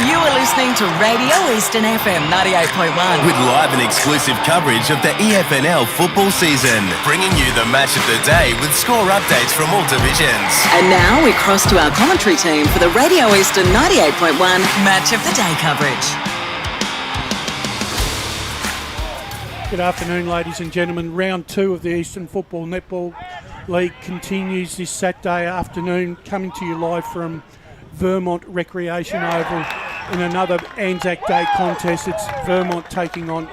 You are listening to Radio Eastern FM 98.1. With live and exclusive coverage of the EFNL football season, bringing you the match of the day with score updates from all divisions. And now we cross to our commentary team for the Radio Eastern 98.1 Match of the Day coverage. Good afternoon, ladies and gentlemen. Round 2 of the Eastern Football Netball League continues this Saturday afternoon, coming to you live from Vermont Recreation Oval in another Anzac Day contest. It's Vermont taking on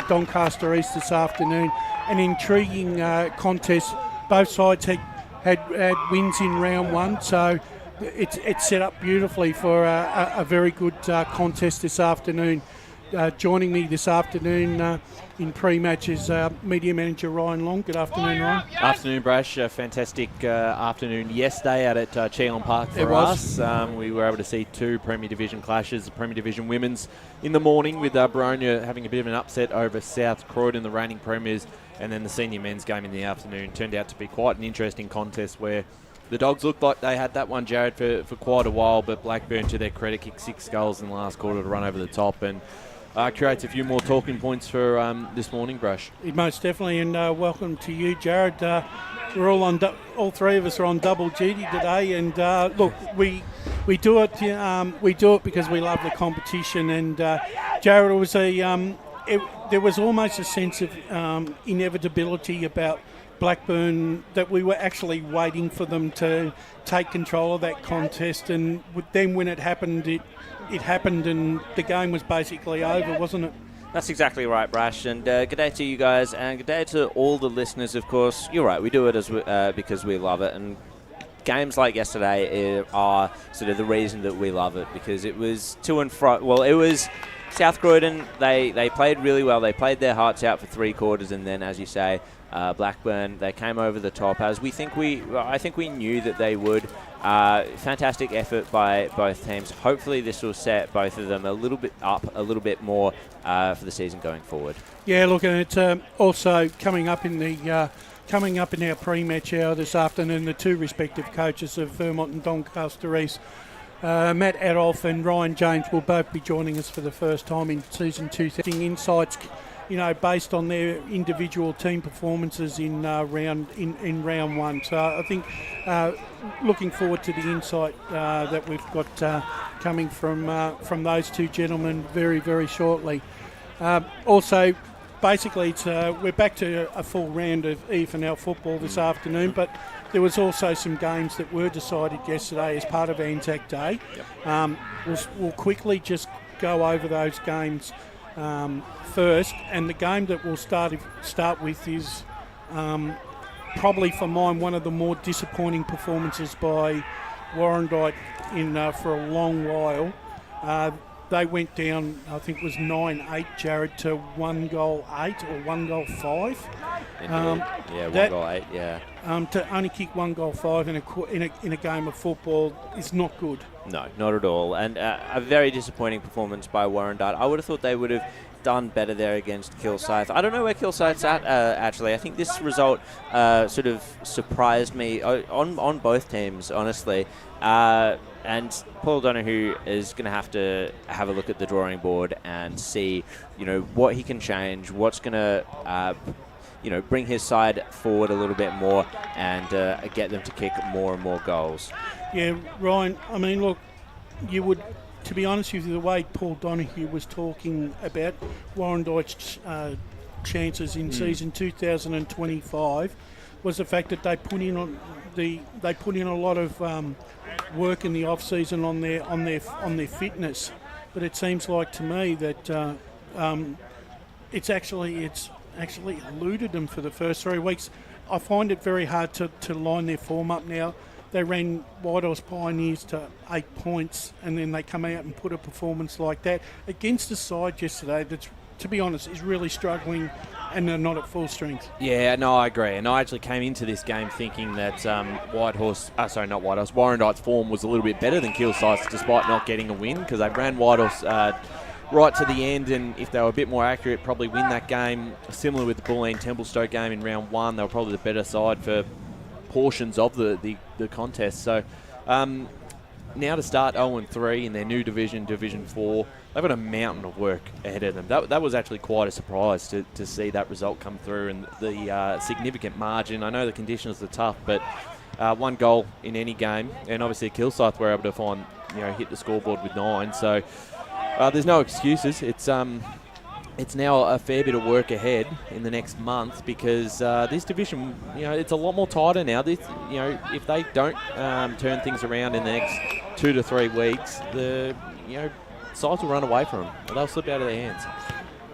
Doncaster East this afternoon. An intriguing contest. Both sides had wins in round 1, so it's set up beautifully for a very good contest this afternoon. Joining me this afternoon in pre-match is Media Manager Ryan Long. Good afternoon, Ryan. Afternoon, Brash. Fantastic afternoon yesterday out at Cheon Park for us. We were able to see 2 Premier Division clashes. The Premier Division Women's in the morning with Baronia having a bit of an upset over South Croydon, the reigning premiers, and then the senior men's game in the afternoon turned out to be quite an interesting contest where the Dogs looked like they had that one, Jared, for quite a while, but Blackburn, to their credit, kicked 6 goals in the last quarter to run over the top and creates a few more talking points for this morning, Brush. Most definitely, and welcome to you, Jared. We're all on, all 3 of us are on double duty today, and look, we do it. We do it because we love the competition. And Jared, it was there was almost a sense of inevitability about Blackburn, that we were actually waiting for them to take control of that contest, and then when it happened, it happened, and the game was basically over, wasn't it? That's exactly right, Brash, and good day to you guys, and good day to all the listeners, of course. You're right, we do it because we love it, and games like yesterday are sort of the reason that we love it, because it was to and fro. Well, it was South Croydon, they played really well, they played their hearts out for 3 quarters, and then, as you say, Blackburn, they came over the top, as I think we knew that they would. Fantastic effort by both teams. Hopefully this will set both of them a little bit more for the season going forward. Yeah, look, and it's also coming up in our pre-match hour this afternoon, the 2 respective coaches of Vermont and Doncaster East, Matt Adolph and Ryan James, will both be joining us for the first time in season 2, setting insights, based on their individual team performances in round 1. So I think looking forward to the insight that we've got coming from those 2 gentlemen very, very shortly. Also, basically, we're back to a full round of EFNL football this afternoon, but there was also some games that were decided yesterday as part of Anzac Day. Yep. We'll quickly just go over those games first, and the game that we'll start with is probably for mine one of the more disappointing performances by Warrandyte for a long while. They went down, I think it was 9-8, Jared, to 1 goal 8 or 1 goal 5. Yeah, 1 goal 8. Yeah. To only kick 1 goal 5 in a game of football is not good. No, not at all. And a very disappointing performance by Warrandyte. I would have thought they would have done better there against Kilsyth. I don't know where Kilsyth's at, actually. I think this result sort of surprised me on both teams, honestly. And Paul Donahue is going to have a look at the drawing board and see, what he can change, what's going to, bring his side forward a little bit more and get them to kick more and more goals. Yeah, Ryan, I mean, look, you would, to be honest with you, the way Paul Donahue was talking about Warrandyte's chances in season 2025 was the fact that they put in a lot of work in the off season on their fitness, but it seems like to me that it's actually eluded them for the first 3 weeks. I find it very hard to line their form up now. They ran Whitehorse Pioneers to 8 points, and then they come out and put a performance like that against a side yesterday that's, to be honest, is really struggling and they're not at full strength. Yeah, no, I agree. And I actually came into this game thinking that Warrandyte's form was a little bit better than Kilsyth's, despite not getting a win, because they ran Whitehorse right to the end, and if they were a bit more accurate, probably win that game. Similar with the Bulleen-Templestowe game in round 1, they were probably the better side for portions of the contest. So now to start 0-3 in their new division, Division 4, they've got a mountain of work ahead of them. That was actually quite a surprise to see that result come through, and the significant margin. I know the conditions are tough, but 1 goal in any game, and obviously Kilsyth were able to find, hit the scoreboard with 9. So there's no excuses. It's now a fair bit of work ahead in the next month, because this division, it's a lot more tighter now. This, if they don't turn things around in the next 2 to 3 weeks, the sides will run away from them. They'll slip out of their hands.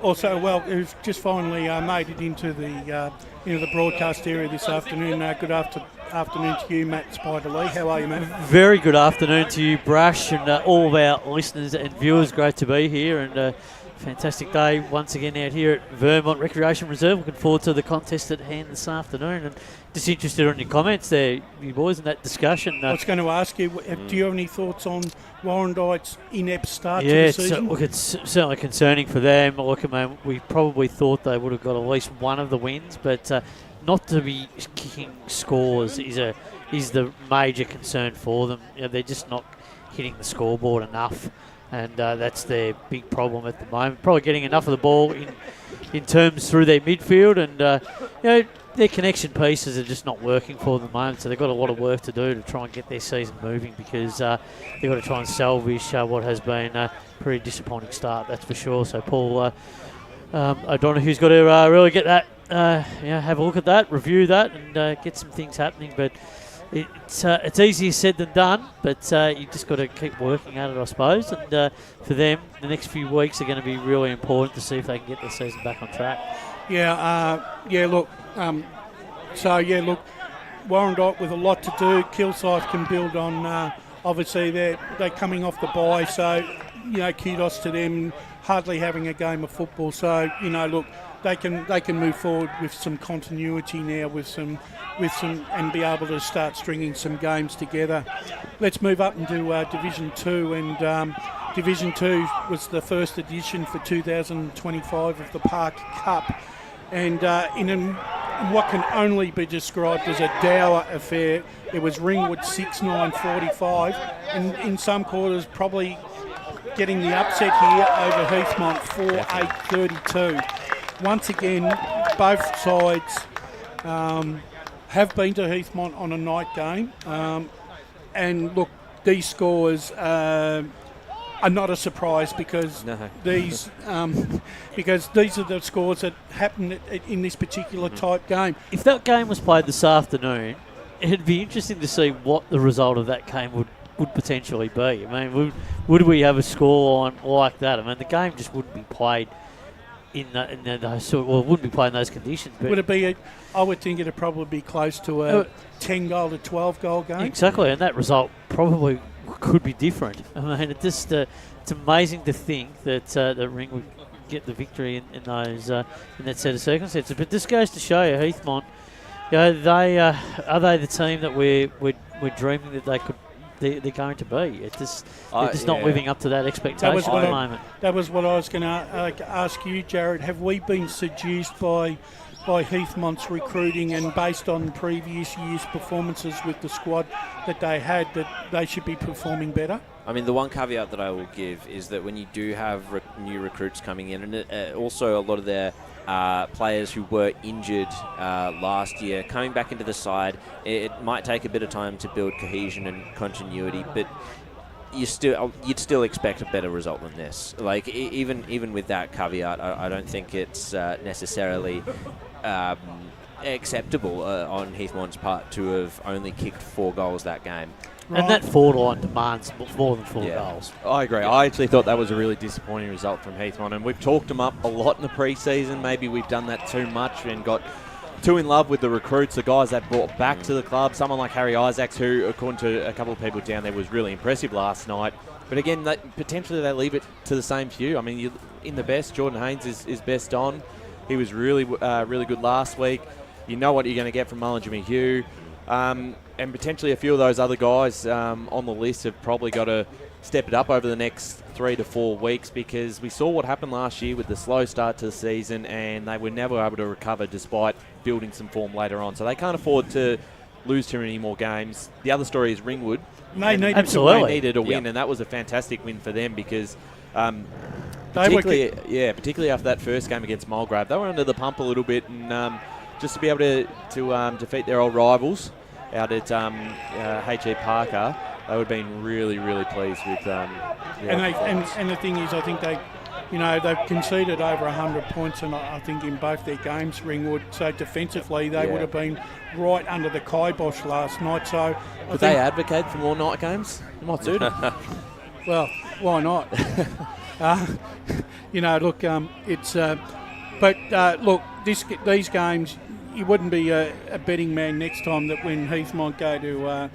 Also, well, it's just finally made it into the broadcast area this afternoon. Good afternoon to you, Matt Spider-Lee. How are you, Matt? Very good afternoon to you, Brash, and all of our listeners and viewers. Great to be here, and fantastic day once again out here at Vermont Recreation Reserve. Looking forward to the contest at hand this afternoon, and just interested in your comments there, you boys, in that discussion. I was going to ask you, do you have any thoughts on Warrandyte's inept start to the season? It's certainly concerning for them. Look, I mean, we probably thought they would have got at least one of the wins, but not to be kicking scores is the major concern for them. They're just not hitting the scoreboard enough, and that's their big problem at the moment. Probably getting enough of the ball in terms through their midfield, and their connection pieces are just not working for them at the moment. So they've got a lot of work to do to try and get their season moving, because they've got to try and salvage what has been a pretty disappointing start, that's for sure. So Paul O'Donoghue's got to really get that, have a look at that, review that, and get some things happening. But it's easier said than done, but you just got to keep working at it, I suppose. And for them, the next few weeks are going to be really important to see if they can get their season back on track. Warrandyte with a lot to do. Kilsyth can build on. Obviously, they're coming off the bye, so kudos to them. Hardly having a game of football, so they can move forward with some continuity now, with some, and be able to start stringing some games together. Let's move up and do Division 2, and Division 2 was the first edition for 2025 of the Park Cup, and in what can only be described as a dour affair, it was Ringwood 6-9-45, and in some quarters probably getting the upset here over Heathmont 4-8-32. Once again, both sides have been to Heathmont on a night game, and look, these scores are not a surprise, because these are the scores that happen in this particular type game. If that game was played this afternoon, it'd be interesting to see what the result of that game would potentially be. I mean, would we have a score line like that? I mean, the game just wouldn't be played it wouldn't be played in those conditions. But would it be? I would think it'd probably be close to a 10-goal to 12-goal game. Exactly, and that result probably could be different. I mean, it's amazing to think that the Ring would get the victory in that set of circumstances. But this goes to show you, Heathmont, they are they the team that we're dreaming that they're going to be. They're just not living up to that expectation at the moment. That was what I was going to ask you, Jared. Have we been seduced by Heathmont's recruiting, and based on previous years' performances with the squad that they had, that they should be performing better? I mean, the one caveat that I will give is that when you do have new recruits coming in, and also a lot of their players who were injured last year coming back into the side, it might take a bit of time to build cohesion and continuity, but you'd still expect a better result than this. Like, even with that caveat, I don't think it's necessarily acceptable on Heathmont's part to have only kicked 4 goals that game. Right. And that forward line demands more than 4 goals. I agree. I actually thought that was a really disappointing result from Heathmont, and we've talked them up a lot in the pre-season. Maybe we've done that too much and got too in love with the recruits, the guys that brought back to the club. Someone like Harry Isaacs, who, according to a couple of people down there, was really impressive last night. But again, potentially they leave it to the same few. I mean, in the best, Jordan Haynes is best on. He was really good last week. You know what you're going to get from Mullen Jimmy Hugh. And potentially a few of those other guys on the list have probably got to step it up over the next 3 to 4 weeks, because we saw what happened last year with the slow start to the season, and they were never able to recover despite building some form later on. So they can't afford to lose too many more games. The other story is Ringwood. They needed Absolutely. They needed a win, and that was a fantastic win for them because particularly after that first game against Mulgrave, they were under the pump a little bit, and just to be able to defeat their old rivals out at H.E. Parker, they would have been really, really pleased with and the thing is, I think they've conceded over 100 points, and I think in both their games, Ringwood. So defensively, they would have been right under the kibosh last night. So Would they advocate for more night games? It might suit them. Well, why not? Look, it's. But look, these games, you wouldn't be a betting man next time that when Heath might go to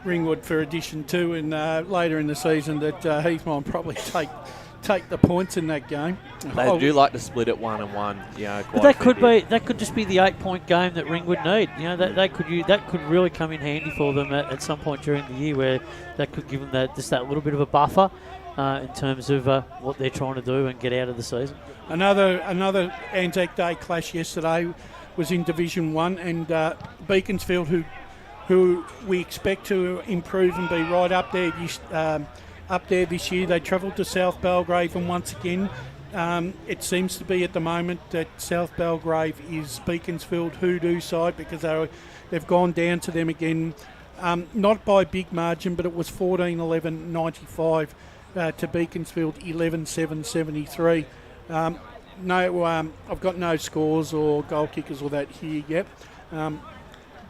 Ringwood for Edition 2 and later in the season that Heath might probably take the points in that game. They do like to split it 1-1. But that could just be the 8-point game that Ringwood need. That could really come in handy for them at some point during the year, where that could give them that little bit of a buffer in terms of what they're trying to do and get out of the season. Another Anzac Day clash yesterday was in Division 1, and Beaconsfield, who we expect to improve and be right up there this year. They travelled to South Belgrave, and once again, it seems to be at the moment that South Belgrave is Beaconsfield hoodoo side, because they've gone down to them again, not by a big margin, but it was 14-11-95 to Beaconsfield 11-7-73. I've got no scores or goal kickers or that here yet.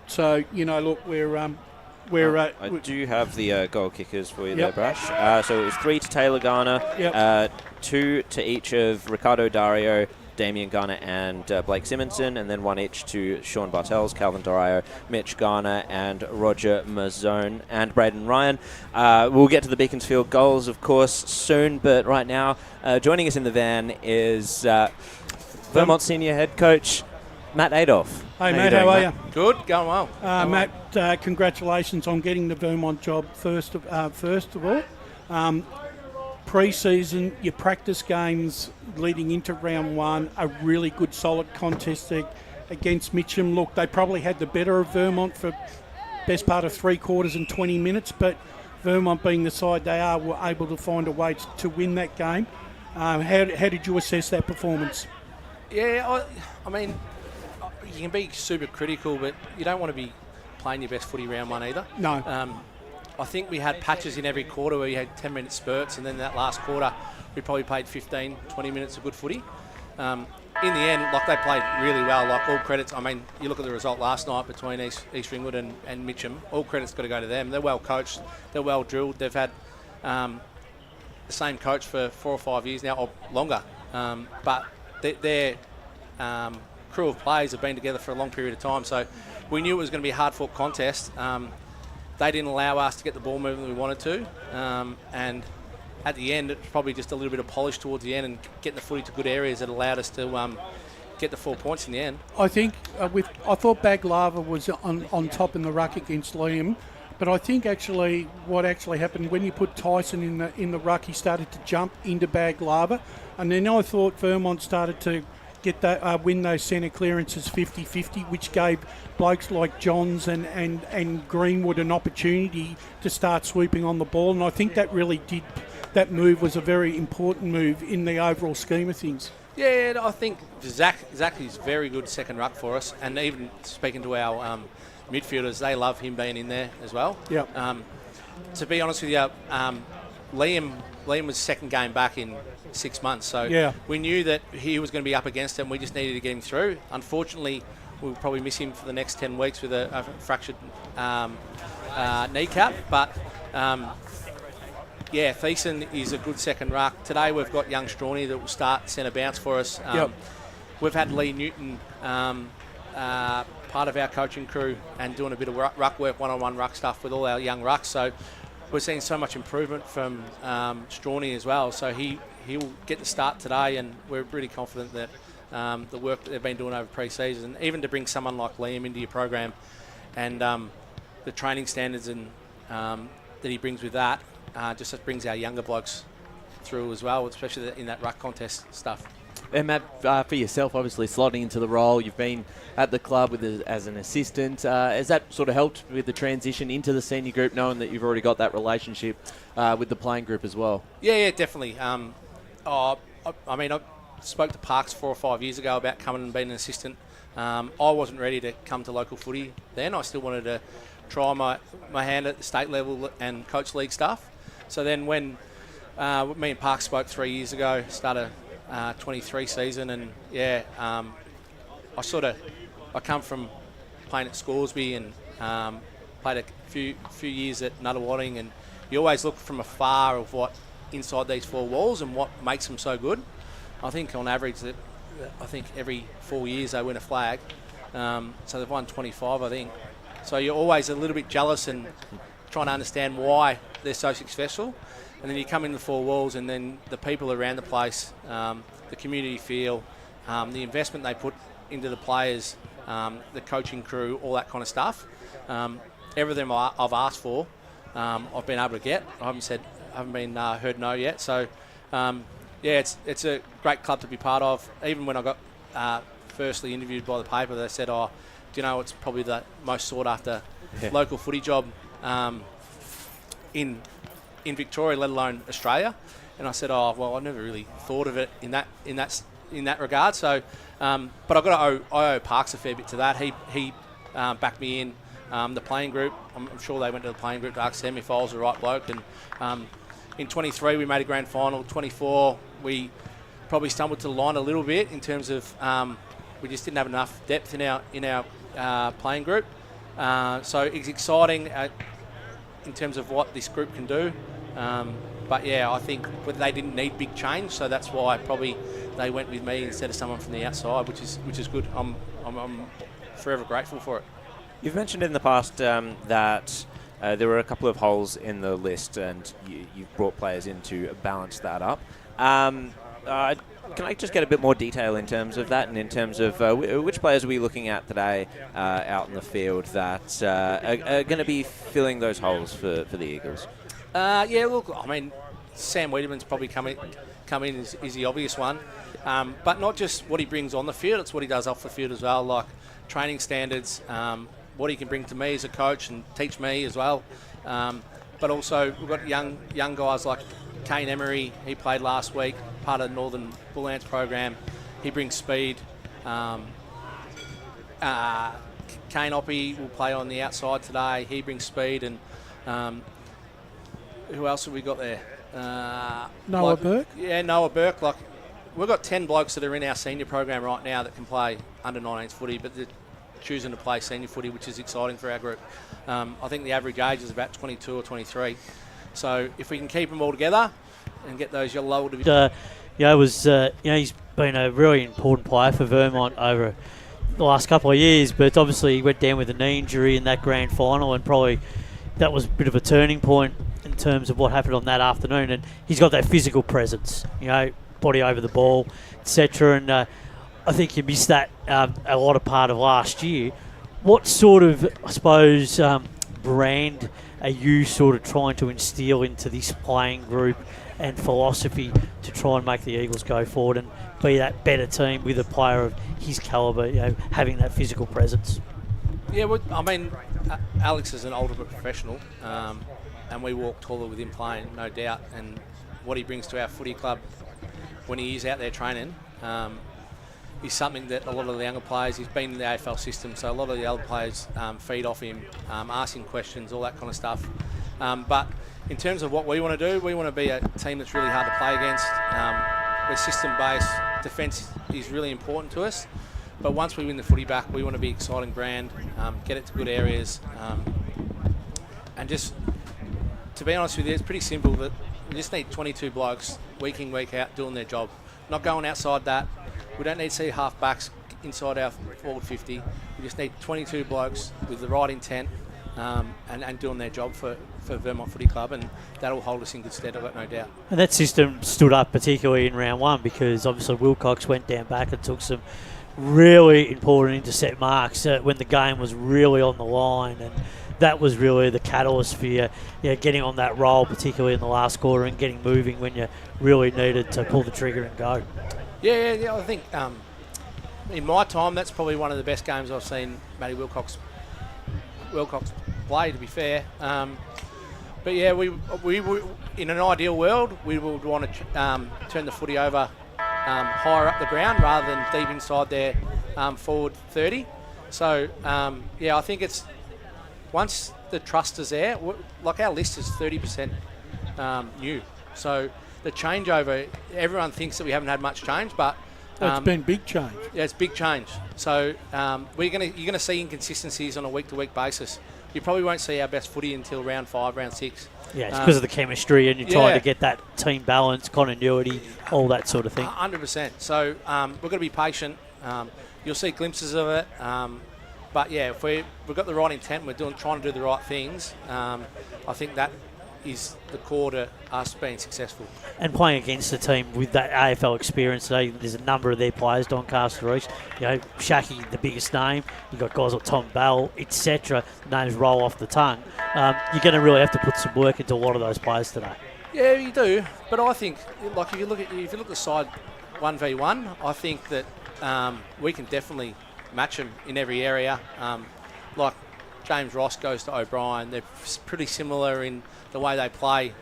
So look, I do have the goal kickers for you there, Brash. So it was 3 to Taylor Garner, 2 to each of Ricardo Dario, Damien Garner and Blake Simonson, and then 1 each to Sean Bartels, Calvin Dario, Mitch Garner and Roger Mazzone and Braden Ryan. We'll get to the Beaconsfield goals, of course, soon, but right now joining us in the van is Vermont Senior Head Coach Matt Adolph. Hey, Matt, how are you? Good, going well. Matt, congratulations on getting the Vermont job first of all. Pre-season, your practice games leading into round 1, a really good solid contest against Mitcham. Look, they probably had the better of Vermont for best part of 3 quarters and 20 minutes, but Vermont being the side they are, were able to find a way to win that game. How did you assess that performance? Yeah, I mean, you can be super critical, but you don't want to be playing your best footy round 1 either. No. I think we had patches in every quarter where we had 10-minute spurts, and then that last quarter we probably played 15, 20 minutes of good footy. In the end, they played really well. All credits. I mean, you look at the result last night between East Ringwood and Mitcham. All credits got to go to them. They're well coached. They're well drilled. They've had the same coach for 4 or 5 years now, or longer. But their crew of players have been together for a long period of time. So we knew it was going to be a hard-fought contest. They didn't allow us to get the ball moving we wanted to, and at the end, it's probably just a little bit of polish towards the end and getting the footy to good areas that allowed us to get the 4 points in the end. I think I thought Baglava was on top in the ruck against Liam, but I think what actually happened when you put Tyson in the ruck, he started to jump into Baglava, and then I thought Vermont started to get that win those centre clearances 50-50, which gave blokes like Johns and Greenwood an opportunity to start swooping on the ball, and I think that that move was a very important move in the overall scheme of things. Yeah, I think Zach is very good second ruck for us, and even speaking to our midfielders, they love him being in there as well. Yeah. To be honest with you, Liam was second game back in 6 months, so we knew that he was going to be up against it, and we just needed to get him through. Unfortunately, we'll probably miss him for the next 10 weeks with a fractured kneecap, but Thiessen is a good second ruck. Today we've got young Strawny that will start centre bounce for us. We've had Lee Newton part of our coaching crew and doing a bit of ruck work, one-on-one ruck stuff with all our young rucks, so we're seeing so much improvement from Strawny as well, so he will get the start today, and we're really confident that the work that they've been doing over pre-season, even to bring someone like Liam into your program, and the training standards and that he brings with that, just brings our younger blokes through as well, especially in that ruck contest stuff. And Matt, for yourself, obviously slotting into the role, you've been at the club as an assistant. Has that sort of helped with the transition into the senior group, knowing that you've already got that relationship with the playing group as well? Yeah, definitely. I spoke to Parks 4 or 5 years ago about coming and being an assistant. I wasn't ready to come to local footy then. I still wanted to try my hand at the state level and coach league stuff. So then when me and Parks spoke 3 years ago, started 23 season, and I come from playing at Scoresby and played a few years at Nuttawading, and you always look from afar of what inside these four walls and what makes them so good. I think on average every 4 years they win a flag, so they've won 25, I think. So you're always a little bit jealous and trying to understand why they're so successful. And then you come in the four walls, and then the people around the place, the community feel, the investment they put into the players, the coaching crew, all that kind of stuff. Everything I've asked for, I've been able to get. I haven't been heard no yet. So, it's a great club to be part of. Even when I got firstly interviewed by the paper, they said, "Oh, do you know it's probably the most sought after local footy job in Victoria, let alone Australia?" And I said, "Oh, well, I never really thought of it in that regard." So, but I owe Parks a fair bit to that. He backed me in the playing group. I'm sure they went to the playing group to ask him if I was the right bloke. And in 23 we made a grand final. 24 we probably stumbled to the line a little bit in terms of we just didn't have enough depth in our playing group. So it's exciting in terms of what this group can do. But I think they didn't need big change, so that's why probably they went with me instead of someone from the outside, which is good. I'm forever grateful for it. You've mentioned in the past that there were a couple of holes in the list, and you've brought players in to balance that up. Can I just get a bit more detail in terms of that, and in terms of which players are we looking at today out in the field that are going to be filling those holes for the Eagles? Look, I mean, Sam Wiedemann's probably come in is the obvious one, but not just what he brings on the field, it's what he does off the field as well, like training standards, what he can bring to me as a coach and teach me as well. But also we've got young guys like Kane Emery. He played last week, part of the Northern Bull Ants program. He brings speed. Kane Oppie will play on the outside today. He brings speed. And who else have we got there? Noah Burke. Yeah, Noah Burke. Like, we've got 10 blokes that are in our senior program right now that can play under 19s footy, but they're choosing to play senior footy, which is exciting for our group. I think the average age is about 22 or 23. So if we can keep them all together and get those lower division. He's been a really important player for Vermont over the last couple of years, but obviously he went down with a knee injury in that grand final, and probably that was a bit of a turning point in terms of what happened on that afternoon. And he's got that physical presence, body over the ball, etc. And I think you missed that a lot of part of last year. What sort of, I suppose, brand are you sort of trying to instill into this playing group and philosophy to try and make the Eagles go forward and be that better team with a player of his calibre, having that physical presence? Yeah, well, I mean, Alex is an older professional, and we walk taller with him playing, no doubt. And what he brings to our footy club when he is out there training is something that a lot of the younger players, he's been in the AFL system, so a lot of the older players feed off him, asking questions, all that kind of stuff. But in terms of what we want to do, we want to be a team that's really hard to play against. We're system-based. Defence is really important to us. But once we win the footy back, we want to be exciting brand, get it to good areas. And just, to be honest with you, it's pretty simple. That we just need 22 blokes, week in, week out, doing their job. Not going outside that. We don't need to see half-backs inside our forward 50. We just need 22 blokes with the right intent and doing their job for Vermont Footy Club, and that'll hold us in good stead, I've got no doubt. And that system stood up particularly in round one, because obviously Wilcox went down back and took some really important intercept marks when the game was really on the line, and that was really the catalyst for you getting on that roll, particularly in the last quarter, and getting moving when you really needed to pull the trigger and go. Yeah. I think in my time, that's probably one of the best games I've seen Matty Wilcox play, to be fair. But yeah, we in an ideal world, we would want to turn the footy over higher up the ground rather than deep inside their forward 30. So I think it's once the trust is there, like our list is 30% new. So the changeover, everyone thinks that we haven't had much change, but it's been big change. Yeah, it's big change. So you're going to see inconsistencies on a week-to-week basis. You probably won't see our best footy until round 5, round 6. Yeah, it's because of the chemistry, and you're trying to get that team balance, continuity, all that sort of thing. 100%. So we've got to be patient. You'll see glimpses of it. But yeah, if we've got the right intent, we're trying to do the right things. I think that is the core to us being successful. And playing against a team with that AFL experience today, there's a number of their players, Doncaster East, Shaki, the biggest name, you've got guys like Tom Bell, etc. Names roll off the tongue. You're going to really have to put some work into a lot of those players today. Yeah, you do. But I think, like if you look at the side 1v1, I think that we can definitely match them in every area. Like James Ross goes to O'Brien, they're pretty similar in the way they play.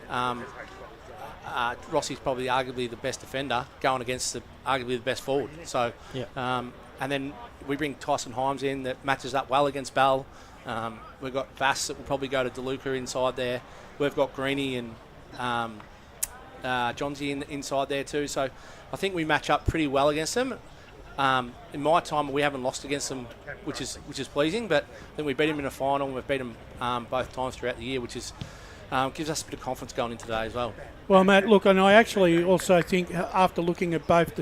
Rossi's probably arguably the best defender going against arguably the best forward. So, and then we bring Tyson Himes in that matches up well against Bell. We've got Vass that will probably go to DeLuca inside there. We've got Greeny and Johnsy inside there too. So I think we match up pretty well against them. In my time, we haven't lost against them, which is pleasing. But then we beat them in a final, and we've beat them both times throughout the year, which is gives us a bit of confidence going into today as well. Well, Matt, look, and I actually also think after looking at both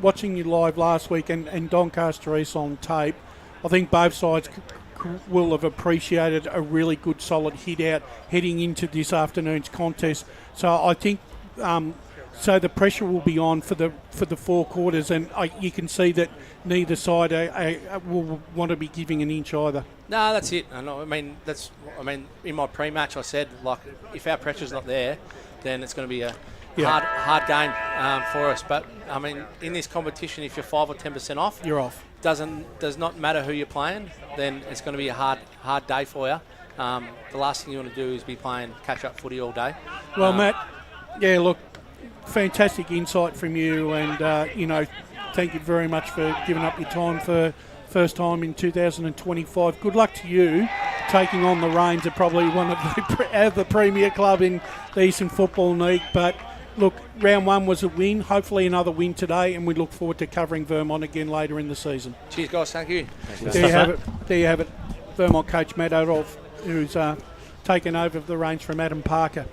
watching you live last week and Doncaster East on tape, I think both sides will have appreciated a really good solid hit out heading into this afternoon's contest. So I think so the pressure will be on for the 4 quarters, and you can see that neither side will want to be giving an inch either. No, that's it. I mean, in my pre-match I said, like, if our pressure's not there, then it's going to be a hard game for us. But I mean, in this competition, if you're 5 or 10% off, you're off. Does not matter who you're playing, then it's going to be a hard day for you. The last thing you want to do is be playing catch-up footy all day. Well, Matt, look, fantastic insight from you, and thank you very much for giving up your time for first time in 2025. Good luck to you taking on the reins of probably one of the premier club in the Eastern Football League. But look, round 1 was a win. Hopefully another win today, and we look forward to covering Vermont again later in the season. Cheers, guys. Thank you. There you have it. Vermont coach Matt Adolph, who's taken over the reins from Adam Parker.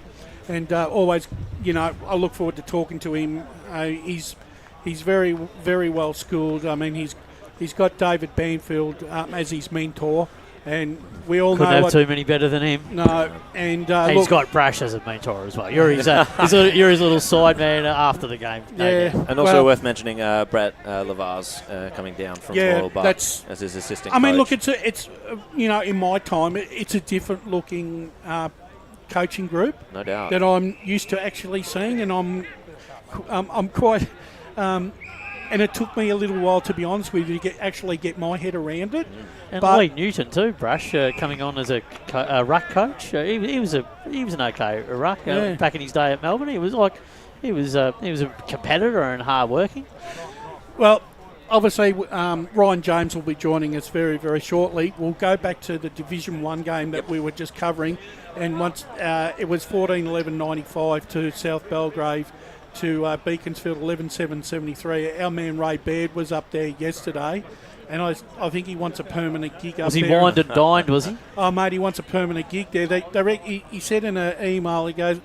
And always, I look forward to talking to him. He's very, very well schooled. I mean, he's got David Banfield as his mentor, and we all couldn't have too many better than him. No, and he's got Brash as a mentor as well. You're his little side man after the game. And also worth mentioning Brett Lavar's coming down from Royal Buck as his assistant. I mean, look, it's in my time, it's a different looking coaching group, no doubt, that I'm used to actually seeing, and I'm quite. And it took me a little while, to be honest with you, to actually get my head around it. And Lee Newton too, Brash, coming on as a ruck coach. He was an okay ruck back in his day at Melbourne. He was a competitor and hard working. Well, obviously, Ryan James will be joining us very, very shortly. We'll go back to the Division 1 game that we were just covering. And once it was 14-11-95 to South Belgrave to Beaconsfield 11-7-73. Our man Ray Baird was up there yesterday, and I think he wants a permanent gig up there. Was he wined and dined, was he? Oh, mate, he wants a permanent gig there. He said in an email, he goes,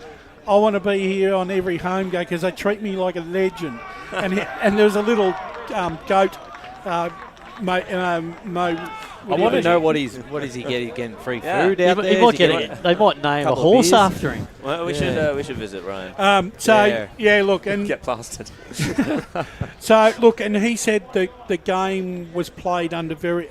I want to be here on every home game because they treat me like a legend. And there was a little goat, Mo. I want to know what is he getting again? Free food out there? He might they might name a horse after him. Well, we should visit Ryan. Look, and get plastered. So look, and he said the game was played under very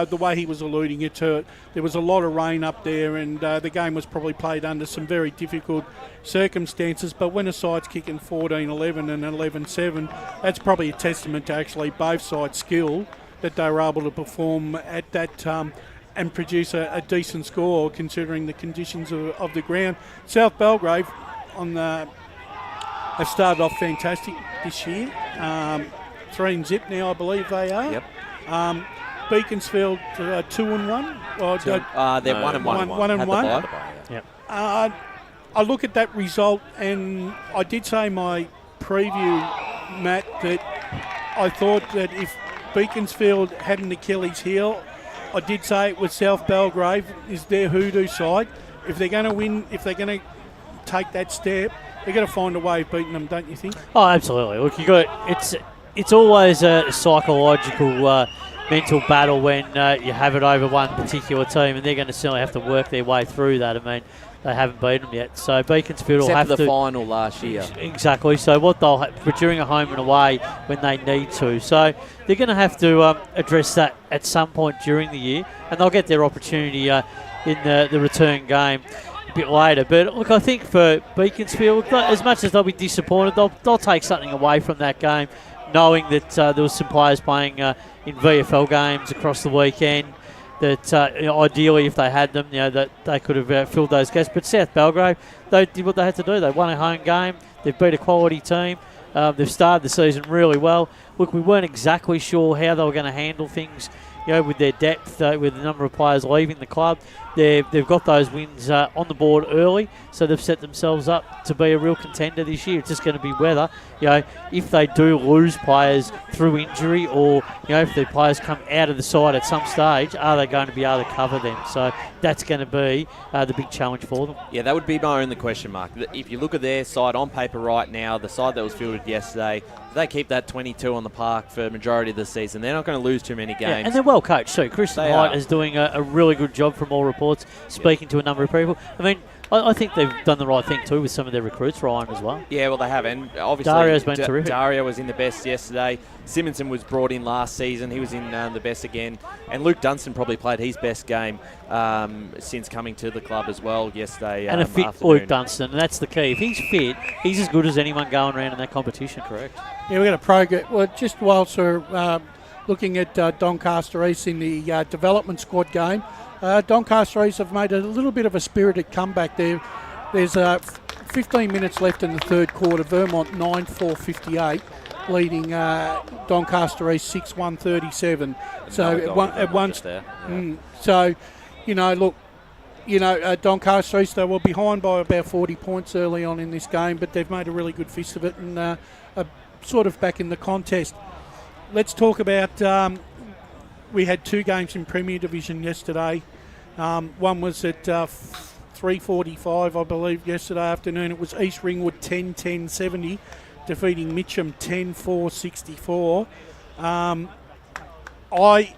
the way he was alluding it to it, there was a lot of rain up there, and the game was probably played under some very difficult circumstances. But when a side's kicking 14-11 and 11-7, that's probably a testament to actually both sides' skill that they were able to perform at that and produce a decent score considering the conditions of the ground. South Belgrave have started off fantastic this year. 3-0 now, I believe they are. Yep. Beaconsfield 2-1. They're 1-1. 1-1. Yep. I look at that result, and I did say in my preview, Matt, that I thought that if Beaconsfield had an Achilles heel, I did say it was South Belgrave is their hoodoo side. If they're going to win, if they're going to take that step, they're going to find a way of beating them, don't you think? Oh, absolutely. Look, it's always a psychological mental battle when you have it over one particular team, and they're going to certainly have to work their way through that. I mean, they haven't beaten them yet, so Beaconsfield will have to. to. The final last year. Exactly. So what they'll but during a home and away when they need to. So they're going to have to address that at some point during the year, and they'll get their opportunity in the return game a bit later. But look, I think for Beaconsfield, as much as they'll be disappointed, they'll take something away from that game, knowing that there was some players playing in VFL games across the weekend. That ideally, if they had them, that they could have filled those gaps. But South Belgrave, they did what they had to do. They won a home game. They've beat a quality team. They've started the season really well. Look, we weren't exactly sure how they were going to handle things, with their depth, with the number of players leaving the club. They've got those wins on the board early, so they've set themselves up to be a real contender this year. It's just going to be whether, if they do lose players through injury, or if the players come out of the side at some stage, are they going to be able to cover them? So that's going to be the big challenge for them. Yeah, that would be my only question mark. If you look at their side on paper right now, the side that was fielded yesterday, if they keep that 22 on the park for the majority of the season, they're not going to lose too many games. Yeah, and they're well coached too. Kristen Hyde is doing a really good job from all reports, speaking to a number of people. I mean, I think they've done the right thing too with some of their recruits, Ryan, as well. Yeah, well, they have. And obviously, Dario's been terrific. Dario was in the best yesterday. Simonson was brought in last season. He was in the best again. And Luke Dunstan probably played his best game since coming to the club as well yesterday. And a fit afternoon. Luke Dunstan, and that's the key. If he's fit, he's as good as anyone going around in that competition. Correct. Yeah, we're going to progress. Well, just whilst we're looking at Doncaster East in the development squad game, Doncaster East have made a little bit of a spirited comeback there. There's 15 minutes left in the third quarter. Vermont 9-4-58, leading Doncaster East 6-1-37. So at once, Doncaster East, they were behind by about 40 points early on in this game, but they've made a really good fist of it and are sort of back in the contest. Let's talk about. We had two games in Premier Division yesterday. One was at 3:45, I believe, yesterday afternoon. It was East Ringwood 10-10-70, defeating Mitcham 10-4-64. I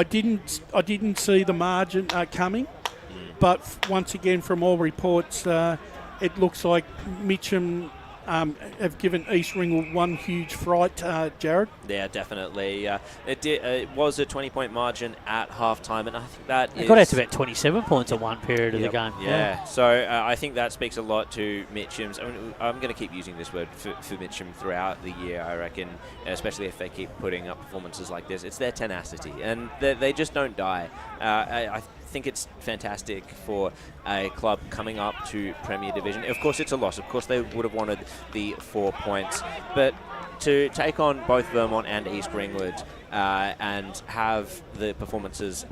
didn't see the margin coming, but once again, from all reports, it looks like Mitcham have given East Ringwood one huge fright, Jared. Yeah, definitely. It was a 20-point margin at halftime, and I think that it got out to about 27 points at one period of the game. Yeah. So I think that speaks a lot to Mitcham's. I mean, I'm going to keep using this word for Mitcham throughout the year, I reckon, especially if they keep putting up performances like this. It's their tenacity, and they just don't die. I think it's fantastic for a club coming up to Premier Division. Of course, it's a loss. Of course, they would have wanted the 4 points. But to take on both Vermont and East Ringwood and have the performances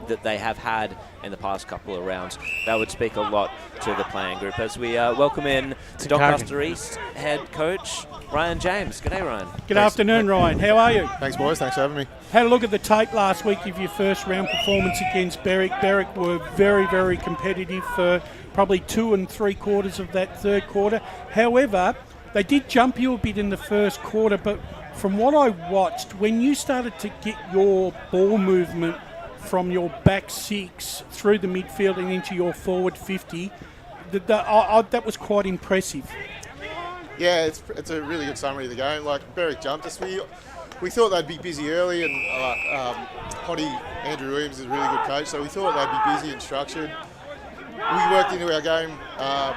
that they have had in the past couple of rounds, that would speak a lot to the playing group. As we welcome in Doncaster East head coach Ryan James. G'day, Ryan. Good afternoon, Ryan. How are you? Thanks, boys. Thanks for having me. Had a look at the tape last week of your first round performance against Berwick. Berwick were very, very competitive for probably 2 3/4 of that third quarter. However, they did jump you a bit in the first quarter, but from what I watched, when you started to get your ball movement from your back six through the midfield and into your forward 50, that was quite impressive. Yeah, it's a really good summary of the game. Like, Berwick jumped us. we thought they'd be busy early, and Hottie, Andrew Williams, is a really good coach, so we thought they'd be busy and structured. We worked into our game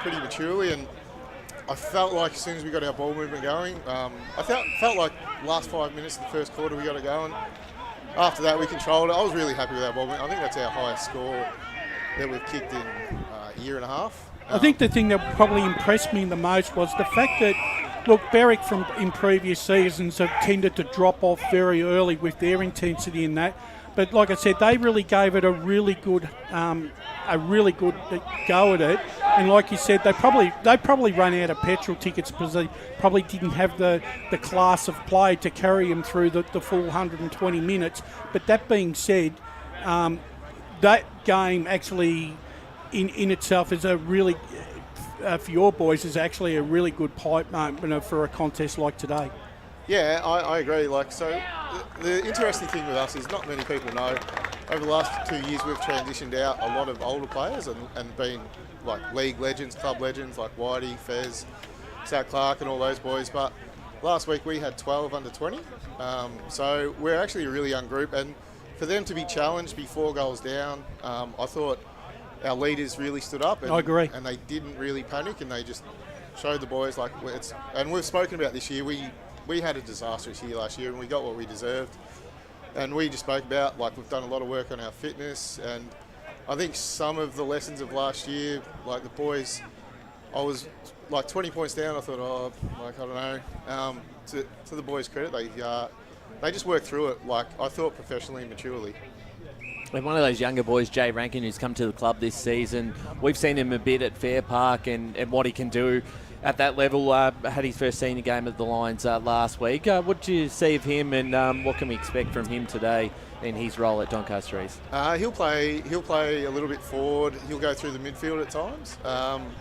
pretty maturely, and I felt like as soon as we got our ball movement going, I felt like last 5 minutes of the first quarter we got it going. After that, we controlled it. I was really happy with our ball movement. I think that's our highest score that we've kicked in a year and a half. I think the thing that probably impressed me the most was the fact that, look, Berwick in previous seasons have tended to drop off very early with their intensity in that. But like I said, they really gave it a really good go at it. And like you said, they probably run out of petrol tickets because they probably didn't have the class of play to carry them through the full 120 minutes. But that being said, that game actually in itself is a really, for your boys, is actually a really good pipe opener for a contest like today. Yeah, I agree. So the interesting thing with us is not many people know. Over the last 2 years, we've transitioned out a lot of older players and been like league legends, club legends like Whitey, Fez, Zach Clark and all those boys. But last week we had 12 under 20. So we're actually a really young group. And for them to be challenged, be 4 goals down, I thought our leaders really stood up. And, I agree. And they didn't really panic, and they just showed the boys and we've spoken about this year. We had a disastrous year last year, and we got what we deserved. And we just spoke about, we've done a lot of work on our fitness, and I think some of the lessons of last year, like the boys, I was 20 points down. I thought, I don't know. To the boys' credit, they just worked through it. I thought professionally and maturely. And one of those younger boys, Jay Rankin, who's come to the club this season, we've seen him a bit at Fair Park and what he can do at that level. Had his first senior game at the Lions last week. What did you see of him, and what can we expect from him today in his role at Doncaster East? He'll play a little bit forward. He'll go through the midfield at times.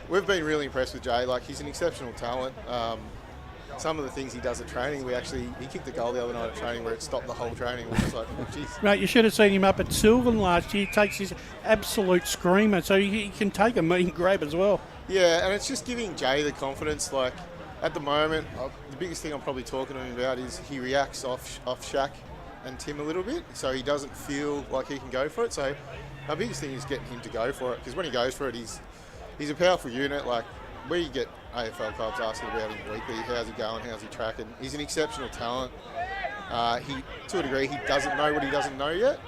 We've been really impressed with Jay. He's an exceptional talent. Some of the things he does at training, he kicked a goal the other night at training where it stopped the whole training. Which was like, oh, geez. Right, you should have seen him up at Sylvan last year. He takes his absolute screamer, so he can take a mean grab as well. Yeah, and it's just giving Jay the confidence. At the moment, the biggest thing I'm probably talking to him about is he reacts off Shaq and Tim a little bit, so he doesn't feel like he can go for it. So our biggest thing is getting him to go for it, because when he goes for it, he's a powerful unit. We get AFL clubs asking about him weekly. How's he going? How's he tracking? He's an exceptional talent. To a degree, he doesn't know what he doesn't know yet.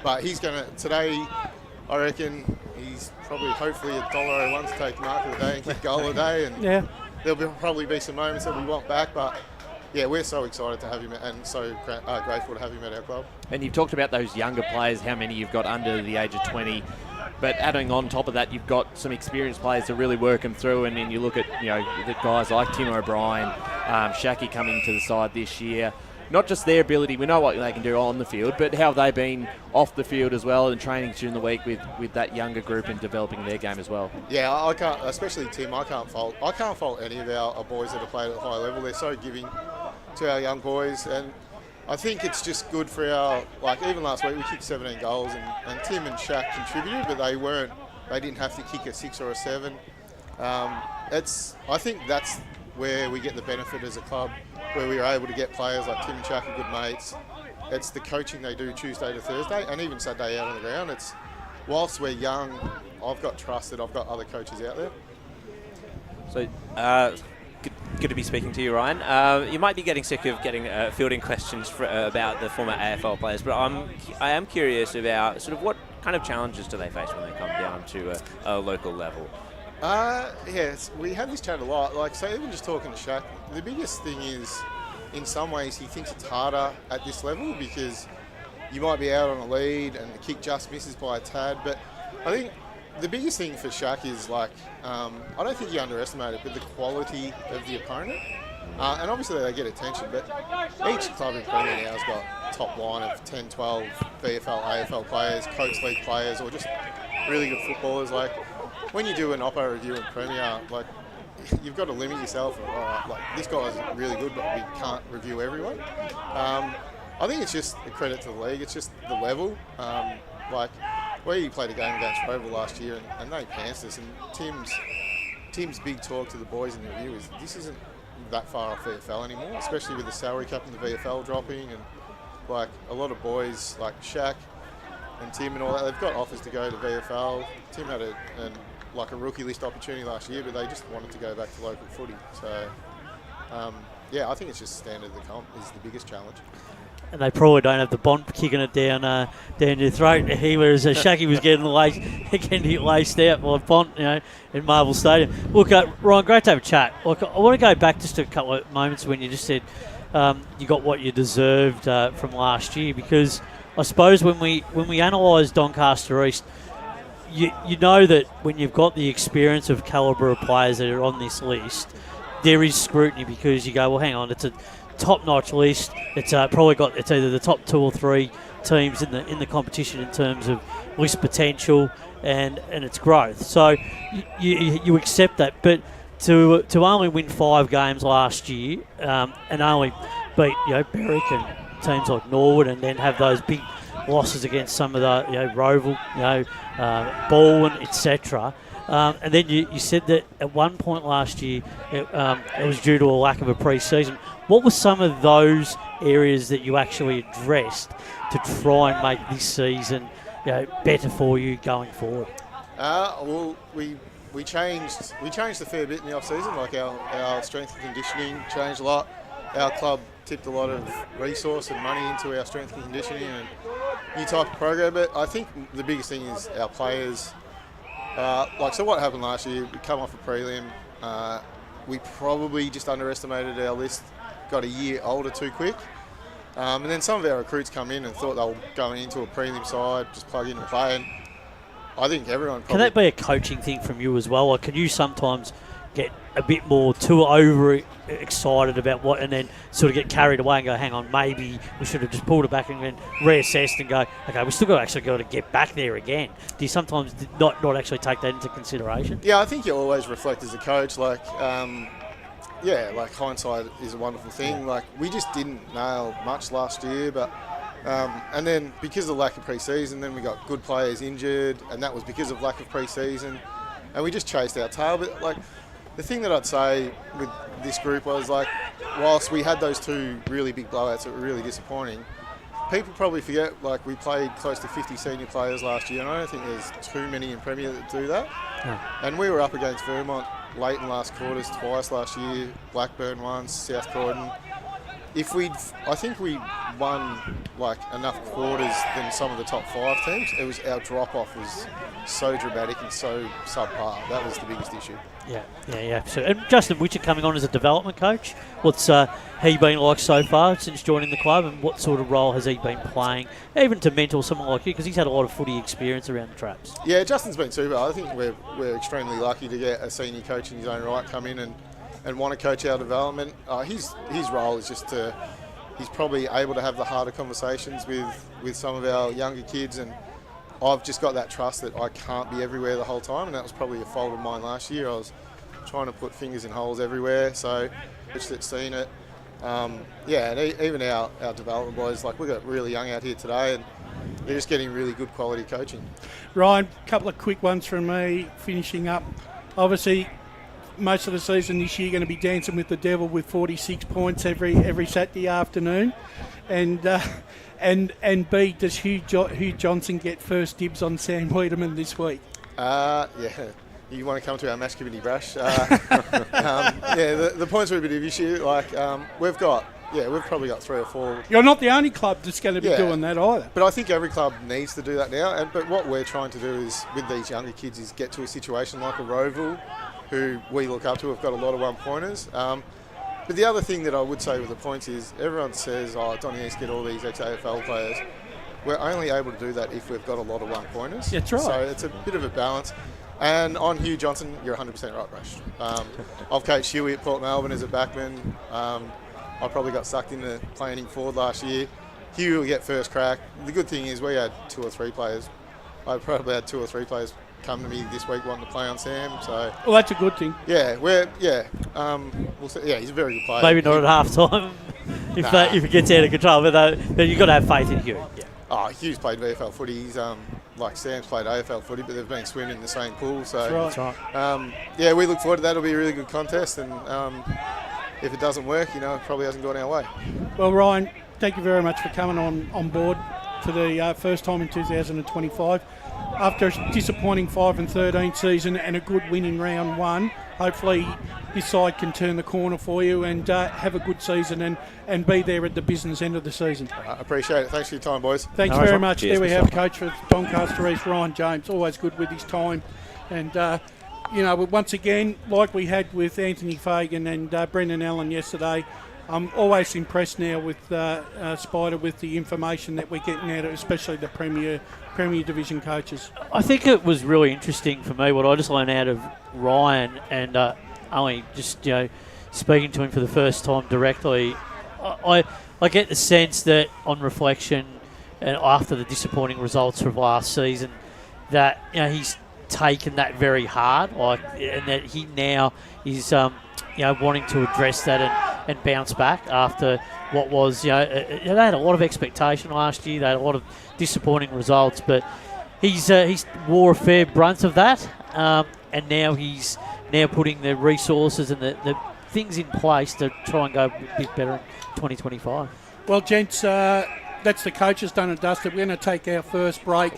But he's going to, today, I reckon he's hopefully $1.01 to take mark of the day and kick goal a day. And yeah, there'll probably be some moments that we want back, but yeah, we're so excited to have him and so grateful to have him at our club. And you've talked about those younger players, how many you've got under the age of 20. But adding on top of that, you've got some experienced players to really work them through. And then you look at the guys like Tim O'Brien, Shaki coming to the side this year. Not just their ability, we know what they can do on the field, but how have they been off the field as well and training during the week with that younger group and developing their game as well? Yeah, I can't, especially Tim. I can't fault any of our boys that have played at a high level. They're so giving to our young boys, and I think it's just good for our, even last week we kicked 17 goals and Tim and Shaq contributed, but they didn't have to kick a 6 or a 7. I think that's where we get the benefit as a club, where we are able to get players like Tim and Shaq are good mates. It's the coaching they do Tuesday to Thursday and even Saturday out on the ground. Whilst we're young, I've got trust that I've got other coaches out there. So, good to be speaking to you, Ryan. You might be getting sick of getting fielding questions about the former AFL players, but I am curious about sort of what kind of challenges do they face when they come down to a local level? Yes, we have this chat a lot. So even just talking to Shaq, the biggest thing is, in some ways, he thinks it's harder at this level because you might be out on a lead and the kick just misses by a tad. But I think the biggest thing for Shaq is I don't think you underestimate it, but the quality of the opponent. And obviously they get attention, but each club in Premier now has got top line of 10, 12 VFL, AFL players, coach league players, or just really good footballers. When you do an Oppo review in Premier, you've got to limit yourself. All right, this guy's really good, but we can't review everyone. I think it's just a credit to the league. It's just the level. We played a game against Roval last year, and they pantsed us. And Tim's big talk to the boys in the review is, this isn't that far off VFL anymore, especially with the salary cap and the VFL dropping, and like a lot of boys like Shaq and Tim and all that, they've got offers to go to VFL. Tim had a rookie list opportunity last year, but they just wanted to go back to local footy. So I think it's just standard of the comp is the biggest challenge. And they probably don't have the Bont kicking it down your throat. Whereas Shaki was getting laced out by Bont, in Marvel Stadium. Look, Ryan, great to have a chat. Look, I want to go back just a couple of moments when you just said you got what you deserved from last year, because I suppose when we analyse Doncaster East, you know that when you've got the experience of calibre of players that are on this list, there is scrutiny, because you go, well, hang on, it's a top-notch list. It's probably got it's either the top 2 or 3 teams in the competition in terms of list potential and its growth. So you accept that, but to only win 5 games last year and only beat Berwick and teams like Norwood, and then have those big losses against some of the Roval, Baldwin, etc. And then you said that at one point last year it was due to a lack of a pre-season. What were some of those areas that you actually addressed to try and make this season better for you going forward? Well, we changed a fair bit in the off season. Like our strength and conditioning changed a lot. Our club tipped a lot of resource and money into our strength and conditioning and new type of program. But I think the biggest thing is our players. So what happened last year? We come off a prelim. We probably just underestimated our list. Got a year older too quick. And then some of our recruits come in and thought they were going into a prelim side, just plug in and play. And I think everyone probably... Can that be a coaching thing from you as well? Or can you sometimes get a bit more too over excited about what, and then sort of get carried away and go, hang on, maybe we should have just pulled it back and then reassessed and go, okay, we still got to get back there again? Do you sometimes not actually take that into consideration? Yeah, I think you always reflect as a coach, hindsight is a wonderful thing. Like, we just didn't nail much last year, but and then because of the lack of pre-season, then we got good players injured, and that was because of lack of pre-season, and we just chased our tail. But the thing that I'd say with this group was, whilst we had those 2 really big blowouts that were really disappointing, people probably forget, we played close to 50 senior players last year, and I don't think there's too many in Premier that do that. No. And we were up against Vermont late in last quarters twice last year, Blackburn once, South Croydon. I think we won enough quarters than some of the top 5 teams. Our drop-off was so dramatic and so subpar. That was the biggest issue. Yeah. So, and Justin Witcher coming on as a development coach. What's he been like so far since joining the club, and what sort of role has he been playing, even to mentor someone like you, because he's had a lot of footy experience around the traps? Yeah, Justin's been super. I think we're extremely lucky to get a senior coach in his own right come in and want to coach our development. His role is just he's probably able to have the harder conversations with some of our younger kids, and I've just got that trust that I can't be everywhere the whole time, and that was probably a fault of mine last year. I was trying to put fingers in holes everywhere, so just that's seen it. And even our development boys, we've got really young out here today, and they're just getting really good quality coaching. Ryan, a couple of quick ones from me, finishing up. Obviously, most of the season this year going to be dancing with the devil with 46 points every Saturday afternoon. And B, does Hugh Johnson get first dibs on Sam Wiedemann this week? You want to come to our match committee, Brash? The points are a bit of an issue. We've probably got 3 or 4. You're not the only club that's going to be doing that either. But I think every club needs to do that now. But what we're trying to do is, with these younger kids, is get to a situation like a Roval, who we look up to. We've got a lot of one-pointers. But the other thing that I would say with the points is, everyone says, Donny East get all these ex-AFL players. We're only able to do that if we've got a lot of one-pointers. That's right. So it's a bit of a balance. And on Hugh Johnson, you're 100% right, Rush. I've coached Huey at Port Melbourne as a backman. I probably got sucked into playing him forward last year. Hugh will get first crack. The good thing is we had 2 or 3 players. I probably had 2 or 3 players come to me this week wanting to play on Sam. So well, that's a good thing. Yeah, we'll see. Yeah, he's a very good player. Maybe not at half time if it gets out of control, but you've got to have faith in Hugh. Yeah. Hugh's played VFL footy. He's Sam's played AFL footy, but they've been swimming in the same pool. So that's right. We look forward to that. It'll be a really good contest, and if it doesn't work, it probably hasn't gone our way. Well, Ryan, thank you very much for coming on board for the first time in 2025. After a disappointing 5-13 season and a good win in round one, hopefully this side can turn the corner for you and have a good season and be there at the business end of the season. I appreciate it. Thanks for your time, boys. Thanks very much. Cheers, there we have coach for Doncaster East, Ryan James. Always good with his time. And, once again, like we had with Anthony Fagan and Brendan Allen yesterday, I'm always impressed now with Spider with the information that we're getting out of, especially the Premier Division coaches. I think it was really interesting for me what I just learned out of Ryan, and only just speaking to him for the first time directly. I get the sense that on reflection and after the disappointing results of last season, that he's taken that very hard, and that he now is wanting to address that and bounce back after what was, they had a lot of expectation last year. They had a lot of disappointing results, but he's wore a fair brunt of that, and now he's putting the resources and the things in place to try and go a bit better in 2025. Well, gents, that's the coaches done and dusted. We're going to take our first break.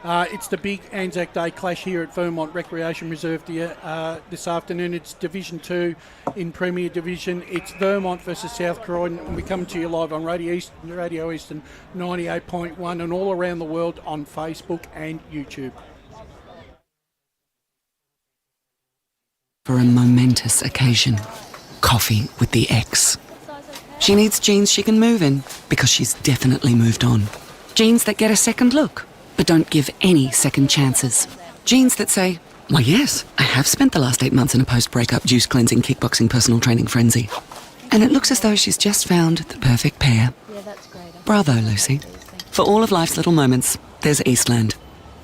It's the big Anzac Day clash here at Vermont Recreation Reserve this afternoon. It's Division 2 in Premier Division. It's Vermont versus South Croydon, and we're coming to you live on Radio Eastern 98.1 and all around the world on Facebook and YouTube. For a momentous occasion, coffee with the ex. She needs jeans she can move in because she's definitely moved on. Jeans that get a second look, but don't give any second chances. Jeans that say, why yes, I have spent the last 8 months in a post-breakup juice cleansing, kickboxing, personal training frenzy. And it looks as though she's just found the perfect pair. Yeah, that's great. Bravo, Lucy. For all of life's little moments, there's Eastland.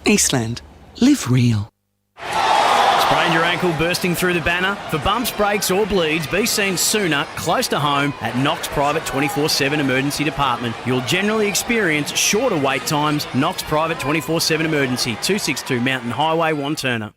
Eastland. Live real. Sprained your ankle bursting through the banner? For bumps, breaks or bleeds, be seen sooner, close to home, at Knox Private 24/7 Emergency Department. You'll generally experience shorter wait times. Knox Private 24/7 Emergency, 262 Mountain Highway, Wanturna.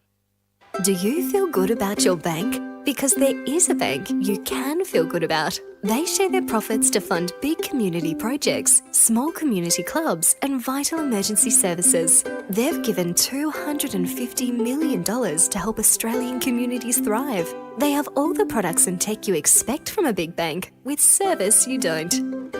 Do you feel good about your bank? Because there is a bank you can feel good about. They share their profits to fund big community projects, small community clubs, and vital emergency services. They've given $250 million to help Australian communities thrive. They have all the products and tech you expect from a big bank, with service you don't.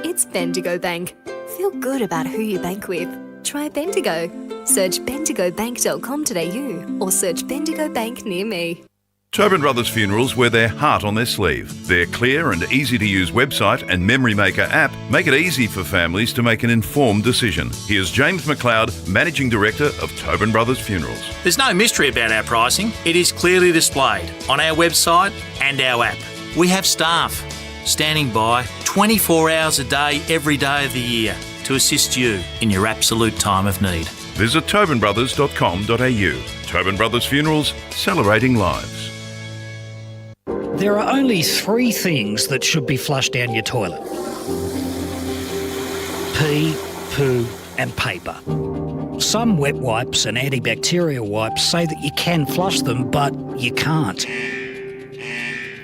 It's Bendigo Bank. Feel good about who you bank with. Try Bendigo. Search bendigobank.com.au or search Bendigo Bank near me. Tobin Brothers Funerals wear their heart on their sleeve. Their clear and easy-to-use website and Memory Maker app make it easy for families to make an informed decision. Here's James McLeod, Managing Director of Tobin Brothers Funerals. There's no mystery about our pricing. It is clearly displayed on our website and our app. We have staff standing by 24 hours a day, every day of the year to assist you in your absolute time of need. Visit tobinbrothers.com.au. Tobin Brothers Funerals, celebrating lives. There are only 3 things that should be flushed down your toilet: pee, poo and paper. Some wet wipes and antibacterial wipes say that you can flush them, but you can't.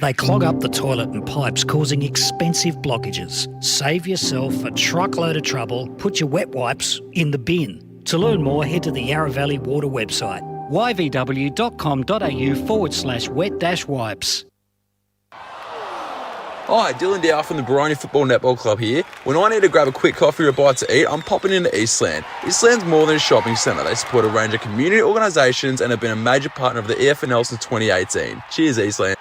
They clog up the toilet and pipes, causing expensive blockages. Save yourself a truckload of trouble. Put your wet wipes in the bin. To learn more, head to the Yarra Valley Water website, yvw.com.au/wet-wipes. Hi, Dylan Dow from the Baroni Football Netball Club here. When I need to grab a quick coffee or a bite to eat, I'm popping into Eastland. Eastland's more than a shopping centre. They support a range of community organisations and have been a major partner of the EFNL since 2018. Cheers, Eastland.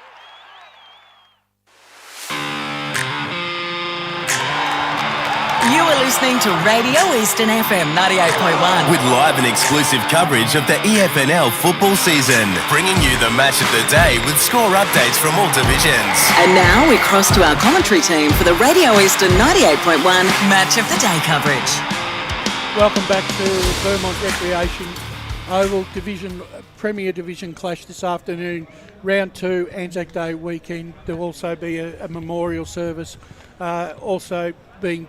You are listening to Radio Eastern FM 98.1. With live and exclusive coverage of the EFNL football season, bringing you the match of the day with score updates from all divisions. And now we cross to our commentary team for the Radio Eastern 98.1 Match of the Day coverage. Welcome back to Vermont Recreation Oval Division, Premier Division clash this afternoon. Round 2, Anzac Day weekend. There will also be a memorial service also being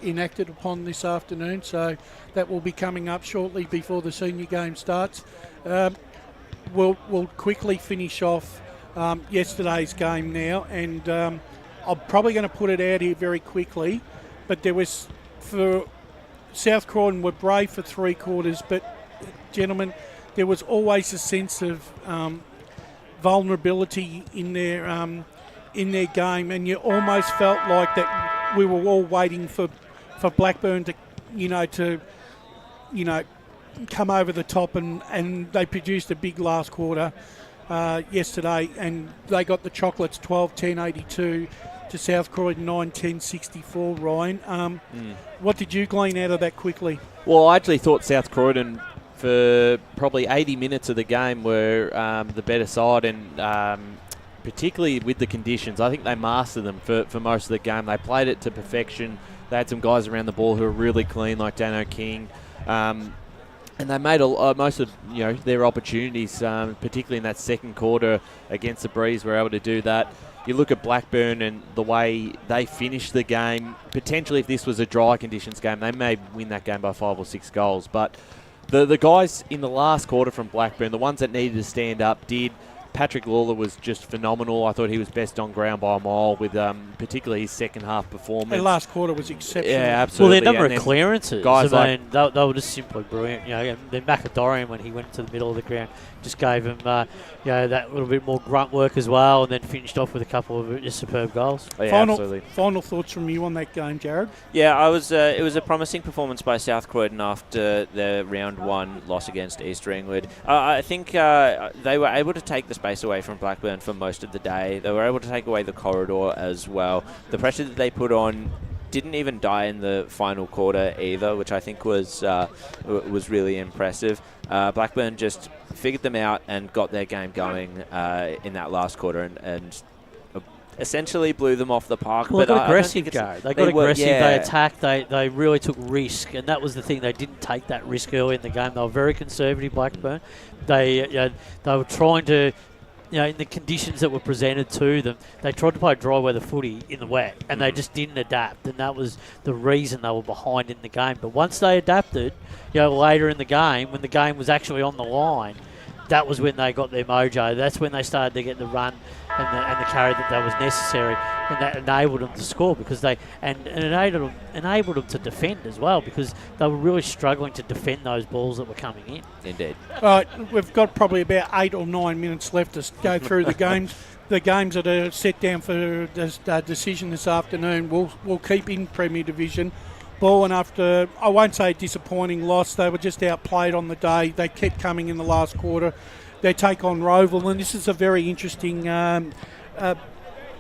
enacted upon this afternoon, so that will be coming up shortly before the senior game starts. We'll quickly finish off yesterday's game now, and I'm probably going to put it out here very quickly, but there was, for South Croydon were brave for 3 quarters, but gentlemen, there was always a sense of vulnerability in their game, and you almost felt like that we were all waiting for Blackburn to come over the top, and they produced a big last quarter yesterday, and they got the Chocolates 12-10-82 to South Croydon 9-10-64. Ryan, what did you glean out of that quickly? Well, I actually thought South Croydon for probably 80 minutes of the game were the better side, and particularly with the conditions, I think they mastered them for most of the game. They played it to perfection. They had some guys around the ball who were really clean, like Dano King, and they made most of their opportunities, particularly in that second quarter against the Breeze. Were able to do that. You look at Blackburn and the way they finished the game. Potentially, if this was a dry conditions game, they may win that game by 5 or 6 goals. But the guys in the last quarter from Blackburn, the ones that needed to stand up, did. Patrick Lawler was just phenomenal. I thought he was best on ground by a mile, with particularly his second half performance. The last quarter was exceptional. Yeah, absolutely. Well, their number of clearances, guys they were just simply brilliant. Then McAdorian, when he went to the middle of the ground, just gave him that little bit more grunt work as well, and then finished off with a couple of just superb goals. Oh, yeah, absolutely. Final thoughts from you on that game, Jared? Yeah, it was a promising performance by South Croydon after the round 1 loss against East Ringwood. I think they were able to take the space away from Blackburn for most of the day. They were able to take away the corridor as well. The pressure that they put on didn't even die in the final quarter either, which I think was really impressive. Blackburn just figured them out and got their game going in that last quarter, and essentially blew them off the park. Well, but they got aggressive, Jared. They got aggressive. Yeah. They attacked. They really took risk, and that was the thing. They didn't take that risk early in the game. They were very conservative, Blackburn. They were trying to, in the conditions that were presented to them, they tried to play dry weather footy in the wet, and they just didn't adapt, and that was the reason they were behind in the game. But once they adapted, later in the game, when the game was actually on the line, that was when they got their mojo. That's when they started to get the run and the carry that was necessary, and that enabled them to score, because they enabled them to defend as well, because they were really struggling to defend those balls that were coming in. Indeed. We've got probably about 8 or 9 minutes left to go through the games. The games that are set down for this decision this afternoon will keep in Premier Division. Ball, after, I won't say a disappointing loss, they were just outplayed on the day. They kept coming in the last quarter. They take on Roval, and this is a very interesting game.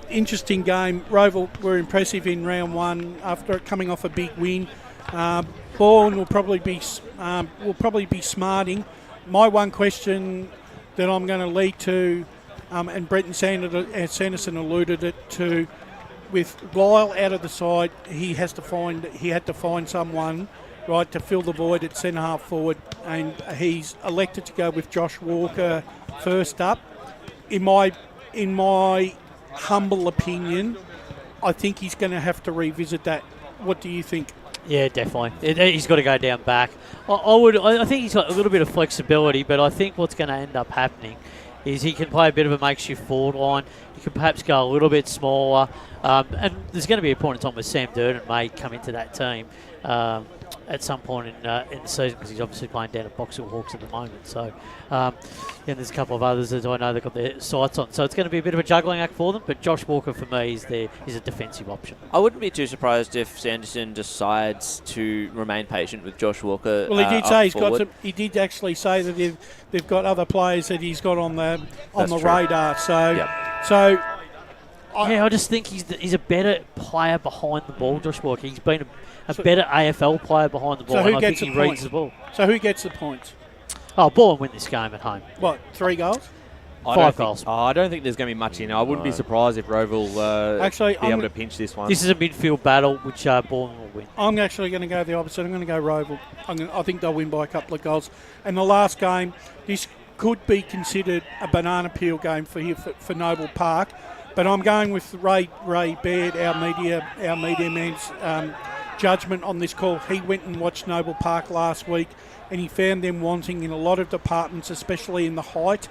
Roval were impressive in round 1 after coming off a big win. Ball will probably be smarting. My one question that I'm going to lead to, and Brenton Sanderson alluded it to, with Lyle out of the side, he had to find someone, right, to fill the void at centre half forward, and he's elected to go with Josh Walker first up. In my humble opinion, I think he's going to have to revisit that. What do you think? Yeah, definitely. He's got to go down back. I think he's got a little bit of flexibility, but I think what's going to end up happening is he can play a bit of a makeshift forward line. He can perhaps go a little bit smaller. And there's going to be a point in time where Sam Durden may come into that team at some point in the season, because he's obviously playing down at Box Hill Hawks at the moment. So, and there's a couple of others that I know they've got their sights on. So it's going to be a bit of a juggling act for them. But Josh Walker, for me, is a defensive option. I wouldn't be too surprised if Sanderson decides to remain patient with Josh Walker. Well, he did say he did actually say that they've got other players that he's got on the radar. So, yep. I just think he's a better player behind the ball, Josh Walker. He's been a better AFL player behind the ball. So who and gets I think he reads the ball. So who gets the points? Ball win this game at home. What, 3 goals? 5 goals. I don't think there's going to be much in it. I wouldn't be surprised if Roval be able to pinch this one. This is a midfield battle, which Ball will win. I'm actually going to go the opposite. I'm going to go Roval. I think they'll win by a couple of goals. And the last game, this could be considered a banana peel game for Noble Park. But I'm going with Ray Baird, our media man's judgment on this call. He went and watched Noble Park last week, and he found them wanting in a lot of departments, especially in the height.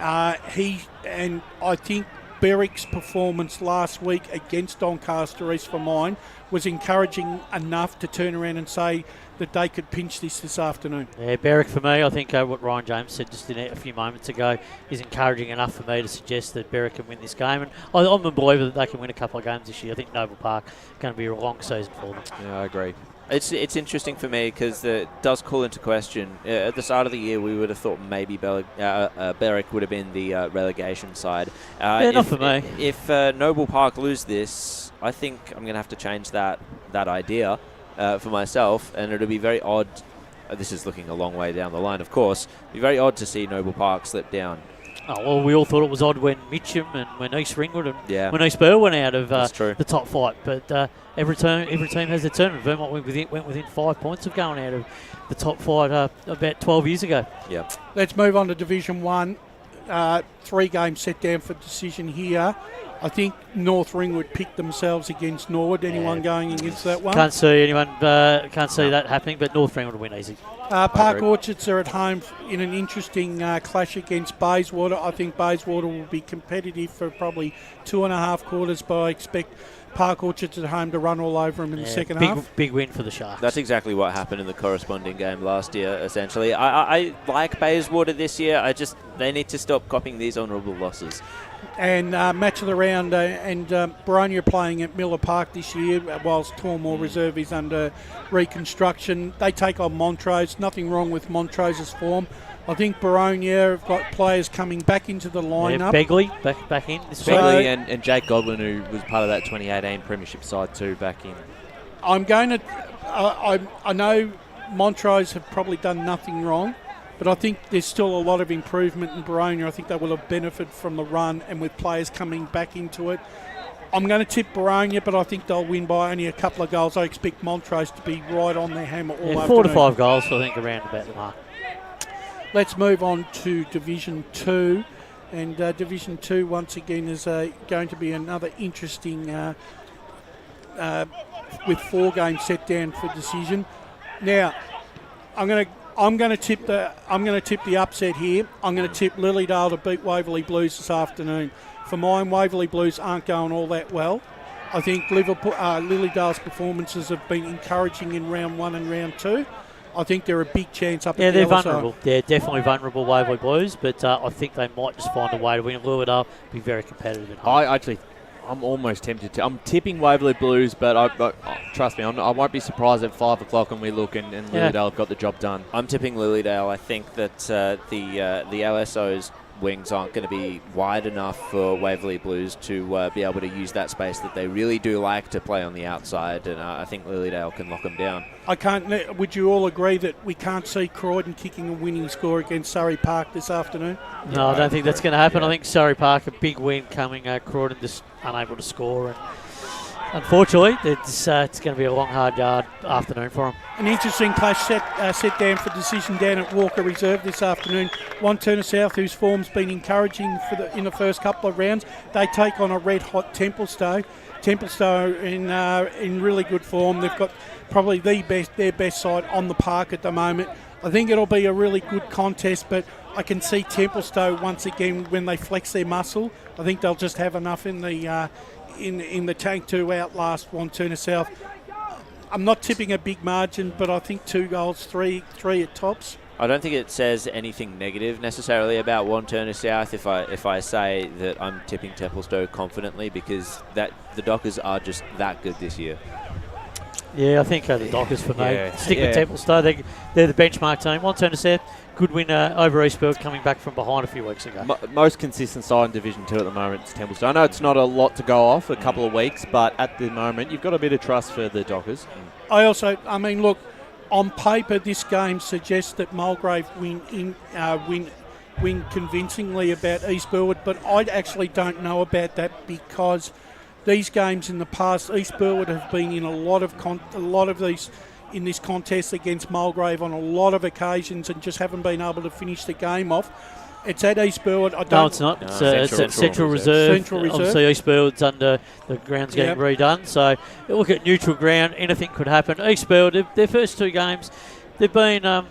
I think Berwick's performance last week against Doncaster East for mine was encouraging enough to turn around and say that they could pinch this afternoon. Yeah, Berwick for me, I think what Ryan James said just a few moments ago is encouraging enough for me to suggest that Berwick can win this game. And I'm a believer that they can win a couple of games this year. I think Noble Park is going to be a long season for them. Yeah, I agree. It's interesting for me because it does call into question. At the start of the year, we would have thought maybe Berwick would have been the relegation side. Not for me. If Noble Park lose this, I think I'm going to have to change that idea for myself, and it'll be very odd. This is looking a long way down the line, of course. It'll be very odd to see Noble Park slip down. Oh, well, we all thought it was odd when Mitcham and when East Ringwood and when East Burr went out of the top flight. But every team has their turn. Vermont went within 5 points of going out of the top flight about 12 years ago. Yeah. Let's move on to Division 1. 3 games set down for decision here. I think North Ringwood picked themselves against Norwood. Anyone going against that one? Can't see anyone. Can't see that happening. But North Ringwood will win easy. Park Orchards are at home in an interesting clash against Bayswater. I think Bayswater will be competitive for probably 2.5 quarters, but I expect Park Orchards at home to run all over them in the second half. Big win for the Sharks. That's exactly what happened in the corresponding game last year, essentially. I like Bayswater this year. They need to stop copying these honourable losses. And match of the round, and Boronia playing at Miller Park this year, whilst Tormore Reserve is under reconstruction. They take on Montrose. Nothing wrong with Montrose's form. I think Boronia have got players coming back into the lineup. Begley back in. Begley and Jake Godwin, who was part of that 2018 Premiership side too, back in. I'm going to. I know Montrose have probably done nothing wrong, but I think there's still a lot of improvement in Boronia. I think they will have benefited from the run and with players coming back into it. I'm going to tip Boronia, but I think they'll win by only a couple of goals. I expect Montrose to be right on their hammer all afternoon. 4 to 5 goals, I think, around about the mark. Let's move on to Division 2. And Division 2, once again, is going to be another interesting with 4 games set down for decision. Now, I'm going to tip the upset here. I'm going to tip Lilydale to beat Waverley Blues this afternoon. For mine, Waverley Blues aren't going all that well. I think Lilydale's performances have been encouraging in round 1 and round 2. I think they're a big chance up at the they're other vulnerable. side. They're definitely vulnerable, Waverley Blues, but I think they might just find a way to win. Lilydale be very competitive at home. I'm almost tempted to. I'm tipping Waverley Blues, but trust me, I won't be surprised at 5 o'clock when we look and Lilydale have got the job done. I'm tipping Lilydale. I think that the LSO's wings aren't going to be wide enough for Waverley Blues to be able to use that space that they really do like to play on the outside, and I think Lilydale can lock them down. Would you all agree that we can't see Croydon kicking a winning score against Surrey Park this afternoon? No, I don't think that's going to happen. I think Surrey Park, a big win coming. Croydon just unable to score. And unfortunately, it's going to be a long, hard yard afternoon for them. An interesting clash set down for decision down at Walker Reserve this afternoon. One Turner South, whose form's been encouraging in the first couple of rounds, they take on a red-hot Templestowe. Templestowe in really good form. They've got probably their best side on the park at the moment. I think it'll be a really good contest, but I can see Templestowe once again when they flex their muscle. I think they'll just have enough in the tank to outlast One Turner South. I'm not tipping a big margin, but I think 2 goals, three at tops. I don't think it says anything negative necessarily about One Turner South if I say that I'm tipping Templestowe confidently, because the Dockers are just that good this year. Yeah, I think the Dockers for me. Stick with Templestowe. They're the benchmark team. One Turner South, good win over Eastburg, coming back from behind a few weeks ago. Most consistent side in Division 2 at the moment is Templestowe. I know it's not a lot to go off, a couple of weeks, but at the moment you've got a bit of trust for the Dockers. Look, on paper this game suggests that Mulgrave win convincingly about East Burwood, but I actually don't know about that, because these games in the past, East Burwood have been in a lot of these in this contest against Mulgrave on a lot of occasions and just haven't been able to finish the game off. It's at East Burwood. No, it's not. It's at Central Reserve. Central Reserve. Obviously, East Burwood's under the ground's getting redone. So look at neutral ground. Anything could happen. East Burwood, their first 2 games, they've been 9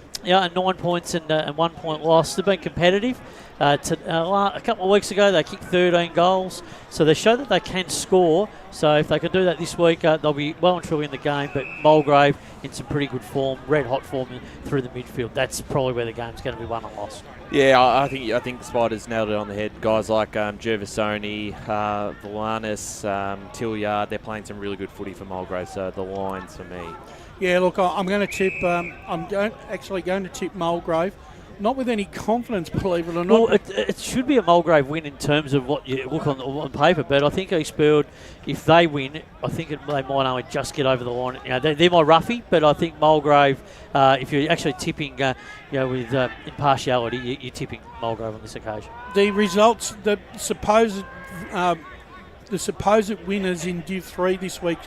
points and 1 point loss. They've been competitive. A couple of weeks ago, they kicked 13 goals, so they show that they can score. So if they can do that this week, they'll be well and truly in the game. But Mulgrave in some pretty good form, red hot form through the midfield. That's probably where the game's going to be won or lost. Yeah, I think the Spiders nailed it on the head. Guys like Gervasoni, Valanis, Tilliard, they're playing some really good footy for Mulgrave. So the lines for me. Yeah, look, I'm going to tip. Actually going to tip Mulgrave. Not with any confidence, believe it or not. Well, it should be a Mulgrave win in terms of what you look on paper, but I think Eastfield, if they win, I think they might only just get over the line. You know, they're my roughie, but I think Mulgrave, if you're actually tipping, with impartiality, you're tipping Mulgrave on this occasion. The results, the supposed winners in Div 3 this week,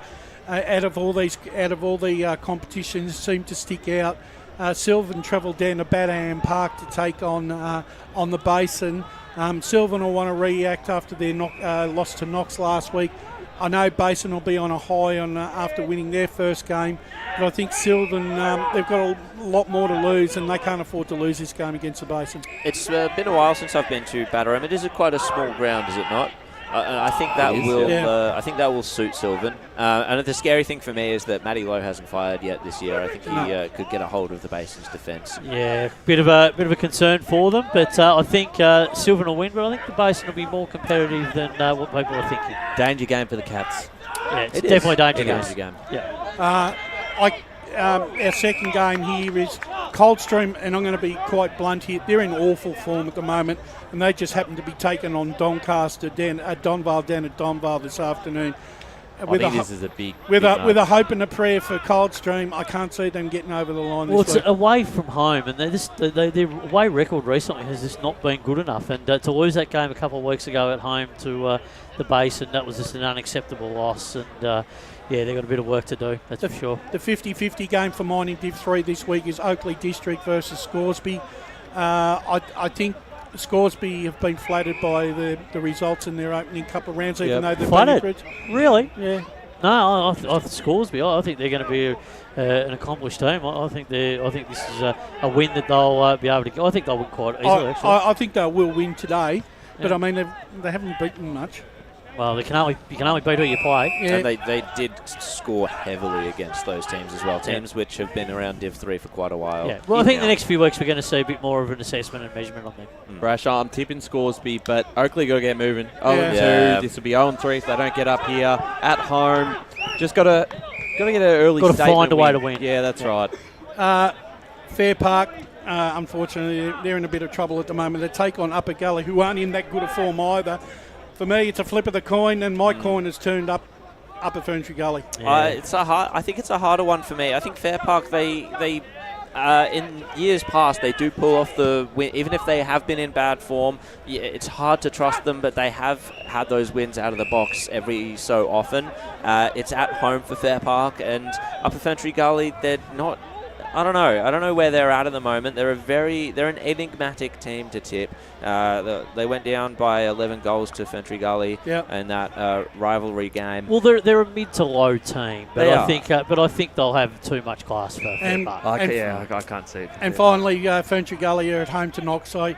out of all the competitions, seem to stick out. Sylvan travelled down to Badham Park to take on the Basin. Sylvan will want to react after their loss to Knox last week. I know Basin will be on a high after winning their first game, but I think Sylvan, they've got a lot more to lose, and they can't afford to lose this game against the Basin. It's been a while since I've been to Badham. It is quite a small ground, is it not? I think that will. I think that will suit Sylvan. And the scary thing for me is that Matty Lowe hasn't fired yet this year. I think he could get a hold of the Basin's defence. Yeah, bit of a concern for them, but I think Sylvan will win. But I think the Basin will be more competitive than what people are thinking. Danger game for the Cats. Yeah, it's definitely a danger game. Yeah. Our second game here is Coldstream, and I'm going to be quite blunt here. They're in awful form at the moment, and they just happen to be taking on Doncaster down at Donvale this afternoon. This is a big with a hope and a prayer for Coldstream. I can't see them getting over the line. Well, this it's week. away from home, and their away record recently has just not been good enough. And to lose that game a couple of weeks ago at home to the Basin, that was just an unacceptable loss. And they've got a bit of work to do, that's for sure. The 50-50 game for mine in Div 3 this week is Oakley District versus Scoresby. I think Scoresby have been flattered by the results in their opening couple of rounds, even though they've flattered? been Really? Yeah. No, I Scoresby. I think they're going to be an accomplished team. I think this is a win that they'll be able to get. I think they'll win quite easily. Actually, I think they will win today, but I mean they haven't beaten much. Well, you can only beat who you play. Yeah. And they did score heavily against those teams as well. Teams which have been around Div 3 for quite a while. Yeah. Well, I think the next few weeks we're going to see a bit more of an assessment and measurement on them. Brash, I'm tipping Scoresby, but Oakley got to get moving. 0-2. This will be 0-3 if they don't get up here at home. Just got to get an early. Got to find a way to win. Yeah, that's right. Fair Park. Unfortunately, they're in a bit of trouble at the moment. They take on Upper Gully, who aren't in that good a form either. For me, it's a flip of the coin, and my coin has turned up Upper Ferntree Gully. I think it's a harder one for me. I think Fair Park, they in years past, they do pull off the win. Even if they have been in bad form, it's hard to trust them, but they have had those wins out of the box every so often. It's at home for Fair Park, and Upper Ferntree Gully, they're not... I don't know where they're at the moment. They're an enigmatic team to tip. They went down by 11 goals to Ferntree Gully in that rivalry game. Well, they're a mid to low team, but I think they'll have too much class for Fair Park. I can't see it. And finally, Ferntree Gully are at home to Knox. So,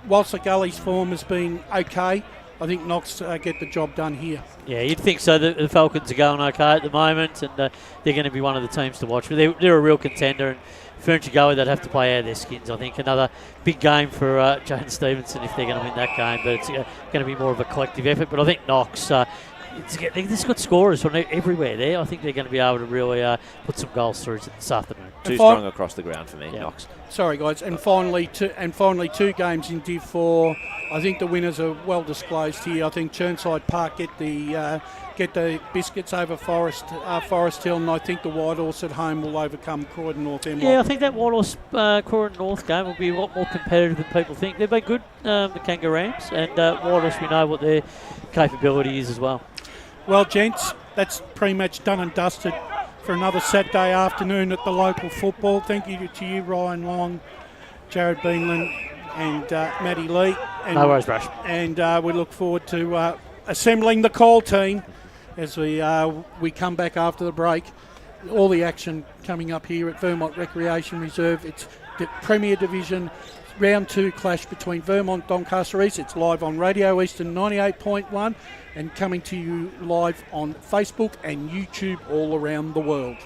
whilst the Gully's form has been okay, I think Knox get the job done here. Yeah, you'd think so. The Falcons are going okay at the moment, and they're going to be one of the teams to watch. But they're a real contender, and Ferntree Gully, they'd have to play out of their skins, I think. Another big game for Jane Stevenson if they're going to win that game, but it's going to be more of a collective effort. But I think Knox, they've just got scorers from everywhere there. I think they're going to be able to really put some goals through this afternoon. Too strong across the ground for me, Knox. Sorry, guys. And finally, two games in Div 4. I think the winners are well disclosed here. I think Churnside Park get the biscuits over Forest Hill, and I think the White Horse at home will overcome Croydon North Hemlock. Yeah, I think that White Horse Croydon North game will be a lot more competitive than people think. They've been good, the Kangaroos, and White Horse, we know what their capability is as well. Well, gents, that's pretty much done and dusted for another Saturday afternoon at the local football. Thank you to you, Ryan Long, Jared Beanland, and Matty Lee. And, no worries, Rush. And we look forward to assembling the call team as we come back after the break. All the action coming up here at Vermont Recreation Reserve. It's the Premier Division round 2 clash between Vermont Doncaster East. It's live on Radio Eastern 98.1 and coming to you live on Facebook and YouTube all around the world.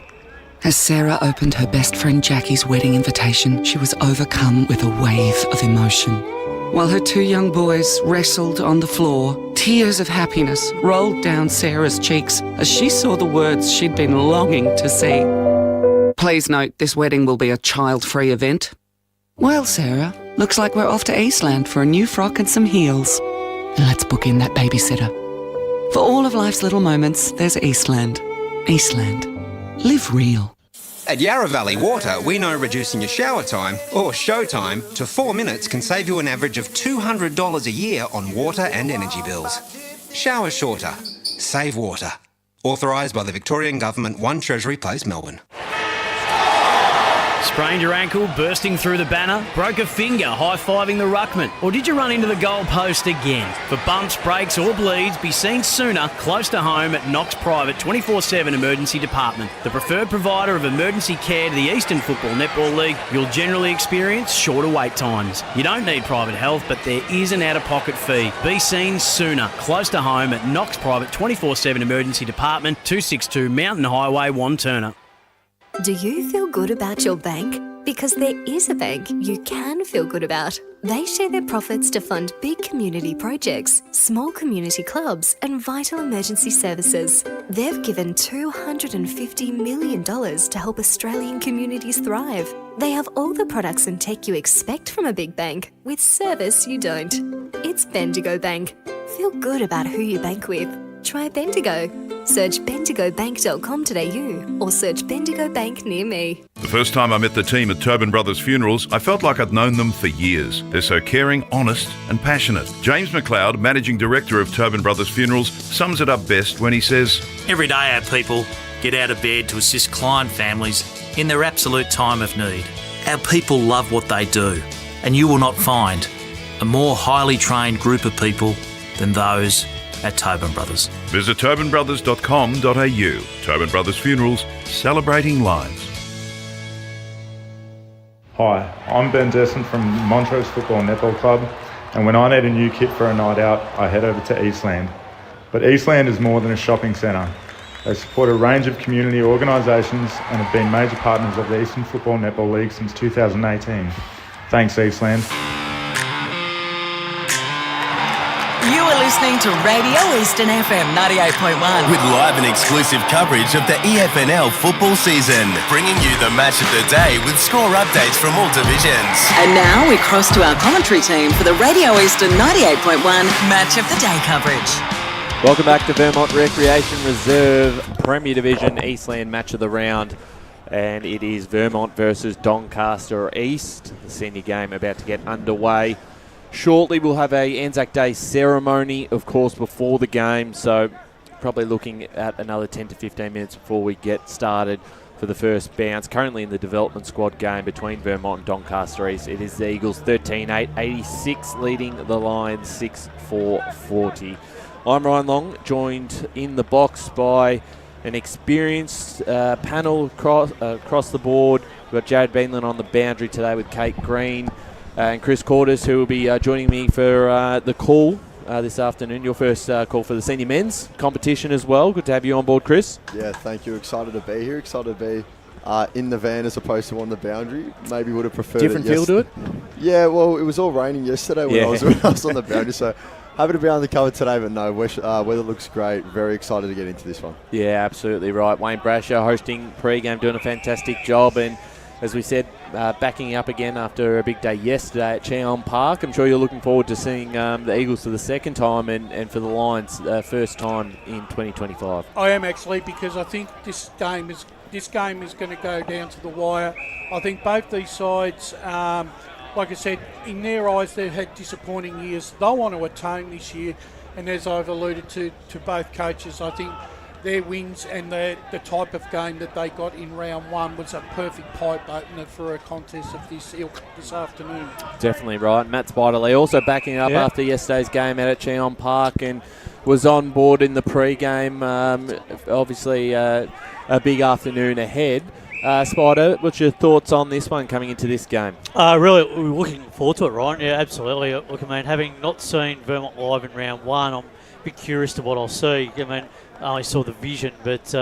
As Sarah opened her best friend Jackie's wedding invitation, she was overcome with a wave of emotion. While her 2 young boys wrestled on the floor, tears of happiness rolled down Sarah's cheeks as she saw the words she'd been longing to see. Please note, this wedding will be a child-free event. Well, Sarah, looks like we're off to Eastland for a new frock and some heels. And let's book in that babysitter. For all of life's little moments, there's Eastland. Eastland. Live real. At Yarra Valley Water, we know reducing your shower time, or show time, to 4 minutes can save you an average of $200 a year on water and energy bills. Shower shorter. Save water. Authorised by the Victorian Government, 1 Treasury Place, Melbourne. Sprained your ankle, bursting through the banner? Broke a finger, high-fiving the ruckman? Or did you run into the goal post again? For bumps, breaks or bleeds, be seen sooner, close to home at Knox Private 24/7 Emergency Department. The preferred provider of emergency care to the Eastern Football Netball League, you'll generally experience shorter wait times. You don't need private health, but there is an out-of-pocket fee. Be seen sooner, close to home at Knox Private 24/7 Emergency Department, 262 Mountain Highway, Wantirna. Do you feel good about your bank? Because there is a bank you can feel good about. They share their profits to fund big community projects, small community clubs and vital emergency services. They've given $250 million to help Australian communities thrive. They have all the products and tech you expect from a big bank, with service you don't. It's Bendigo Bank. Feel good about who you bank with. Try Bendigo. Search bendigobank.com.au or search Bendigo Bank near me. The first time I met the team at Tobin Brothers Funerals, I felt like I'd known them for years. They're so caring, honest and passionate. James McLeod, Managing Director of Tobin Brothers Funerals, sums it up best when he says, Every day our people get out of bed to assist client families in their absolute time of need. Our people love what they do, and you will not find a more highly trained group of people than those at Tobin Brothers. Visit tobinbrothers.com.au. Tobin Brothers Funerals, celebrating lives. Hi, I'm Ben Desson from Montrose Football Netball Club, and when I need a new kit for a night out, I head over to Eastland. But Eastland is more than a shopping centre. They support a range of community organisations and have been major partners of the Eastern Football Netball League since 2018. Thanks, Eastland. You are listening to Radio Eastern FM 98.1. With live and exclusive coverage of the EFNL football season, bringing you the match of the day with score updates from all divisions. And now we cross to our commentary team for the Radio Eastern 98.1 Match of the Day coverage. Welcome back to Vermont Recreation Reserve Premier Division Eastland Match of the Round. And it is Vermont versus Doncaster East. The senior game about to get underway. Shortly, we'll have a Anzac Day ceremony, of course, before the game. So probably looking at another 10 to 15 minutes before we get started for the first bounce. Currently in the development squad game between Vermont and Doncaster East. It is the Eagles 13-8, 86 leading the Lions 6-4-40. I'm Ryan Long, joined in the box by an experienced panel across the board. We've got Jared Beanland on the boundary today with Kate Green. And Chris Cordes, who will be joining me for the call this afternoon. Your first call for the senior men's competition as well. Good to have you on board, Chris. Yeah, thank you. Excited to be here. Excited to be in the van as opposed to on the boundary. Maybe would have preferred different feel to it? Yeah, well, it was all raining yesterday when I was on the boundary, so happy to be on the cover today, but no, weather looks great. Very excited to get into this one. Yeah, absolutely right. Wayne Brasher hosting pre-game, doing a fantastic job, and as we said, backing up again after a big day yesterday at Cheon Park. I'm sure you're looking forward to seeing the Eagles for the second time and for the Lions first time in 2025. I am actually, because I think this game is going to go down to the wire. I think both these sides, like I said, in their eyes, they've had disappointing years. They'll want to atone this year, and as I've alluded to both coaches, I think their wins and the type of game that they got in round one was a perfect pipe opener for a contest of this ilk this afternoon. Definitely right. Matt Spiderley also backing up after yesterday's game out at Cheon Park and was on board in the pre-game. Obviously a big afternoon ahead. Spider, what's your thoughts on this one coming into this game? Really, we're looking forward to it, Ryan. Yeah, absolutely. Look, I mean, having not seen Vermont live in round one, I'm a bit curious to what I'll see. I mean, I only saw the vision, but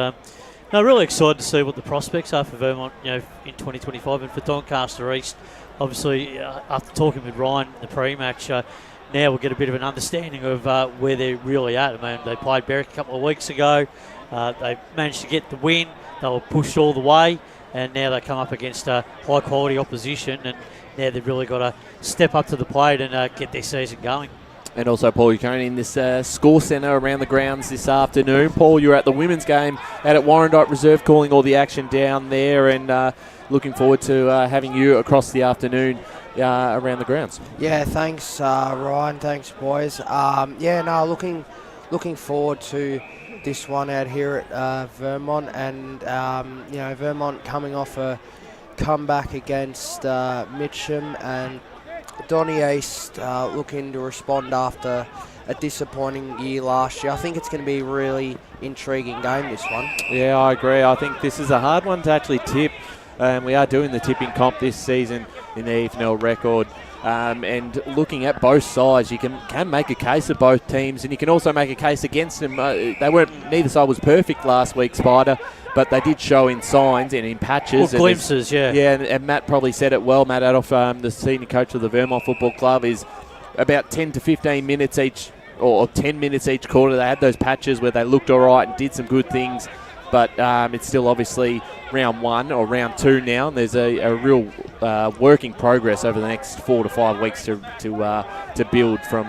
no, really excited to see what the prospects are for Vermont, in 2025 and for Doncaster East. Obviously, after talking with Ryan in the pre-match, now we'll get a bit of an understanding of where they're really at. I mean, they played Berwick a couple of weeks ago. They managed to get the win. They were pushed all the way, and now they come up against high-quality opposition, and now they've really got to step up to the plate and get their season going. And also, Paul, you're currently in this score centre around the grounds this afternoon. Paul, you're at the women's game out at Warrandyte Reserve, calling all the action down there, and looking forward to having you across the afternoon around the grounds. Yeah, thanks, Ryan. Thanks, boys. Looking forward to this one out here at Vermont, and Vermont coming off a comeback against Mitcham, and Donny East looking to respond after a disappointing year last year. I think it's going to be a really intriguing game, this one. Yeah, I agree. I think this is a hard one to actually tip. We are doing the tipping comp this season in the EFNL record. And looking at both sides, you can make a case of both teams, and you can also make a case against them. Neither side was perfect last week, Spider, but they did show in signs and in patches. Well, glimpses, yeah. Yeah, and Matt probably said it well. Matt Adolf, the senior coach of the Vermont Football Club, is about 10 to 15 minutes each, or 10 minutes each quarter. They had those patches where they looked all right and did some good things. But it's still obviously round one or round two now, and there's a real work in progress over the next 4 to 5 weeks to build from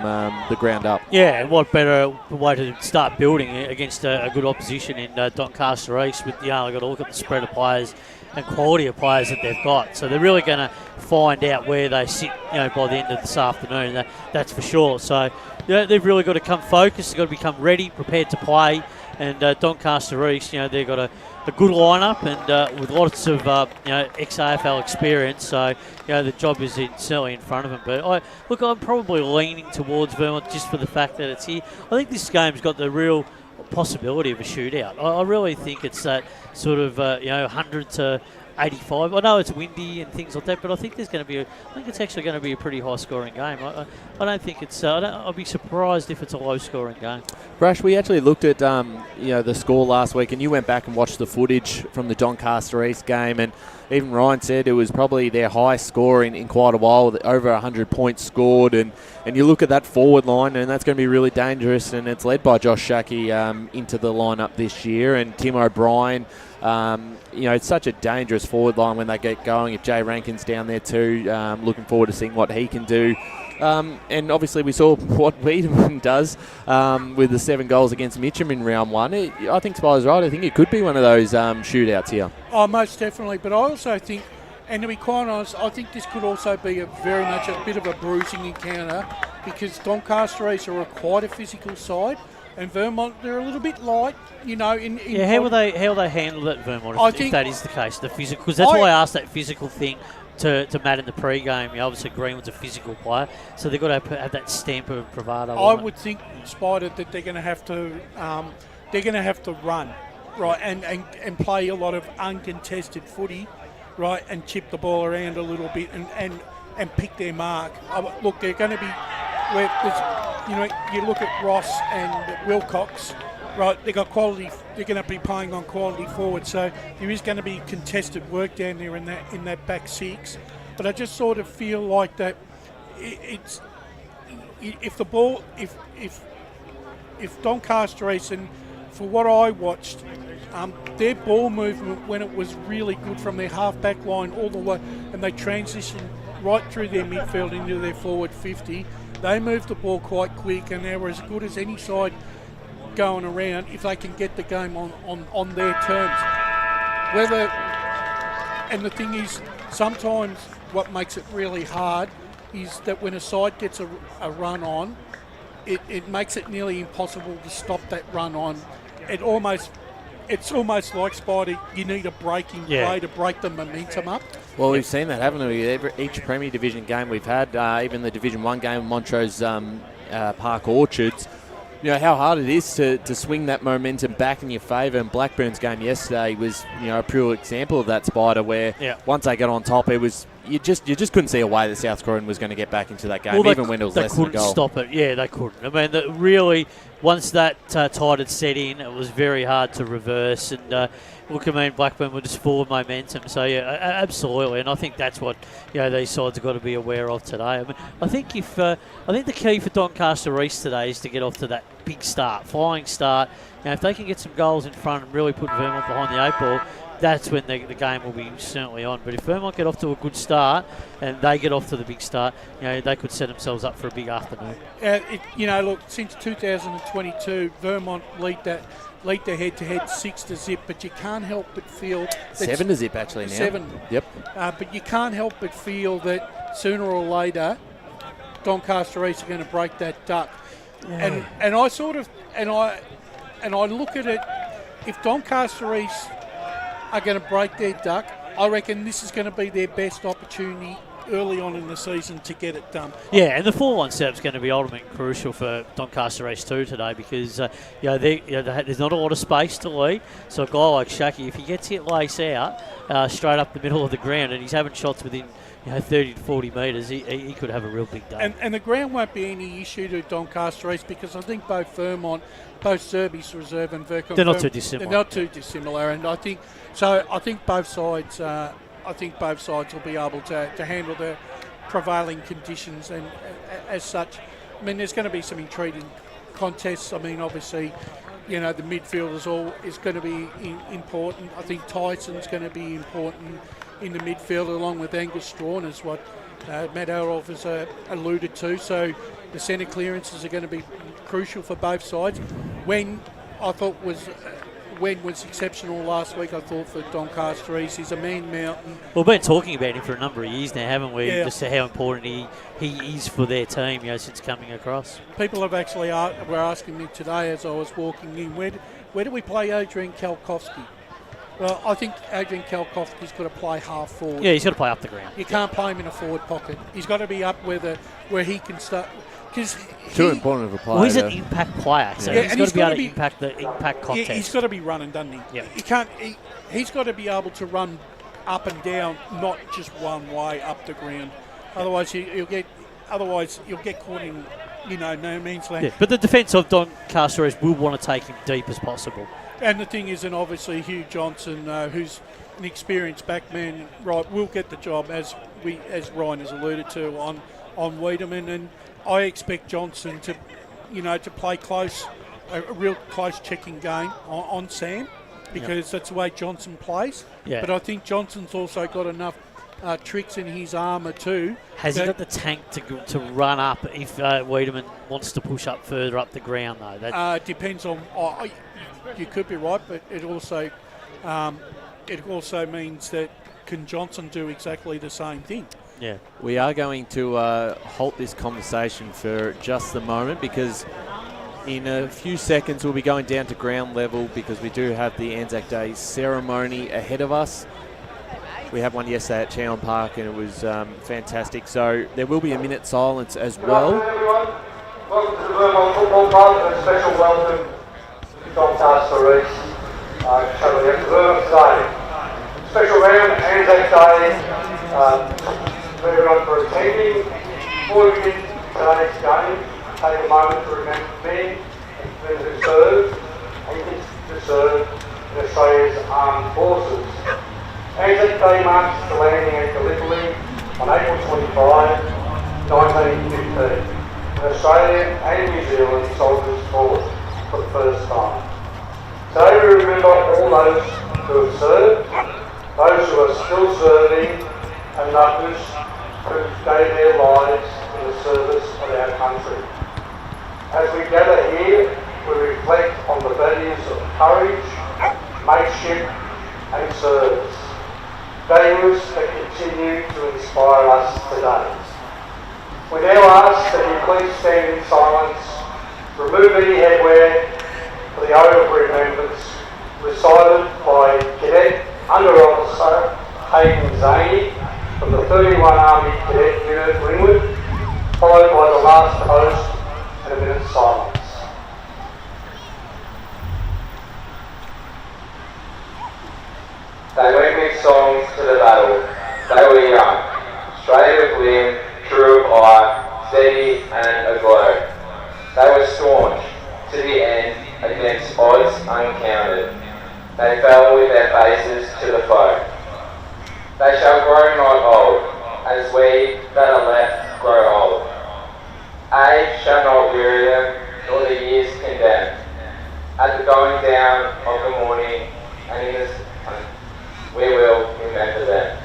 the ground up. Yeah, and what better way to start building against a good opposition in Doncaster East with, they've got to look at the spread of players and quality of players that they've got. So they're really going to find out where they sit, by the end of this afternoon. That's for sure. So they've really got to come focused. They've got to become ready, prepared to play. And Doncaster East, they've got a good lineup and with lots of ex-AFL experience. So the job is certainly in front of them. But I'm probably leaning towards Vermont just for the fact that it's here. I think this game's got the real possibility of a shootout. I really think it's that sort of 100 to 85. I know it's windy and things like that, but I think it's actually going to be a pretty high-scoring game. I don't think it's. I'll be surprised if it's a low-scoring game. Brash, we actually looked at the score last week, and you went back and watched the footage from the Doncaster East game, and even Ryan said it was probably their highest score in quite a while, over 100 points scored, and you look at that forward line, and that's going to be really dangerous, and it's led by Josh Shackey into the lineup this year, and Tim O'Brien. It's such a dangerous forward line when they get going. If Jay Rankin's down there too, looking forward to seeing what he can do. And obviously we saw what Wiedemann does with the 7 goals against Mitcham in round one. I think Spider's right. I think it could be one of those shootouts here. Oh, most definitely. But I also think, and to be quite honest, I think this could also be very much a bit of a bruising encounter, because Doncaster East are quite a physical side. And Vermont, they're a little bit light, how will they handle it, Vermont, if that is the case, the physical? Because that's why I asked that physical thing to Matt in the pre-game. Obviously, Greenwood's a physical player, so they've got to have that stamp of bravado. I would think, Spider, that they're going to have to run, right, and play a lot of uncontested footy, right, and chip the ball around a little bit and pick their mark. Look, they're going to be. Where you look at Ross and Wilcox, right? They got quality. They're going to be playing on quality forward, so there is going to be contested work down there in that back six. But I just sort of feel like that it's if Doncaster East, and for what I watched, their ball movement when it was really good from their half back line all the way, and they transitioned right through their midfield into their forward 50. They moved the ball quite quick, and they were as good as any side going around if they can get the game on their terms. And the thing is, sometimes what makes it really hard is that when a side gets a run on, it makes it nearly impossible to stop that run on. It's almost like, Spidey, you need a breaking play to break the momentum up. Well, we've seen that, haven't we? Each Premier Division game we've had, even the Division 1 game of Montrose Park Orchards, how hard it is to swing that momentum back in your favour. And Blackburn's game yesterday was, a pure example of that, Spider, where once they got on top, it was you just couldn't see a way that South Croydon was going to get back into that game, even when it was less than a goal. They couldn't stop it. Yeah, they couldn't. I mean, really, once that tide had set in, it was very hard to reverse. And Blackburn were just full of momentum. So yeah, absolutely. And I think that's what these sides have got to be aware of today. I mean, I think the key for Doncaster East today is to get off to that big start, flying start. If they can get some goals in front and really put Vermont behind the 8 ball, that's when the game will be certainly on. But if Vermont get off to a good start and they get off to the big start, they could set themselves up for a big afternoon. Look, since 2022, Vermont lead the head-to-head 6-0, but you can't help but feel... 7-0 actually now. 7. Yep. But you can't help but feel that sooner or later, Doncaster East are going to break that duck. Yeah. And I sort of... And I look at it, if Doncaster East are going to break their duck, I reckon this is going to be their best opportunity early on in the season to get it done. Yeah, and the 4-1 setup's going to be ultimately crucial for Doncaster East 2 today because there's not a lot of space to lead. So a guy like Shaki, if he gets hit lace out straight up the middle of the ground and he's having shots within 30 to 40 metres, he could have a real big day. And the ground won't be any issue to Doncaster East because I think both Serbi's Reserve and Vermont, they're not too dissimilar. They're not too dissimilar, and I think both sides. I think both sides will be able to handle the prevailing conditions, and as such, I mean, there's going to be some intriguing contests. I mean, obviously, the midfield is going to be important. I think Tyson's going to be important in the midfield, along with Angus Strawn, is what Matt Adolph has alluded to. So the centre clearances are going to be crucial for both sides. When was exceptional last week, I thought, for Doncaster East. He's a man mountain. We've been talking about him for a number of years now, haven't we? Yeah. Just how important he is for their team, since coming across. People have actually were asking me today as I was walking in, where do we play Adrian Kalkowski? Well, I think Adrian Kalkowski's got to play half forward. Yeah, he's got to play up the ground. You can't play him in a forward pocket. He's got to be up where he can start. Too important of a player. Well, he's an impact player, so he's got to be able to impact the impact contest. He's got to be running, doesn't he? Yeah. He can't. He's got to be able to run up and down, not just one way up the ground. Otherwise, you'll get caught in no man's land. Yeah, but the defence of Doncaster East will want to take him deep as possible. And the thing is, and obviously Hugh Johnson, who's an experienced backman, right, will get the job as Ryan has alluded to on Wiedemann, and I expect Johnson to play close, a real close checking game on Sam, because that's the way Johnson plays. Yeah. But I think Johnson's also got enough tricks in his armour too. Has he got the tank to run up if Wiedemann wants to push up further up the ground though? That depends on. You could be right, but it also means that can Johnson do exactly the same thing? Yeah. We are going to halt this conversation for just a moment because in a few seconds we'll be going down to ground level because we do have the Anzac Day ceremony ahead of us. We had one yesterday at Cheon Park and it was fantastic. So there will be a minute silence as well. Good afternoon, everyone. Welcome to the Vermont Football Club and a special welcome to Doncaster East. Travelling out to Vermont today. Special round, Anzac Day. Everyone for attending. Before we begin today's game, take a moment to remember men who served and to serve in Australia's armed forces. Anzac Day marks the landing at Gallipoli on April 25, 1915. And Australia and New Zealand soldiers fought for the first time. Today we remember all those who have served, those who are still serving, and others who gave their lives in the service of our country. As we gather here, we reflect on the values of courage, mateship and service, values that continue to inspire us today. We now ask that you please stand in silence, remove any headwear for the oath of remembrance recited by Cadet Under Officer Hayden Zaney from the 31 Army Cadet Unit Ringwood, followed by the last toast and a minute's silence. songs to the battle. They were young, straight of limb, true of eye, steady and aglow. They were staunch to the end against odds uncounted. They fell with their faces to the foe. They shall grow not old, as we that are left grow old. Age shall not weary them, nor the years condemn. At the going down of the morning, and in the sun, we will remember them.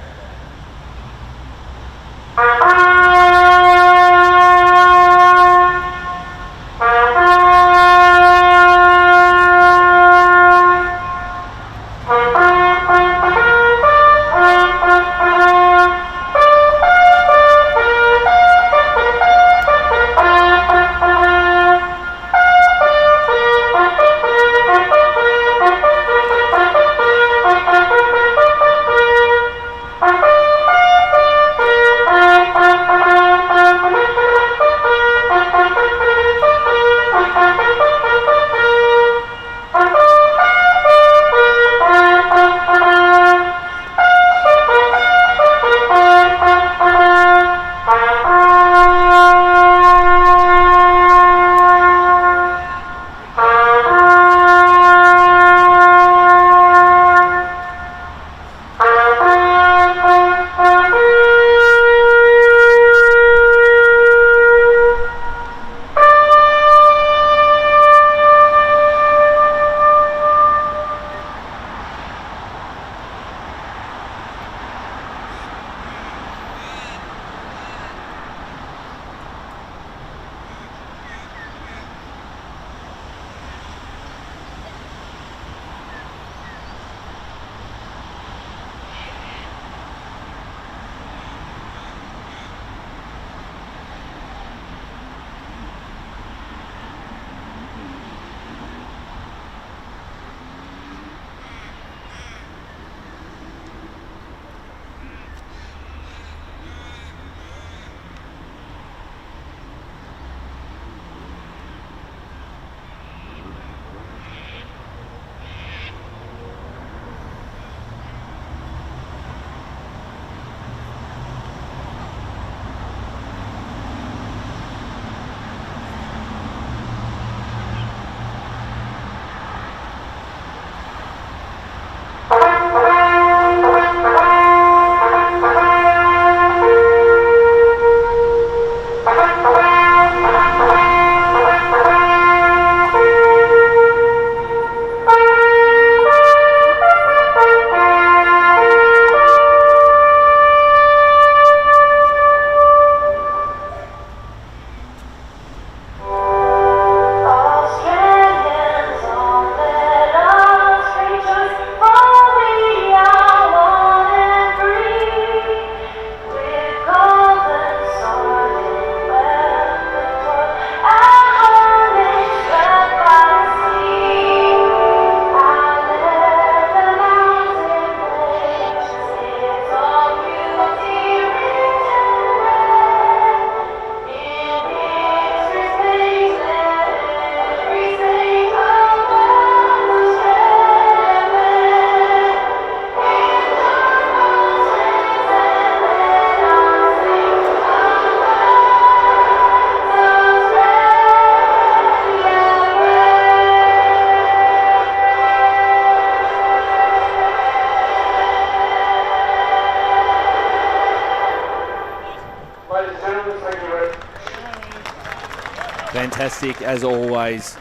Fantastic, as always,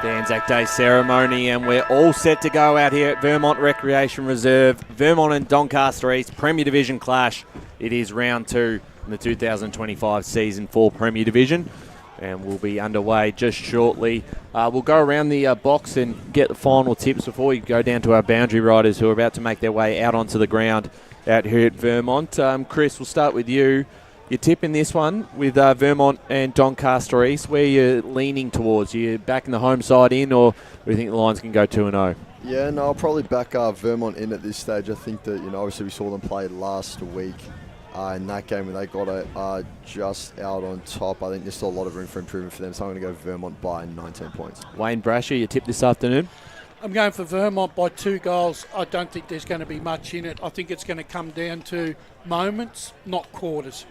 the Anzac Day ceremony, and we're all set to go out here at Vermont Recreation Reserve. Vermont and Doncaster East, Premier Division clash. It is round 2 in the 2025 season for Premier Division, and we'll be underway just shortly. We'll go around the box and get the final tips before we go down to our boundary riders who are about to make their way out onto the ground out here at Vermont. Chris, we'll start with you. Your tip in this one with Vermont and Doncaster East, where you're leaning towards? You backing the home side in, or do you think the Lions can go 2-0? Yeah, no, I'll probably back Vermont in at this stage. I think that, obviously we saw them play last week in that game where they got just out on top. I think there's still a lot of room for improvement for them, so I'm going to go Vermont by 19 points. Wayne Brasher, your tip this afternoon? I'm going for Vermont by 2 goals. I don't think there's going to be much in it. I think it's going to come down to moments, not quarters.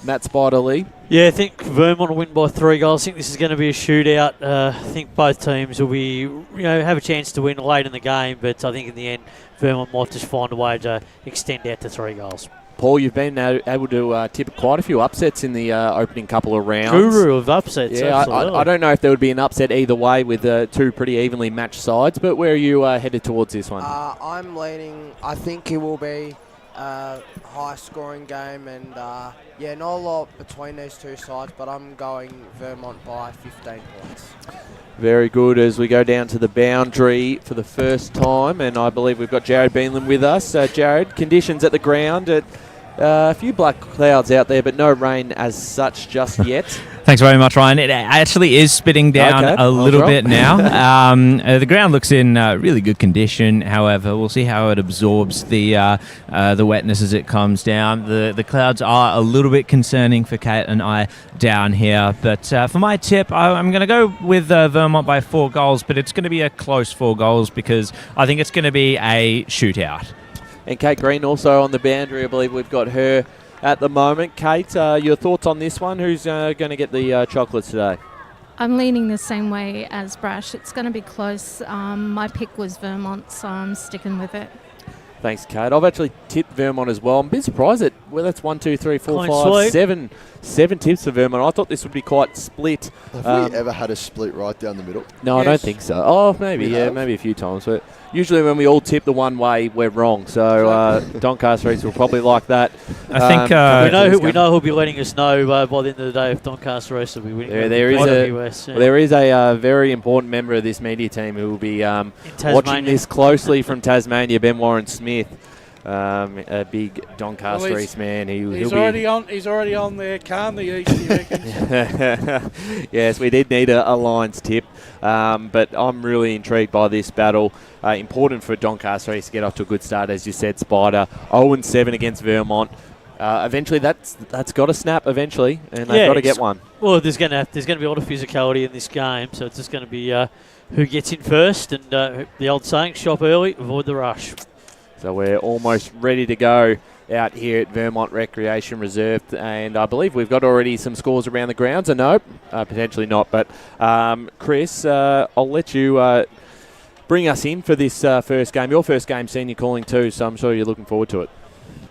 Matt Spider-Lee. Yeah, I think Vermont will win by 3 goals. I think this is going to be a shootout. I think both teams will be, have a chance to win late in the game, but I think in the end, Vermont might just find a way to extend out to 3 goals. Paul, you've been able to tip quite a few upsets in the opening couple of rounds. Guru of upsets, yeah, I don't know if there would be an upset either way with 2 pretty evenly matched sides, but where are you headed towards this one? I'm leaning, I think it will be a high-scoring game, and not a lot between these 2 sides, but I'm going Vermont by 15 points. Very good as we go down to the boundary for the first time, and I believe we've got Jared Beanland with us. Jared, conditions at the ground, a few black clouds out there, but no rain as such just yet. Thanks very much, Ryan. It actually is spitting down a little bit now. The ground looks in really good condition. However, we'll see how it absorbs the wetness as it comes down. The clouds are a little bit concerning for Kate and I down here. But for my tip, I'm going to go with Vermont by 4 goals, but it's going to be a close 4 goals because I think it's going to be a shootout. And Kate Green also on the boundary. I believe we've got her at the moment. Kate, your thoughts on this one? Who's going to get the chocolates today? I'm leaning the same way as Brash. It's going to be close. My pick was Vermont, so I'm sticking with it. Thanks, Kate. I've actually tipped Vermont as well. I'm a bit surprised that, that's 1, 2, 3, 4, Clean 5, 7 tips for Vermont. I thought this would be quite split. Have we ever had a split right down the middle? No, Yes. I don't think so. Oh, maybe, maybe a few times. But usually when we all tip the one way, we're wrong. So Doncaster East will probably like that. I think we know who'll be letting us know by the end of the day if Doncaster East will be winning. There is a very important member of this media team who will be watching this closely from Tasmania, Ben Warren Smith. A big Doncaster East man. He's already on there. Calm the East, he reckons. Yes, we did need a Lions tip, but I'm really intrigued by this battle. Important for Doncaster East to get off to a good start, as you said, Spider. 0-7 against Vermont. Eventually, that's got to snap eventually, and they've got to get one. Well, there's going to be a lot of physicality in this game, so it's just going to be who gets in first, and the old saying, shop early, avoid the rush. So we're almost ready to go out here at Vermont Recreation Reserve, and I believe we've got already some scores around the grounds. No, potentially not. But Chris, I'll let you bring us in for this first game. Your first game senior calling too, so I'm sure you're looking forward to it.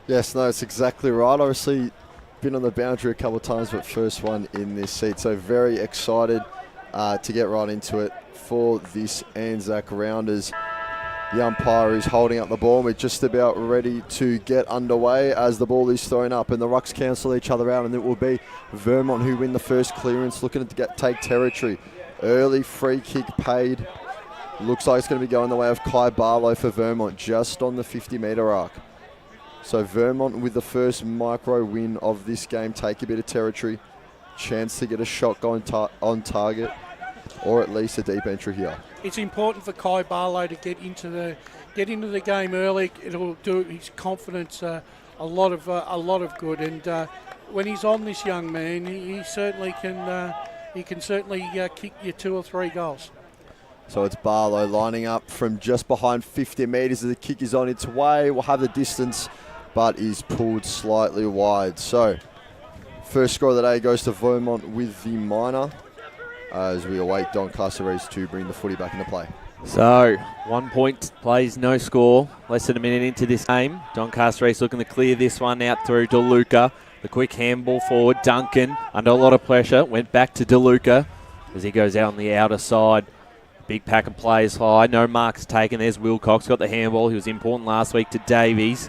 Yes, no, it's exactly right. Obviously, been on the boundary a couple of times, but first one in this seat. So very excited to get right into it for this Anzac Rounders. The umpire is holding up the ball. We're just about ready to get underway as the ball is thrown up and the rucks cancel each other out, and it will be Vermont who win the first clearance, looking to take territory. Early free kick paid. Looks like it's going to be going the way of Kai Barlow for Vermont, just on the 50-metre arc. So Vermont with the first micro win of this game, take a bit of territory, chance to get a shot going on target, or at least a deep entry here. It's important for Kai Barlow to get into the game early. It'll do his confidence a lot of good. And when he's on, this young man, he certainly can kick you 2 or 3 goals. So it's Barlow lining up from just behind 50 metres as the kick is on its way. Will have the distance, but is pulled slightly wide. So first score of the day goes to Vermont with the minor, as we await Doncaster East to bring the footy back into play. So 1 point plays, no score. Less than a minute into this game. Doncaster East looking to clear this one out through DeLuca. The quick handball forward. Duncan under a lot of pressure. Went back to DeLuca as he goes out on the outer side. Big pack of players high. No marks taken. There's Wilcox. Got the handball. He was important last week to Davies.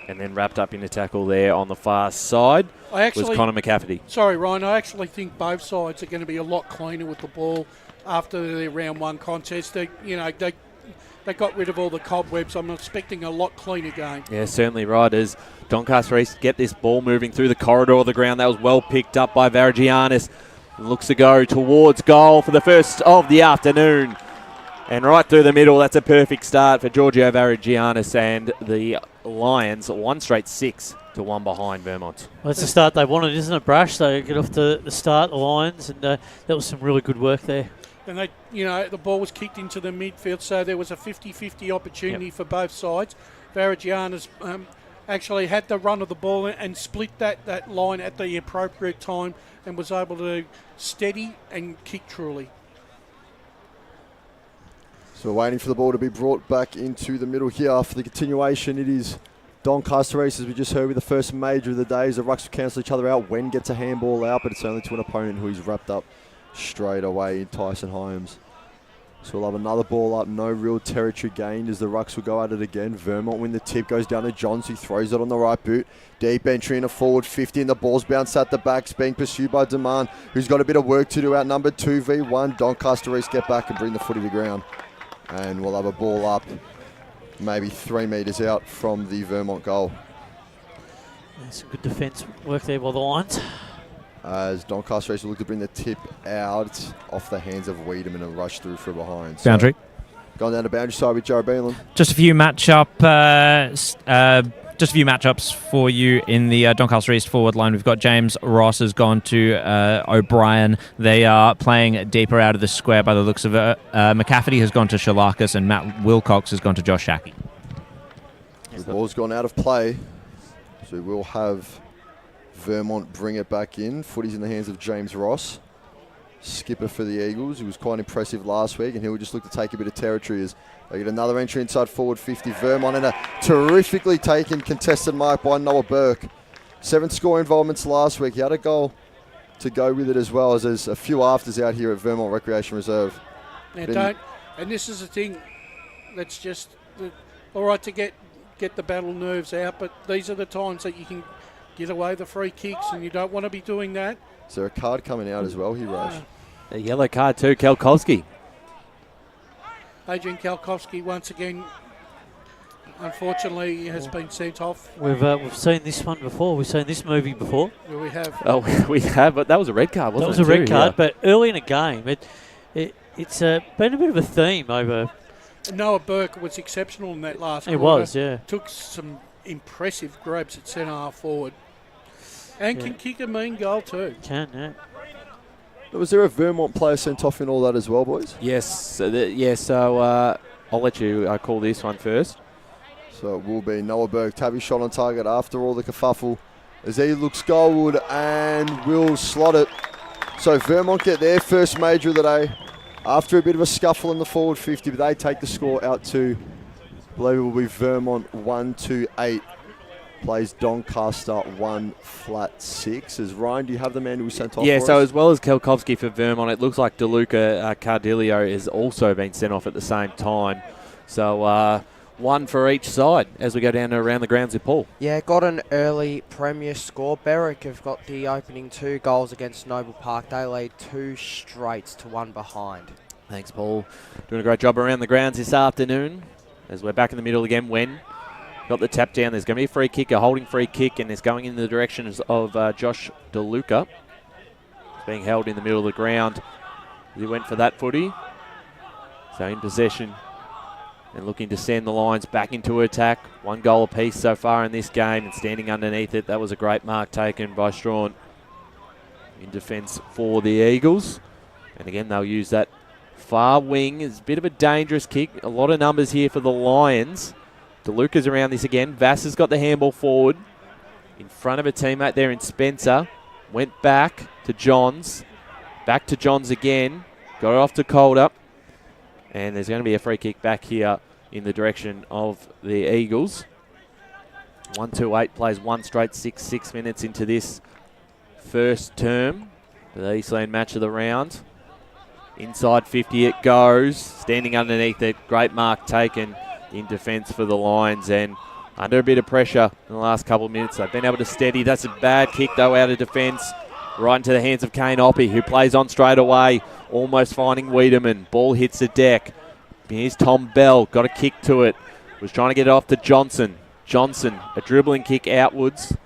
And then wrapped up in a tackle there on the far side was Connor McCafferty. Sorry, Ryan. I actually think both sides are going to be a lot cleaner with the ball after their round 1 contest. They got rid of all the cobwebs. I'm expecting a lot cleaner game. Yeah, certainly right. As Doncaster East get this ball moving through the corridor of the ground. That was well picked up by Varigianis. Looks to go towards goal for the first of the afternoon. And right through the middle, that's a perfect start for Giorgio Varigianis and the Lions. 1 straight 6 to 1 behind Vermont. Well, that's the start they wanted, isn't it, Brash? They get off to the start, the Lions, and that was some really good work there. And the ball was kicked into the midfield, so there was a 50-50 opportunity for both sides. Varagiana's actually had the run of the ball and split that line at the appropriate time and was able to steady and kick truly. So we're waiting for the ball to be brought back into the middle here for the continuation. It is Doncaster East, as we just heard, with the first major of the day. As the rucks will cancel each other out. Wen gets a handball out, but it's only to an opponent who he's wrapped up straight away in Tyson Holmes. So we'll have another ball up, no real territory gained as the rucks will go at it again. Vermont win the tip, goes down to Johns, who throws it on the right boot. Deep entry in a forward 50, and the ball's bounced at the back. It's being pursued by Demand, who's got a bit of work to do, outnumbered 2v1. Doncaster East get back and bring the footy to ground. And we'll have a ball up, maybe 3 metres out from the Vermont goal. Some good defence work there by the Lions. As Doncaster East will look to bring the tip out off the hands of Wiedemann and rush through from behind. Boundary. Going down to boundary side with Joe Beelan. Just a few matchups for you in the Doncaster East forward line. We've got James Ross has gone to O'Brien. They are playing deeper out of the square by the looks of it. McCafferty has gone to Shalakis and Matt Wilcox has gone to Josh Shackey. The ball's gone out of play, so we'll have Vermont bring it back in. Footy's in the hands of James Ross, skipper for the Eagles, who was quite impressive last week, and he will just look to take a bit of territory as they get another entry inside forward 50. Vermont in a terrifically taken contested mark by Noah Burke. 7 score involvements last week. He had a goal to go with it as well, as there's a few afters out here at Vermont Recreation Reserve. And this is the thing, that's just all right to get the battle nerves out, but these are the times that you can get away the free kicks, and you don't want to be doing that. Is there a card coming out as well here, Raj? A yellow card too, Kelkowski. Adrian Kalkowski once again, unfortunately, has been sent off. We've seen this one before. We've seen this movie before. Well, we have. Oh, we have, but that was a red card, wasn't it? That was a red card, but early in a game, it's been a bit of a theme over. Noah Burke was exceptional in that last quarter. He was, yeah. Took some impressive grabs at centre half forward. And can kick a mean goal too. Can, yeah. Was there a Vermont player sent off in all that as well, boys? Yes. So I'll let you call this one first. So it will be Noah Burke. Tabby shot on target after all the kerfuffle as he looks goalward and will slot it. So Vermont get their first major of the day after a bit of a scuffle in the forward 50, but they take the score out to, I believe it will be Vermont 1-8. Plays Doncaster 1-6. As Ryan, do you have the man who was sent off? Yeah, so as well as Kelkowski for Vermont, it looks like DeLuca Cardillo has also been sent off at the same time. So one for each side as we go down to around the grounds in Paul. Yeah, got an early premier score. Berwick have got the opening 2 goals against Noble Park. They lead 2 straights to 1 behind. Thanks, Paul. Doing a great job around the grounds this afternoon as we're back in the middle again. Wen got the tap down. There's going to be a free kick, a holding free kick, and it's going in the direction of Josh DeLuca. It's being held in the middle of the ground. He went for that footy. So in possession and looking to send the Lions back into attack. 1 goal apiece so far in this game, and standing underneath it. That was a great mark taken by Strawn in defence for the Eagles. And again, they'll use that far wing. It's a bit of a dangerous kick. A lot of numbers here for the Lions. DeLuca's around this again. Vass has got the handball forward in front of a teammate there in Spencer. Went back to Johns. Back to Johns again. Got it off to Calder. And there's going to be a free kick back here in the direction of the Eagles. 1-8 plays 1 straight 6 minutes into this first term. The Eastland match of the round. Inside 50 it goes. Standing underneath it. Great mark taken in defence for the Lions, and under a bit of pressure in the last couple of minutes. They've been able to steady. That's a bad kick, though, out of defence. Right into the hands of Kane Oppie, who plays on straight away, almost finding Wiedemann. Ball hits the deck. Here's Tom Bell, got a kick to it. Was trying to get it off to Johnson. Johnson, a dribbling kick outwards.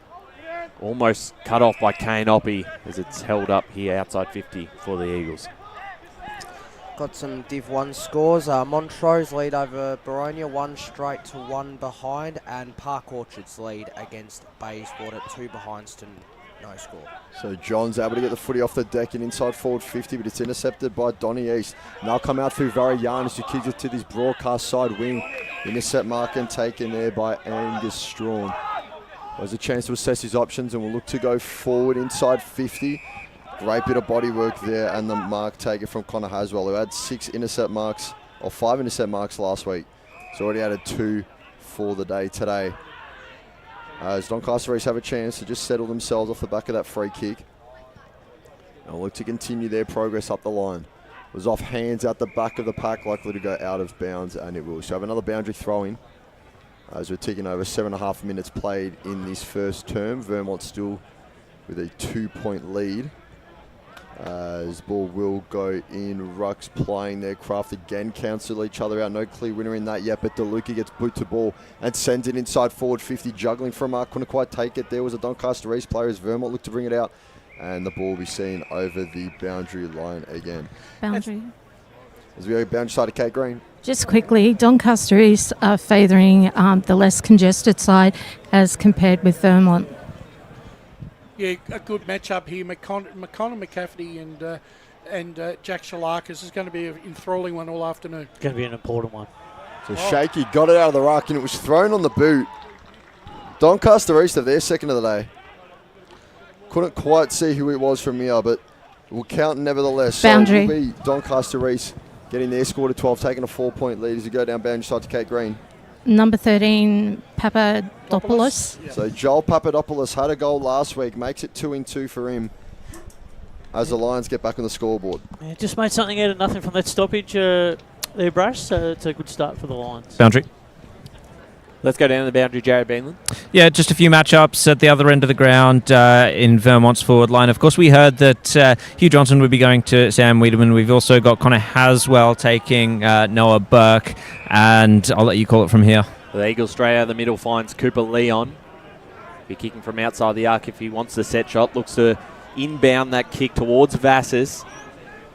Almost cut off by Kane Oppie as it's held up here outside 50 for the Eagles. Got some Div 1 scores. Montrose lead over Baronia 1 straight to 1 behind, and Park Orchards lead against Bayswater 2 behind to no score. So John's able to get the footy off the deck and inside forward 50, but it's intercepted by Donny East. And they'll come out through Varianis, who kicks it to this broadcast side wing. Intercept mark and taken there by Angus Strawn. There's a chance to assess his options and will look to go forward inside 50. Great bit of body work there, and the mark taker from Connor Haswell, who had 5 intercept marks last week. He's already added 2 for the day today. As Doncaster East have a chance to just settle themselves off the back of that free kick. And look to continue their progress up the line. It was off hands out the back of the pack, likely to go out of bounds, and it will. So have another boundary throw in. As we're ticking over 7.5 minutes played in this first term. Vermont still with a 2-point lead. As ball will go in. Rucks playing their craft again. Cancel each other out. No clear winner in that yet, but DeLuca gets boot to ball and sends it inside forward 50. Juggling for a mark. Couldn't quite take it. There was a Doncaster East player as Vermont looked to bring it out. And the ball will be seen over the boundary line again. Boundary. As we go boundary side of Kate Green. Just quickly, Doncaster East are favouring the less congested side as compared with Vermont. Yeah, a good matchup here. McConnell McCafferty and Jack Shalakis is going to be an enthralling one all afternoon. Going to be an important one. So Shaky got it out of the ruck and it was thrown on the boot. Doncaster East have their second of the day. Couldn't quite see who it was from here, but it will count nevertheless. Boundary. So it will be Doncaster East getting their score to 12, taking a 4-point lead as we go down boundary side to Kate Green. Number 13, Papadopoulos. So Joel Papadopoulos had a goal last week, makes it 2-2 for him as the Lions get back on the scoreboard. Yeah, just made something out of nothing from that stoppage there, Brash, so it's a good start for the Lions. Boundary. Let's go down the boundary, Jared Beanland. Yeah, just a few matchups at the other end of the ground in Vermont's forward line. Of course, we heard that Hugh Johnson would be going to Sam Wiedemann. We've also got Connor Haswell taking Noah Burke, and I'll let you call it from here. The Eagles straight out of the middle finds Cooper Leon. Be kicking from outside the arc if he wants the set shot. Looks to inbound that kick towards Vassis.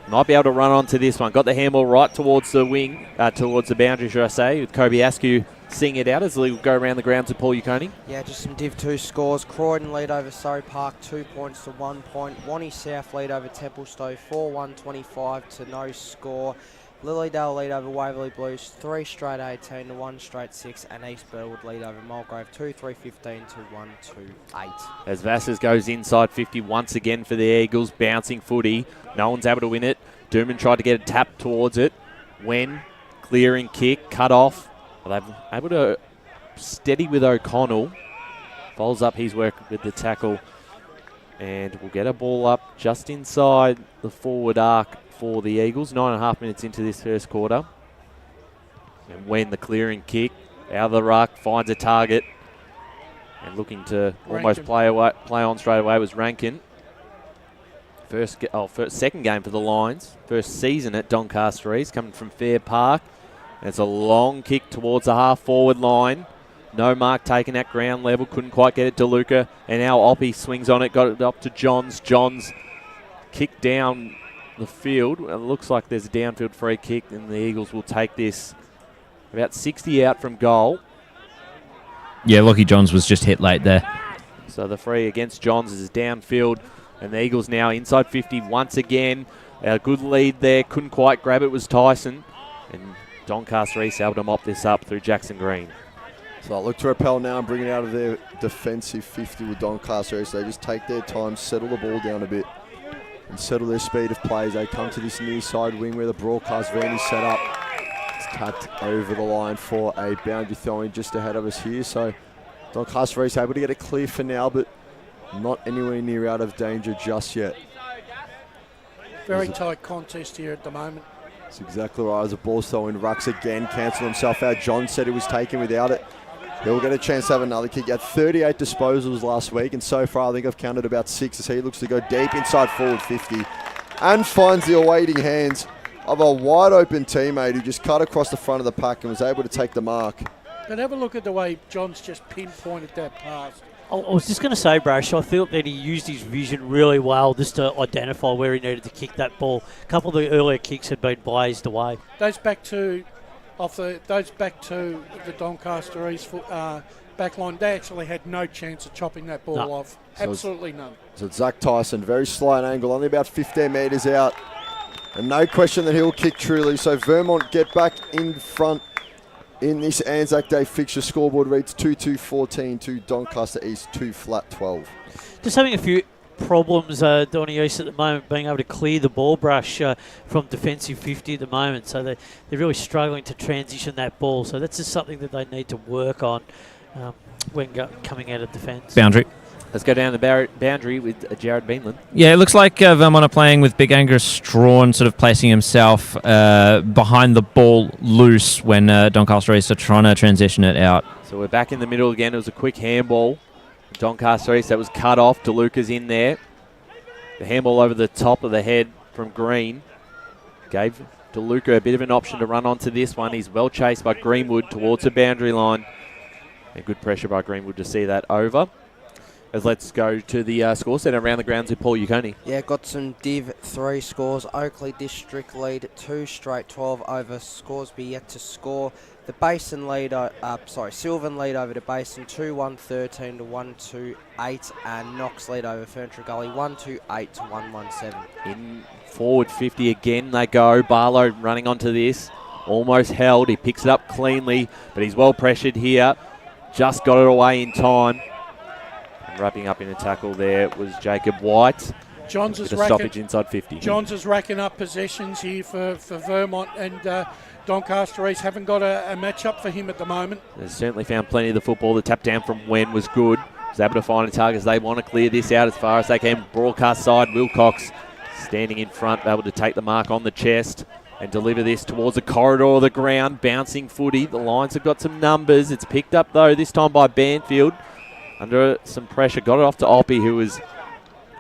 Might be able to run onto this one. Got the handball right towards the wing, towards the boundary, should I say, with Kobe Askew seeing it out as we go around the grounds with Paul Uconi. Yeah, just some Div 2 scores. Croydon lead over Surrey Park, 2 points to 1 point. Wannie South lead over Templestowe, 4-1-25 to no score. Lilydale lead over Waverley Blues, 3 straight 18 to 1 straight 6. And East Burwood lead over Mulgrave, 2-3-15 to 1-2-8. As Vassis goes inside 50 once again for the Eagles, bouncing footy. No one's able to win it. Dooman tried to get a tap towards it. When clearing kick, cut off. Well, they're able to steady with O'Connell. Follows up his work with the tackle. And we'll get a ball up just inside the forward arc for the Eagles. 9.5 minutes into this first quarter. And when the clearing kick, out of the ruck, finds a target. And looking to almost play on straight away was Rankin. Second game for the Lions. First season at Doncaster East, coming from Fair Park. And it's a long kick towards the half-forward line. No mark taken at ground level. Couldn't quite get it to Luca. And now Oppie swings on it. Got it up to Johns. Johns kicked down the field. It looks like there's a downfield free kick. And the Eagles will take this about 60 out from goal. Yeah, Lockie Johns was just hit late there. So the free against Johns is downfield. And the Eagles now inside 50 once again. A good lead there. Couldn't quite grab it was Tyson. And Doncaster East able to mop this up through Jackson Green. So I look to repel now and bring it out of their defensive 50 with Doncaster East. They just take their time, settle the ball down a bit, and settle their speed of play as they come to this near side wing where the broadcast van is set up. It's tapped over the line for a boundary throwing just ahead of us here. So Doncaster East able to get it clear for now, but not anywhere near out of danger just yet. Very tight contest here at the moment. That's exactly right. As a ball throwing, Rucks again cancelled himself out. John said he was taken without it. He'll get a chance to have another kick. He had 38 disposals last week, and so far I think I've counted about 6 as he looks to go deep inside forward 50 and finds the awaiting hands of a wide open teammate who just cut across the front of the pack and was able to take the mark. But have a look at the way John's just pinpointed that pass. I was just going to say, Brash, I felt that he used his vision really well just to identify where he needed to kick that ball. A couple of the earlier kicks had been blazed away. Those back to the Doncaster East back line. They actually had no chance of chopping that ball off. So Absolutely none. So Zach Tyson, very slight angle, only about 15 metres out. And no question that he'll kick truly. So Vermont get back in front in this Anzac Day fixture. Scoreboard reads 2-2-14 to Doncaster East 2-12. Just having a few problems, Donny East at the moment, being able to clear the ball brush from defensive 50 at the moment. So they're really struggling to transition that ball. So that's just something that they need to work on when coming out of defence. Boundary. Let's go down the boundary with Jared Beanland. Yeah, it looks like Vermont are playing with Big Angus Strawn sort of placing himself behind the ball loose when Doncaster East are trying to transition it out. So we're back in the middle again. It was a quick handball. Doncaster East, that was cut off. DeLuca's in there. The handball over the top of the head from Green gave DeLuca a bit of an option to run onto this one. He's well chased by Greenwood towards the boundary line. And good pressure by Greenwood to see that over. As let's go to the score set around the grounds with Paul Uconi. Yeah, got some Div 3 scores. Oakley District lead 2 straight 12 over Scoresby yet to score. The Basin lead, Sylvan lead over the Basin 2-1-13 to 1-2-8, and Knox lead over Furniture Gully 1-2-8 to 1-1-7. In forward 50 again they go. Barlow running onto this. Almost held. He picks it up cleanly, but he's well pressured here. Just got it away in time. Wrapping up in a tackle there was Jacob White. Johns is a stoppage inside 50. Johns is racking up possessions here for Vermont, and Doncaster East haven't got a match-up for him at the moment. They've certainly found plenty of the football. The tap down from Wen was good. Was able to find a target as they want to clear this out as far as they can. Broadcast side, Wilcox standing in front, able to take the mark on the chest and deliver this towards the corridor of the ground. Bouncing footy. The Lions have got some numbers. It's picked up, though, this time by Banfield. Under some pressure, got it off to Oppie, who was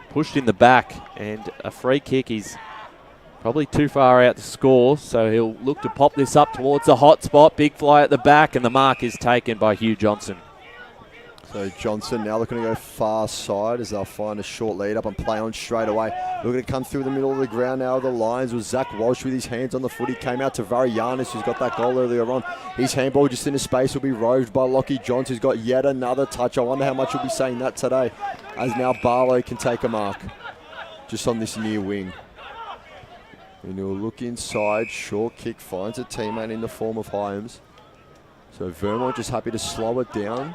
pushed in the back, and a free kick. He's probably too far out to score, so he'll look to pop this up towards the hot spot. Big fly at the back, and the mark is taken by Hugh Johnson. So Johnson now looking to go far side as they'll find a short lead up and play on straight away. Looking to come through the middle of the ground now. The Lions with Zach Walsh with his hands on the footy. Came out to Varianis, who's got that goal earlier on. His handball just into space will be roved by Lockie Johns, who's got yet another touch. I wonder how much he'll be saying that today, as now Barlow can take a mark just on this near wing. And he'll look inside. Short kick finds a teammate in the form of Hyams. So Vermont just happy to slow it down.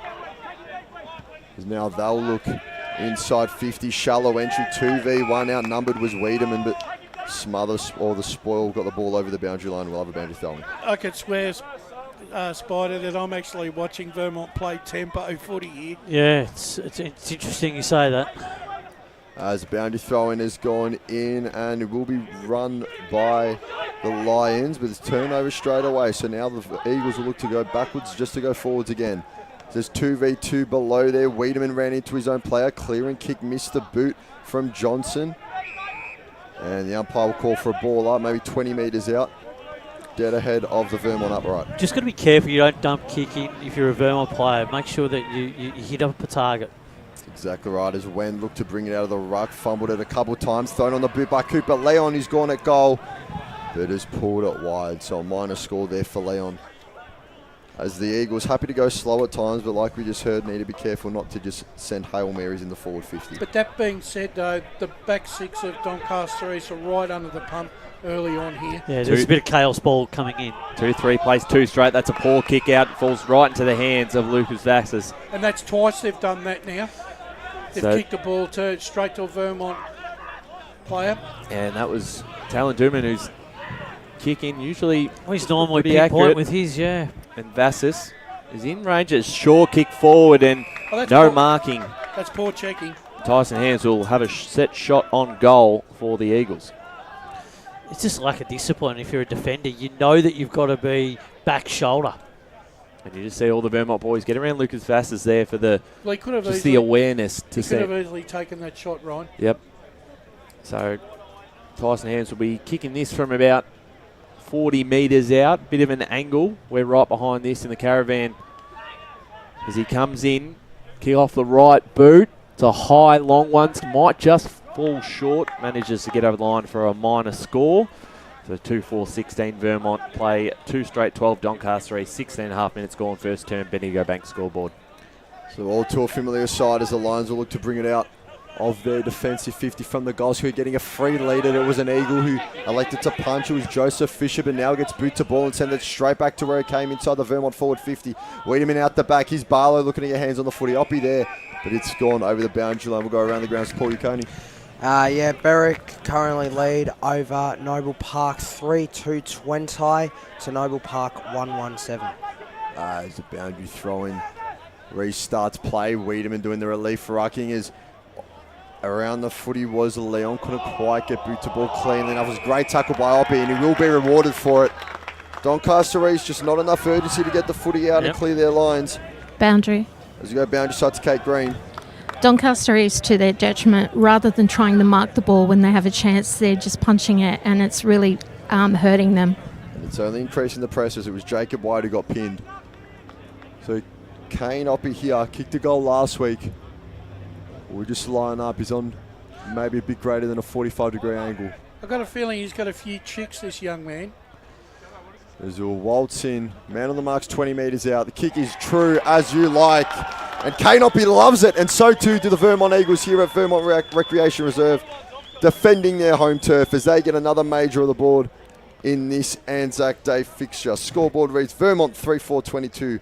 Now they'll look inside 50, shallow entry, 2v1, outnumbered was Wiedemann, but Smothers, or the Spoil, got the ball over the boundary line. We'll have a boundary throwing. I could swear, Spider, that I'm actually watching Vermont play tempo footy here. Yeah, it's interesting you say that. As boundary throwing has gone in, and it will be run by the Lions, but it's turnover straight away. So now the Eagles will look to go backwards just to go forwards again. There's 2v2 below there. Wiedemann ran into his own player. Clearing kick missed the boot from Johnson. And the umpire will call for a ball up, maybe 20 metres out. Dead ahead of the Vermont upright. Just got to be careful you don't dump kick in if you're a Vermont player. Make sure that you hit up a target. Exactly right. As Wen looked to bring it out of the ruck. Fumbled it a couple of times. Thrown on the boot by Cooper Leon, who's gone at goal. But has pulled it wide. So a minor score there for Leon. As the Eagles, happy to go slow at times, but like we just heard, need to be careful not to just send Hail Marys in the forward 50. But that being said, though, the back six of Doncaster East are right under the pump early on here. Yeah, there's a bit of chaos ball coming in. 2-3 plays 2 straight. That's a poor kick out. It falls right into the hands of Lucas Vaxis. And that's twice they've done that now. They've kicked the ball straight to a Vermont player. And that was Talon Duman, who's kicking usually. Well, he's normally pinpoint with his, yeah. And Vassis is in range. It's short kick forward and no marking. That's poor checking. Tyson Hands will have a set shot on goal for the Eagles. It's just lack of discipline. If you're a defender, you know that you've got to be back shoulder. And you just see all the Vermont boys get around Lucas Vassis there for the just the awareness to see. He could have easily taken that shot, Ryan. Yep. So Tyson Hands will be kicking this from about 40 metres out. Bit of an angle. We're right behind this in the caravan. As he comes in, kick off the right boot. It's a high, long one. Might just fall short. Manages to get over the line for a minor score. So 2-4-16 Vermont play 2 straight 12 Doncaster East. 16.5 minutes gone first term. Bendigo Bank scoreboard. So all to a familiar side as the Lions will look to bring it out of their defensive 50 from the goals. Who are getting a free lead, and it was an Eagle who elected to punch. It was Joseph Fisher, but now gets boot to ball and send it straight back to where it came inside the Vermont forward 50. Wiedemann out the back. Here's Barlow looking to get hands on the footy. Oppie there, but it's gone over the boundary line. We'll go around the grounds to Paul Uconi. Berwick currently lead over Noble Park 3-2-20 to Noble Park 1-1-7. As the boundary throw-in restarts play. Wiedemann doing the relief for rucking is around the footy was Leon. Couldn't quite get boot to ball cleanly enough. It was a great tackle by Oppie, and he will be rewarded for it. Doncaster East, just not enough urgency to get the footy out and clear their lines. Boundary. As we go boundary side to Kate Green. Doncaster East, to their detriment, rather than trying to mark the ball when they have a chance, they're just punching it, and it's really hurting them. And it's only increasing the pressures. It was Jacob White who got pinned. So Kane Oppie here kicked a goal last week. We'll just line up. He's on maybe a bit greater than a 45-degree angle. I've got a feeling he's got a few chicks, this young man. As we'll waltz in. Man on the mark's 20 metres out. The kick is true as you like. And Kane Oppie loves it, and so too do the Vermont Eagles here at Vermont Recreation Reserve, defending their home turf as they get another major on the board in this Anzac Day fixture. Scoreboard reads Vermont 3-4-22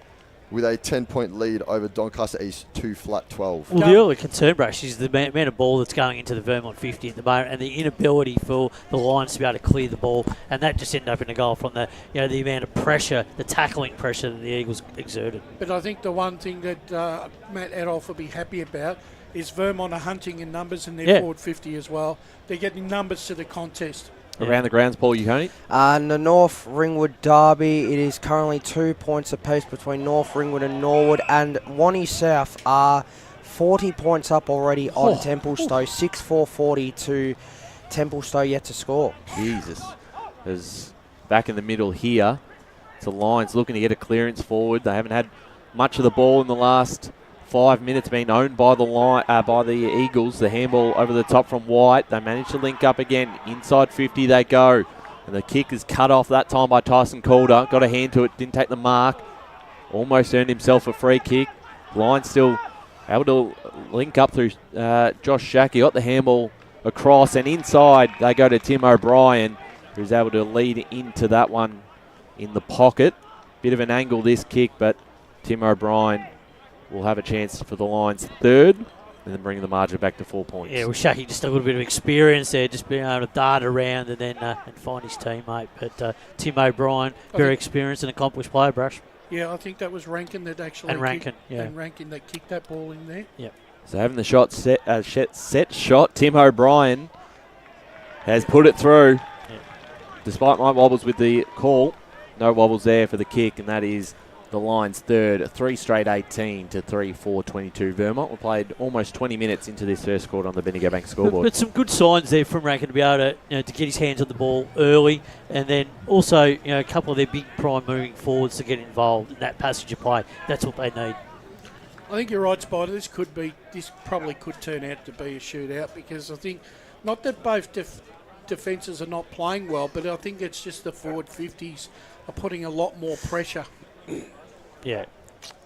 with a 10-point lead over Doncaster East 2-12. Well, the early concern, Brash, is the amount of ball that's going into the Vermont 50 at the moment, and the inability for the Lions to be able to clear the ball, and that just ended up in a goal from the amount of pressure, the tackling pressure that the Eagles exerted. But I think the one thing that Matt Adolph will be happy about is Vermont are hunting in numbers in their forward 50 as well. They're getting numbers to the contest. Around the grounds, Paul Uconi. In the North Ringwood derby, it is currently 2 points apiece between North Ringwood and Norwood, and Wani South are 40 points up already on Templestowe, 6-4-40 to Templestowe yet to score. Jesus. Is back in the middle here. It's the Lions looking to get a clearance forward. They haven't had much of the ball in the last 5 minutes, being owned by the Eagles. The handball over the top from White. They managed to link up again. Inside 50 they go. And the kick is cut off that time by Tyson Calder. Got a hand to it, didn't take the mark. Almost earned himself a free kick. Lions still able to link up through Josh Shackey. Got the handball across, and inside they go to Tim O'Brien, who's able to lead into that one in the pocket. Bit of an angle this kick, but Tim O'Brien will have a chance for the Lions third, and then bring the margin back to 4 points. Yeah, well, Shackey just a little bit of experience there, just being able to dart around and then and find his teammate. But Tim O'Brien, very experienced and accomplished player, Brush. Yeah, I think that was Rankin that actually Rankin that kicked that ball in there. Yep. So having the shot set shot, Tim O'Brien has put it through. Yep. Despite my wobbles with the call, no wobbles there for the kick, and that is the Lions third, 3 straight 18 to 3-4-22. Vermont. We played almost 20 minutes into this first quarter on the Bendigo Bank scoreboard. But some good signs there from Rankin to be able to to get his hands on the ball early, and then also a couple of their big prime moving forwards to get involved in that passage of play. That's what they need. I think you're right, Spider. This probably could turn out to be a shootout, because I think not that both defences are not playing well, but I think it's just the forward 50s are putting a lot more pressure. Yeah.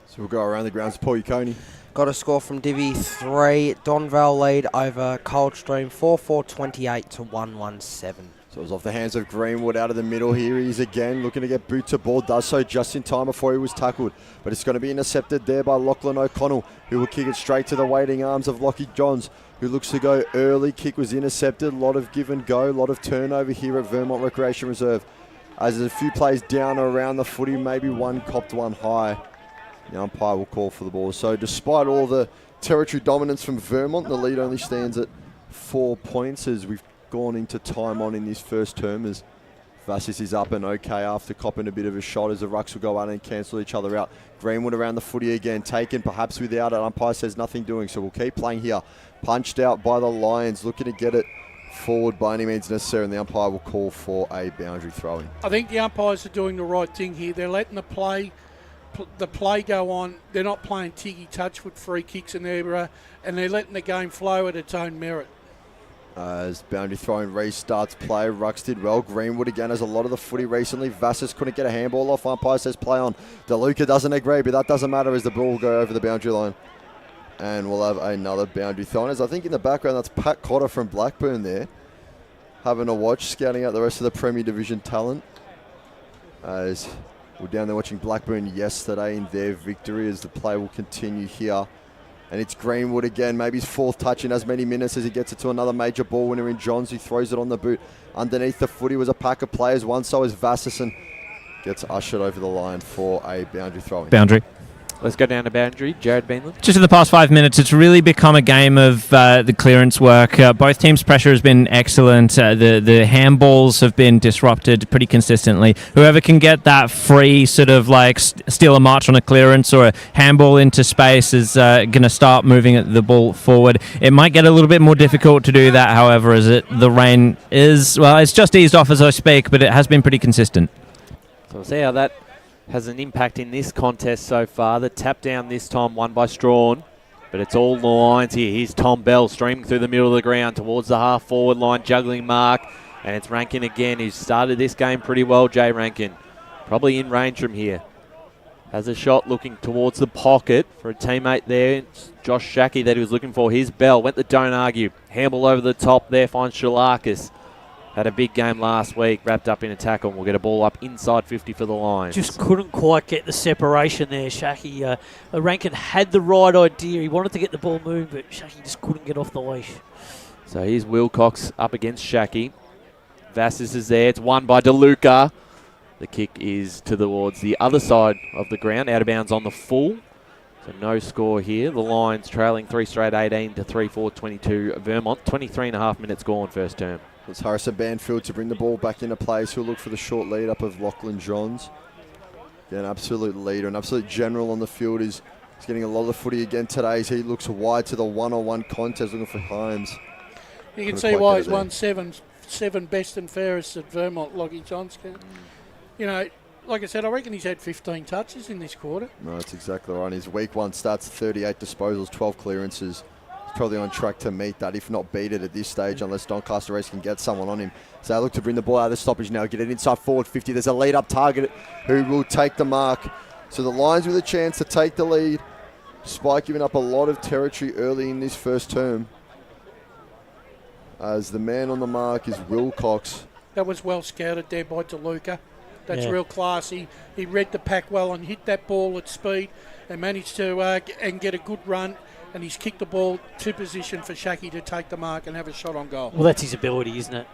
So we'll go around the grounds. Paul Uconi. Got a score from Divi 3. Donvale lead over Coldstream 4-4-28 to 1-1-7. So it was off the hands of Greenwood out of the middle. Here he is again looking to get boot to ball. Does so just in time before he was tackled. But it's going to be intercepted there by Lachlan O'Connell, who will kick it straight to the waiting arms of Lockie Johns, who looks to go early. Kick was intercepted. A lot of give and go. A lot of turnover here at Vermont Recreation Reserve. As there's a few plays down around the footy, maybe one copped, one high. The umpire will call for the ball. So despite all the territory dominance from Vermont, the lead only stands at 4 points as we've gone into time on in this first term, as Vassis is up and okay after copping a bit of a shot, as the rucks will go out and cancel each other out. Greenwood around the footy again, taken perhaps without it. Umpire says nothing doing, so we'll keep playing here. Punched out by the Lions, looking to get it forward by any means necessary, and the umpire will call for a boundary throw-in. I think the umpires are doing the right thing here. They're letting the play go on. They're not playing tiggy touch with free kicks, and they're letting the game flow at its own merit. As boundary throwing restarts play, Rux did well. Greenwood again has a lot of the footy recently. Vassis couldn't get a handball off. Umpire says play on. DeLuca doesn't agree, but that doesn't matter as the ball will go over the boundary line. And we'll have another boundary thrown. As I think in the background, that's Pat Cotter from Blackburn there, having a watch, scouting out the rest of the Premier Division talent. As we're down there watching Blackburn yesterday in their victory, as the play will continue here. And it's Greenwood again, maybe his fourth touch in as many minutes as he gets it to another major ball winner in Johns, who throws it on the boot. Underneath the footy was a pack of players. One so is Vassison. Gets ushered over the line for a boundary throwing. Boundary. Let's go down to boundary. Jared Beanland. Just in the past 5 minutes, it's really become a game of the clearance work. Both teams' pressure has been excellent. The handballs have been disrupted pretty consistently. Whoever can get that free sort of like steal a march on a clearance or a handball into space is going to start moving the ball forward. It might get a little bit more difficult to do that, however, as the rain is, well, it's just eased off as I speak, but it has been pretty consistent. So we'll see how that has an impact in this contest so far. The tap down this time won by Strawn, but it's all the lines here. Here's Tom Bell streaming through the middle of the ground towards the half forward line, juggling mark, and it's Rankin again, who started this game pretty well. Jay Rankin probably in range from here. Has a shot looking towards the pocket for a teammate there. It's Josh Shackey that he was looking for. Here's Bell, went the don't argue. Handball over the top there, finds Shalakis. Had a big game last week, wrapped up in a tackle, and we'll get a ball up inside 50 for the Lions. Just couldn't quite get the separation there, Shaki. Rankin had the right idea. He wanted to get the ball moving, but Shaki just couldn't get off the leash. So here's Wilcox up against Shaki. Vassis is there. It's won by DeLuca. The kick is towards the other side of the ground, out of bounds on the full. So no score here. The Lions trailing 3 straight 18 to 3-4-22 Vermont. 23 and a half minutes gone first term. It's Harrison Banfield to bring the ball back into place. Who'll look for the short lead up of Lachlan Johns. Yeah, an absolute leader, an absolute general on the field. He's getting a lot of the footy again today as he looks wide to the one-on-one contest looking for Holmes. You can see why he's won seven best and fairest at Vermont, Lockie Johns. You know, like I said, I reckon he's had 15 touches in this quarter. No, that's exactly right. His week one starts 38 disposals, 12 clearances. Probably on track to meet that, if not beat it at this stage, unless Doncaster East can get someone on him. So they look to bring the ball out of the stoppage now, get it inside forward 50. There's a lead-up target who will take the mark. So the Lions with a chance to take the lead, despite giving up a lot of territory early in this first term. As the man on the mark is Wilcox. That was well scouted there by DeLuca. That's real classy. He read the pack well and hit that ball at speed and managed to and get a good run. And he's kicked the ball to position for Shaki to take the mark and have a shot on goal. Well, that's his ability, isn't it?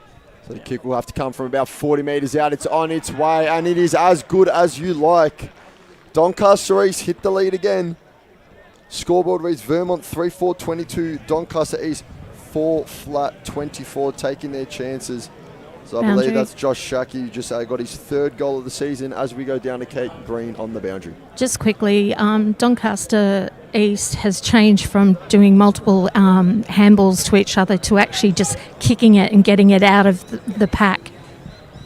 So the kick will have to come from about 40 metres out. It's on its way, and it is as good as you like. Doncaster East hit the lead again. Scoreboard reads Vermont 3-4-22. Doncaster East 4-24, taking their chances. So I believe that's Josh Shackey, who just got his third goal of the season as we go down to Kate Green on the boundary. Just quickly, Doncaster East has changed from doing multiple handballs to each other to actually just kicking it and getting it out of the pack.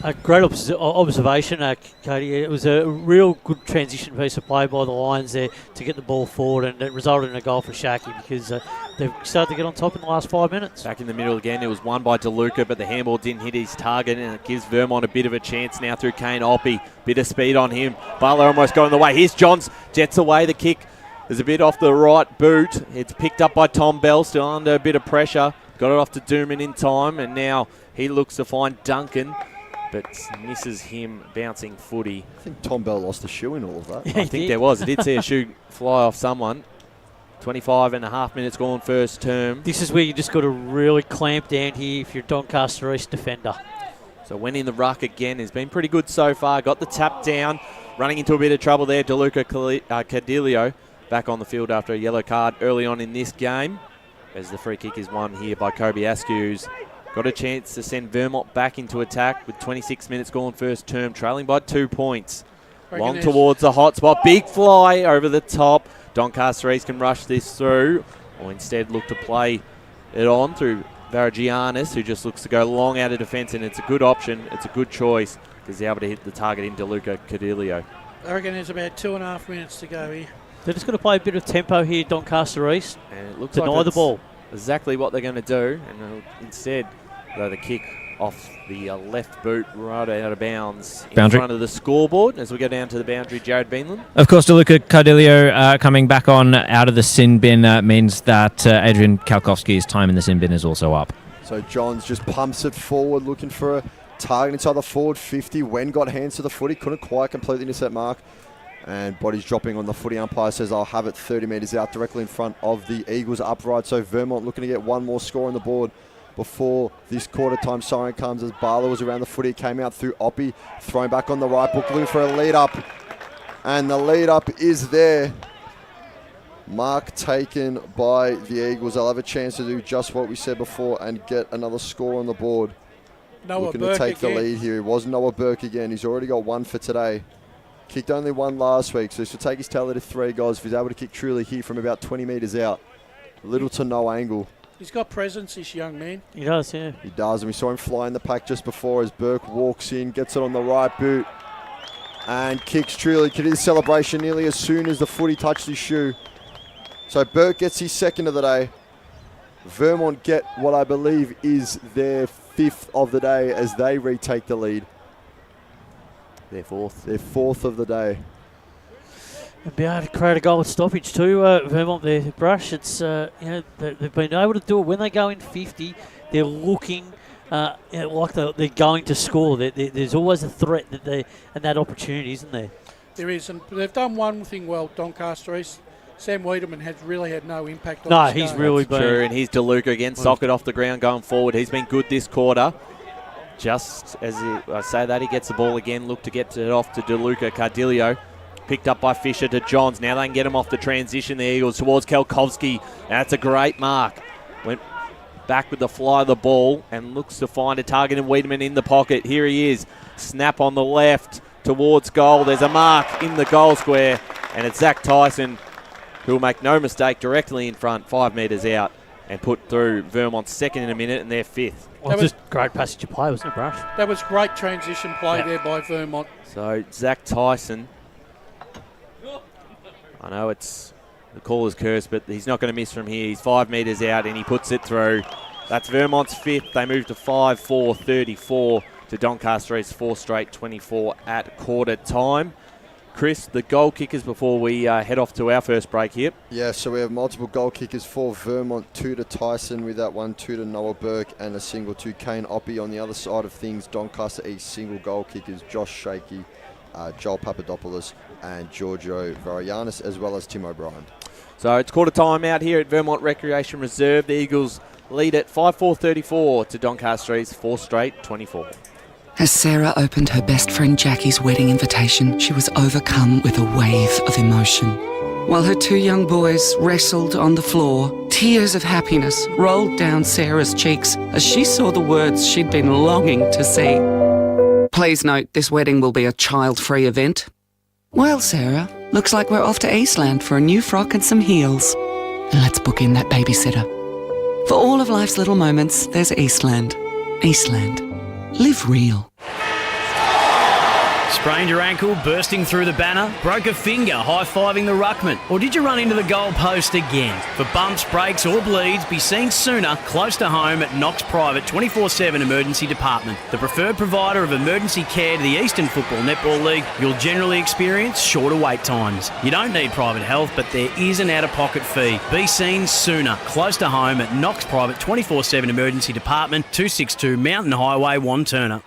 A great observation, Cody. It was a real good transition piece of play by the Lions there to get the ball forward, and it resulted in a goal for Shaki because they've started to get on top in the last 5 minutes. Back in the middle again, it was won by DeLuca, but the handball didn't hit his target, and it gives Vermont a bit of a chance now through Kane Oppie. Bit of speed on him. Butler almost got in the way. Here's Johns, jets away. The kick is a bit off the right boot. It's picked up by Tom Bell, still under a bit of pressure. Got it off to Dooman in time, and now he looks to find Duncan, but misses him bouncing footy. I think Tom Bell lost a shoe in all of that. I think there was. I did see a shoe fly off someone. 25 and a half minutes gone first term. This is where you just got to really clamp down here if you're Doncaster East defender. So went in the ruck again. Has been pretty good so far. Got the tap down. Running into a bit of trouble there. DeLuca Cadillo back on the field after a yellow card early on in this game. As the free kick is won here by Kobe Askew, who's got a chance to send Vermont back into attack with 26 minutes gone first term, trailing by 2 points. Long towards the hot spot. Big fly over the top. Doncaster East can rush this through, or instead look to play it on through Varagianis, who just looks to go long out of defence, and it's a good option. It's a good choice because he's able to hit the target in DeLuca Cadillo. I reckon there's about 2.5 minutes to go here. They're just going to play a bit of tempo here, Doncaster East. And it looks deny like the ball. exactly what they're going to do, and instead throw the kick off the left boot right out of bounds in front of the scoreboard as we go down to the boundary. Jared Beanland. Of course, DeLuca Cardillo coming back on out of the sin bin means that Adrian Kalkowski's time in the sin bin is also up. So Johns just pumps it forward, looking for a target inside the forward 50. Wen got hands to the footy, couldn't quite completely miss that mark. And body's dropping on the footy. Umpire says I'll have it 30 metres out, directly in front of the Eagles upright. So Vermont looking to get one more score on the board before this quarter time siren comes, as Barlow was around the footy. It came out through Oppie, thrown back on the right book, looking for a lead up. And the lead up is there. Mark taken by the Eagles. They'll have a chance to do just what we said before and get another score on the board. Noah looking Burke to take again. the lead here. It was Noah Burke again. He's already got one for today. Kicked only one last week, so he should take his tally to 3 goals if he's able to kick truly here from about 20 metres out. Little to no angle. He's got presence, this young man. He does, yeah. He does, and we saw him fly in the pack just before as Burke walks in, gets it on the right boot, and kicks truly. Could do the celebration nearly as soon as the footy touched his shoe. So Burke gets his second of the day. Vermont get what I believe is their 5th of the day as they retake the lead. Their 4th. Their 4th of the day. And be able to create a goal at stoppage too, Vermont there, Brush. It's they've been able to do it when they go in 50. They're looking like they're going to score. There's always a threat and that opportunity, isn't there? There is, and they've done one thing well, Doncaster East. Sam Wiedemann has really had no impact on this he's game. really been. True, and here's DeLuca again, socket off the ground going forward. He's been good this quarter. Just as I say that, he gets the ball again. Look to get it off to DeLuca Cardillo. Picked up by Fisher to Johns. Now they can get him off the transition, the Eagles, towards Kalkowski. That's a great mark. Went back with the fly of the ball and looks to find a target in Wiedemann in the pocket. Here he is. Snap on the left towards goal. There's a mark in the goal square, and it's Zach Tyson who'll make no mistake, directly in front, 5 metres out, and put through Vermont's second in a minute and their 5th. Well, just great passage of play, wasn't it, Brush? That was great transition play there by Vermont. So Zach Tyson, I know it's the caller's curse, but he's not going to miss from here. He's 5 metres out and he puts it through. That's Vermont's 5th. They move to 5-4-34 to Doncaster East, 4 straight 24 at quarter time. Chris, the goal kickers before we head off to our first break here. Yeah, so we have multiple goal kickers for Vermont, 2 to Tyson with that one, 2 to Noah Burke, and a single to Kane Oppie. On the other side of things, Doncaster East single goal kickers, Josh Shaky, Joel Papadopoulos, and Giorgio Varianis, as well as Tim O'Brien. So it's quarter time out here at Vermont Recreation Reserve. The Eagles lead at 5-4-34 to Doncaster East, 4 straight 24. As Sarah opened her best friend Jackie's wedding invitation, she was overcome with a wave of emotion. While her 2 young boys wrestled on the floor, tears of happiness rolled down Sarah's cheeks as she saw the words she'd been longing to see. Please note, this wedding will be a child-free event. Well, Sarah, looks like we're off to Eastland for a new frock and some heels. And let's book in that babysitter. For all of life's little moments, there's Eastland. Eastland. Live real. Sprained your ankle, bursting through the banner, broke a finger high-fiving the ruckman, or did you run into the goal post again? For bumps, breaks or bleeds, be seen sooner close to home at Knox Private 24/7 Emergency Department. The preferred provider of emergency care to the Eastern Football Netball League, you'll generally experience shorter wait times. You don't need private health, but there is an out-of-pocket fee. Be seen sooner close to home at Knox Private 24/7 Emergency Department, 262 Mountain Highway, Wantirna.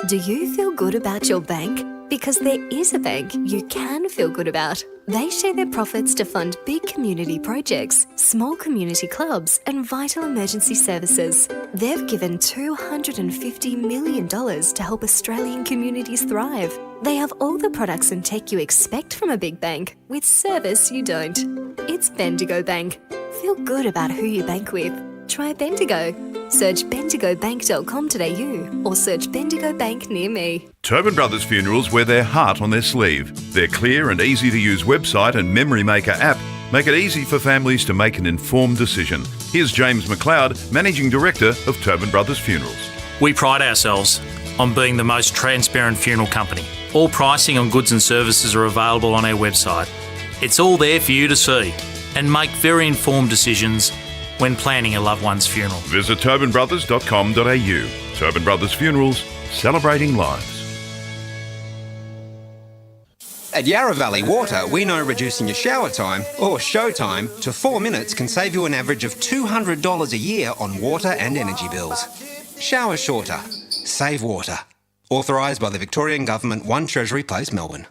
Do you feel good about your bank? Because there is a bank you can feel good about. They share their profits to fund big community projects, small community clubs, and vital emergency services. They've given $250 million to help Australian communities thrive. They have all the products and tech you expect from a big bank, with service you don't. It's Bendigo Bank. Feel good about who you bank with. Try Bendigo. Search bendigobank.com.au or search Bendigo Bank near me. Tobin Brothers Funerals wear their heart on their sleeve. Their clear and easy to use website and Memory Maker app make it easy for families to make an informed decision. Here's James McLeod, Managing Director of Tobin Brothers Funerals. We pride ourselves on being the most transparent funeral company. All pricing on goods and services are available on our website. It's all there for you to see and make very informed decisions when planning a loved one's funeral. Visit tobinbrothers.com.au. Tobin Brothers Funerals, celebrating lives. At Yarra Valley Water, we know reducing your shower time, or show time, to 4 minutes can save you an average of $200 a year on water and energy bills. Shower shorter. Save water. Authorised by the Victorian Government, 1 Treasury Place, Melbourne.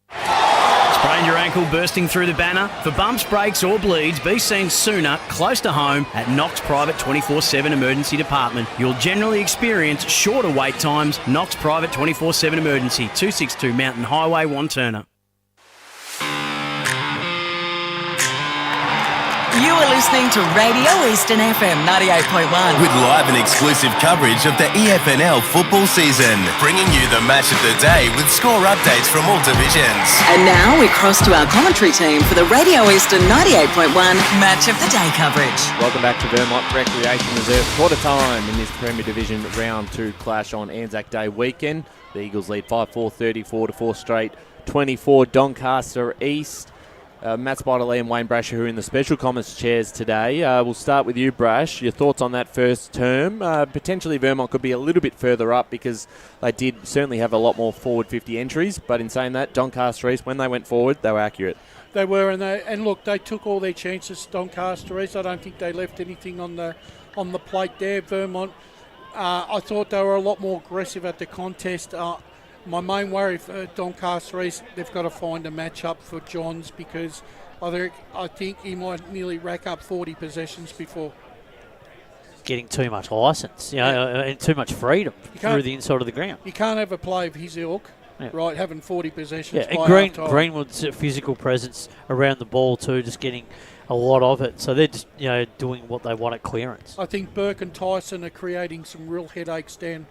Sprained your ankle bursting through the banner? For bumps, breaks or bleeds, be seen sooner, close to home, at Knox Private 24/7 Emergency Department. You'll generally experience shorter wait times. Knox Private 24/7 Emergency, 262 Mountain Highway, Wanturna. You are listening to Radio Eastern FM 98.1. With live and exclusive coverage of the EFNL football season, bringing you the match of the day with score updates from all divisions. And now we cross to our commentary team for the Radio Eastern 98.1 Match of the Day coverage. Welcome back to Vermont Recreation Reserve. Quarter time in this Premier Division Round 2 clash on Anzac Day weekend. The Eagles lead 5-4, 34-4 straight, 24 Doncaster East. Matt Spiderlee and Wayne Brasher, who are in the special comments chairs today. We'll start with you, Brash. Your thoughts on that first term? Potentially Vermont could be a little bit further up because they did certainly have a lot more forward 50 entries. But in saying that, Doncaster East, when they went forward, they were accurate. They were, and look, they took all their chances, Doncaster East. I don't think they left anything on the plate there. Vermont, I thought they were a lot more aggressive at the contest. My main worry for Doncaster East, they've got to find a match-up for Johns because I think he might nearly rack up 40 possessions before. Getting too much licence, and too much freedom through the inside of the ground. You can't have a play of his ilk, right, having 40 possessions. Yeah, and Greenwood's physical presence around the ball too, just getting a lot of it. So they're just doing what they want at clearance. I think Burke and Tyson are creating some real headaches down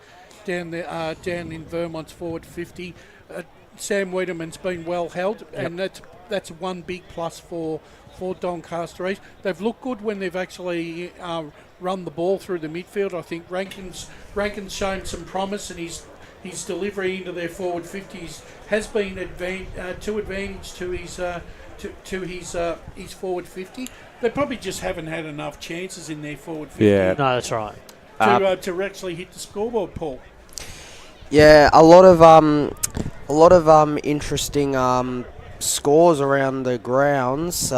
in Vermont's forward 50. Sam Wiedemann's been well held, and that's one big plus for Doncaster East. They've looked good when they've actually run the ball through the midfield. I think Rankin's shown some promise, and his delivery into their forward 50s has been to advantage to his forward 50. They probably just haven't had enough chances in their forward 50. Yeah, no, that's right. To actually hit the scoreboard, Paul. Yeah, a lot of interesting scores around the grounds.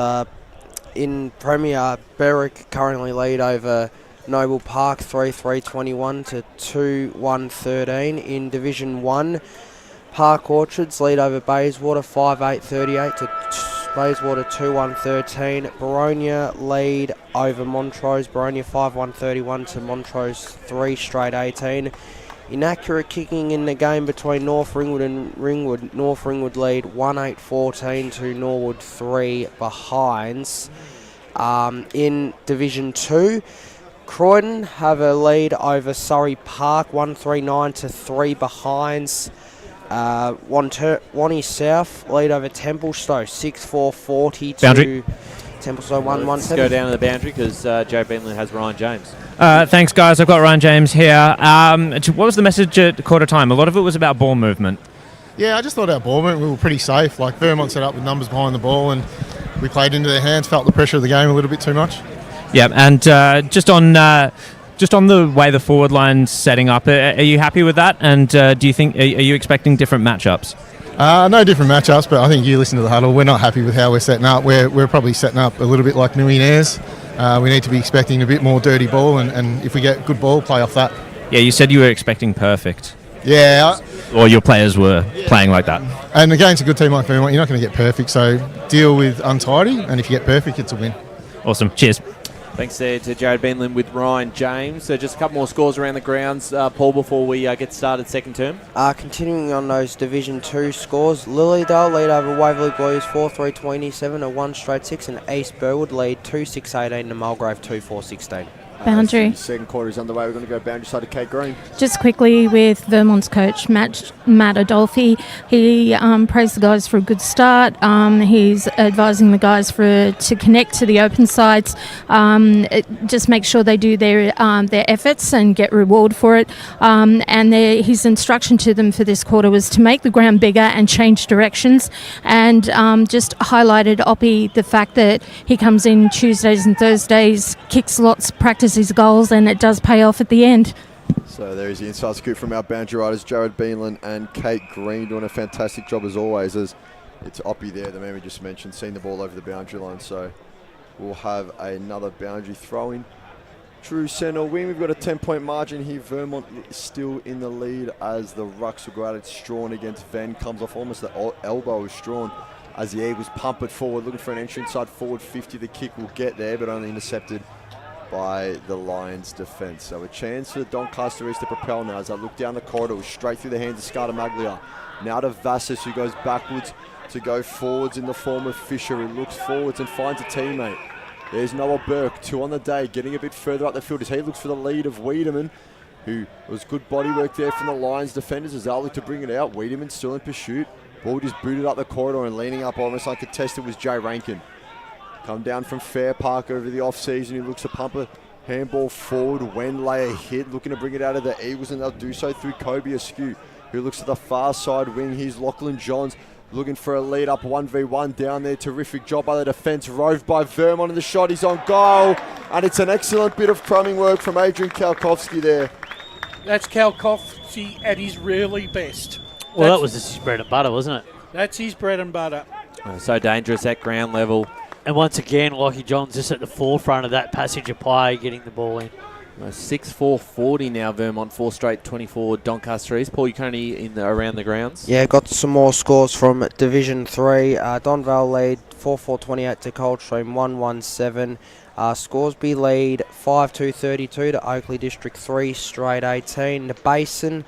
In Premier, Berwick currently lead over Noble Park 3-3-21 to 2-1-13. In Division 1, Park Orchards lead over Bayswater 5-8-38 to Bayswater 2-1-13. Boronia lead over Montrose. Boronia 5-1-31 to Montrose 3-18. Inaccurate kicking in the game between North Ringwood and Ringwood. North Ringwood lead 1-8-14 to Norwood 3 behinds. In Division 2, Croydon have a lead over Surrey Park 1-3-9 to 3 behinds. Wani South lead over Templestowe 6-4-40 to Templestowe 1-1-7. Let's go down to the boundary because Joe Bentley has Ryan James. Thanks, guys. I've got Ryan James here. What was the message at quarter time? A lot of it was about ball movement. Yeah, I just thought our ball movement, we were pretty safe. Like Vermont set up with numbers behind the ball and we played into their hands, felt the pressure of the game a little bit too much. Yeah, and just on the way the forward line's setting up, are you happy with that? And do you think, are you expecting different matchups? No different matchups, but I think you listen to the huddle. We're not happy with how we're setting up. We're probably setting up a little bit like millionaires. We need to be expecting a bit more dirty ball, and if we get good ball, play off that. Yeah, you said you were expecting perfect. Yeah. Or your players were playing like that. And against a good team like Vermont, you're not going to get perfect, so deal with untidy, and if you get perfect, it's a win. Awesome. Cheers. Thanks there to Jared Benlin with Ryan James. So just a couple more scores around the grounds, Paul, before we get started second term. Continuing on those Division 2 scores, Lilydale lead over Waverley Blues 4-3-27 to 1-6, and East Burwood lead 2-6-18 to Mulgrave 2-4-16. Boundary. Second quarter is underway. We're going to go boundary side of Kate Green. Just quickly with Vermont's coach, Matt Adolfi. He praised the guys for a good start. He's advising the guys to connect to the open sides. Just make sure they do their efforts and get reward for it. And his instruction to them for this quarter was to make the ground bigger and change directions. And just highlighted Oppie the fact that he comes in Tuesdays and Thursdays, kicks lots, practices his goals, and it does pay off at the end. So there is the inside scoop from our boundary riders, Jared Beanland and Kate Green, doing a fantastic job as always, as it's Oppie there, the man we just mentioned, seeing the ball over the boundary line. So we'll have another boundary throw-in. True centre wing, we've got a 10-point margin here. Vermont is still in the lead as the rucks will go out. It's Strawn against Venn, comes off almost the elbow of Strawn as the Eagles pump it forward, looking for an entry inside forward 50. The kick will get there, but only intercepted by the Lions' defence. So a chance for Doncaster East to propel now as they look down the corridor, straight through the hands of Scarta Maglia. Now to Vassis, who goes backwards to go forwards in the form of Fisher, who looks forwards and finds a teammate. There's Noah Burke, 2 on the day, getting a bit further up the field as he looks for the lead of Wiedemann, who was good body work there from the Lions defenders as they'll look to bring it out. Wiedemann still in pursuit. Ball just booted up the corridor and leaning up almost uncontested was Jay Rankin. Come down from Fair Park over the off-season. He looks to pump a handball forward. When lay a hit, looking to bring it out of the Eagles, and they'll do so through Kobe Askew, who looks to the far side wing. Here's Lachlan Johns looking for a lead up 1v1 down there. Terrific job by the defence. Roved by Vermont, and the shot is on goal. And it's an excellent bit of crumbing work from Adrian Kalkowski there. That's Kalkowski at his really best. Well, that was just his bread and butter, wasn't it? That's his bread and butter. So dangerous at ground level. And once again, Lockie John's just at the forefront of that passage of play, getting the ball in. 6-4-40 now, Vermont. 4 straight 24 Doncaster East. Paul, you currently around the grounds? Yeah, got some more scores from Division 3. Donvale lead 4-4-28 to Coldstream 1-1-7. Scoresby lead 5-2-32 to Oakley District 3 straight 18. The Basin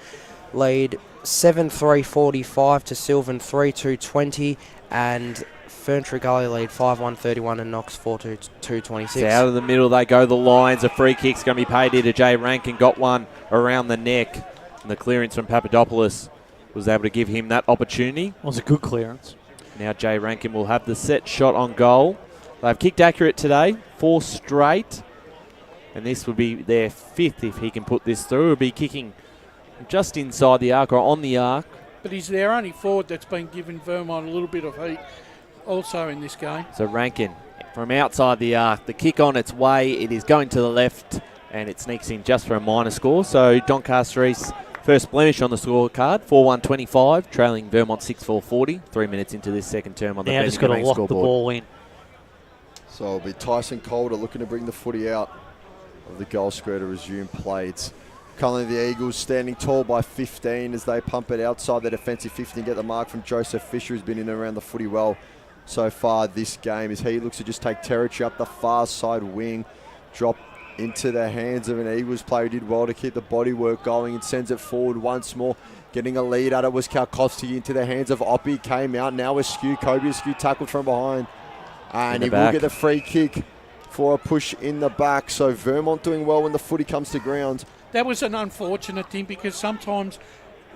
lead 7-3-45 to Sylvan 3-2-20, and Ferntree Gully lead 5-1-31 and Knox 4-2-26. So out of the middle they go, the Lions. A free kick's going to be paid here to Jay Rankin. Got one around the neck, and the clearance from Papadopoulos was able to give him that opportunity. It was a good clearance. Now Jay Rankin will have the set shot on goal. They've kicked accurate today, 4 straight, and this would be their 5th if he can put this through. He'll be kicking just inside the arc or on the arc. But he's their only forward that's been giving Vermont a little bit of heat also in this game. So Rankin from outside the arc, the kick on its way, it is going to the left and it sneaks in just for a minor score. So Doncaster East first blemish on the scorecard, 4-1-25, trailing Vermont 6-4-40, 3 minutes into this second term on the now just got to lock scoreboard. the ball in. So it'll be Tyson Calder looking to bring the footy out of the goal square to resume play. It's currently the Eagles standing tall by 15 as they pump it outside the defensive 50 and get the mark from Joseph Fisher, who's been in and around the footy well so far this game, as he looks to just take territory up the far side wing, drop into the hands of an Eagles player who did well to keep the body work going and sends it forward once more. Getting a lead at it was Kalkowski into the hands of Oppie, came out, now Askew, Kobe Askew tackled from behind, and he will get the free kick for a push in the back. So Vermont doing well when the footy comes to ground. That was an unfortunate thing because sometimes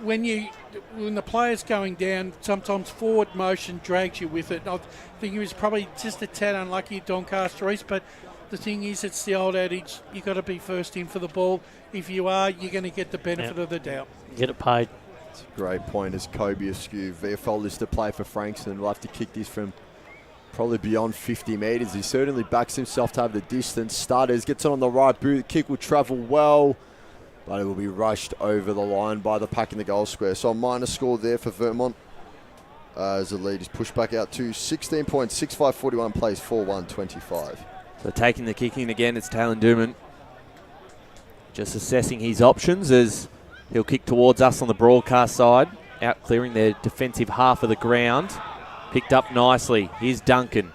when the player's going down, sometimes forward motion drags you with it. I think he was probably just a tad unlucky at Doncaster East, but the thing is, it's the old adage, you've got to be first in for the ball. If you are, you're going to get the benefit of the doubt. Get it paid. It's a great point as Kobe Askew. VFL is to play for Frankston. We'll have to kick this from probably beyond 50 metres. He certainly backs himself to have the distance. Starters gets it on the right boot. The kick will travel well, but it will be rushed over the line by the pack in the goal square. So a minor score there for Vermont as the lead is pushed back out to 16 points. 6-5-41 plays 4-1-25. So taking the kicking again, it's Talon Dooman. Just assessing his options as he'll kick towards us on the broadcast side, out clearing their defensive half of the ground. Picked up nicely. Here's Duncan.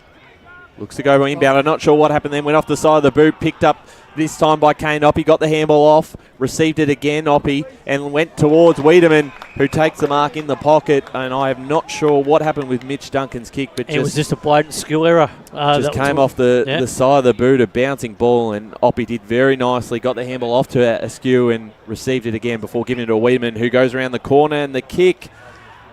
Looks to go inbound. I'm not sure what happened then. Went off the side of the boot. Picked up this time by Kane Oppie. Got the handball off. Received it again, Oppie. And went towards Wiedemann, who takes the mark in the pocket. And I am not sure what happened with Mitch Duncan's kick. But it was just a blatant skill error. Just came off the side of the boot. A bouncing ball. And Oppie did very nicely. Got the handball off to Askew and received it again before giving it to Wiedemann, who goes around the corner. And the kick,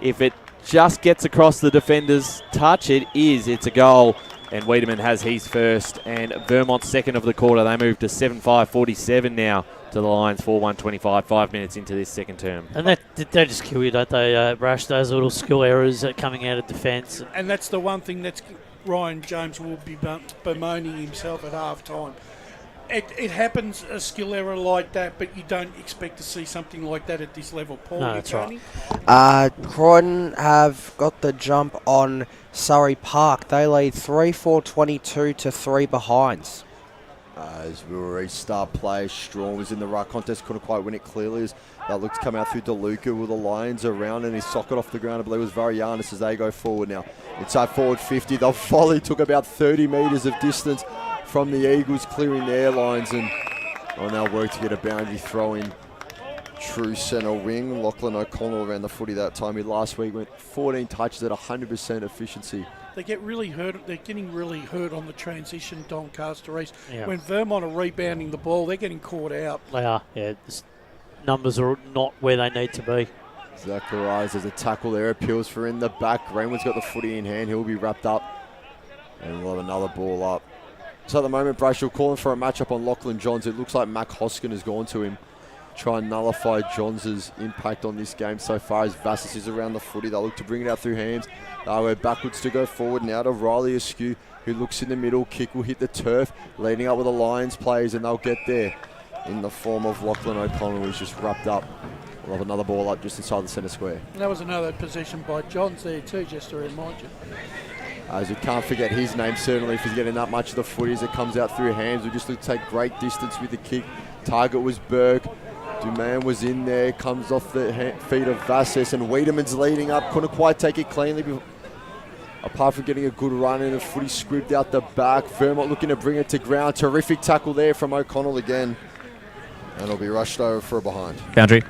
if it just gets across the defender's touch, it's a goal. And Wiedemann has his first, and Vermont's second of the quarter. They move to 7-5-47 now to the Lions, 4-1-25, 5 minutes into this second term. And they just kill you, don't they, Brash? Those little skill errors coming out of defence. And that's the one thing that's Ryan James will be bemoaning himself at half time. It happens, a skill error like that, but you don't expect to see something like that at this level. Paul, no, that's right. Croydon have got the jump on Surrey Park. They lead 3-4-22 to 3 behinds. As we were restart play, Straume was in the right contest, couldn't quite win it clearly. As that looked to come out through DeLuca with the Lions around and his socket off the ground. I believe it was Varianis as they go forward now. Inside forward 50, the volley took about 30 metres of distance from the Eagles, clearing their lines, and on our work to get a boundary throw in. True centre wing, Lachlan O'Connell around the footy that time. He last week went 14 touches at 100% efficiency. They get really hurt. They're getting really hurt on the transition, Doncaster East. Yeah. When Vermont are rebounding the ball, they're getting caught out. They are, yeah. Numbers are not where they need to be. Zacharias, there's a tackle there, appeals for in the back. Greenwood's got the footy in hand. He'll be wrapped up, and we'll have another ball up. So at the moment, Brayshaw calling for a matchup on Lachlan Johns. It looks like Mac Hoskin has gone to him, try and nullify Johns' impact on this game so far as Vassis is around the footy. They'll look to bring it out through hands. They'll go backwards to go forward now to Riley Askew, who looks in the middle. Kick will hit the turf, leading up with the Lions players, and they'll get there in the form of Lachlan O'Connell, who's just wrapped up. We'll have another ball up just inside the centre square. And that was another possession by Johns there too, just to remind you. As we can't forget his name, certainly, if he's getting that much of the footy as it comes out through hands. We just look to take great distance with the kick. Target was Berg. Duman was in there, comes off the feet of Vasses, and Wiedemann's leading up. Couldn't quite take it cleanly, apart from getting a good run, and the footy scribbed out the back. Vermont looking to bring it to ground. Terrific tackle there from O'Connell again. And it'll be rushed over for a behind. Boundary. So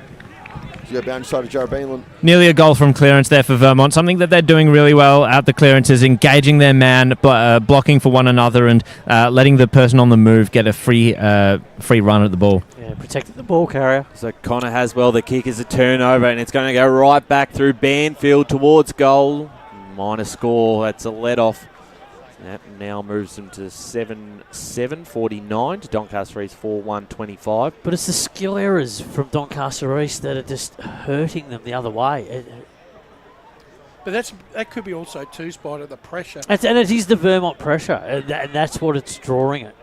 you go boundary side of Jared Beanland. Nearly a goal from clearance there for Vermont. Something that they're doing really well at the clearances, engaging their man, blocking for one another, and letting the person on the move get a free run at the ball. Yeah, protecting the ball carrier. So Connor Haswell, the kick is a turnover, and it's going to go right back through Banfield towards goal. Minor score. That's a let-off. That now moves them to 7-49 to Doncaster East 4-1-25. But it's the skill errors from Doncaster East that are just hurting them the other way. But that could be also too, Spider, the pressure. And it is the Vermont pressure, and that's what it's drawing it.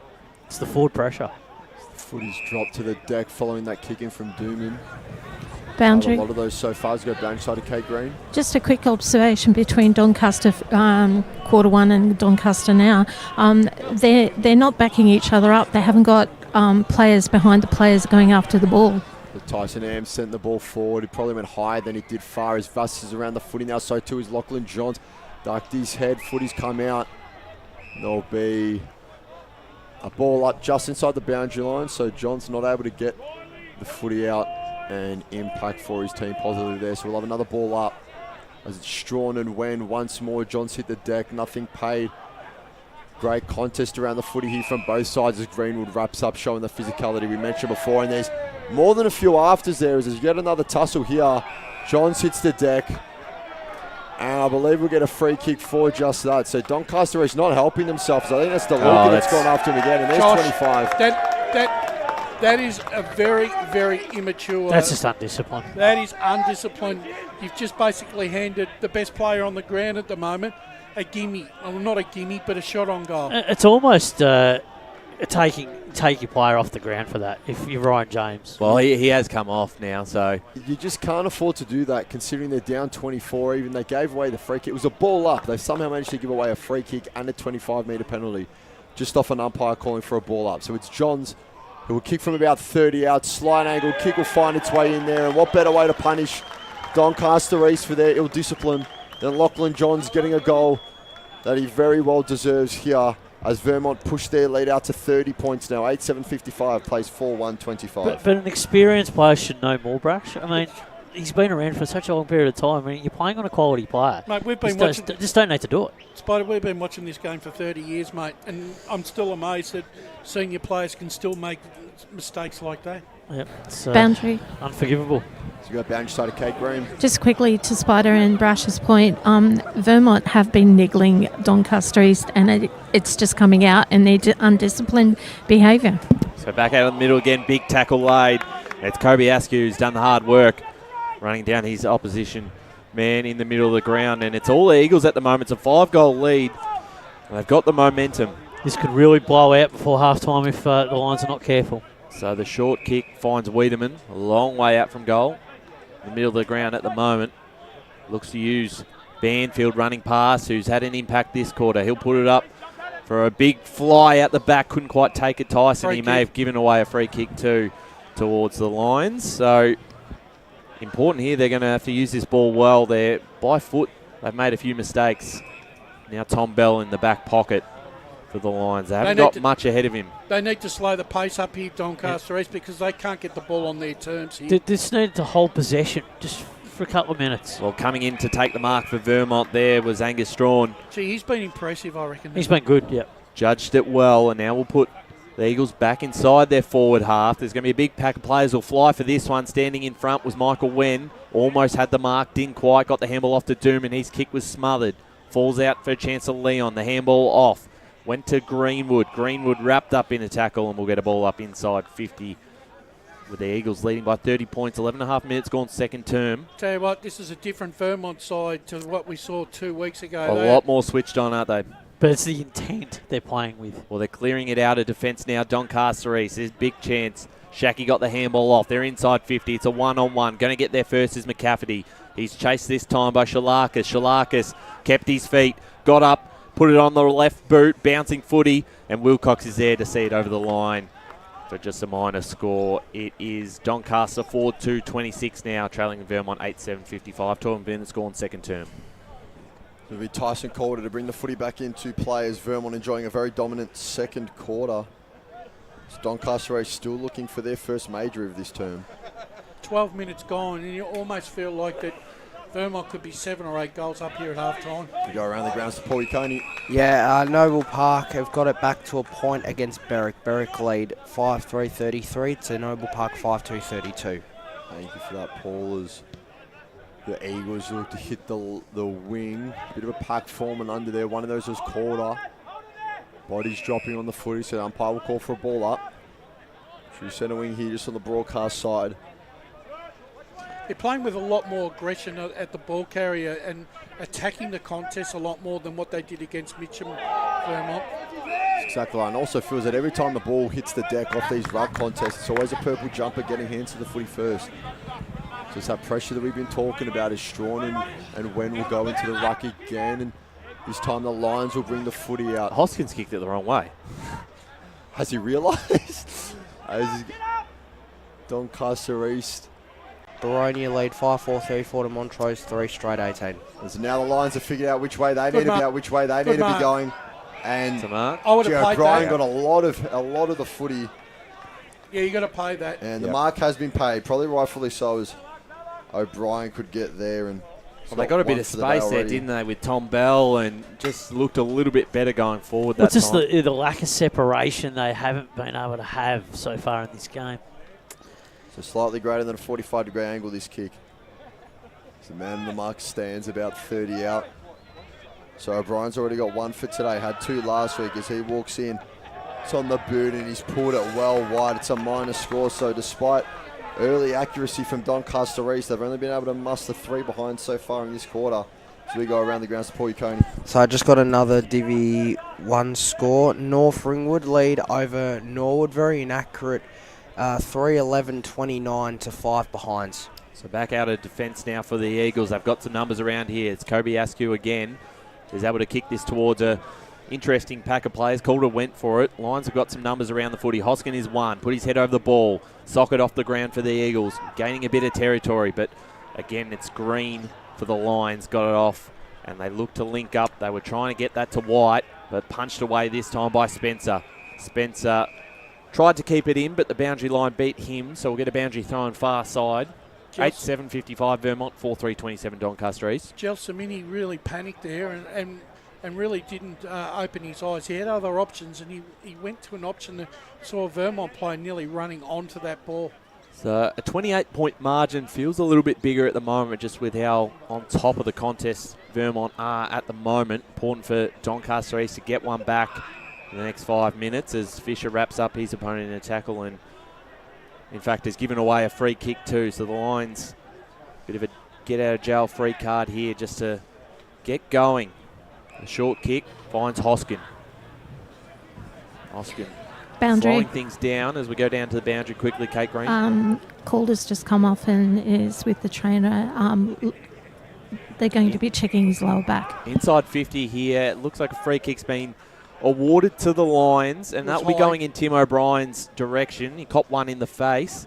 It's the forward pressure. The footy's dropped to the deck following that kick in from Dooman. Boundary. A lot of those so far go boundary side of Kate Green. Just a quick observation between Doncaster quarter one and Doncaster now. They're not backing each other up. They haven't got players behind the players going after the ball. But Tyson Am sent the ball forward. He probably went higher than he did far. As Vass is around the footy now, so too is Lachlan Johns. Ducked his head, footy's come out. There'll be a ball up just inside the boundary line, so Johns not able to get the footy out and impact for his team positively there. So we'll have another ball up as it's Strawn and Wen once more. Johns hit the deck, nothing paid. Great contest around the footy here from both sides as Greenwood wraps up, showing the physicality we mentioned before. And there's more than a few afters there as there's yet another tussle here. Johns hits the deck, and I believe we'll get a free kick for just that. So Doncaster is not helping themselves. I think that's DeLuca that's gone after him again, and there's Josh, 25. That is a very, very immature. That's just undisciplined. That is undisciplined. You've just basically handed the best player on the ground at the moment a gimme. Well, not a gimme, but a shot on goal. It's almost take your player off the ground for that, if you're Ryan James. Well, he has come off now, so... You just can't afford to do that, considering they're down 24 even. They gave away the free kick. It was a ball up. They somehow managed to give away a free kick and a 25-metre penalty just off an umpire calling for a ball up. So it's Johns, who will kick from about 30 out. Slight angle, kick will find its way in there. And what better way to punish Doncaster East for their ill discipline than Lachlan Johns getting a goal that he very well deserves here as Vermont push their lead out to 30 points now. 8-7-55, plays 4-1-25. But an experienced player should know more, Brash. I mean, he's been around for such a long period of time. I mean, you're playing on a quality player. Mate, we've been just don't need to do it. Spider, we've been watching this game for 30 years, mate, and I'm still amazed that senior players can still make mistakes like that. Yep. It's, Boundary. Unforgivable. So you got boundary side of Kate Green. Just quickly to Spider and Brash's point, Vermont have been niggling Doncaster East, and it's just coming out in their undisciplined behaviour. So back out in the middle again, big tackle laid. It's Kobe Askew who's done the hard work, running down his opposition man in the middle of the ground, and it's all the Eagles at the moment. It's a 5-goal lead, and they've got the momentum. This could really blow out before half-time if the Lions are not careful. So the short kick finds Wiedemann, a long way out from goal. In the middle of the ground at the moment. Looks to use Banfield running past, who's had an impact this quarter. He'll put it up for a big fly out the back. Couldn't quite take it, Tyson. He may have given away a free kick too towards the Lions. So important here. They're going to have to use this ball well. They're by foot. They've made a few mistakes. Now Tom Bell in the back pocket for the Lions. They haven't got much ahead of him. They need to slow the pace up here, Doncaster East, because they can't get the ball on their terms here. This needed to hold possession just for a couple of minutes. Well, coming in to take the mark for Vermont there was Angus Strawn. Gee, he's been impressive, I reckon. He's been good, yeah. Judged it well, and now we'll put the Eagles back inside their forward half. There's going to be a big pack of players who'll fly for this one. Standing in front was Michael Wen. Almost had the mark, didn't quite. Got the handball off to Doom, and his kick was smothered. Falls out for a chance of Leon. The handball off. Went to Greenwood. Greenwood wrapped up in a tackle, and we'll get a ball up inside 50 with the Eagles leading by 30 points. 11.5 minutes gone second term. Tell you what, this is a different Vermont side to what we saw 2 weeks ago. A lot more switched on, aren't they? But it's the intent they're playing with. Well, they're clearing it out of defence now. Doncaster East. There's big chance. Shacky got the handball off. They're inside 50. It's a one-on-one. Going to get there first is McCafferty. He's chased this time by Shalakis. Shalakis kept his feet, got up, put it on the left boot, bouncing footy, and Wilcox is there to see it over the line for just a minor score. It is Doncaster 4-2-26 now, trailing Vermont 8-7-55. 12 minutes gone second term. It'll be Tyson Calder to bring the footy back into play as Vermont enjoying a very dominant second quarter. It's Doncaster still looking for their first major of this term. 12 minutes gone, and you almost feel like that Vermont could be 7 or 8 goals up here at half-time. We go around the grounds to Paul Coney. Yeah, Noble Park have got it back to a point against Berwick. Berwick lead 5-3-33 to Noble Park 5-2-32. Thank you for that, Paul. As the Eagles look to hit the wing. Bit of a pack forming under there. One of those was Calder. Body's dropping on the footy, so the umpire will call for a ball up. True centre wing here just on the broadcast side. They're playing with a lot more aggression at the ball carrier and attacking the contest a lot more than what they did against Mitcham Vermont. Exactly right. And also feels that every time the ball hits the deck off these ruck contests, it's always a purple jumper getting hands to the footy first. So it's that pressure that we've been talking about is Strawn and Wen will go into the ruck again, and this time the Lions will bring the footy out. Hoskins kicked it the wrong way. Has he realised? Doncaster East. Baronia lead 5-4-34 to Montrose 3 straight 18. And so now the Lions have figured out which way they need to be out, which way they need to be going. And Joe O'Brien got a lot of the footy. Yeah, you got to pay that. And the mark has been paid, probably rightfully so, as O'Brien could get there. And well, they got a bit of space there, didn't they, with Tom Bell, and just looked a little bit better going forward. It's just the lack of separation they haven't been able to have so far in this game. So slightly greater than a 45-degree angle, this kick. So the man in the mark stands about 30 out. So O'Brien's already got 1 for today, had 2 last week as he walks in. It's on the boot and he's pulled it well wide. It's a minor score, so despite early accuracy from Doncaster East, they've only been able to muster 3 behind so far in this quarter. So we go around the grounds to Paul Coney. So I just got another Divi 1 score. North Ringwood lead over Norwood, very inaccurate. 3-11-29 to 5 behinds. So back out of defence now for the Eagles. They've got some numbers around here. It's Kobe Askew again. He's able to kick this towards a interesting pack of players. Calder went for it. Lions have got some numbers around the footy. Hoskin is 1. Put his head over the ball. Socket off the ground for the Eagles. Gaining a bit of territory, but again, it's Green for the Lions. Got it off And they looked to link up. They were trying to get that to White, but punched away this time by Spencer. Spencer tried to keep it in, but the boundary line beat him, so we'll get a boundary throw on far side. 8-7-55 Vermont, 4-3-27 Doncaster East. Gelsamini really panicked there and really didn't open his eyes. He had other options, and he went to an option that saw a Vermont player nearly running onto that ball. So a 28-point margin feels a little bit bigger at the moment, just with how on top of the contest Vermont are at the moment. Important for Doncaster East to get one back in the next 5 minutes as Fisher wraps up his opponent in a tackle and, in fact, has given away a free kick too. So the Lions, bit of a get-out-of-jail free card here just to get going. A short kick finds Hoskin. Hoskin Boundary. slowing things down as we go down to the boundary quickly. Kate Green. Calder's just come off and is with the trainer. They're going to be checking his lower back. Inside 50 here. It looks like a free kick's been awarded to the Lions, and that will be going in Tim O'Brien's direction. He copped one in the face,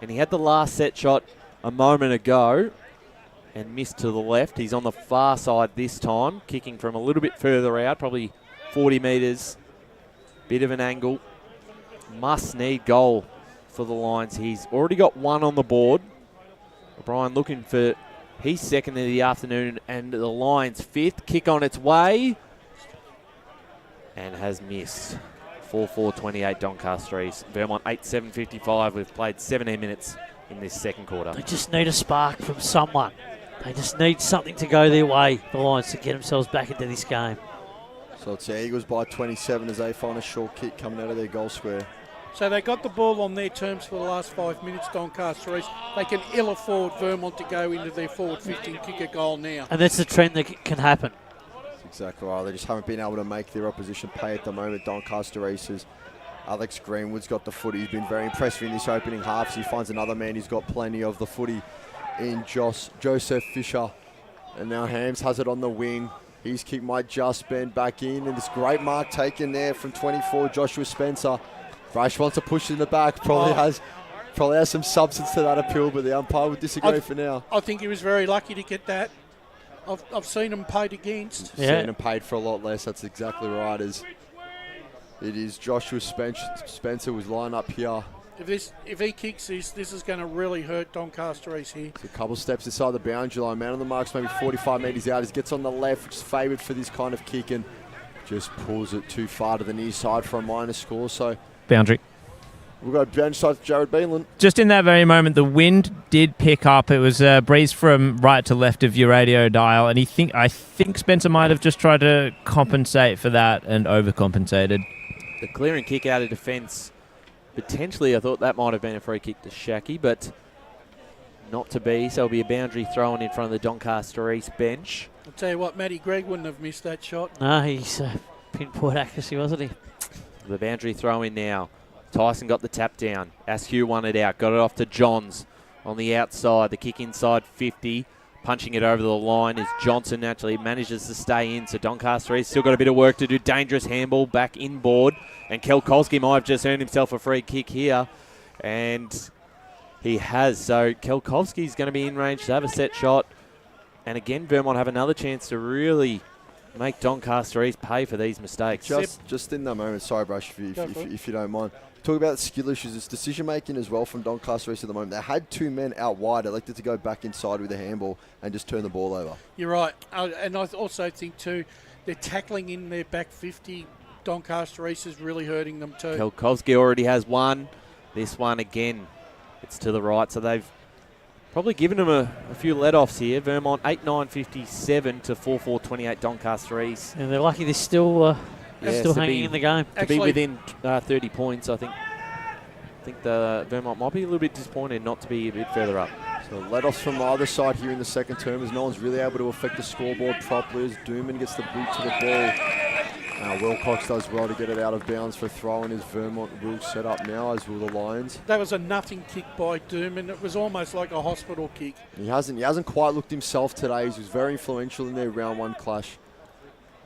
and he had the last set shot a moment ago and missed to the left. He's on the far side this time, kicking from a little bit further out, probably 40 metres. Bit of an angle. Must-need goal for the Lions. He's already got one on the board. O'Brien looking for his second of the afternoon, and the Lions' fifth. Kick on its way. And has missed. 4-4-28 Doncaster East. Vermont 8-7-55. We've played 17 minutes in this second quarter. They just need a spark from someone. They just need something to go their way, the Lions, to get themselves back into this game. So it's the Eagles by 27 as they find a short kick coming out of their goal square. So they got the ball on their terms for the last 5 minutes, Doncaster East. They can ill afford Vermont to go into their forward 50 and kick a goal now. And that's the trend that can happen. That's exactly right. They just haven't been able to make their opposition pay at the moment. Doncaster East's Alex Greenwood's got the footy. He's been very impressive in this opening half. So he finds another man who's got plenty of the footy in Joseph Fisher. And now Hams has it on the wing. His kick might just bend back in. And this great mark taken there from 24, Joshua Spencer. Brash wants to push it in the back. Probably has some substance to that appeal, but the umpire would disagree for now. I think he was very lucky to get that. I've seen him paid against. Seen him paid for a lot less. That's exactly right. As it is Joshua Spencer was lined up here. If he kicks this is going to really hurt Doncaster East here. So a couple steps inside the boundary line. Man on the marks, maybe 45 metres out. He gets on the left, which is favoured for this kind of kick, and just pulls it too far to the near side for a minor score. So boundary. We've got boundary side to Jared Beanland. Just in that very moment, the wind did pick up. It was a breeze from right to left of your radio dial, and I think Spencer might have just tried to compensate for that and overcompensated. The clearing kick out of defence. Potentially, I thought that might have been a free kick to Shaki, but not to be. So it'll be a boundary thrown in front of the Doncaster East bench. I'll tell you what, Matty Gregg wouldn't have missed that shot. No, he's pinpoint accuracy, wasn't he? The boundary throw in now. Tyson got the tap down. Askew won it out. Got it off to Johns on the outside. The kick inside 50. Punching it over the line is Johnson. Naturally manages to stay in. So Doncaster East still got a bit of work to do. Dangerous handball back inboard. And Kelkowski might have just earned himself a free kick here. And he has. So Kelkowski's going to be in range to have a set shot. And again, Vermont have another chance to really make Doncaster East pay for these mistakes. Just in that moment, sorry, Brush, if you don't mind. Talk about skill issues. It's decision-making as well from Doncaster East at the moment. They had two men out wide, elected to go back inside with a handball and just turn the ball over. You're right. And I also think, too, they're tackling in their back 50. Doncaster East is really hurting them, too. Kelkowski already has one. This one, again, it's to the right. So they've probably given them a few let-offs here. Vermont 8-9-57 to 4-4-28 Doncaster East. And they're lucky they're still hanging in the game. To be within 30 points, I think the Vermont might be a little bit disappointed not to be a bit further up. So let-offs from either side here in the second term as no one's really able to affect the scoreboard properly as Dooman gets the boot to the ball. Wilcox does well to get it out of bounds for a throw, and his Vermont will set up now, as will the Lions. That was a nothing kick by Dooman. It was almost like a hospital kick. He hasn't quite looked himself today. He was very influential in their round one clash.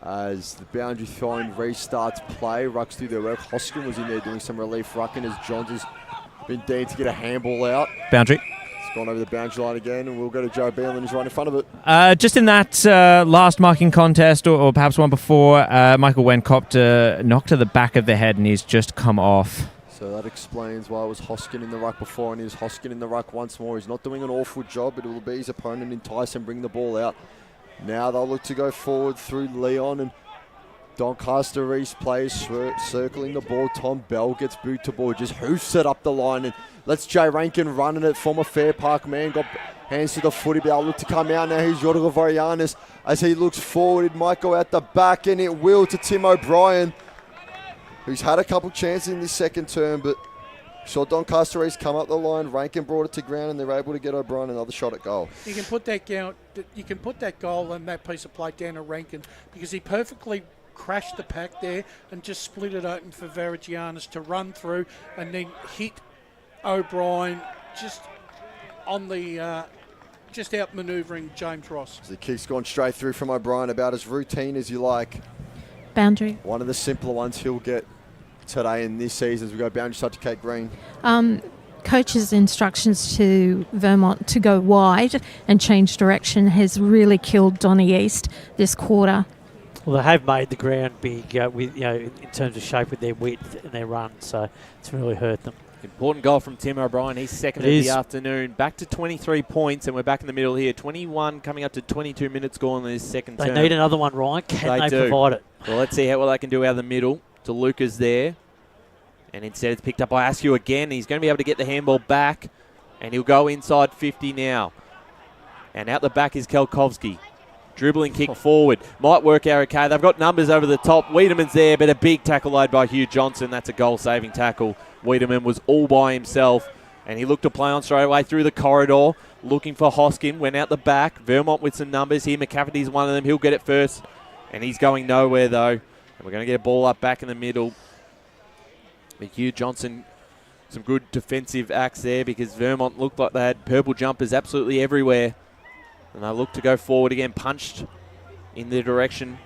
As the boundary throwing restarts play, rucks through their work. Hoskin was in there doing some relief rucking as Johns has been deemed to get a handball out. Boundary. It's gone over the boundary line again, and we'll go to Joe Beelan, who's right in front of it. Just in that last marking contest, or perhaps one before, Michael Wen copped a knock to the back of the head, and he's just come off. So that explains why it was Hoskin in the ruck before, and he's Hoskin in the ruck once more. He's not doing an awful job, but it will be his opponent entice and bring the ball out. Now they'll look to go forward through Leon, and Doncaster East players circling the ball. Tom Bell gets boot to ball, just hoofs it up the line and lets Jay Rankin run in it. Former Fair Park man got hands to the footy, but they'll look to come out now. Here's Yorgo Varianis as he looks forward. It might go out the back, and it will to Tim O'Brien, who's had a couple chances in this second term, but saw Doncaster East come up the line. Rankin brought it to ground, and they're able to get O'Brien another shot at goal. You can put that goal and that piece of play down to Rankin, because he perfectly crashed the pack there and just split it open for Varigianis to run through and then hit O'Brien just on the just out manoeuvring James Ross. The kick's gone straight through from O'Brien, about as routine as you like. Boundary. One of the simpler ones he'll get today in this season as we go boundary side to Kate Green. Coach's instructions to Vermont to go wide and change direction has really killed Donny East this quarter. Well, they have made the ground big with, in terms of shape with their width and their run, so it's really hurt them. Important goal from Tim O'Brien. He's second of the afternoon. Back to 23 points, and we're back in the middle here. 21 coming up to 22 minutes gone in this second term. They need another one, Ryan. Can they provide it? Well, let's see what they can do out of the middle. DeLuca's there. And instead it's picked up by Askew again. He's going to be able to get the handball back, and he'll go inside 50 now. And out the back is Kelkovsky. Dribbling kick forward. Might work out okay. They've got numbers over the top. Wiedemann's there, but a big tackle laid by Hugh Johnson. That's a goal-saving tackle. Wiedemann was all by himself, and he looked to play on straight away through the corridor, looking for Hoskin. Went out the back. Vermont with some numbers here. McCafferty's one of them. He'll get it first, and he's going nowhere, though. And we're going to get a ball up back in the middle. But Hugh Johnson, some good defensive acts there, because Vermont looked like they had purple jumpers absolutely everywhere. And they look to go forward again, punched in their direction.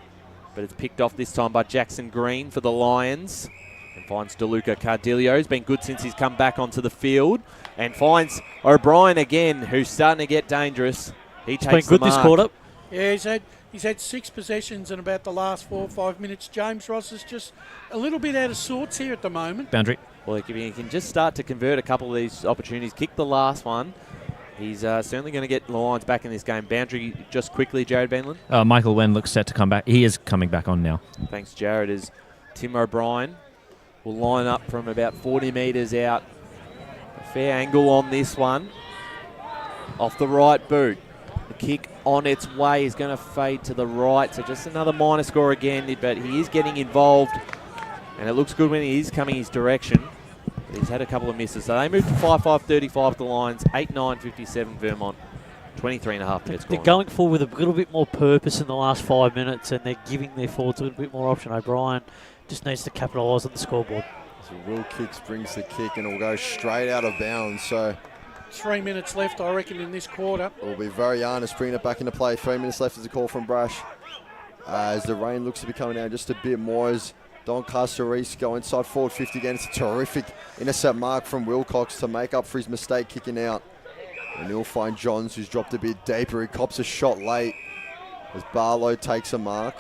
But it's picked off this time by Jackson Green for the Lions. And finds DeLuca Cardillo. He's been good since he's come back onto the field. And finds O'Brien again, who's starting to get dangerous. He takes the mark. This quarter. Yeah, he's had 6 possessions in about the last 4 or 5 minutes. James Ross is just a little bit out of sorts here at the moment. Boundary. Well, if he can just start to convert a couple of these opportunities, kick the last one, he's certainly going to get the Lions back in this game. Boundary, just quickly, Jared Benlin. Michael Wen looks set to come back. He is coming back on now. Thanks, Jared. As Tim O'Brien will line up from about 40 metres out. A fair angle on this one. Off the right boot. The kick on its way is going to fade to the right. So just another minor score again, but he is getting involved. And it looks good when he is coming his direction. But he's had a couple of misses. So they move to 5-5-35 the Lions. 8-9-57 Vermont. 23 and a half minutes. They're going forward with a little bit more purpose in the last 5 minutes, and they're giving their forwards a little bit more option. O'Brien just needs to capitalise on the scoreboard. So Will Kicks brings the kick, and it will go straight out of bounds. So 3 minutes left, I reckon, in this quarter. It will be Varianis bringing it back into play. 3 minutes left as a call from Brash. As the rain looks to be coming down just a bit more, as Doncaster East go inside forward 50 again. It's a terrific intercept mark from Wilcox to make up for his mistake kicking out. And he'll find Johns, who's dropped a bit deeper. He cops a shot late as Barlow takes a mark.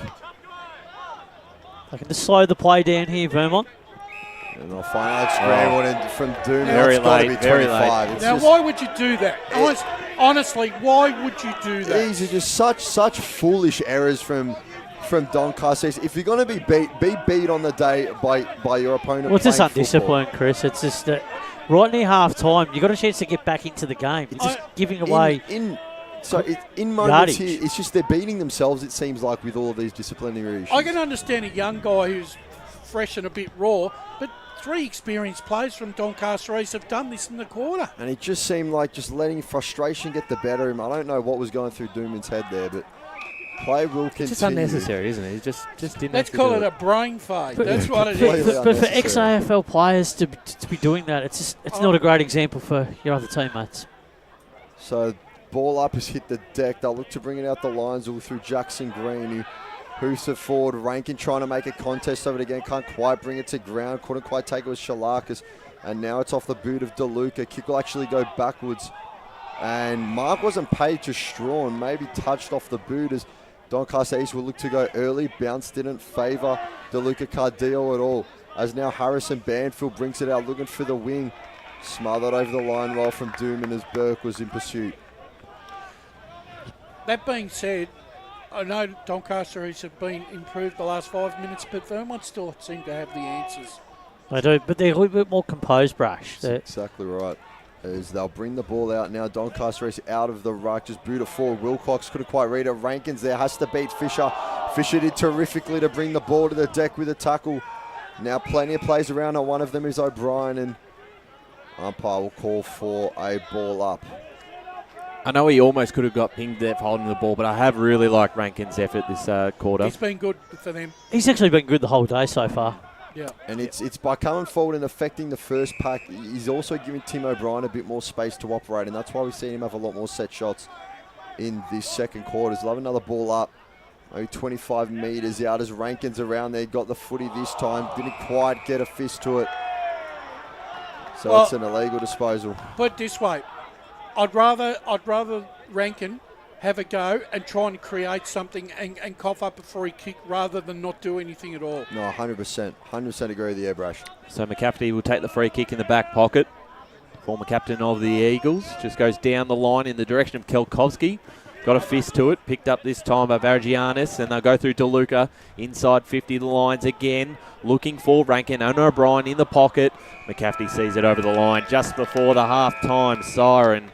They can just slow the play down here, Vermont. And they'll find Alex Greenwood from Doom. Very It's got to late, be very 25. late. It's Now, just, why would you do that? Honestly, why would you do that? these are just such foolish errors from Doncaster. If you're going to be beat on the day by your opponent. Well, it's just playing undisciplined, Chris. It's just that right near half time, you got a chance to get back into the game. It's just giving away. In moments here, it's just they're beating themselves, it seems like, with all of these disciplinary issues. I can understand a young guy who's fresh and a bit raw, but 3 experienced players from Doncaster East have done this in the quarter. And it just seemed like just letting frustration get the better of him. I don't know what was going through Dooman's head there, but play will continue. It's just unnecessary, isn't it? He just didn't. Let's call it a brain fade. That's what it But is. for ex-AFL players to be doing that, it's not a great example for your other teammates. So ball up has hit the deck. They'll look to bring it out the lines all through Jackson Green, who hoofs it forward. Rankin trying to make a contest of it again. Can't quite bring it to ground. Couldn't quite take it with Shalakas. And now it's off the boot of DeLuca. Kick will actually go backwards And Mark wasn't paid to Strawn, maybe touched off the boot as Doncaster East will look to go early. Bounce didn't favour DeLuca Cardillo at all. As now Harrison Banfield brings it out looking for the wing. Smothered over the line well from Dooman as Burke was in pursuit. That being said, I know Doncaster East have been improved the last 5 minutes, but Vermont still seem to have the answers. They do, but they're a little bit more composed, Brash. That's exactly right. As they'll bring the ball out now. Doncaster East out of the ruck, just boot it forward. Wilcox couldn't quite read it. Rankins there has to beat Fisher. Fisher did terrifically to bring the ball to the deck with a tackle. Now plenty of plays around. One of them is O'Brien, and umpire will call for a ball up. I know he almost could have got pinged there for holding the ball, but I have really liked Rankin's effort this quarter. He's been good for them. He's actually been good the whole day so far. Yeah. And it's by coming forward and affecting the first pack, he's also giving Tim O'Brien a bit more space to operate, and that's why we've seen him have a lot more set shots in this second quarter. He'll have another ball up, maybe 25 metres out as Rankin's around there. Got the footy this time, didn't quite get a fist to it. So it's an illegal disposal. Put it this way, I'd rather Rankin have a go and try and create something and cough up a free kick rather than not do anything at all. No, 100%. 100% agree with the Airbrush. So McCafferty will take the free kick in the back pocket. Former captain of the Eagles. Just goes down the line in the direction of Kelkovsky. Got a fist to it. Picked up this time by Varigianis. And they'll go through DeLuca. Inside 50 the lines again. Looking for Rankin and O'Brien in the pocket. McCafferty sees it over the line just before the half-time siren.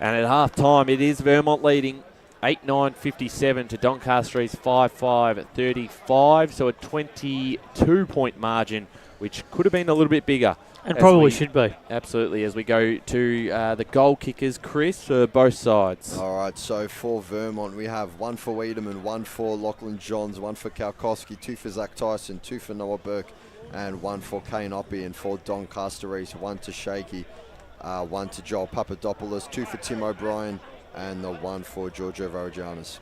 And at half-time, it is Vermont leading 8-9-57 to Doncaster East 5-5-35. So a 22-point margin, which could have been a little bit bigger. And probably should be. Absolutely, as we go to the goal kickers, Chris, for both sides. All right, so for Vermont, we have one for Wiedemann, one for Lachlan Johns, one for Kalkowski, two for Zach Tyson, two for Noah Burke, and one for Kane Oppie. And for Doncaster East, one to Shaky, one to Joel Papadopoulos, two for Tim O'Brien, and the one for Giorgio Varigianis.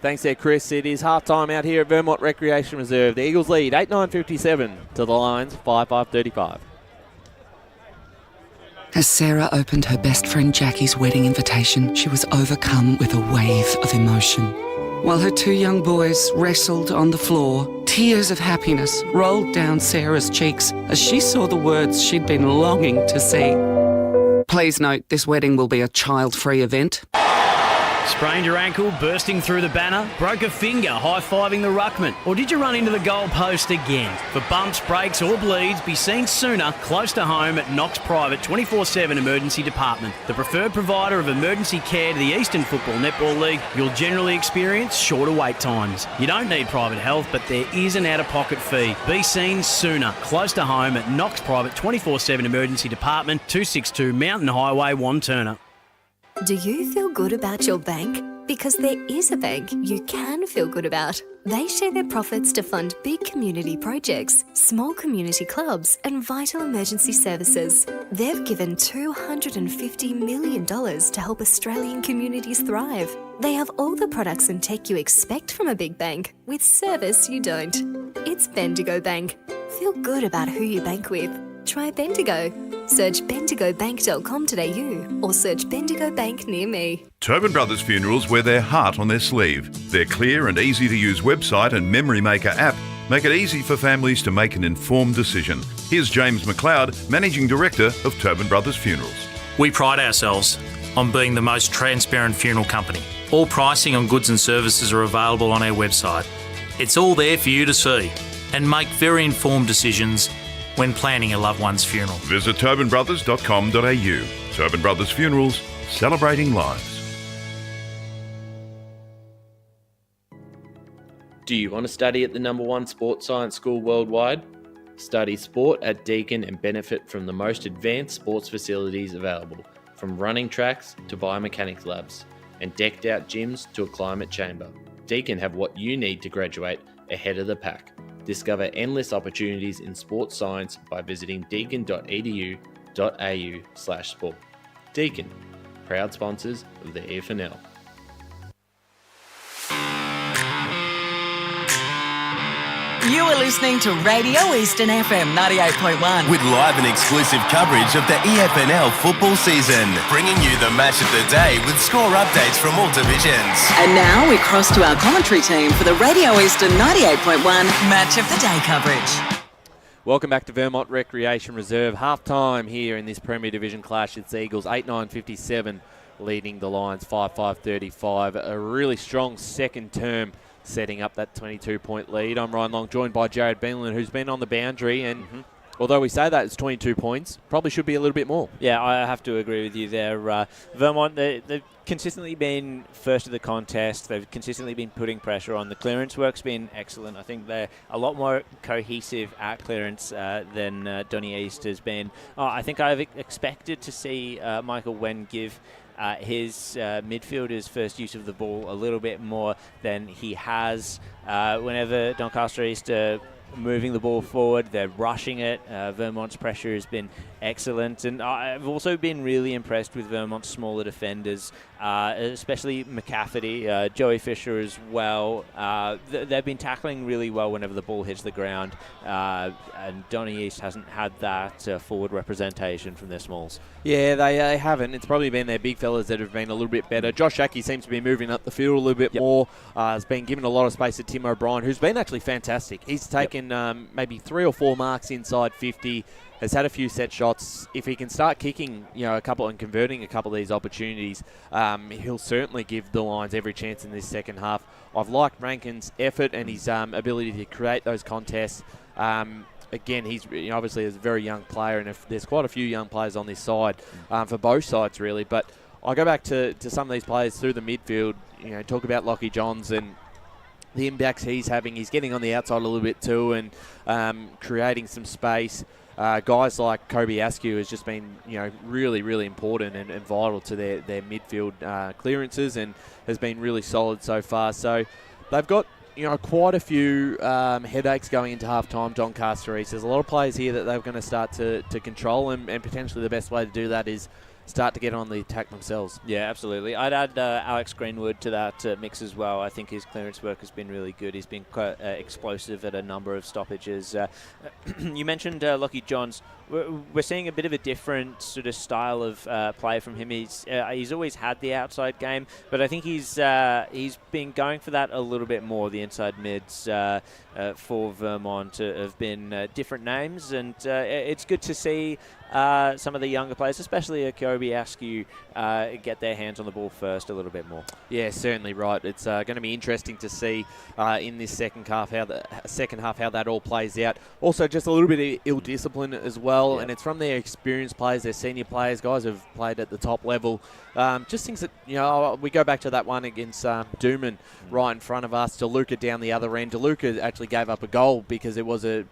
Thanks there, Chris. It is half-time out here at Vermont Recreation Reserve. The Eagles lead 8-9-57 to the Lions 5-5-35. As Sarah opened her best friend Jackie's wedding invitation, she was overcome with a wave of emotion. While her two young boys wrestled on the floor, tears of happiness rolled down Sarah's cheeks as she saw the words she'd been longing to see. Please note, this wedding will be a child-free event. Sprained your ankle, bursting through the banner? Broke a finger, high-fiving the ruckman? Or did you run into the goal post again? For bumps, breaks or bleeds, be seen sooner, close to home at Knox Private 24/7 Emergency Department. The preferred provider of emergency care to the Eastern Football Netball League, you'll generally experience shorter wait times. You don't need private health, but there is an out-of-pocket fee. Be seen sooner, close to home at Knox Private 24/7 Emergency Department, 262 Mountain Highway, Wantirna. Do you feel good about your bank? Because there is a bank you can feel good about. They share their profits to fund big community projects, small community clubs, and vital emergency services. They've given $250 million to help Australian communities thrive. They have all the products and tech you expect from a big bank, with service you don't. It's Bendigo Bank. Feel good about who you bank with. Try Bendigo. Search bendigobank.com.au or search Bendigo Bank near me. Tobin Brothers Funerals wear their heart on their sleeve. Their clear and easy to use website and Memory Maker app make it easy for families to make an informed decision. Here's James McLeod, Managing Director of Tobin Brothers Funerals. We pride ourselves on being the most transparent funeral company. All pricing on goods and services are available on our website. It's all there for you to see and make very informed decisions when planning a loved one's funeral. Visit tobinbrothers.com.au. Tobin Brothers Funerals, celebrating lives. Do you want to study at the #1 sports science school worldwide? Study sport at Deakin and benefit from the most advanced sports facilities available, from running tracks to biomechanics labs, and decked out gyms to a climate chamber. Deakin have what you need to graduate ahead of the pack. Discover endless opportunities in sports science by visiting deakin.edu.au/sport. Deakin, proud sponsors of the EFNL. You are listening to Radio Eastern FM 98.1. With live and exclusive coverage of the EFNL football season, bringing you the match of the day with score updates from all divisions. And now we cross to our commentary team for the Radio Eastern 98.1 Match of the Day coverage. Welcome back to Vermont Recreation Reserve. Half-time here in this Premier Division clash. It's Eagles 8-9-57 leading the Lions 5-5-35. A really strong second term setting up that 22-point lead. I'm Ryan Long, joined by Jared Beanland, who's been on the boundary. And although we say that it's 22 points, probably should be a little bit more. Yeah, I have to agree with you there. Vermont, they've consistently been first of the contest. They've consistently been putting pressure on. The clearance work's been excellent. I think they're a lot more cohesive at clearance than Donny East has been. I think I've expected to see Michael Wen give his midfielder's first use of the ball a little bit more than he has. Whenever Doncaster East moving the ball forward, they're rushing it. Vermont's pressure has been excellent, and I've also been really impressed with Vermont's smaller defenders, especially McCafferty, Joey Fisher as well. They've been tackling really well whenever the ball hits the ground, and Donny East hasn't had that forward representation from their smalls. Yeah, they haven't. It's probably been their big fellas that have been a little bit better. Josh Aki seems to be moving up the field a little bit more. Has been given a lot of space to Tim O'Brien, who's been actually fantastic. He's taken maybe 3 or 4 marks inside 50. Has had a few set shots. If he can start kicking, a couple and converting a couple of these opportunities, he'll certainly give the Lions every chance in this second half. I've liked Rankin's effort and his ability to create those contests. Again, he's obviously a very young player, and if there's quite a few young players on this side for both sides, really. But I go back to some of these players through the midfield. Talk about Lockie Johns and the impacts he's having. He's getting on the outside a little bit too, and creating some space. Guys like Kobe Askew has just been, really, really important and vital to their midfield clearances, and has been really solid so far. So they've got, quite a few headaches going into half-time, Doncaster East. There's a lot of players here that they're going to start to control, and potentially the best way to do that is start to get on the attack themselves. Yeah, absolutely. I'd add Alex Greenwood to that mix as well. I think his clearance work has been really good. He's been quite explosive at a number of stoppages. You mentioned Lockie Johns. We're seeing a bit of a different sort of style of play from him. He's always had the outside game, but I think he's been going for that a little bit more. The inside mids for Vermont have been different names, and it's good to see some of the younger players, especially Kobe Askew, get their hands on the ball first a little bit more. Yeah, certainly right. It's going to be interesting to see in this second half how that all plays out. Also, just a little bit of ill discipline as well, and it's from their experienced players, their senior players, guys who've played at the top level. Just things that we go back to that one against Dooman right in front of us. DeLuca down the other end. DeLuca actually gave up a goal because it was it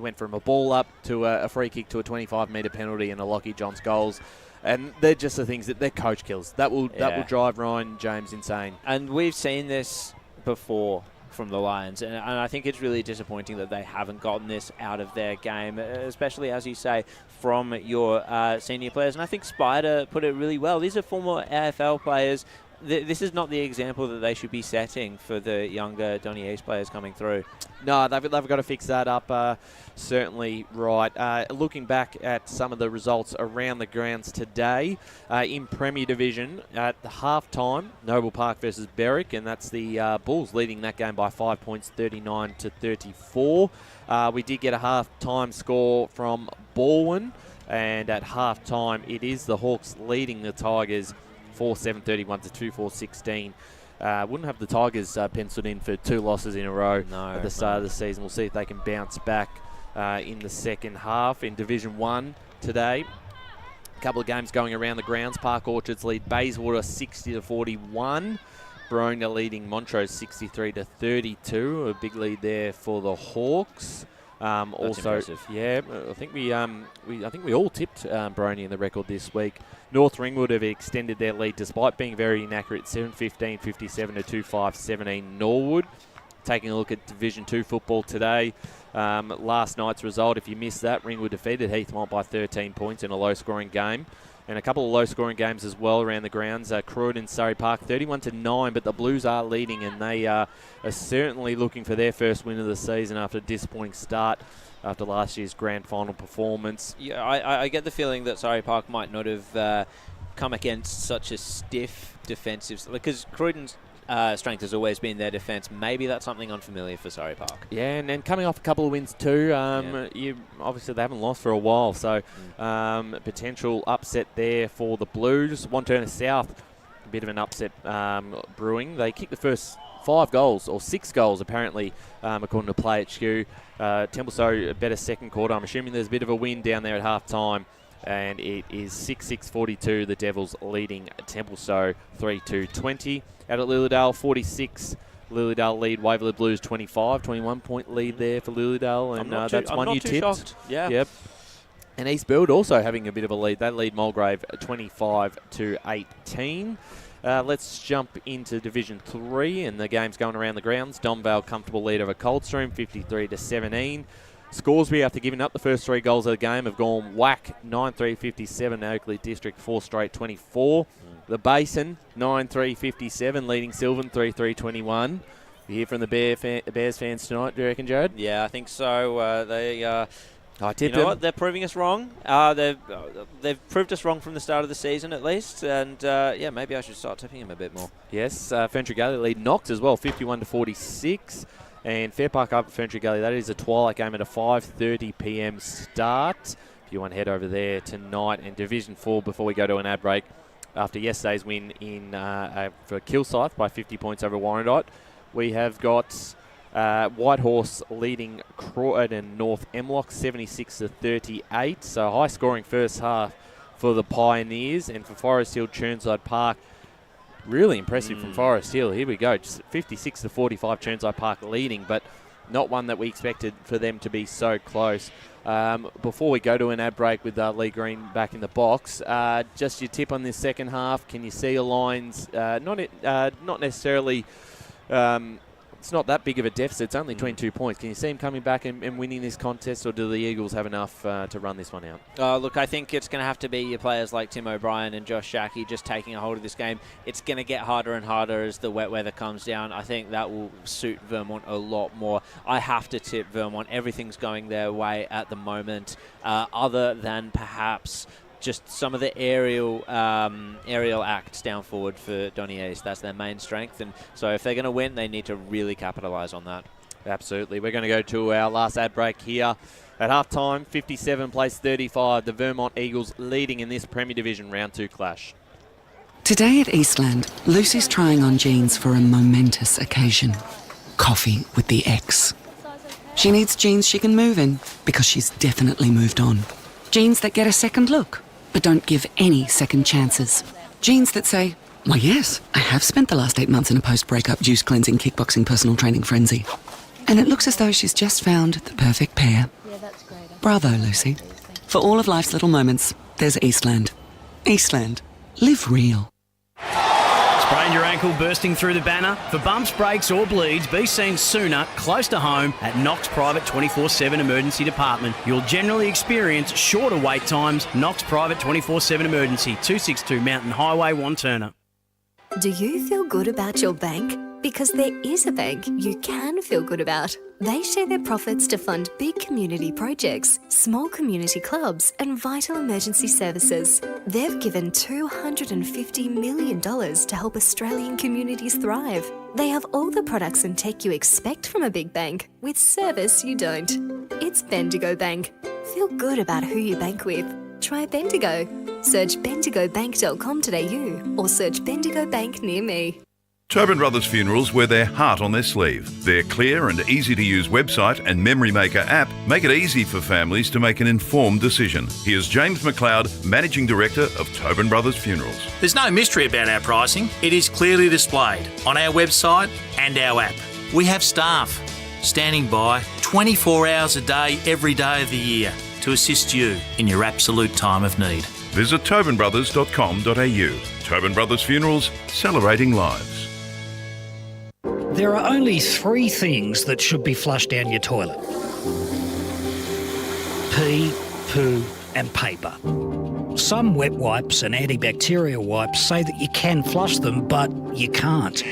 went from a ball up to a free kick to a 25-metre penalty and a Lockie Johns goals. And they're just the things that their coach kills. That will drive Ryan James insane. And we've seen this before from the Lions, and I think it's really disappointing that they haven't gotten this out of their game, especially, as you say, from your senior players. And I think Spider put it really well. These are former AFL players. This is not the example that they should be setting for the younger Donny East players coming through. No, they've got to fix that up, certainly right. Looking back at some of the results around the grounds today, in Premier Division, at the half-time, Noble Park versus Berwick, and that's the Bulls leading that game by 5 points, 39-34. We did get a half-time score from Balwyn, and at half-time, it is the Hawks leading the Tigers 4-7-31 to 2-4-16. Wouldn't have the Tigers penciled in for 2 losses in a row at the start of the season. We'll see if they can bounce back in the second half. In Division 1 today, a couple of games going around the grounds. Park Orchards lead Bayswater 60-41. Bronya leading Montrose 63-32. A big lead there for the Hawks. Also, impressive. Yeah, I think we all tipped Brony in the record this week. North Ringwood have extended their lead despite being very inaccurate, 7-15, 57 to 2-5, 17 Norwood. Taking a look at Division 2 football today. Last night's result, if you missed that, Ringwood defeated Heathmont by 13 points in a low-scoring game. and a couple of low-scoring games as well around the grounds. Croydon, Surrey Park, 31-9, but the Blues are leading, and they are certainly looking for their first win of the season after a disappointing start after last year's grand final performance. Yeah, I get the feeling that Surrey Park might not have come against such a stiff defensive, because Croydon's strength has always been their defence. Maybe that's something unfamiliar for Surrey Park. Yeah, and coming off a couple of wins too. Obviously they haven't lost for a while, so potential upset there for the Blues. Wanturna South, a bit of an upset brewing. They kicked the first 5 goals, or 6 goals apparently, according to Play HQ. Templestowe a better second quarter. I'm assuming there's a bit of a win down there at half time. And it is 6-6-42, the Devils leading Templestowe 3-2-20. Out at Lilydale, 46. Lilydale lead Waverley Blues 25, 21-point lead there for Lilydale, and that's one you tipped. Shocked. Yeah. Yep. And East Build also having a bit of a lead. They lead Mulgrave 25-18. Let's jump into Division 3, and the game's going around the grounds. Domvale comfortable lead over Coldstream, 53-17. Scoresby, after giving up the first 3 goals of the game, have gone whack 9-3-57. Oakley District 4 straight 24. The Basin 9-3-57, leading Sylvan 3-3-21. You hear from the Bears fans tonight, do you reckon, Jared? Yeah, I think so. I tipped them. What? They're proving us wrong. They've proved us wrong from the start of the season, at least. And maybe I should start tipping them a bit more. Yes, Ferntree Gully lead Knox as well, 51-46. And Fair Park up at Ferntree Gully. That is a twilight game at a 5:30 p.m. start. If you want to head over there tonight. And Division 4, before we go to an ad break, after yesterday's win for Kilsyth by 50 points over Warrandyte, we have got Whitehorse leading Croydon North Emlock 76-38. So high scoring first half for the Pioneers. And for Forest Hill, Churnside Park, really impressive from Forest Hill. Here we go, just 56-45, Churnside Park leading, but not one that we expected for them to be so close. Before we go to an ad break with Lee Green back in the box, just your tip on this second half. Can you see a lines? Not necessarily. It's not that big of a deficit. It's only 22 points. Can you see him coming back and winning this contest, or do the Eagles have enough to run this one out? Look, I think it's going to have to be your players like Tim O'Brien and Josh Shackey just taking a hold of this game. It's going to get harder and harder as the wet weather comes down. I think that will suit Vermont a lot more. I have to tip Vermont. Everything's going their way at the moment, other than perhaps just some of the aerial acts down forward for Donny East. That's their main strength, and so if they're going to win, they need to really capitalise on that. Absolutely. We're going to go to our last ad break here. At half-time, 57-35, the Vermont Eagles leading in this Premier Division Round 2 clash. Today at Eastland, Lucy's trying on jeans for a momentous occasion. Coffee with the ex. She needs jeans she can move in, because she's definitely moved on. Jeans that get a second look, but don't give any second chances. Jeans that say, why yes, I have spent the last 8 months in a post-breakup juice cleansing, kickboxing, personal training frenzy. And it looks as though she's just found the perfect pair. Yeah, that's great. Bravo, Lucy. For all of life's little moments, there's Eastland. Eastland. Live real. Sprained your ankle bursting through the banner? For bumps, breaks or bleeds, be seen sooner, close to home, at Knox Private 24/7 Emergency Department. You'll generally experience shorter wait times. Knox Private 24/7 Emergency, 262 Mountain Highway, Wanturna. Do you feel good about your bank? Because there is a bank you can feel good about. They share their profits to fund big community projects, small community clubs, and vital emergency services. They've given $250 million to help Australian communities thrive. They have all the products and tech you expect from a big bank, with service you don't. It's Bendigo Bank. Feel good about who you bank with. Try Bendigo. Search bendigobank.com.au or search Bendigo Bank near me. Tobin Brothers Funerals wear their heart on their sleeve. Their clear and easy-to-use website and Memory Maker app make it easy for families to make an informed decision. Here's James McLeod, Managing Director of Tobin Brothers Funerals. There's no mystery about our pricing. It is clearly displayed on our website and our app. We have staff standing by 24 hours a day, every day of the year to assist you in your absolute time of need. Visit tobinbrothers.com.au. Tobin Brothers Funerals, celebrating lives. There are only 3 things that should be flushed down your toilet: pee, poo and paper. Some wet wipes and antibacterial wipes say that you can flush them, but you can't.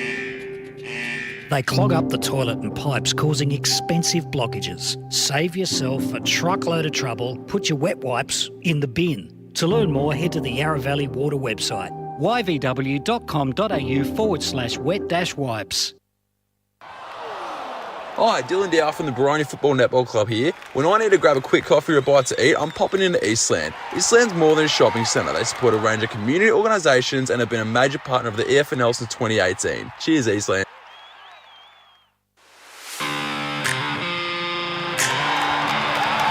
They clog up the toilet and pipes, causing expensive blockages. Save yourself a truckload of trouble. Put your wet wipes in the bin. To learn more, head to the Yarra Valley Water website, yvw.com.au/wet-wipes. Hi, Dylan Dow from the Baroni Football Netball Club here. When I need to grab a quick coffee or a bite to eat, I'm popping into Eastland. Eastland's more than a shopping centre. They support a range of community organisations and have been a major partner of the EFNL since 2018. Cheers, Eastland.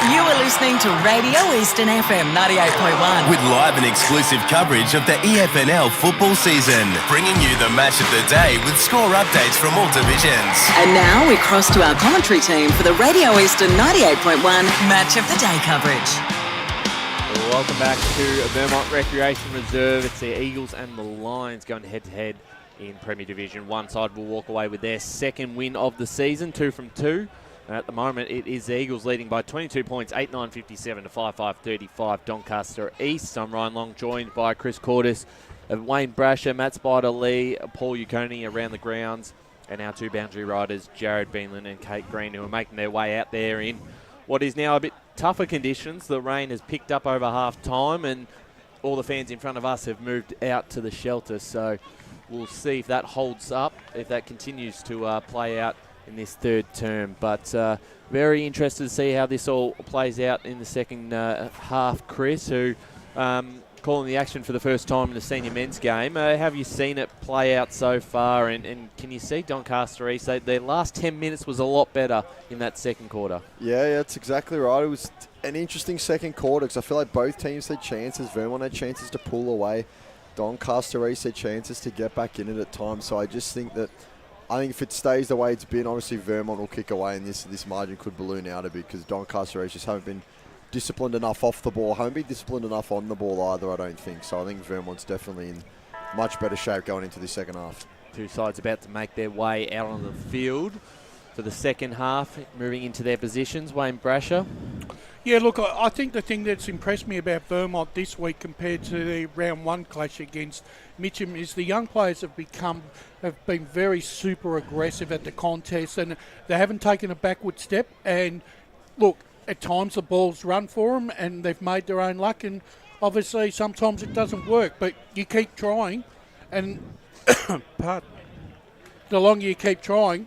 You are listening to Radio Eastern FM 98.1. With live and exclusive coverage of the EFNL football season, bringing you the match of the day with score updates from all divisions. And now we cross to our commentary team for the Radio Eastern 98.1 Match of the Day coverage. Welcome back to Vermont Recreation Reserve. It's the Eagles and the Lions going head-to-head in Premier Division. One side will walk away with their second win of the season, 2 from 2. At the moment, it is the Eagles leading by 22 points, 8-9-57 to 5-5-35, Doncaster East. I'm Ryan Long, joined by Chris Cordes, Wayne Brasher, Matt Spider-Lee, Paul Uconi around the grounds, and our two boundary riders, Jared Beanland and Kate Green, who are making their way out there in what is now a bit tougher conditions. The rain has picked up over half-time, and all the fans in front of us have moved out to the shelter, so we'll see if that holds up, if that continues to play out in this third term. But very interested to see how this all plays out in the second half. Chris, who calling the action for the first time in the senior men's game. Have you seen it play out so far, and can you see Doncaster East? Their last 10 minutes was a lot better in that second quarter. Yeah, that's exactly right. It was an interesting second quarter because I feel like both teams had chances. Vermont had chances to pull away. Doncaster East had chances to get back in it at times. So I just think that if it stays the way it's been, obviously Vermont will kick away, and this margin could balloon out a bit because Doncaster East just haven't been disciplined enough off the ball, haven't been disciplined enough on the ball either, I don't think. So I think Vermont's definitely in much better shape going into the second half. Two sides about to make their way out on the field for the second half, moving into their positions. Wayne Brasher. Yeah, look, I think the thing that's impressed me about Vermont this week compared to the round one clash against Mitcham is the young players have been very super aggressive at the contest, and they haven't taken a backward step. And look, at times the ball's run for them and they've made their own luck, and obviously sometimes it doesn't work, but you keep trying, and the longer you keep trying,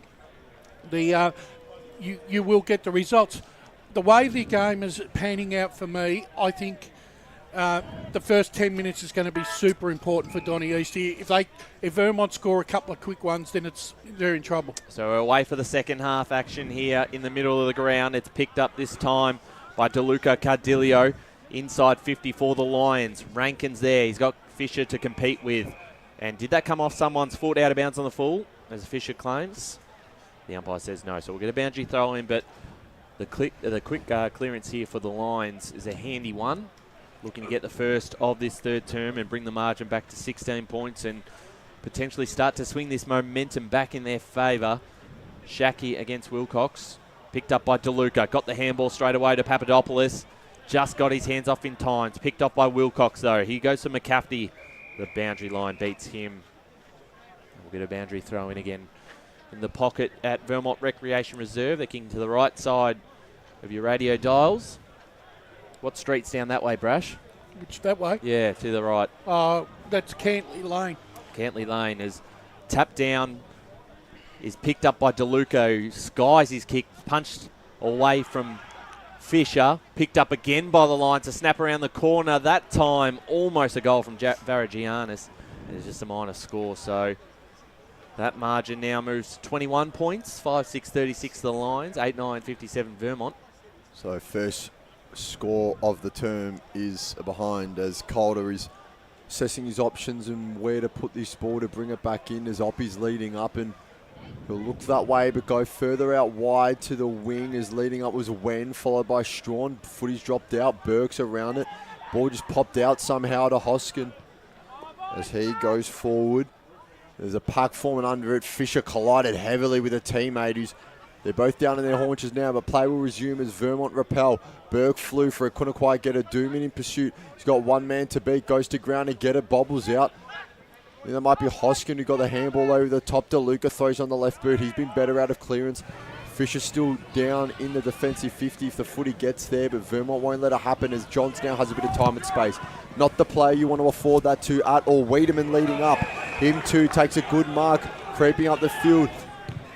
you will get the results. The way the game is panning out for me, I think the first 10 minutes is going to be super important for Donny East. If Vermont score a couple of quick ones, then they're in trouble. So we're away for the second half action here in the middle of the ground. It's picked up this time by DeLuca Cardillo. Inside 50 for the Lions. Rankin's there. He's got Fisher to compete with. And did that come off someone's foot out of bounds on the full, as Fisher claims? The umpire says no. So we'll get a boundary throw in, but the quick clearance here for the Lions is a handy one. Looking to get the first of this third term and bring the margin back to 16 points and potentially start to swing this momentum back in their favour. Shaki against Wilcox. Picked up by DeLuca. Got the handball straight away to Papadopoulos. Just got his hands off in time. It's picked up by Wilcox though. He goes to McCafferty. The boundary line beats him. We'll get a boundary throw in again. In the pocket at Vermont Recreation Reserve. They're kicking to the right side of your radio dials. What street's down that way, Brash? Which, that way? Yeah, to the right. That's Cantley Lane. Cantley Lane is tapped down, is picked up by DeLuca, who skies his kick, punched away from Fisher, picked up again by the line to snap around the corner. That time, almost a goal from Varagianis. And it's just a minor score, so that margin now moves to 21 points, 5-6-36 the Lions, 8-9-57 Vermont. So first score of the term is behind as Calder is assessing his options and where to put this ball to bring it back in as Oppie's leading up, and he'll look that way but go further out wide to the wing as leading up was Wen, followed by Strawn. Footy's dropped out, Burke's around it. Ball just popped out somehow to Hoskin as he goes forward. There's a puck forming under it. Fisher collided heavily with a teammate who's They're both down in their haunches now, but play will resume as Vermont repel. Burke flew for it, couldn't quite get it. Dooman in pursuit. He's got one man to beat, goes to ground to get it, bobbles out. Then there might be Hoskin who got the handball over the top. DeLuca throws on the left boot. He's been better out of clearance. Fisher's still down in the defensive 50 if the footy gets there, but Vermont won't let it happen as Johns now has a bit of time and space. Not the player you want to afford that to at all. Wiedemann leading up. Him too takes a good mark, creeping up the field.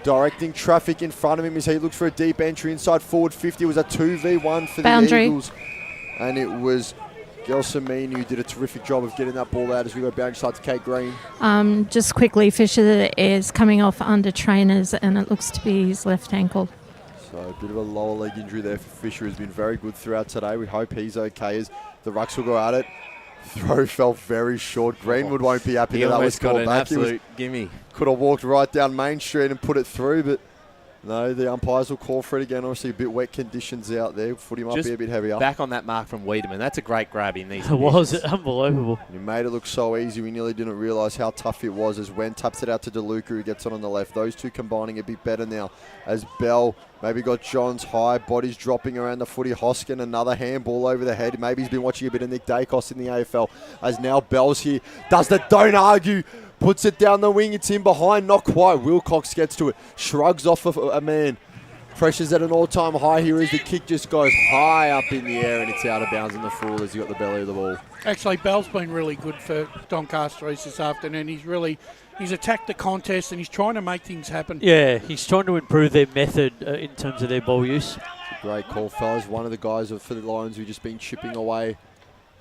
Directing traffic in front of him as he looks for a deep entry inside forward 50. It was a 2v1 for the Eagles. And it was Gelsomini who did a terrific job of getting that ball out as we go boundary side to Kate Green. Just quickly, Fisher is coming off under trainers and it looks to be his left ankle. So a bit of a lower leg injury there for Fisher. Has been very good throughout today. We hope he's okay as the Rucks will go at it. Throw fell very short. Greenwood won't be happy that was called back. Absolute gimme. Could have walked right down Main Street and put it through, but no, the umpires will call for it again. Obviously, a bit wet conditions out there. Footy might be a bit heavier. Back on that mark from Wiedemann. That's a great grab in these. It was unbelievable. He made it look so easy. We nearly didn't realise how tough it was as Wen taps it out to DeLuca who gets on the left. Those two combining a bit better now as Bell maybe got Johns high. Bodies dropping around the footy. Hoskin, another handball over the head. Maybe he's been watching a bit of Nick Dacos in the AFL as now Bell's here. Does the don't argue. Puts it down the wing. It's in behind. Not quite. Wilcox gets to it. Shrugs off of a man. Pressure's at an all-time high here as the kick just goes high up in the air and it's out of bounds in the full as he got the belly of the ball. Actually, Bell's been really good for Doncaster East this afternoon. He's attacked the contest and he's trying to make things happen. Yeah, he's trying to improve their method in terms of their ball use. Great call, fellas. One of the guys for the Lions who've just been chipping away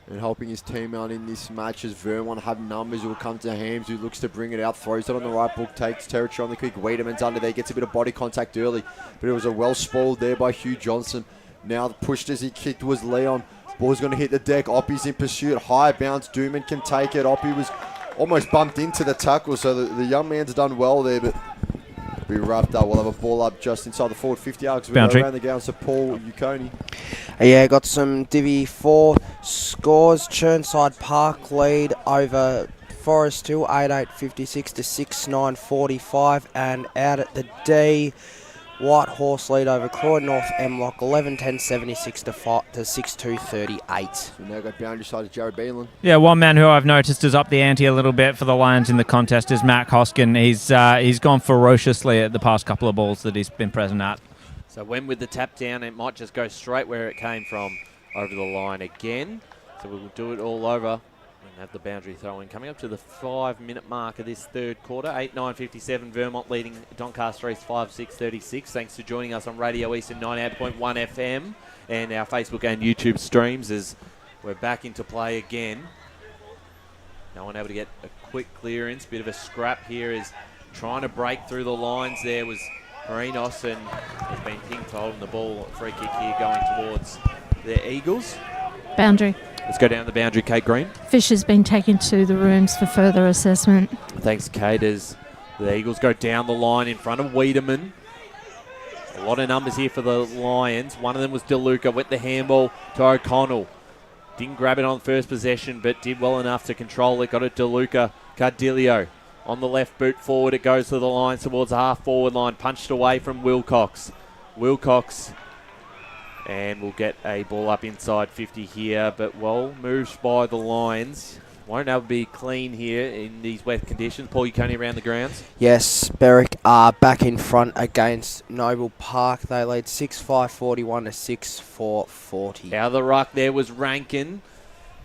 and helping his team out in this match as Vermont have numbers who will come to Hams who looks to bring it out, throws it on the right book, takes territory on the kick. Wiedemann's under there, gets a bit of body contact early, but it was a well spoiled there by Hugh Johnson. Now pushed as he kicked was Leon. Ball's going to hit the deck. Oppie's in pursuit. High bounce. Dooman can take it. Oppie was almost bumped into the tackle, so the young man's done well there, but be wrapped up. We'll have a ball up just inside the forward 50 yards. We go around the ground to Paul Uconi. Yeah, got some Divi 4 scores. Churnside Park lead over Forest Hill 8-8 56 to 6-9 45, and out at the D, White Horse lead over Croydon North Emlock 11-10 76 to 6-2 38. So now got boundary side of Jared Beelan. Yeah, one man who I've noticed is up the ante a little bit for the Lions in the contest is Matt Hoskin. He's gone ferociously at the past couple of balls that he's been present at. So when with the tap down, it might just go straight where it came from over the line again. So we'll do it all over and have the boundary throw in. Coming up to the 5-minute mark of this third quarter. 8-9 57, Vermont leading Doncaster East 5-6 36. Thanks for joining us on Radio Eastern 98.1 FM and our Facebook and YouTube streams as we're back into play again. No one able to get a quick clearance. Bit of a scrap here is trying to break through the lines there was Marinos, and has been pinged holding the ball. Free kick here going towards the Eagles. Boundary. Let's go down the boundary, Kate Green. Fisher's been taken to the rooms for further assessment. Thanks, Kate, as the Eagles go down the line in front of Wiedemann. A lot of numbers here for the Lions. One of them was DeLuca, went the handball to O'Connell. Didn't grab it on first possession, but did well enough to control it. Got it DeLuca. Cardillo on the left boot forward. It goes to the line towards the half-forward line. Punched away from Wilcox. Wilcox, and we'll get a ball up inside 50 here, but well moved by the Lions. Won't able to be clean here in these wet conditions. Paul Uconi around the grounds. Yes, Berwick are back in front against Noble Park. They lead 6-5 41 to 6-4 40. Out of the ruck there was Rankin.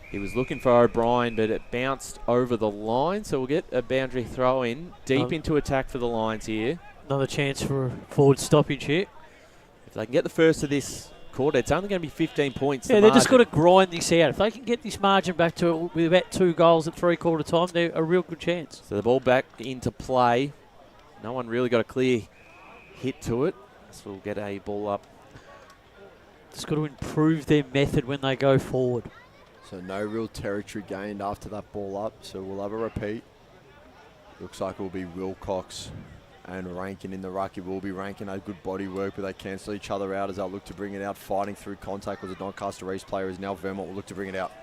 He was looking for O'Brien, but it bounced over the line, so we'll get a boundary throw in deep into attack for the Lions here. Another chance for a forward stoppage here. If they can get the first of this quarter, it's only going to be 15 points. Yeah, they've just got to grind this out. If they can get this margin back to with about 2 goals at 3/4 time, they're a real good chance. So the ball back into play. No one really got a clear hit to it, so we'll get a ball up. Just got to improve their method when they go forward. So no real territory gained after that ball up, so we'll have a repeat. Looks like it will be Wilcox and Rankin in the ruck. It will be Rankin, had good body work, but they cancel each other out as they'll look to bring it out. Fighting through contact was a Doncaster East player, as now Vermont will look to bring it out.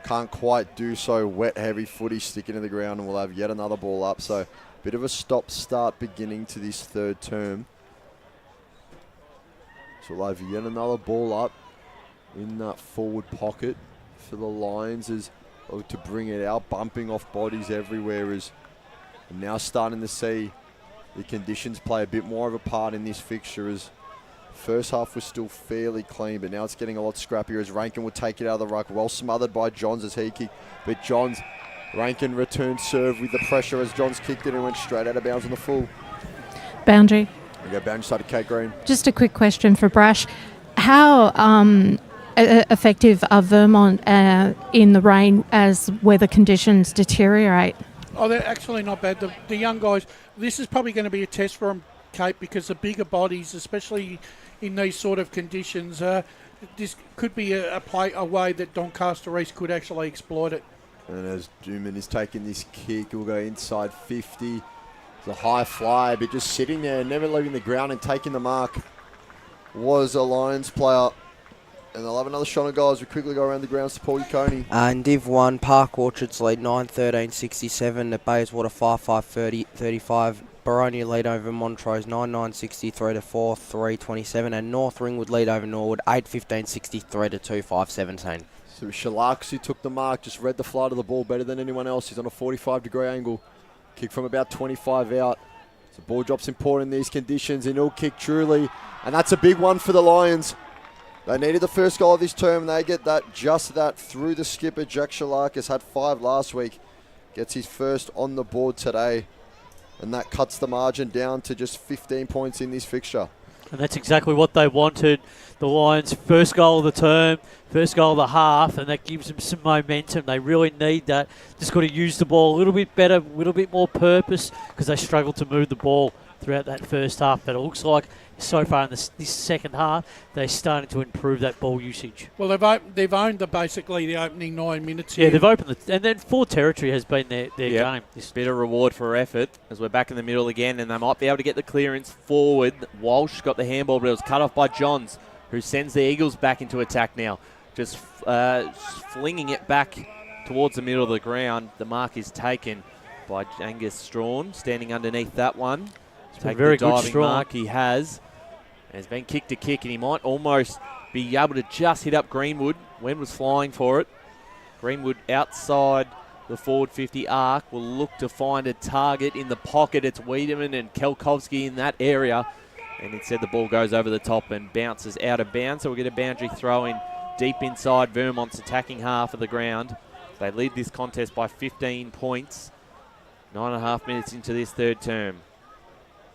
Can't quite do so. Wet, heavy footy sticking to the ground, and we'll have yet another ball up. So bit of a stop-start beginning to this third term. So we'll have yet another ball up in that forward pocket for the Lions as to bring it out, bumping off bodies everywhere. As we're now starting to see the conditions play a bit more of a part in this fixture, as first half was still fairly clean, but now it's getting a lot scrappier as Rankin will take it out of the ruck. Well smothered by Johns as he kicked, but Rankin returned serve with the pressure as Johns kicked it and went straight out of bounds on the full. Boundary. We go boundary side to Kate Green. Just a quick question for Brash. How effective are Vermont in the rain as weather conditions deteriorate? Oh, they're actually not bad. The young guys, this is probably going to be a test for them, Kate, because the bigger bodies, especially in these sort of conditions, this could be a way that Doncaster East could actually exploit it. And as Dooman is taking this kick, it will go inside 50. It's a high fly, but just sitting there, never leaving the ground and taking the mark was a Lions player. And they'll have another shot on goal as we quickly go around the grounds to Paul Yaconi. In Div 1, Park Orchards lead 9-13-67 at Bayswater 5-5-35. Baronia lead over Montrose 9-9-63 to 4-3-27. And North Ringwood lead over Norwood 8-15-63 to 2-5-17. So Shalaks, who took the mark, just read the flight of the ball better than anyone else. He's on a 45-degree angle. Kick from about 25 out. So ball drop's important in these conditions, and he'll kick truly. And that's a big one for the Lions. They needed the first goal of this term, and they get that through the skipper. Jack Shalakis had 5 last week. Gets his first on the board today. And that cuts the margin down to just 15 points in this fixture. And that's exactly what they wanted. The Lions' first goal of the term, first goal of the half, and that gives them some momentum. They really need that. Just got to use the ball a little bit better, a little bit more purpose, because they struggled to move the ball throughout that first half. But it looks like so far in this second half, they're starting to improve that ball usage. Well, they've owned basically the opening 9 minutes. Yeah, they've opened and then full territory has been their game. This bit of reward for effort as we're back in the middle again, and they might be able to get the clearance forward. Walsh got the handball, but it was cut off by Johns, who sends the Eagles back into attack now. Just flinging it back towards the middle of the ground. The mark is taken by Angus Strawn, standing underneath that one. Take very the good diving Strawn. mark he has. Has been kick to kick, and he might almost be able to just hit up Greenwood. Wen was flying for it. Greenwood outside the forward 50 arc will look to find a target in the pocket. It's Wiedemann and Kelkovsky in that area. And instead the ball goes over the top and bounces out of bounds. So we'll get a boundary throw in deep inside Vermont's attacking half of the ground. They lead this contest by 15 points. 9.5 minutes into this third term.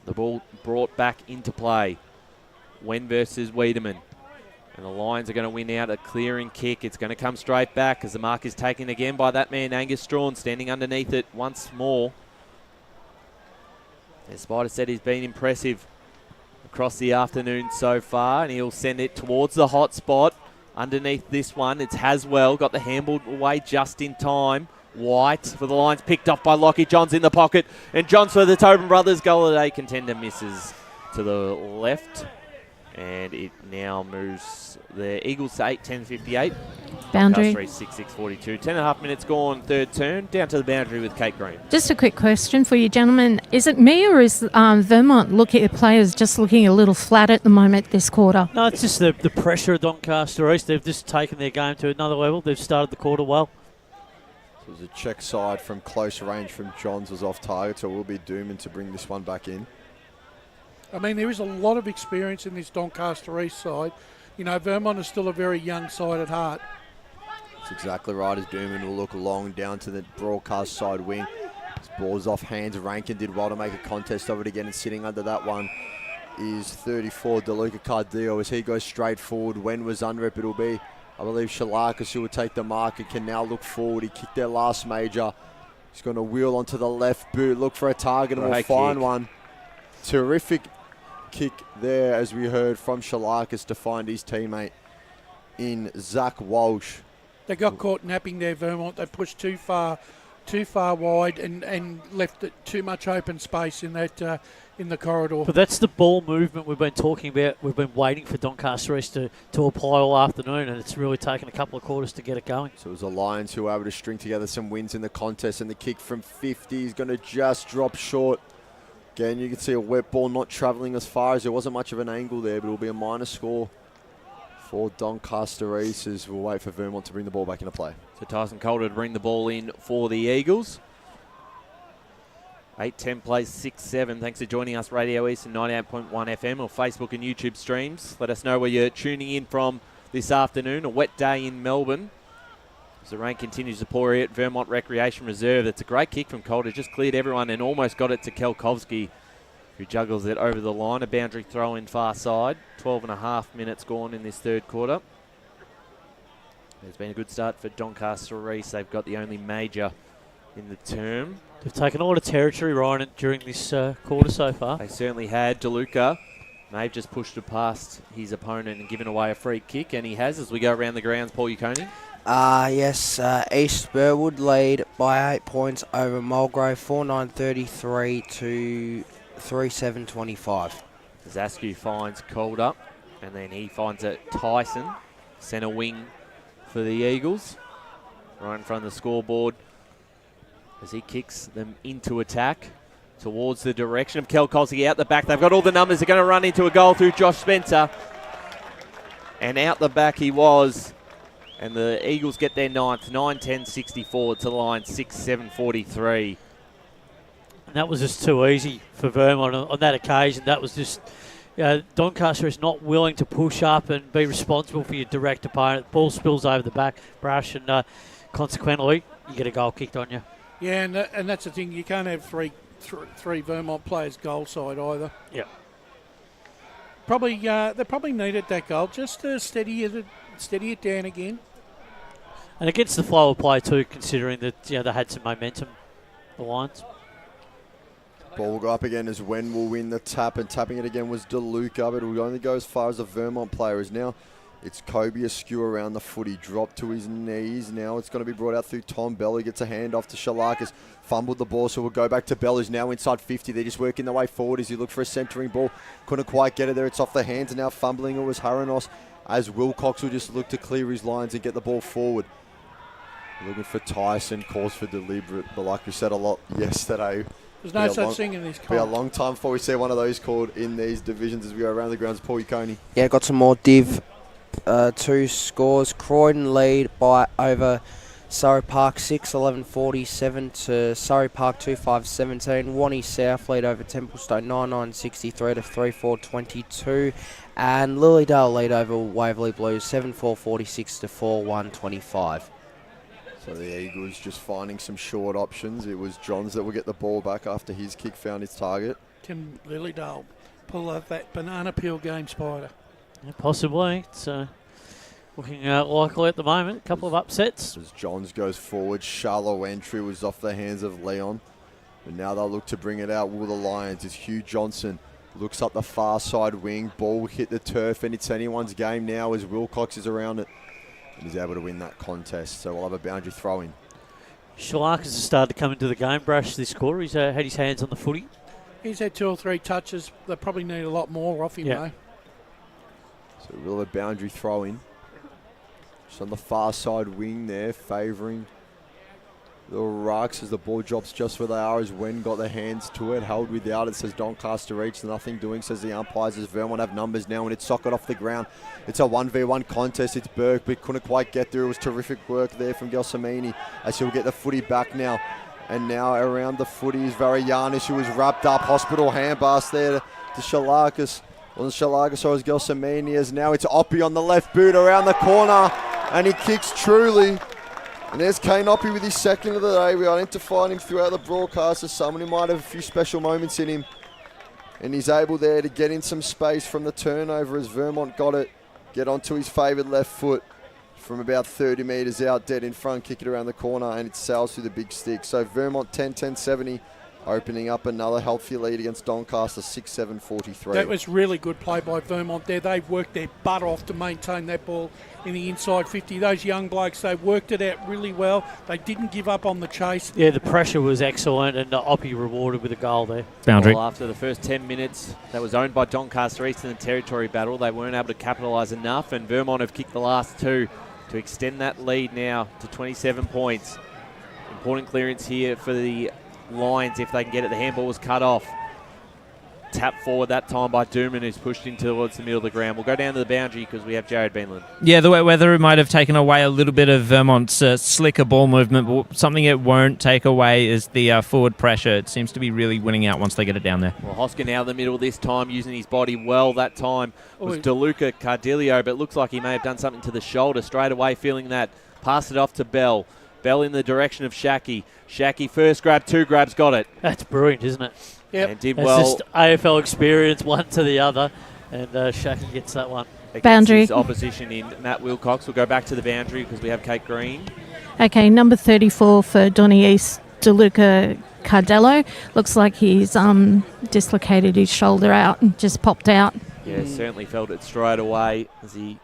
The ball brought back into play. Wen versus Wiedemann. And the Lions are going to win out a clearing kick. It's going to come straight back as the mark is taken again by that man, Angus Strawn, standing underneath it once more. As Spider said, he's been impressive across the afternoon so far, and he'll send it towards the hot spot. Underneath this one, it's Haswell, got the handball away just in time. White for the Lions, picked off by Lockie. Johns in the pocket, and Johns for the Tobin Brothers. Goal of the day contender misses to the left. And it now moves the Eagles to 8-10-58. Boundary. 6-6-42. 10.5 minutes gone, third turn. Down to the boundary with Kate Green. Just a quick question for you, gentlemen. Is it me or is Vermont players just looking a little flat at the moment this quarter? No, it's just the pressure of Doncaster East. They've just taken their game to another level. They've started the quarter well. So there's a check side from close range from Johns was off target, so we'll be Dooman to bring this one back in. I mean, there is a lot of experience in this Doncaster East side. You know, Vermont is still a very young side at heart. That's exactly right, as Dooman will look long down to the broadcast side wing. This ball's off hands. Rankin did well to make a contest of it again, and sitting under that one is 34, DeLuca Cardillo, as he goes straight forward. Wen was under it, but it'll be, I believe, Shalakis who will take the mark and can now look forward. He kicked their last major. He's going to wheel onto the left boot, look for a target, and we'll find one. Terrific kick there, as we heard from Shalakis, to find his teammate in Zach Walsh. They got caught napping there, Vermont. They pushed too far wide and left it too much open space in that in the corridor. But that's the ball movement we've been talking about. We've been waiting for Doncaster East to apply all afternoon, and it's really taken a couple of quarters to get it going. So it was the Lions who were able to string together some wins in the contest, and the kick from 50 is going to just drop short Again, you can see a wet ball not travelling as far as there wasn't much of an angle there, but it'll be a minor score for Doncaster East as we'll wait for Vermont to bring the ball back into play. So Tyson Calder to bring the ball in for the Eagles. 8-10 plays 6-7. Thanks for joining us, Radio Eastern 98.1 FM or Facebook and YouTube streams. Let us know where you're tuning in from this afternoon. A wet day in Melbourne. As the rain continues to pour here at Vermont Recreation Reserve. That's a great kick from Calder. Just cleared everyone and almost got it to Kelkovsky, who juggles it over the line. A boundary throw in far side. 12.5 minutes gone in this third quarter. It's been a good start for Doncaster East. They've got the only major in the term. They've taken a lot of territory, Ryan, during this quarter so far. They certainly had. DeLuca may have just pushed it past his opponent and given away a free kick, and he has as we go around the grounds. Paul Uconi. Yes, East Burwood lead by 8 points over Mulgrave, 4-9-33 to 3-7-25. Zaskew finds Calder, and then he finds it Tyson, centre wing for the Eagles, right in front of the scoreboard as he kicks them into attack towards the direction of Kelkovsky out the back. They've got all the numbers. They're going to run into a goal through Josh Spencer, and out the back he was. And the Eagles get their ninth, 9-10-64 to the line, 6-7-43. And that was just too easy for Vermont on that occasion. That was just, Doncaster is not willing to push up and be responsible for your direct opponent. The ball spills over the back, Brash, and consequently, you get a goal kicked on you. Yeah, and that's the thing. You can't have three Vermont players goal side either. Yeah. Probably, they probably needed that goal just to steady it down again. And against the flow of play too, considering that they had some momentum, the Lions. Ball will go up again as Wen will win the tap, and tapping it again was DeLuca, but it will only go as far as the Vermont player is now. It's Kobe askew around the footy, dropped to his knees. Now it's going to be brought out through Tom Bell. He gets a hand off to Shalakas, fumbled the ball, so we'll go back to Bell, who's now inside 50. They're just working their way forward as he looked for a centering ball. Couldn't quite get it there. It's off the hands, and now fumbling it was Haranos, as Wilcox will just look to clear his lines and get the ball forward. Looking for Tyson, calls for deliberate, but like we said a lot yesterday, there's no such thing in this comp. It'll be a long time before we see one of those called in these divisions as we go around the grounds. Paul Uconi. Yeah, got some more Div 2 scores. Croydon lead by over Surrey Park 6-11-47 to Surrey Park 2-5-17. Wani South lead over Templestowe 9-9-63 to 3-4-22. And Lilydale lead over Waverley Blues 7-4-46 to 4-1-25. So the Eagles just finding some short options. It was Johns that will get the ball back after his kick found its target. Can Lilydale pull off that banana peel game, Spider? Yeah, possibly. It's looking likely at the moment. A couple of upsets. As Johns goes forward, shallow entry was off the hands of Leon. And now they'll look to bring it out. Will the Lions is Hugh Johnson. Looks up the far side wing. Ball hit the turf, and it's anyone's game now as Wilcox is around it. And he's able to win that contest. So we'll have a boundary throw in. Shalakas has started to come into the game, Brash, this quarter. He's had his hands on the footy. He's had 2 or 3 touches. They probably need a lot more off him, though. So we'll have a boundary throw in. Just on the far side wing there, favouring the Rucks as the ball drops just where they are as Wen got their hands to it. Held without it, says Doncaster reach, nothing doing, says the umpires, as Vermont have numbers now, and it's socket off the ground. It's a 1v1 contest. It's Burke, but couldn't quite get through. It was terrific work there from Gelsamini as he'll get the footy back now. And now around the footy is Varianis, who was wrapped up. Hospital handbas there to Shalakas. Wasn't Shalakas, or was Gelsamini, as now it's Oppie on the left boot around the corner, and he kicks truly. And there's Kane Oppie with his second of the day. We identified him throughout the broadcast as someone who might have a few special moments in him. And he's able there to get in some space from the turnover as Vermont got it. Get onto his favoured left foot from about 30 metres out, dead in front, kick it around the corner, and it sails through the big stick. So Vermont 10-10-70, opening up another healthy lead against Doncaster 6-7-43. That was really good play by Vermont there. They worked their butt off to maintain that ball in the inside 50. Those young blokes, they worked it out really well. They didn't give up on the chase. Yeah, the pressure was excellent, and Oppie rewarded with a goal there. Boundary. Well, after the first 10 minutes, that was owned by Doncaster East in the territory battle. They weren't able to capitalise enough, and Vermont have kicked the last 2 to extend that lead now to 27 points. Important clearance here for the Lions if they can get it. The handball was cut off. tap forward that time by Dooman, who's pushed in towards the middle of the ground. We'll go down to the boundary because we have Jared Beanland. Yeah, the wet weather might have taken away a little bit of Vermont's slicker ball movement, but something it won't take away is the forward pressure. It seems to be really winning out once they get it down there. Well, Hosker now in the middle this time, using his body well. That time was DeLuca Cardillo, but it looks like he may have done something to the shoulder straight away, feeling that. Pass it off to Bell. Bell in the direction of Shackey. Shackey first grab, 2 grabs, got it. That's brilliant, isn't it? Yep. And did it's well. Just AFL experience, one to the other, and Shackey gets that one. Boundary. His opposition in Matt Wilcox. We'll go back to the boundary because we have Kate Green. Okay, number 34 for Donny East, DeLuca Cardello. Looks like he's dislocated his shoulder out and just popped out. Yeah, certainly felt it straight away as he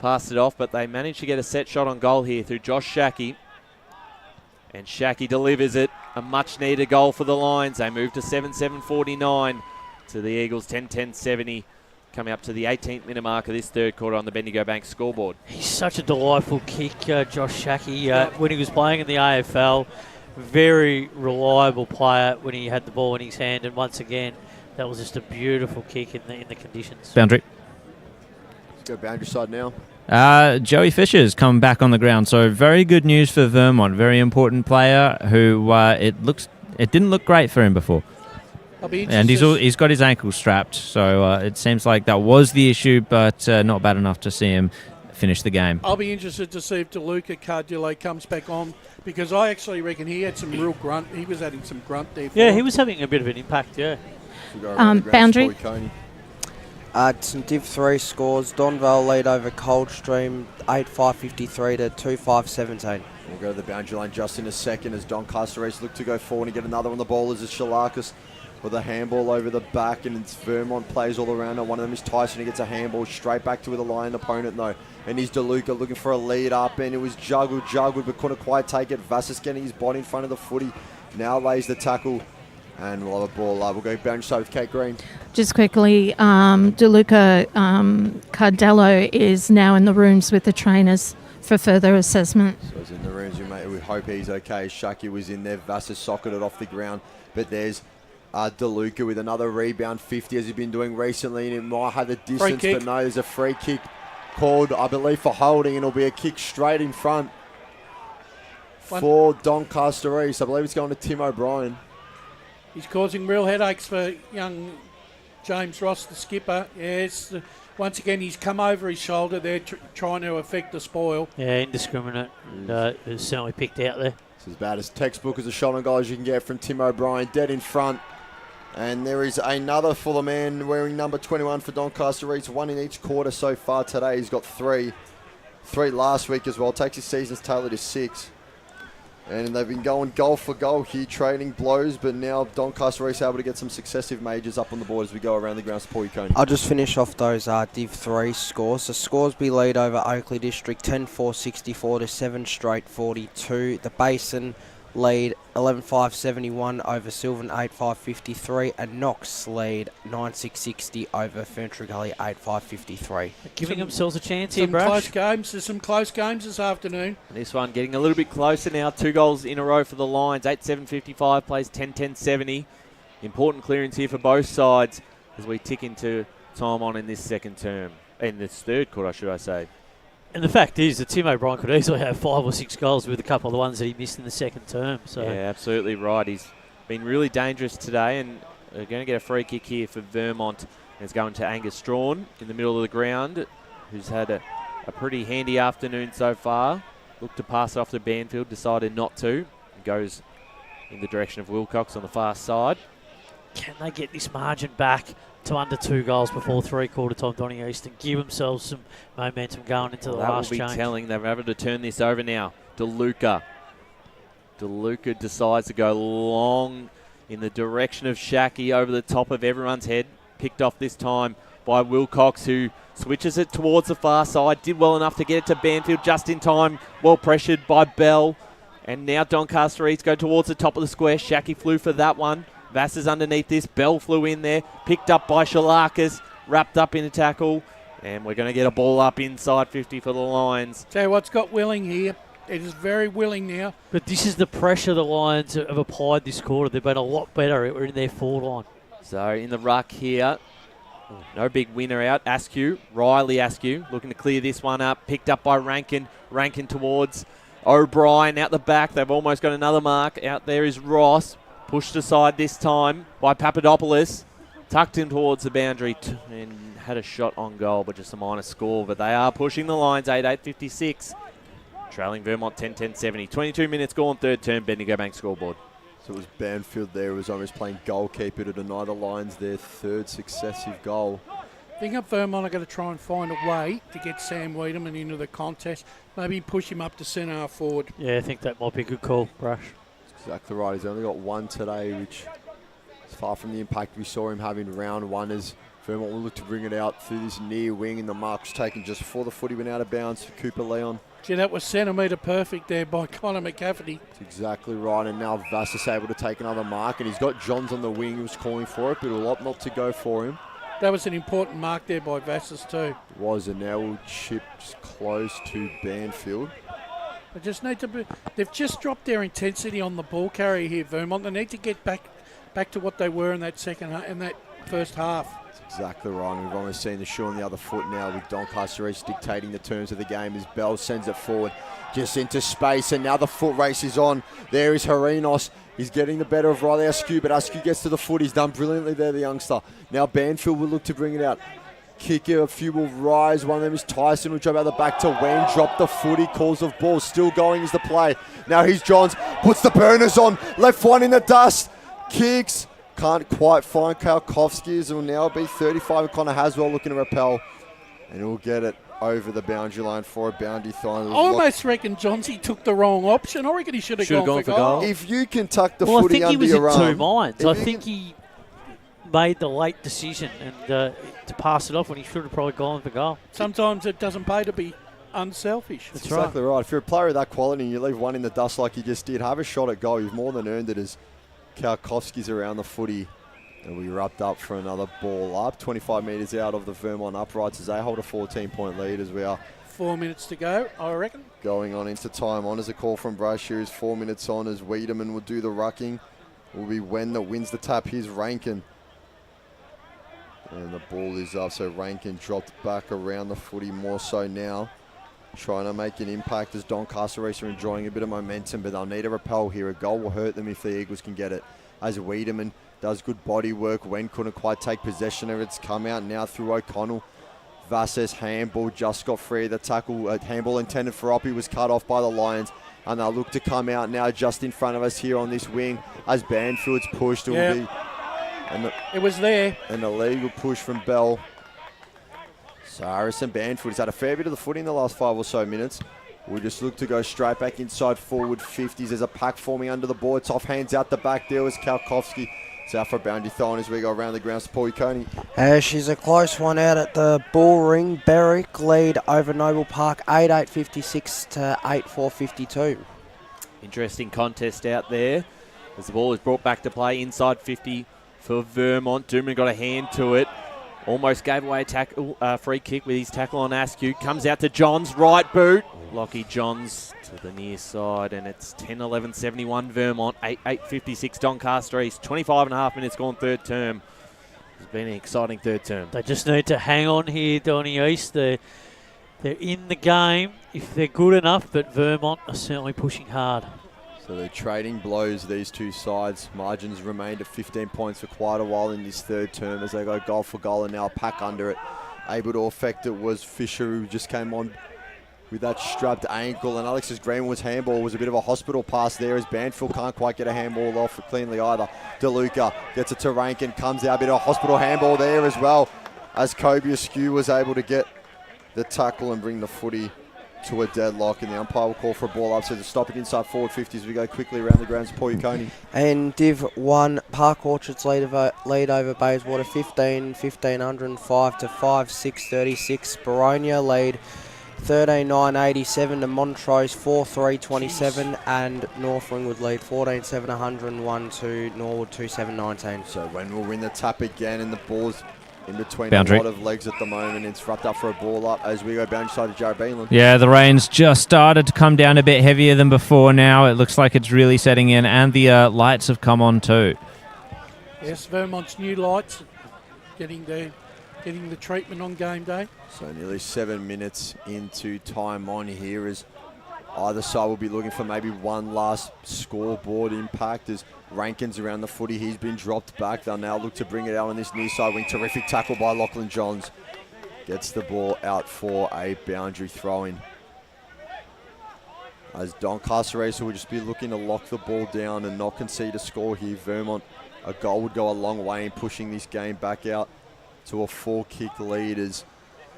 passed it off, but they managed to get a set shot on goal here through Josh Shackey. And Shackey delivers it. A much-needed goal for the Lions. They move to 7-7-49 to the Eagles, 10-10-70. Coming up to the 18th minute mark of this third quarter on the Bendigo Bank scoreboard. He's such a delightful kick, Josh Shackey. When he was playing in the AFL, very reliable player when he had the ball in his hand. And once again, that was just a beautiful kick in the conditions. Boundary. Let's go boundary side now. Joey Fisher's come back on the ground, so very good news for Vermont. Very important player who it didn't look great for him before. And he's got his ankle strapped, so it seems like that was the issue, but not bad enough to see him finish the game. I'll be interested to see if DeLuca Cardillo comes back on, because I actually reckon he had some real grunt. He was adding some grunt there. Yeah, he was having a bit of an impact, yeah. Boundary. Some Div 3 scores. Donvale lead over Coldstream 8-5-53 to 2-5-17. We'll go to the boundary line just in a second as Doncaster East look to go forward and get another on the ball as Shalakis with a handball over the back, and it's Vermont players all around it. One of them is Tyson, who gets a handball straight back to the Lion opponent though. And he's DeLuca looking for a lead up, and it was juggled, but couldn't quite take it. Vassis getting his body in front of the footy. Now lays the tackle. And we'll have a ball. We'll go boundary side with Kate Green. Just quickly, DeLuca Cardello is now in the rooms with the trainers for further assessment. So he's in the rooms. We hope he's okay. Shaki was in there. Vassis socketed off the ground. But there's DeLuca with another rebound, 50 as he's been doing recently. And it might have the distance, but no, there's a free kick called, I believe, for holding. And it'll be a kick straight in front for Doncaster East. I believe it's going to Tim O'Brien. He's causing real headaches for young James Ross, the skipper. Yes, once again, he's come over his shoulder there trying to affect the spoil. Yeah, indiscriminate. And it's certainly picked out there. It's as bad as textbook as a shot on goal as you can get from Tim O'Brien. Dead in front. And there is another for the man wearing number 21 for Doncaster East. 1 in each quarter so far today. He's got 3. 3 last week as well. Takes his season's tally to 6. And they've been going goal for goal here, trading blows, but now Doncaster East able to get some successive majors up on the board as we go around the ground to support Coney. I'll just finish off those Div 3 scores. The Scoresby lead over Oakley District 10-4-64 to 7 straight 42. The Basin lead 11-5-71 over Sylvan 8-5-53, and Knox lead 9-6-60 over Ferntree Gully 8-5-53. Giving themselves a chance here, Brush. Close games. There's some close games this afternoon. This one getting a little bit closer now. 2 goals in a row for the Lions. 8-7-55 plays 10-10-70. Important clearance here for both sides as we tick into time on in this second term. In this third quarter, should I say. And the fact is that Tim O'Brien could easily have 5 or 6 goals with a couple of the ones that he missed in the second term. So yeah, absolutely right. He's been really dangerous today, and we're going to get a free kick here for Vermont. It's going to Angus Strawn in the middle of the ground, who's had a pretty handy afternoon so far. Looked to pass it off to Banfield, decided not to. Goes in the direction of Wilcox on the far side. Can they get this margin back to under 2 goals before 3/4 time, Donny East, and give themselves some momentum going into the last change? That will be telling. They're able to turn this over now. DeLuca decides to go long in the direction of Shackey over the top of everyone's head. Picked off this time by Wilcox, who switches it towards the far side. Did well enough to get it to Banfield just in time. Well pressured by Bell. And now Doncaster East go towards the top of the square. Shackey flew for that one. Vass is underneath this. Bell flew in there. Picked up by Shalakis. Wrapped up in a tackle. And we're going to get a ball up inside 50 for the Lions. Tell you what's got willing here. It is very willing now. But this is the pressure the Lions have applied this quarter. They've been a lot better in their forward line. So in the ruck here, no big winner out. Riley Askew looking to clear this one up. Picked up by Rankin. Rankin towards O'Brien out the back. They've almost got another mark. Out there is Ross. Pushed aside this time by Papadopoulos. Tucked in towards the boundary and had a shot on goal, but just a minor score. But they are pushing the lines, 8-8-56. Trailing Vermont 10-10-70. 22 minutes gone, third term, Bendigo Bank scoreboard. So it was Banfield there who was almost playing goalkeeper to deny the Lions their third successive goal. I think Vermont are going to try and find a way to get Sam Wiedemann into the contest. Maybe push him up to centre half forward. Yeah, I think that might be a good call, Brush. That's exactly right. He's only got one today, which is far from the impact we saw him have in round one, as Vermont will look to bring it out through this near wing, and the mark's taken just before the footy went out of bounds for Cooper Leon. Gee, that was centimetre perfect there by Connor McCafferty. That's exactly right, and now Vassas able to take another mark, and he's got Johns on the wing. He was calling for it, but he'll opt not to go for him. That was an important mark there by Vassas too. It was, and now we'll chip just close to Banfield. They just need to be. They've just dropped their intensity on the ball carrier here, Vermont. They need to get back to what they were in that first half. That's exactly right. And we've almost seen the shoe on the other foot now, with Doncaster East dictating the terms of the game as Bell sends it forward, just into space, and now the foot race is on. There is Harinos. He's getting the better of Riley Askew, but Askew gets to the foot. He's done brilliantly there, the youngster. Now Banfield will look to bring it out. Kicker, a few will rise. One of them is Tyson, will drop out the back to Wen. Drop the footy, calls of ball. Still going is the play. Now here's Johns, puts the burners on. Left one in the dust. Kicks. Can't quite find Kalkowski. It will now be 35. And Connor Haswell looking to repel. And he'll get it over the boundary line for a boundary throw. I almost reckon Johnsy took the wrong option. I reckon he should have gone for goal. If you can tuck the footy under your arm. I think he was in two minds. I think he made the late decision and to pass it off when he should have probably gone for goal. Sometimes it doesn't pay to be unselfish. That's exactly right. If you're a player of that quality and you leave one in the dust like you just did, have a shot at goal. You've more than earned it, as Kalkowski's around the footy. And we wrapped up for another ball up. 25 metres out of the Vermont uprights as they hold a 14-point lead, as we are 4 minutes to go, I reckon. Going on into time on as a call from Brashear is 4 minutes on, as Wiedemann will do the rucking. Will be Wen that wins the tap. Here's Rankin. And the ball is up, so Rankin dropped back around the footy more so now. Trying to make an impact as Doncaster East are enjoying a bit of momentum, but they'll need a repel here. A goal will hurt them if the Eagles can get it. As Wiedemann does good body work. Wen couldn't quite take possession of it. It's come out now through O'Connell. Vassas handball just got free. The tackle, handball intended for Oppie, was cut off by the Lions. And they'll look to come out now just in front of us here on this wing as Banfield's pushed. It was there. An illegal push from Bell. So Harrison Banfield has had a fair bit of the footy in the last 5 or so minutes. We'll just look to go straight back inside forward 50s. There's a pack forming under the ball. It's off hands out the back. There was Kalkowski. It's out for a boundary throw as we go around the grounds to Paul Coney. She's a close one out at the ball ring. Berwick lead over Noble Park 8-8-56 to 8-4-52. Interesting contest out there as the ball is brought back to play inside 50 for Vermont. Dooman got a hand to it. Almost gave away a tackle, free kick with his tackle on Askew. Comes out to Johns, right boot. Lockie Johns to the near side, and it's 10-11-71 Vermont, 8-8-56 Doncaster East. 25 and a half minutes gone third term. It's been an exciting third term. They just need to hang on here, Donny East. They're in the game if they're good enough, but Vermont are certainly pushing hard. So they're trading blows, these two sides. Margins remained at 15 points for quite a while in this third term as they go goal for goal, and now a pack under it. Able to affect it was Fisher, who just came on with that strapped ankle, and Alexis Greenwood's handball was a bit of a hospital pass there as Banfield can't quite get a handball off cleanly either. DeLuca gets it to Rankin, comes out, a bit of a hospital handball there as well as Kobe Askew was able to get the tackle and bring the footy to a deadlock, and the umpire will call for a ball up, so to stop it inside forward 50 as we go quickly around the grounds. Paul Coney. And Div 1, Park Orchards lead over Bayswater 15-105 to 5-6-36. Baronia lead 13-9-87 to Montrose 4-3-27, and North Ringwood lead 14-7-101 to Norwood 2-7-19. So when we'll win the tap again, and the ball's in between boundary. A lot of legs at the moment. It's wrapped up for a ball up as we go boundary side to Jared Beanland. Yeah, the rain's just started to come down a bit heavier than before now. It looks like it's really setting in, and the lights have come on too. Yes, Vermont's new lights getting the treatment on game day. So nearly 7 minutes into time on here as either side will be looking for maybe one last scoreboard impact as Rankin's around the footy. He's been dropped back. They'll now look to bring it out on this near side wing. Terrific tackle by Lachlan Johns. Gets the ball out for a boundary throw-in. As Doncaster Racer will just be looking to lock the ball down and not concede a score here. Vermont, a goal would go a long way in pushing this game back out to a 4-kick lead as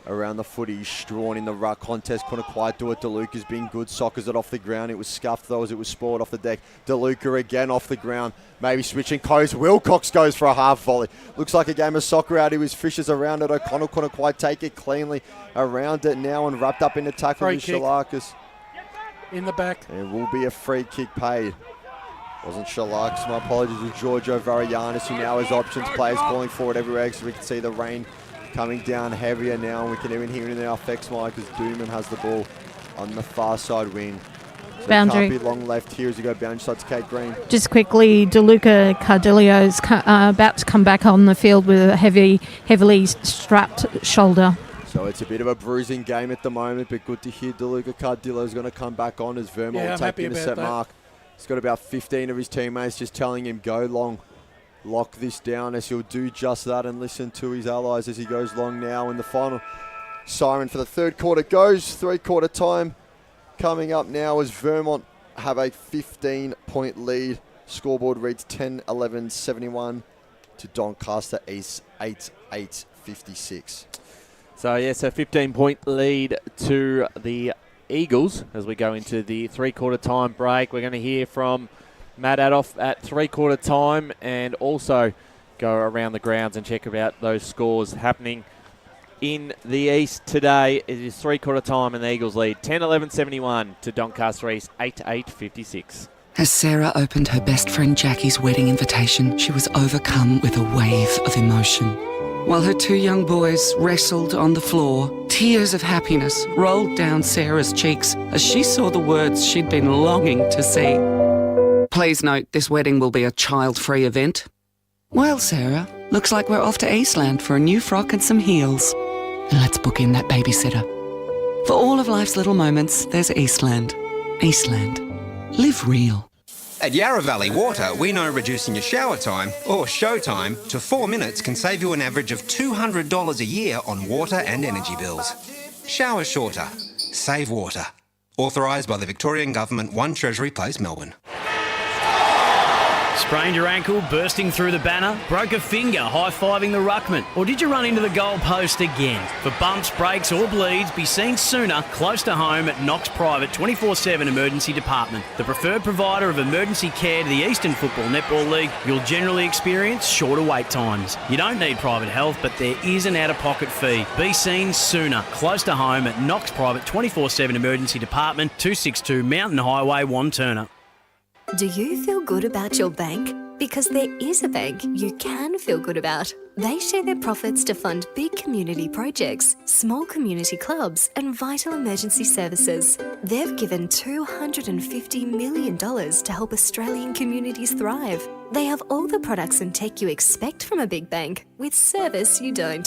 around the footy, Strawn in the ruck contest, couldn't quite do it. DeLuca's been good, soccers it off the ground. It was scuffed though as it was spoiled off the deck. DeLuca again off the ground, maybe switching coast. Wilcox goes for a half volley. Looks like a game of soccer out. He was Fishers around it. O'Connell couldn't quite take it cleanly around it now and wrapped up in the tackle with Shalakis. In the back. There will be a free kick paid. Wasn't Shalakis, my apologies, with Giorgio Varianis, who now has options. Players calling for it everywhere because we can see the rain coming down heavier now, and we can even hear it in our effects mic as Dooman has the ball on the far side wing. So Boundary. It can't be long left here as you go boundary side to Kate Green. Just quickly, Cardilio's about to come back on the field with a heavily strapped shoulder. So it's a bit of a bruising game at the moment, but good to hear DeLuca Cardillo's going to come back on as Vermont will take the intercept mark. He's got about 15 of his teammates just telling him go long. Lock this down as he'll do just that and listen to his allies as he goes long now. And the final siren for the third quarter goes. 3-quarter time coming up now as Vermont have a 15-point lead. Scoreboard reads 10-11-71 to Doncaster East 8-8-56. So, yes, a 15-point lead to the Eagles as we go into the 3-quarter time break. We're going to hear from Matt Adolf at 3-quarter time and also go around the grounds and check about those scores happening in the East today. It is 3-quarter time and the Eagles lead 10-11-71 to Doncaster East 8-8-56. As Sarah opened her best friend Jackie's wedding invitation, she was overcome with a wave of emotion. While her 2 young boys wrestled on the floor, tears of happiness rolled down Sarah's cheeks as she saw the words she'd been longing to see. Please note, this wedding will be a child-free event. Well, Sarah, looks like we're off to Eastland for a new frock and some heels. And let's book in that babysitter. For all of life's little moments, there's Eastland. Eastland. Live real. At Yarra Valley Water, we know reducing your shower time, or show time, to 4 minutes can save you an average of $200 a year on water and energy bills. Shower shorter. Save water. Authorised by the Victorian Government, 1 Treasury Place, Melbourne. Sprained your ankle, bursting through the banner? Broke a finger, high-fiving the ruckman? Or did you run into the goal post again? For bumps, breaks or bleeds, be seen sooner, close to home at Knox Private 24/7 Emergency Department. The preferred provider of emergency care to the Eastern Football Netball League, you'll generally experience shorter wait times. You don't need private health, but there is an out-of-pocket fee. Be seen sooner, close to home at Knox Private 24/7 Emergency Department, 262 Mountain Highway, Wanturna. Do you feel good about your bank? Because there is a bank you can feel good about. They share their profits to fund big community projects, small community clubs, and vital emergency services. They've given $250 million to help Australian communities thrive. They have all the products and tech you expect from a big bank, with service you don't.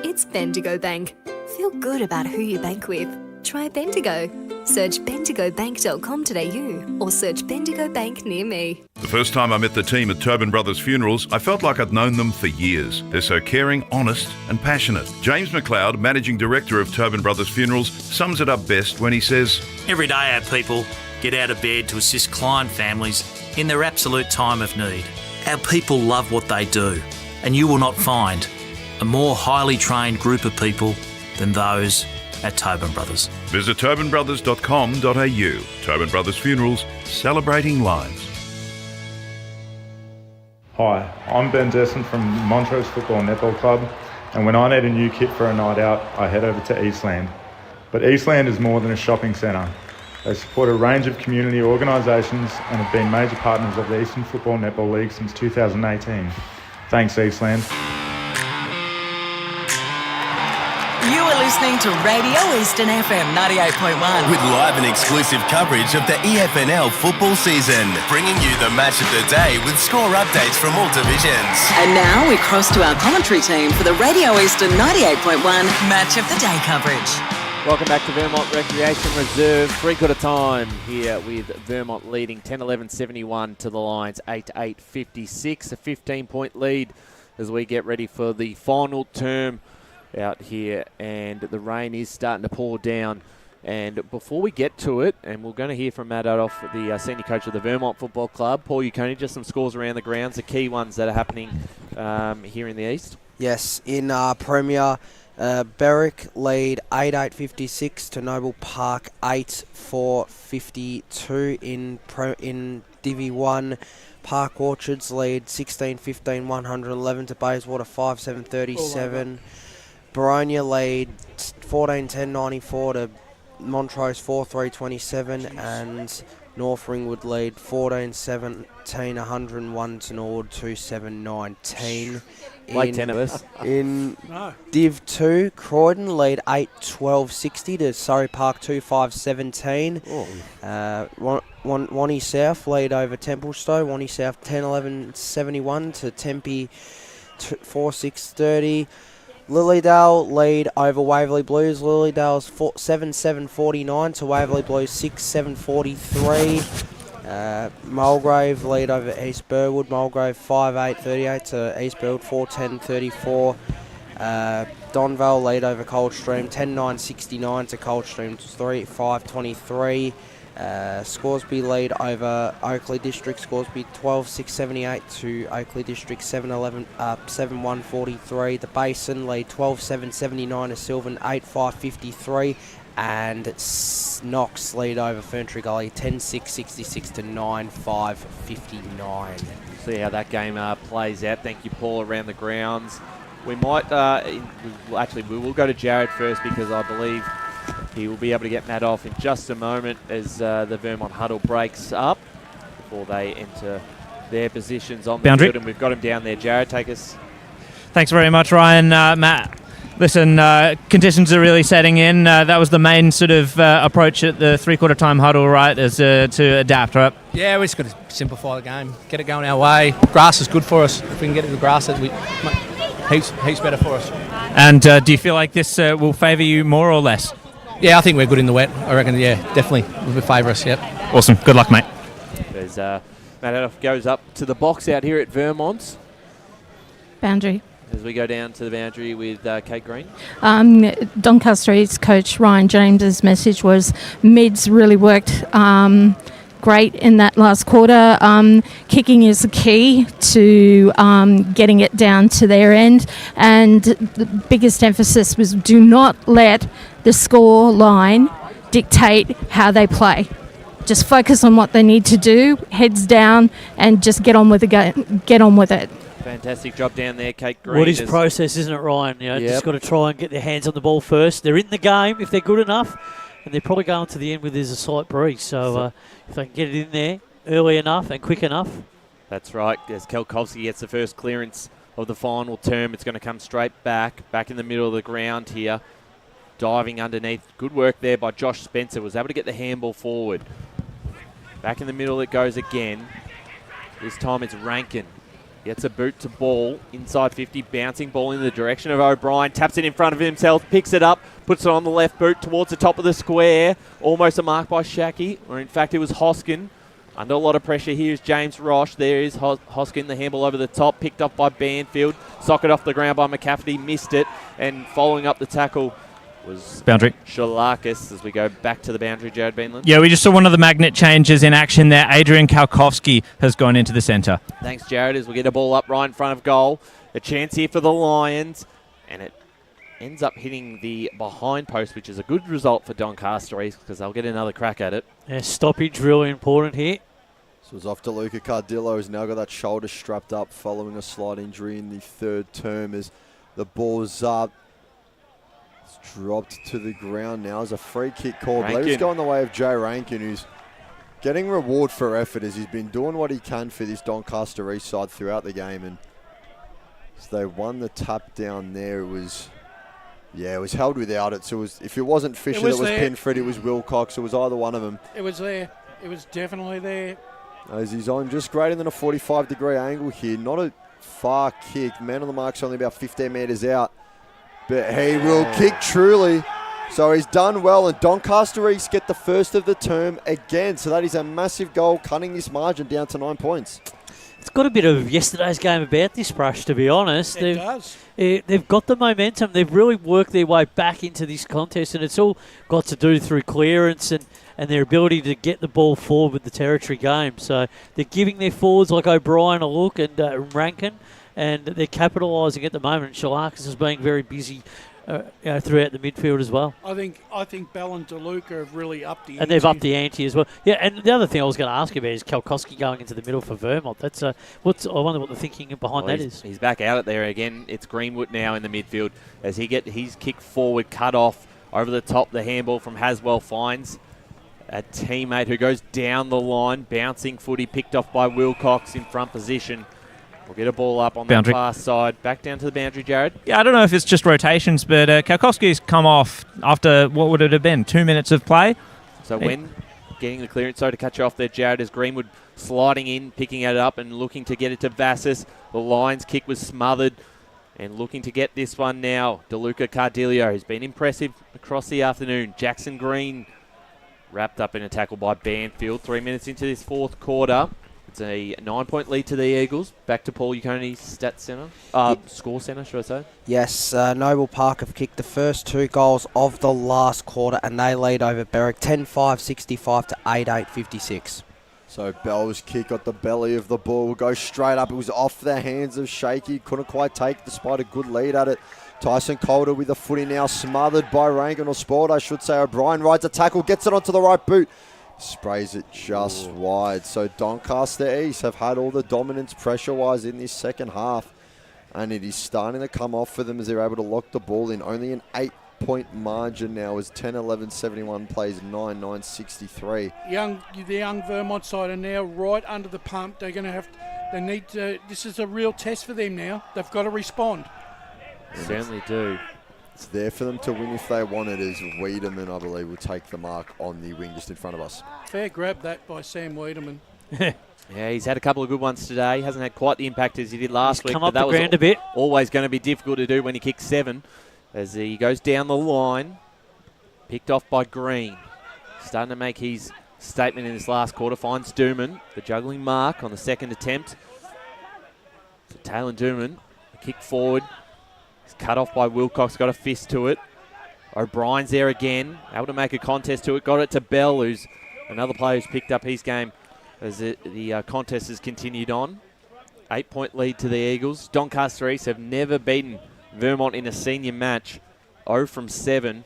It's Bendigo Bank. Feel good about who you bank with. Try Bendigo. Search bendigobank.com.au or search Bendigo Bank near me. The first time I met the team at Tobin Brothers Funerals, I felt like I'd known them for years. They're so caring, honest and passionate. James McLeod, Managing Director of Tobin Brothers Funerals, sums it up best when he says, Every day our people get out of bed to assist client families in their absolute time of need. Our people love what they do, and you will not find a more highly trained group of people than those at Tobin Brothers. Visit tobinbrothers.com.au. Tobin Brothers Funerals, celebrating lives. Hi, I'm Ben Desson from Montrose Football Netball Club, and when I need a new kit for a night out, I head over to Eastland. But Eastland is more than a shopping centre. They support a range of community organisations and have been major partners of the Eastern Football Netball League since 2018. Thanks, Eastland. You are listening to Radio Eastern FM 98.1. With live and exclusive coverage of the EFNL football season, bringing you the match of the day with score updates from all divisions. And now we cross to our commentary team for the Radio Eastern 98.1 Match of the Day coverage. Welcome back to Vermont Recreation Reserve. Three-quarter time here with Vermont leading 10-11-71 to the Lions 8-8-56. A 15-point lead as we get ready for the final term out here, and the rain is starting to pour down. And before we get to it, and we're going to hear from Matt Adolf, the senior coach of the Vermont Football Club. Paul Uconi, just some scores around the grounds, the key ones that are happening here in the East. Yes, in Premier, Berwick lead 8-8-56 to Noble Park 8-4-52. In Divi 1, Park Orchards lead 16-15-111 to Bayswater 5-7-37. Boronia lead 14-10-94 to Montrose 4-3-27, and North Ringwood lead 14-17-101 to Norwood 2-7-19. Like 10 of us. In Div 2, Croydon lead 8-12-60 to Surrey Park 2-5-17. Wanney South lead over Templestowe. Wanney South 10-11-71 to Tempe 4-6-30. Lilydale lead over Waverley Blues. Lilydale's 7-7-49 to Waverley Blues 6-7-43. Mulgrave lead over East Burwood. Mulgrave 5-8-38 to East Burwood 4-10-34. Donvale lead over Coldstream 10-9-69 to Coldstream 3-5-23. Scoresby lead over Oakley District. Scoresby 12-6-78 to Oakley District 7-1-43. The Basin lead 12-7-79 to Sylvan 8-5-53. And Knox lead over Ferntree Gully 10-6-66 to 9-5-59. See how that game plays out. Thank you, Paul, around the grounds. We might, we will go to Jared first, because I believe he will be able to get Matt off in just a moment as the Vermont huddle breaks up before they enter their positions on the Boundary. field. And we've got him down there. Jared, take us. Thanks very much, Ryan. Matt, listen, conditions are really setting in. That was the main sort of approach at the three-quarter time huddle, right, as to adapt, right? Yeah, we just got to simplify the game, get it going our way. Grass is good for us. If we can get it to the grass, heaps better for us. And do you feel like this will favour you more or less? Yeah, I think we're good in the wet. I reckon, yeah, definitely will favour us, yep. Awesome. Good luck, mate. There's Matt Adolf goes up to the box out here at Vermont. Boundary. As we go down to the boundary with Kate Green. Doncaster East coach Ryan James's message was mids really worked great in that last quarter. Kicking is the key to getting it down to their end, and the biggest emphasis was do not let the score line dictate how they play. Just focus on what they need to do, heads down, and just get on with the get on with it. Fantastic job down there, Kate Green. What is process, isn't it, Ryan? You know, just got to try and get their hands on the ball first. They're in the game if they're good enough, and they're probably going to the end with there's a slight breeze. So if they can get it in there early enough and quick enough. That's right. As Kelkovsky gets the first clearance of the final term, it's going to come straight back in the middle of the ground here. Diving underneath. Good work there by Josh Spencer. Was able to get the handball forward. Back in the middle it goes again. This time it's Rankin. Gets a boot to ball, inside 50, bouncing ball in the direction of O'Brien, taps it in front of himself, picks it up, puts it on the left boot towards the top of the square. Almost a mark by Shackey, or in fact it was Hoskin. Under a lot of pressure, here's James Roche. There is Hoskin, the handball over the top, picked up by Banfield, socket off the ground by McCafferty, missed it, and following up the tackle was boundary. Shalakis as we go back to the boundary, Jared Beanland. Yeah, we just saw one of the magnet changes in action there. Adrian Kalkowski has gone into the centre. Thanks, Jared, as we get a ball up right in front of goal. A chance here for the Lions, and it ends up hitting the behind post, which is a good result for Doncaster East because they'll get another crack at it. Yeah, stoppage really important here. This was off to Luca Cardillo, who's now got that shoulder strapped up following a slight injury in the third term as the ball's up. Dropped to the ground now as a free kick call. I believe it's going the way of Jay Rankin, who's getting reward for effort as he's been doing what he can for this Doncaster East side throughout the game. And as they won the tap down there, it was Yeah, it was held without it. So if it wasn't Fisher that was Pinford, it was Wilcox. It was either one of them. It was there. It was definitely there. As he's on just greater than a 45-degree angle here. Not a far kick. Man on the mark's only about 15 metres out. But he will kick truly. So he's done well. And Doncaster East get the first of the term again. So that is a massive goal, cutting this margin down to 9 points. It's got a bit of yesterday's game about this, Brush, to be honest. It does. They've got the momentum. They've really worked their way back into this contest, and it's all got to do through clearance and their ability to get the ball forward with the territory game. So they're giving their forwards like O'Brien a look and Rankin, and they're capitalising at the moment. And Shalakis is being very busy throughout the midfield as well. I think Bell and DeLuca have really upped the ante. And they've upped the ante as well. Yeah, and the other thing I was going to ask you about is Kalkowski going into the middle for Vermont. That's I wonder what the thinking behind that is. He's back out there again. It's Greenwood now in the midfield as he get his kick forward cut off over the top. The handball from Haswell finds a teammate who goes down the line. Bouncing footy picked off by Wilcox in front position. We'll get a ball up on the far side. Back down to the boundary, Jared. Yeah, I don't know if it's just rotations, but Kalkowski's come off after, what would it have been, 2 minutes of play? So when getting the clearance, to cut you off there, Jared, as Greenwood sliding in, picking it up and looking to get it to Vassis. The Lions kick was smothered and looking to get this one now. DeLuca Cardillo has been impressive across the afternoon. Jackson Green wrapped up in a tackle by Banfield. 3 minutes into this fourth quarter. It's a 9-point lead to the Eagles. Back to Paul Uconi's score centre, should I say? Yes, Noble Park have kicked the first 2 goals of the last quarter, and they lead over Berwick 10-5, 65 to 8-8, 56. So Bell's kick got the belly of the ball. Will go straight up. It was off the hands of Shaky. Couldn't quite take despite a good lead at it. Tyson Calder with the footy now, smothered by Rankin, or Sport, I should say. O'Brien rides a tackle, gets it onto the right boot. Sprays it just wide. So Doncaster East have had all the dominance pressure-wise in this second half. And it is starting to come off for them as they're able to lock the ball in. Only an 8-point margin now as 10-11-71 plays 9-9-63. The young Vermont side are now right under the pump. They're going to have... They need to... This is a real test for them now. They've got to respond. Certainly do. It's there for them to win if they want it, as Wiedemann, I believe, will take the mark on the wing just in front of us. Fair grab that by Sam Wiedemann. Yeah, he's had a couple of good ones today. Hasn't had quite the impact as he did last week. Come up the ground a bit. Always going to be difficult to do when he kicks 7. As he goes down the line, picked off by Green. Starting to make his statement in this last quarter. Finds Dooman, the juggling mark on the second attempt. So Taylor Dooman, a kick forward. Cut off by Wilcox, got a fist to it. O'Brien's there again, able to make a contest to it. Got it to Bell, who's another player who's picked up his game as the contest has continued on. 8-point lead to the Eagles. Doncaster East have never beaten Vermont in a senior match. 0 from 7.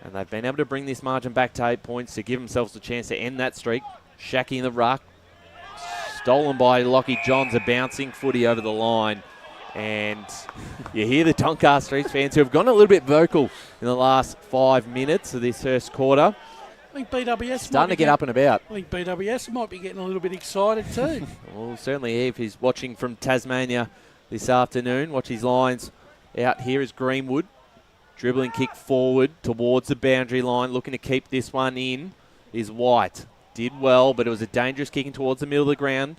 And they've been able to bring this margin back to 8 points to give themselves a chance to end that streak. Shacky in the ruck. Stolen by Lockie Johns, a bouncing footy over the line. And you hear the Doncaster East fans who have gone a little bit vocal in the last 5 minutes of this first quarter. I think BWS starting to get up and about. I think BWS might be getting a little bit excited too. Well, certainly if he's watching from Tasmania this afternoon. Watch his lines out here is Greenwood. Dribbling kick forward towards the boundary line. Looking to keep this one in is White. Did well, but it was a dangerous kicking towards the middle of the ground.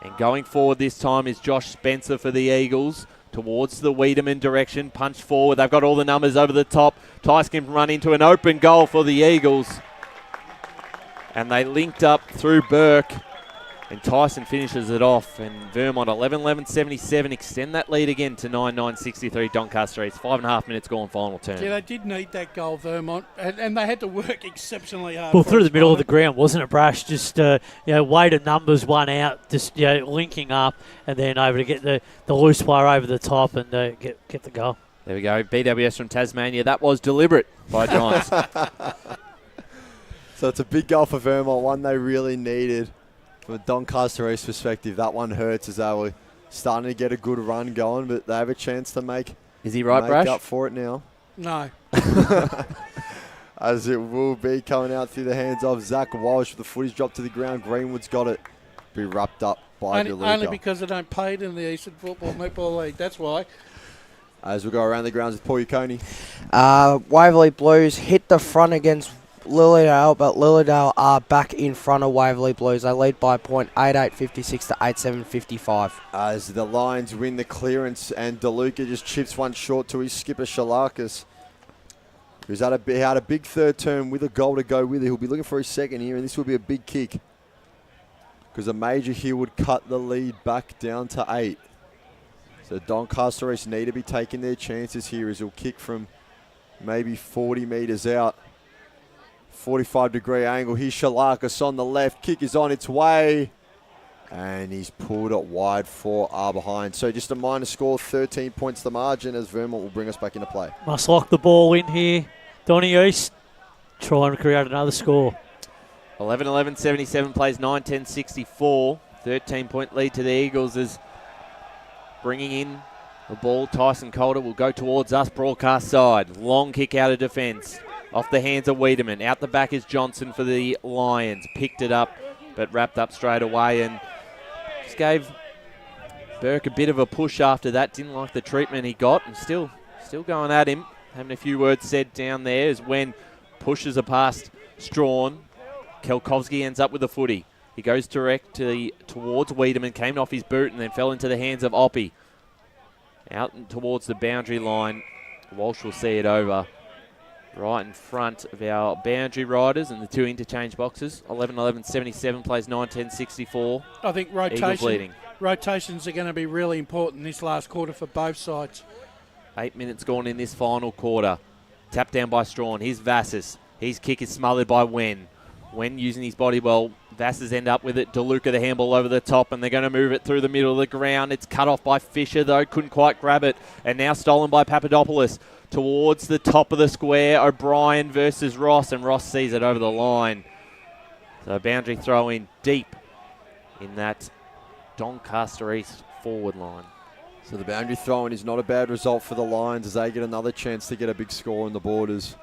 And going forward this time is Josh Spencer for the Eagles. Towards the Wiedemann direction. Punch forward. They've got all the numbers over the top. Tice can run into an open goal for the Eagles. And they linked up through Burke. And Tyson finishes it off. And Vermont 11-11-77 extend that lead again to 9-9-63 Doncaster East. 5.5 minutes gone final turn. Yeah, they did need that goal, Vermont. And they had to work exceptionally hard. Well, through the middle of the ground, wasn't it, Brash? Just, weight of numbers, one out, just, linking up, and then over to get the loose player over the top and get the goal. There we go. BWS from Tasmania. That was deliberate by Johns. So it's a big goal for Vermont, one they really needed. From a Doncaster East perspective, that one hurts as they were starting to get a good run going, but they have a chance to make Brash? Up for it now. No. As it will be coming out through the hands of Zach Walsh. The footage dropped to the ground. Greenwood's got it. Be wrapped up by DeLuca. Only because they don't pay it in the Eastern Football Netball League. That's why. As we go around the grounds with Paul Yaconi. Waverley Blues hit the front against Lilydale, but Lilydale are back in front of Waverley Blues. They lead by a point, 8-8-56 to 8-7-55. As the Lions win the clearance and DeLuca just chips one short to his skipper Shalakis, who's had a big third term with a goal to go with it. He'll be looking for his second here, and this will be a big kick because a major here would cut the lead back down to 8. So Doncaster East need to be taking their chances here as he'll kick from maybe 40 metres out. 45-degree angle. Here's Shalakis on the left. Kick is on its way. And he's pulled it wide for behind. So just a minor score, 13 points the margin as Vermont will bring us back into play. Must lock the ball in here. Donny East trying to create another score. 11-11-77 plays 9-10-64. 13-point lead to the Eagles as bringing in the ball. Tyson Calder will go towards us, broadcast side. Long kick out of defence. Off the hands of Wiedemann. Out the back is Johnson for the Lions. Picked it up, but wrapped up straight away and just gave Burke a bit of a push after that. Didn't like the treatment he got and still going at him. Having a few words said down there as when pushes are past Strawn. Kelkovsky ends up with the footy. He goes directly towards Wiedemann, came off his boot and then fell into the hands of Oppie. Out and towards the boundary line. Walsh will see it over. Right in front of our boundary riders and the two interchange boxes. 11-11-77 plays 9-10-64. I think rotations are going to be really important this last quarter for both sides. 8 minutes gone in this final quarter. Tapped down by Strawn. Here's Vassis. His kick is smothered by Wen. Wen using his body well. Vassis end up with it. DeLuca the handball over the top and they're going to move it through the middle of the ground. It's cut off by Fisher though. Couldn't quite grab it. And now stolen by Papadopoulos. Towards the top of the square, O'Brien versus Ross, and Ross sees it over the line. So boundary throw in deep in that Doncaster East forward line. So the boundary throw-in is not a bad result for the Lions as they get another chance to get a big score on the borders.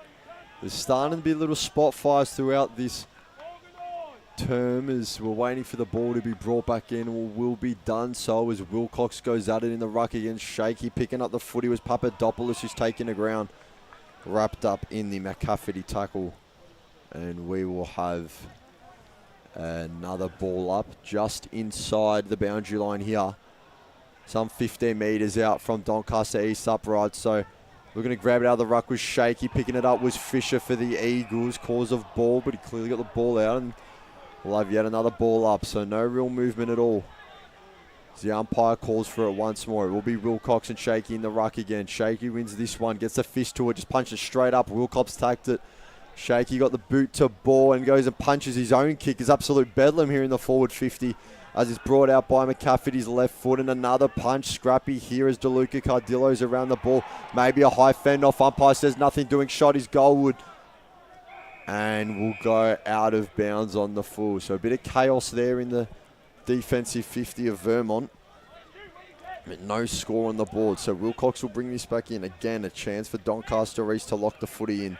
There's starting to be little spot fires throughout this term as we're waiting for the ball to be brought back in or will be done so as Wilcox goes at it in the ruck against Shaky. Picking up the footy was Papadopoulos who's taking the ground. Wrapped up in the McCafferty tackle. And we will have another ball up just inside the boundary line here. Some 15 metres out from Doncaster East upright. So we're going to grab it out of the ruck with Shaky. Picking it up was Fisher for the Eagles. Cause of ball, but he clearly got the ball out and we'll have yet another ball up, so no real movement at all. As the umpire calls for it once more. It will be Wilcox and Shaky in the ruck again. Shaky wins this one, gets a fist to it, just punches straight up. Wilcox tacked it. Shaky got the boot to ball and goes and punches his own kick. It's absolute bedlam here in the forward 50 as it's brought out by McCafferty's left foot and another punch. Scrappy here as DeLuca Cardillo's around the ball. Maybe a high fend off. Umpire says nothing doing. Shot is goalwood. And we'll go out of bounds on the full. So a bit of chaos there in the defensive 50 of Vermont. But no score on the board. So Wilcox will bring this back in. Again, a chance for Doncaster East to lock the footy in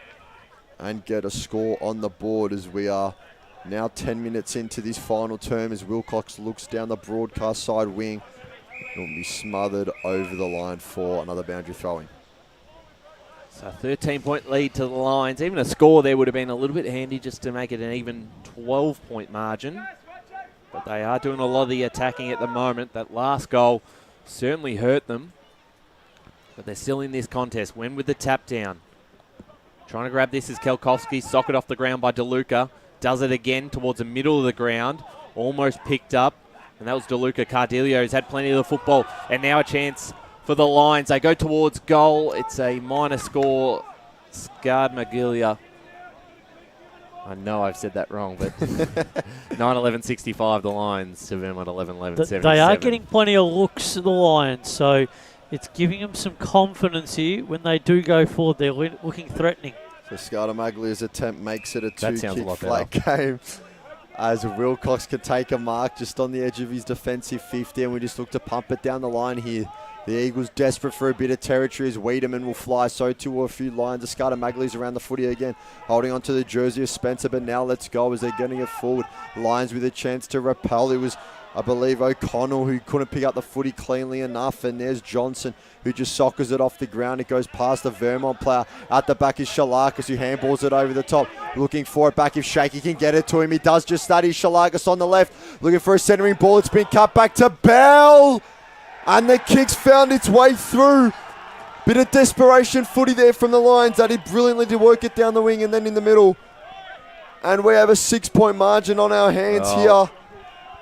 and get a score on the board as we are now 10 minutes into this final term as Wilcox looks down the broadcast side wing. It will be smothered over the line for another boundary throwing. So 13-point lead to the Lions. Even a score there would have been a little bit handy just to make it an even 12-point margin. But they are doing a lot of the attacking at the moment. That last goal certainly hurt them. But they're still in this contest. Wen with the tap down. Trying to grab this is Kelkovsky. Socket off the ground by DeLuca. Does it again towards the middle of the ground. Almost picked up. And that was DeLuca Cardillo, who's had plenty of the football. And now a chance for the Lions. They go towards goal. It's a minor score. Scard Magilia. I know I've said that wrong, but 9-11-65 the Lions to Vermont 11-11-77. They are getting plenty of looks at the Lions, so it's giving them some confidence here. When they do go forward, they're looking threatening. So Scardamaglia's attempt makes it a two-kick flat game. As Wilcox can take a mark just on the edge of his defensive 50, and we just look to pump it down the line here. The Eagles desperate for a bit of territory as Wiedemann will fly. So too are a few Lions. Scardamaglia's around the footy again, holding on to the jersey of Spencer, but now let's go as they're getting it forward. Lions with a chance to repel. It was I believe O'Connell, who couldn't pick up the footy cleanly enough. And there's Johnson, who just soccers it off the ground. It goes past the Vermont player. At the back is Shalakas, who handballs it over the top. Looking for it back if Shaky can get it to him. He does just that. He's Shalakas on the left. Looking for a centering ball. It's been cut back to Bell. And the kick's found its way through. Bit of desperation footy there from the Lions. They did brilliantly to work it down the wing and then in the middle. And we have a 6-point margin on our hands here.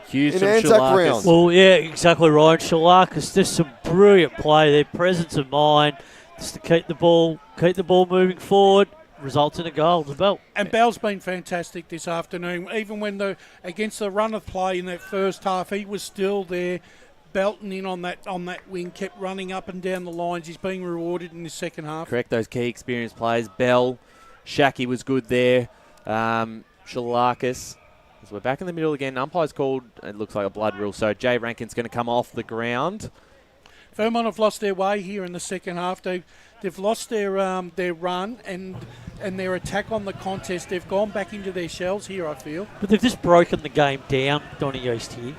Huge in Anzac round. Well, yeah, exactly right. Shalakas, just some brilliant play there, presence of mind, just to keep the ball moving forward, results in a goal as well. And Bell's been fantastic this afternoon. Even when against the run of play in that first half, he was still there, belting in on that wing, kept running up and down the lines. He's being rewarded in the second half. Correct, those key experienced players. Bell, Shacky was good there. Shalakas. So we're back in the middle again. Umpire's called, it looks like a blood rule, so Jay Rankin's going to come off the ground. Vermont have lost their way here in the second half. They've lost their run and their attack on the contest. They've gone back into their shells here, I feel. But they've just broken the game down, Donny East here.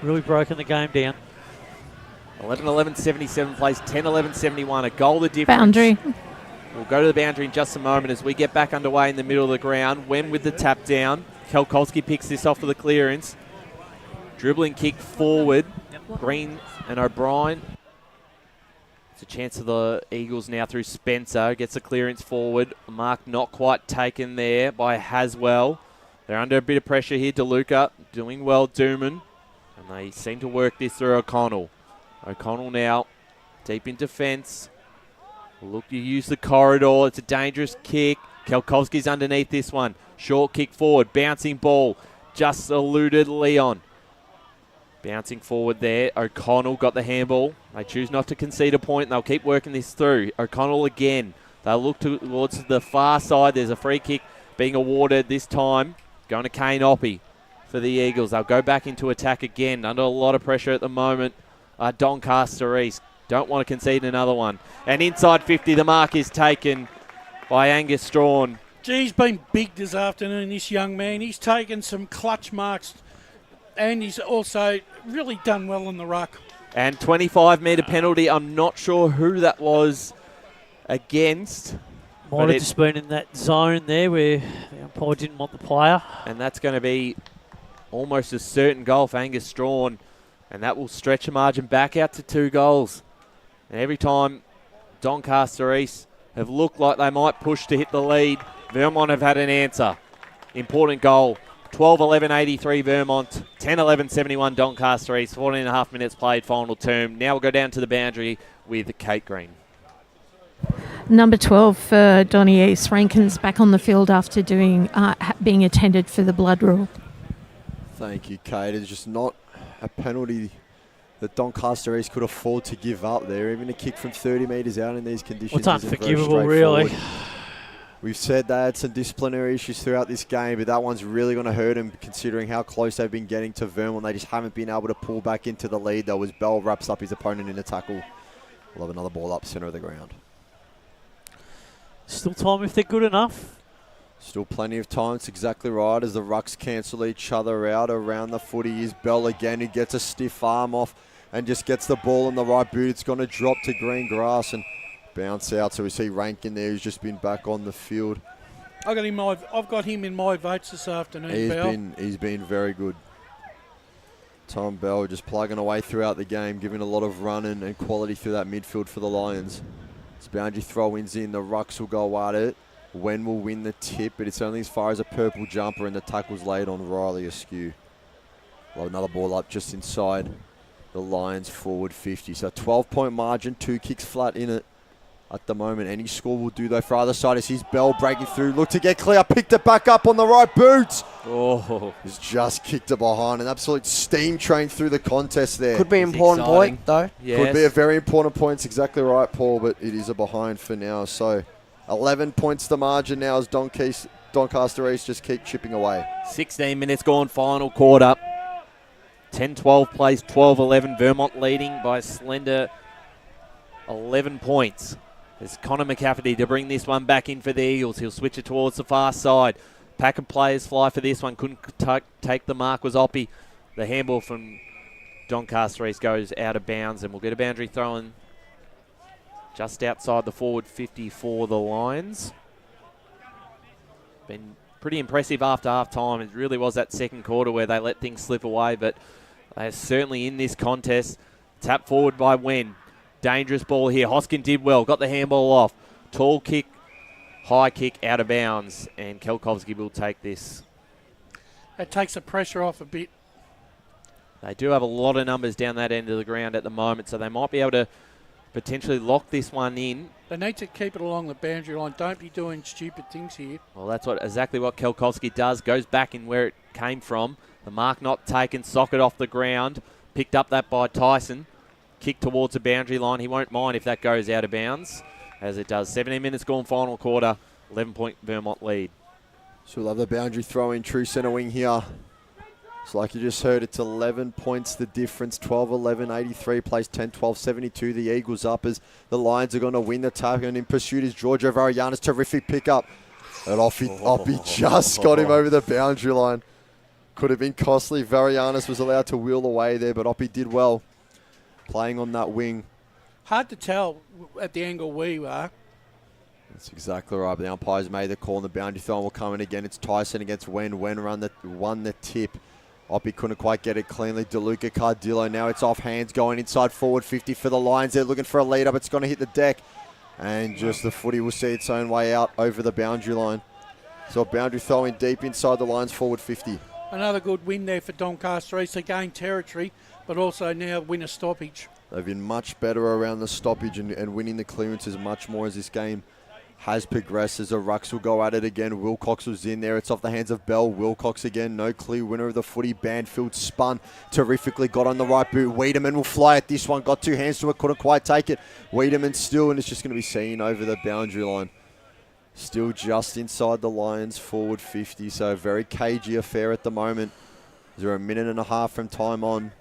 Really broken the game down. 11-11-77 plays 10-11-71, a goal the difference. Boundary. We'll go to the boundary in just a moment as we get back underway in the middle of the ground. Wen with the tap down. Kelkolski picks this off for the clearance. Dribbling kick forward. Green and O'Brien. It's a chance of the Eagles now through Spencer. Gets the clearance forward. Mark not quite taken there by Haswell. They're under a bit of pressure here. DeLuca doing well. Dooman. And they seem to work this through O'Connell. O'Connell now deep in defence. Look to use the corridor. It's a dangerous kick. Kelkovski's underneath this one. Short kick forward. Bouncing ball. Just eluded Leon. Bouncing forward there. O'Connell got the handball. They choose not to concede a point, and they'll keep working this through. O'Connell again. They'll look towards the far side. There's a free kick being awarded this time. Going to Kane Oppie for the Eagles. They'll go back into attack again. Under a lot of pressure at the moment. Doncaster East. Don't want to concede another one. And inside 50, the mark is taken by Angus Strawn. He's been big this afternoon, this young man. He's taken some clutch marks and he's also really done well in the ruck. And 25-metre penalty. I'm not sure who that was against. Might have just been in that zone there where the umpire didn't want the player. And that's going to be almost a certain goal for Angus Strawn. And that will stretch the margin back out to 2 goals. And every time Doncaster East have looked like they might push to hit the lead, Vermont have had an answer. Important goal. 12-11-83 Vermont, 10-11-71 Doncaster East, 14.5 minutes played, final term. Now we'll go down to the boundary with Kate Green. Number 12 for Donny East. Rankin's back on the field after being attended for the blood rule. Thank you, Kate. It's just not a penalty that Doncaster East could afford to give up there. Even a kick from 30 metres out in these conditions. Well, it's unforgivable, really. We've said they had some disciplinary issues throughout this game, but that one's really going to hurt them considering how close they've been getting to Vermont. They just haven't been able to pull back into the lead, though, as Bell wraps up his opponent in a tackle. We'll have another ball up centre of the ground. Still time if they're good enough. Still plenty of time. It's exactly right as the rucks cancel each other out. Around the footy is Bell again, who gets a stiff arm off and just gets the ball in the right boot. It's going to drop to green grass and bounce out. So we see Rankin there, who's just been back on the field. I've got him in my votes this afternoon, He's been very good. Tom Bell just plugging away throughout the game, giving a lot of run and quality through that midfield for the Lions. As boundary throw-ins in, the rucks will go at it. Wen will win the tip, but it's only as far as a purple jumper, and the tackle's laid on Riley askew. Well, another ball up just inside the Lions forward 50. So 12-point margin, 2 kicks flat in it at the moment. Any score will do, though, for either side. As he's Bell breaking through, look to get clear, picked it back up on the right boot. Oh, he's just kicked it behind. An absolute steam train through the contest there. Could be an important point, though. Yes. Could be a very important point. It's exactly right, Paul, but it is a behind for now. So 11 points the margin now as Doncaster East just keep chipping away. 16 minutes gone, final quarter. 10-12 plays 12-11. Vermont leading by a slender 11 points. There's Connor McCafferty to bring this one back in for the Eagles. He'll switch it towards the far side. Pack of players fly for this one. Couldn't take the mark was Oppie. The handball from Doncaster East goes out of bounds, and we'll get a boundary throw-in just outside the forward 50 for the Lions. Been pretty impressive after half-time. It really was that second quarter where they let things slip away, but they're certainly in this contest. Tap forward by Wen. Dangerous ball here. Hoskin did well. Got the handball off. Tall kick, high kick, out of bounds, and Kelkovsky will take this. That takes the pressure off a bit. They do have a lot of numbers down that end of the ground at the moment, so they might be able to potentially lock this one in. They need to keep it along the boundary line. Don't be doing stupid things here. Well, that's exactly what Kelkovsky does. Goes back in where it came from. The mark not taken. Socket off the ground. Picked up that by Tyson. Kick towards the boundary line. He won't mind if that goes out of bounds, as it does. 17 minutes gone, final quarter. 11-point Vermont lead. So we'll have the boundary throw in, true centre wing here. So like you just heard, it's 11 points the difference. 12-11, 83 plays 10-12, 72. The Eagles up as the Lions are going to win the tap. And in pursuit is Giorgio Varianis. Terrific pickup. And Oppie just got him over the boundary line. Could have been costly. Varianis was allowed to wheel away there, but Oppie did well playing on that wing. Hard to tell at the angle we were. That's exactly right. But the umpires made the call, and the boundary throw will come in again. It's Tyson against Wen. Wen won the tip. Oppie couldn't quite get it cleanly. DeLuca Cardillo. Now it's off hands going inside forward 50 for the Lions. They're looking for a lead up. It's going to hit the deck. And just the footy will see its own way out over the boundary line. So a boundary throw in deep inside the Lions forward 50. Another good win there for Doncaster East. They gain territory, but also now win a stoppage. They've been much better around the stoppage and winning the clearances much more as this game has progressed. As the Rucks will go at it again. Wilcox was in there. It's off the hands of Bell. Wilcox again. No clear winner of the footy. Banfield spun terrifically. Got on the right boot. Wiedemann will fly at this one. Got two hands to it. Couldn't quite take it. Wiedemann still, and it's just going to be seen over the boundary line. Still just inside the Lions forward 50. So a very cagey affair at the moment. They're a minute and a half from time on.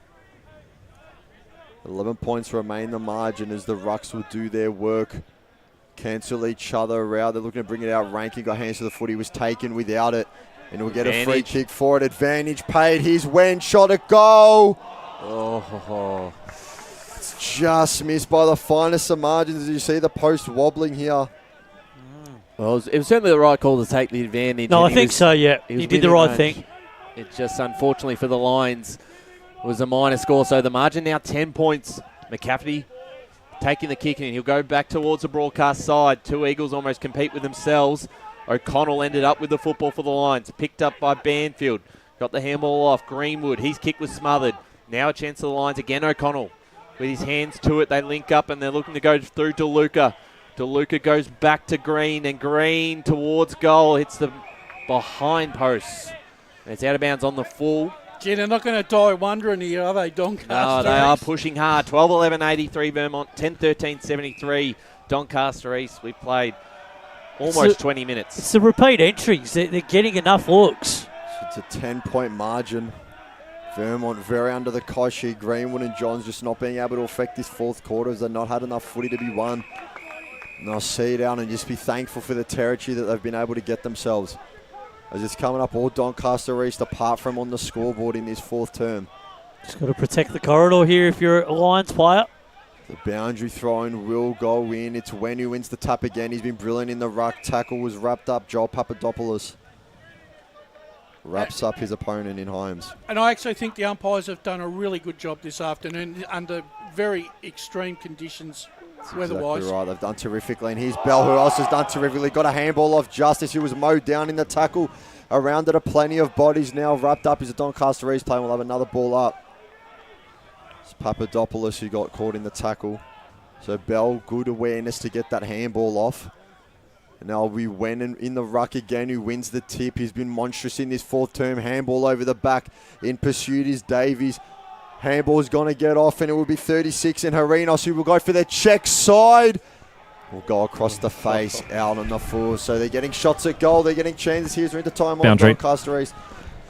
11 points remain the margin as the Rucks will do their work. Cancel each other out. They're looking to bring it out. Rankin got hands to the footy. Was taken without it. And we'll get a free kick for it. Advantage paid. Here's Wen. Shot at goal. Oh. It's just missed by the finest of margins as you see the post wobbling here. Well, it was certainly the right call to take the advantage. No, I think so, yeah. He did the right thing. It just, unfortunately for the Lions, was a minor score. So the margin now 10 points. McCafferty taking the kick, and he'll go back towards the broadcast side. Two Eagles almost compete with themselves. O'Connell ended up with the football for the Lions. Picked up by Banfield. Got the handball off. Greenwood, his kick was smothered. Now a chance for the Lions. Again, O'Connell with his hands to it. They link up, and they're looking to go through DeLuca. DeLuca goes back to Green, and Green towards goal. Hits the behind posts. And it's out of bounds on the full. Gee, they're not going to die wondering here, are they, Doncaster? No, they are pushing hard. 12-11, 83 Vermont. 10-13, 73 Doncaster East. We played almost 20 minutes. It's the repeat entries. They're getting enough looks. It's a 10-point margin. Vermont very under the cosh here. Greenwood and Johns just not being able to affect this fourth quarter as they've not had enough footy to be won. And they'll see it down and just be thankful for the territory that they've been able to get themselves. As it's coming up all Doncaster East apart from on the scoreboard in this fourth term. Just got to protect the corridor here if you're a Lions player. The boundary throw-in will go in. It's Wen who wins the tap again. He's been brilliant in the ruck. Tackle was wrapped up. Joel Papadopoulos wraps up his opponent in Hyams. And I actually think the umpires have done a really good job this afternoon under very extreme conditions. Weather-wise. Exactly right. They've done terrifically. And here's Bell, who else has done terrifically. Got a handball off Justice, who was mowed down in the tackle. Around it are plenty of bodies now. Wrapped up is a Doncaster East player. We'll have another ball up. It's Papadopoulos who got caught in the tackle. So Bell, good awareness to get that handball off. And now we went in the ruck again, who wins the tip. He's been monstrous in this fourth term. Handball over the back. In pursuit is Davies. Handball's going to get off, and it will be 36, and Harinos, who will go for their check side, will go across the face, out on the full. So they're getting shots at goal. They're getting chances here. We're into time on Doncaster East.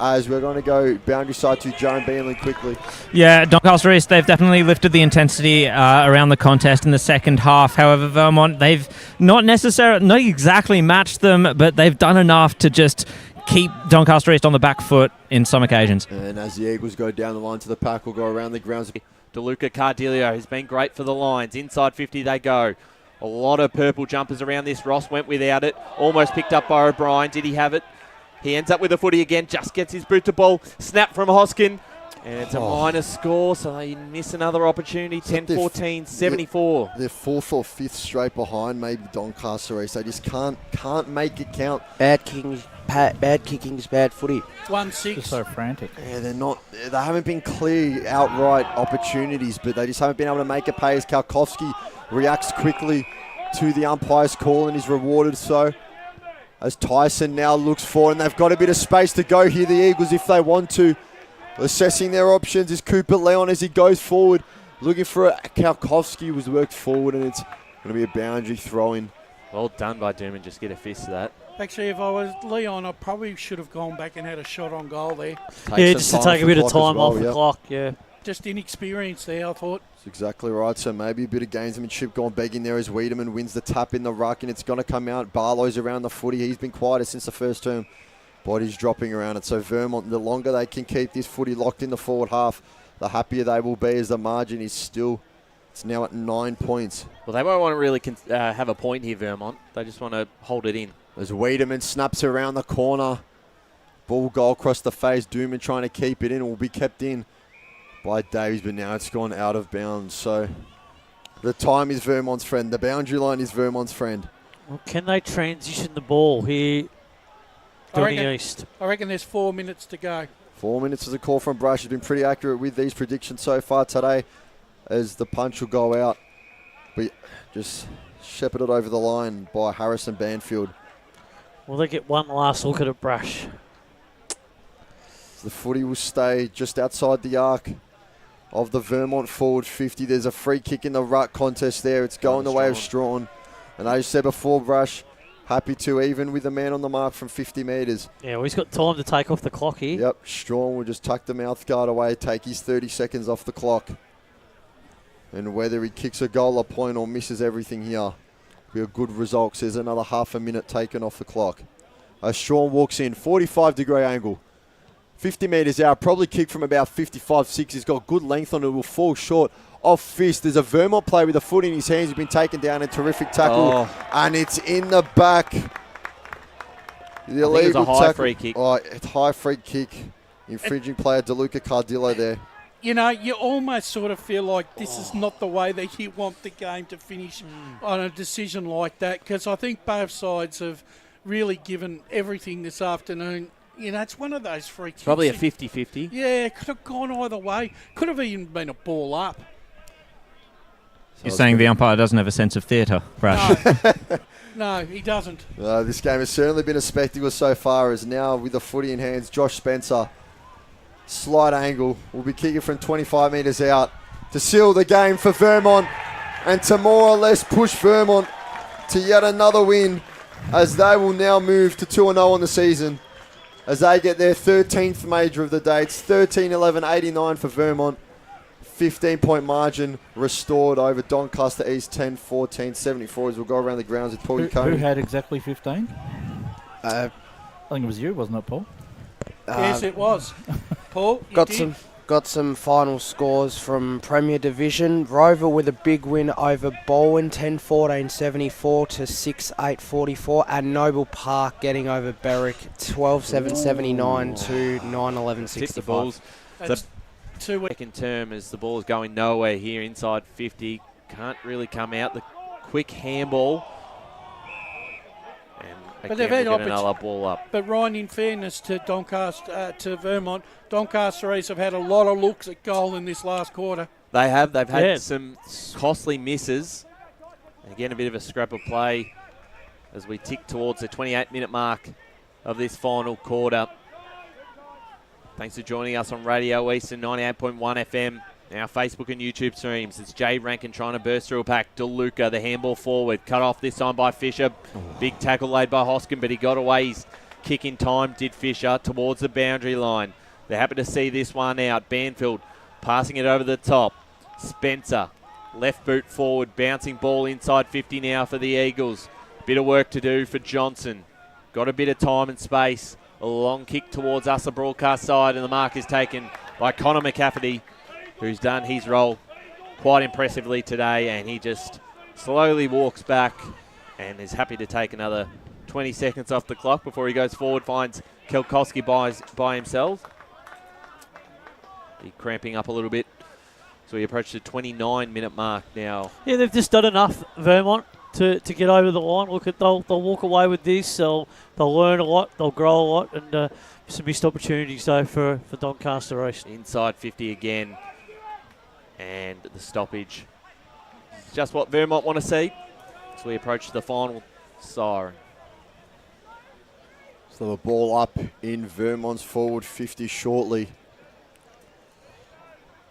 As we're going to go boundary side to Joan Beanley quickly. Yeah, Doncaster East, they've definitely lifted the intensity around the contest in the second half. However, Vermont, they've not exactly matched them, but they've done enough to just keep Doncaster East on the back foot in some occasions. And as the Eagles go down the line to the pack, we'll go around the grounds. DeLuca Cardillo has been great for the Lions. Inside 50 they go. A lot of purple jumpers around this. Ross went without it. Almost picked up by O'Brien. Did he have it? He ends up with a footy again. Just gets his boot to ball. Snap from Hoskin. And it's a minus score, so they miss another opportunity. 10-14, 74. They're fourth or fifth straight behind, maybe Doncaster East. They just can't make it count. Bad kicking's bad footy. 1-6. Just so frantic. Yeah, they haven't been clear outright opportunities, but they just haven't been able to make it pay as Kalkowski reacts quickly to the umpire's call and is rewarded so. As Tyson now looks forward, and they've got a bit of space to go here, the Eagles, if they want to. Assessing their options is Cooper Leon as he goes forward. Looking for a Kalkowski, was worked forward, and it's going to be a boundary throw-in. Well done by Doom, and just get a fist to that. Actually, if I was Leon, I probably should have gone back and had a shot on goal there. Just to take a bit of time off the clock, Just inexperience there, I thought. That's exactly right. So maybe a bit of gamesmanship gone begging there as Wiedemann wins the tap in the ruck, and it's going to come out. Barlow's around the footy. He's been quieter since the first term. Bodies dropping around it. So Vermont, the longer they can keep this footy locked in the forward half, the happier they will be, as the margin is still, it's now at 9 points. Well, they won't want to really have a point here, Vermont. They just want to hold it in. As Wiedemann snaps around the corner. Ball goal across the face. Dooman trying to keep it in. It will be kept in by Davies, but now it's gone out of bounds. So the time is Vermont's friend. The boundary line is Vermont's friend. Well, can they transition the ball here? I reckon there's 4 minutes to go. 4 minutes is a call from Brush. Has been pretty accurate with these predictions so far today, as the punch will go out. But just shepherded over the line by Harrison Banfield. Will they get one last look at a Brush? The footy will stay just outside the arc of the Vermont forward 50. There's a free kick in the ruck contest there. It's going the way of Strawn. And as I said before, Brush happy to, even with the man on the mark from 50 metres. Yeah, well, he's got time to take off the clock here. Yep, Strawn will just tuck the mouth guard away, take his 30 seconds off the clock. And whether he kicks a goal, a point, or misses everything here, be a good result. So there's another half a minute taken off the clock. As Strawn walks in, 45-degree angle. 50 metres out, probably kicked from about 55-6. He's got good length on it, will fall short. Off fist. There's a Vermont player with a foot in his hands. He's been taken down. A terrific tackle. And it's in the back. The illegal tackle. High free kick. Oh, it's high free kick. Infringing player DeLuca Cardillo there. You know, you almost sort of feel like this is not the way that you want the game to finish on a decision like that, because I think both sides have really given everything this afternoon. You know, it's one of those free kicks. Probably a 50-50. Yeah, it could have gone either way. Could have even been a ball up. You're saying the umpire doesn't have a sense of theatre, Brush? No, he doesn't. This game has certainly been a spectacle so far, as now with the footy in hands, Josh Spencer, slight angle, will be kicking from 25 metres out to seal the game for Vermont and to more or less push Vermont to yet another win, as they will now move to 2-0 on the season, as they get their 13th major of the day. It's 13-11-89 for Vermont. 15-point margin restored over Doncaster East, 10-14-74, as we'll go around the grounds with Paul Yacone. Who had exactly 15? I think it was you, wasn't it, Paul? Yes, it was. Paul, got some final scores from Premier Division. Rover with a big win over Bowen, 10-14-74 to 6-8-44, and Noble Park getting over Berwick, 12-7-79 to 9-11-65. Second term as the ball is going nowhere here inside 50. Can't really come out. The quick handball. And again, we'll get another ball up. But Ryan, in fairness to Doncaster, to Vermont, Doncaster East have had a lot of looks at goal in this last quarter. They have. They've had some costly misses. Again, a bit of a scrap of play as we tick towards the 28-minute mark of this final quarter. Thanks for joining us on Radio Eastern 98.1 FM, our Facebook and YouTube streams. It's Jay Rankin trying to burst through a pack. DeLuca, the handball forward, cut off this time by Fisher. Big tackle laid by Hoskin, but he got away his kick in time, did Fisher, towards the boundary line. They're happy to see this one out. Banfield passing it over the top. Spencer, left boot forward, bouncing ball inside 50 now for the Eagles. Bit of work to do for Johnson. Got a bit of time and space A long kick towards us, the broadcast side, and the mark is taken by Connor McCafferty, who's done his role quite impressively today, and he just slowly walks back and is happy to take another 20 seconds off the clock before he goes forward, finds Kelkowski by himself. He's cramping up a little bit. So we approach the 29-minute mark now. Yeah, they've just done enough, Vermont, to get over the line. Look, they'll walk away with this. They'll learn a lot. They'll grow a lot. And some missed opportunities, though, for Doncaster East. Inside 50 again. And the stoppage. It's just what Vermont want to see. So we approach the final siren. So the ball up in Vermont's forward 50 shortly.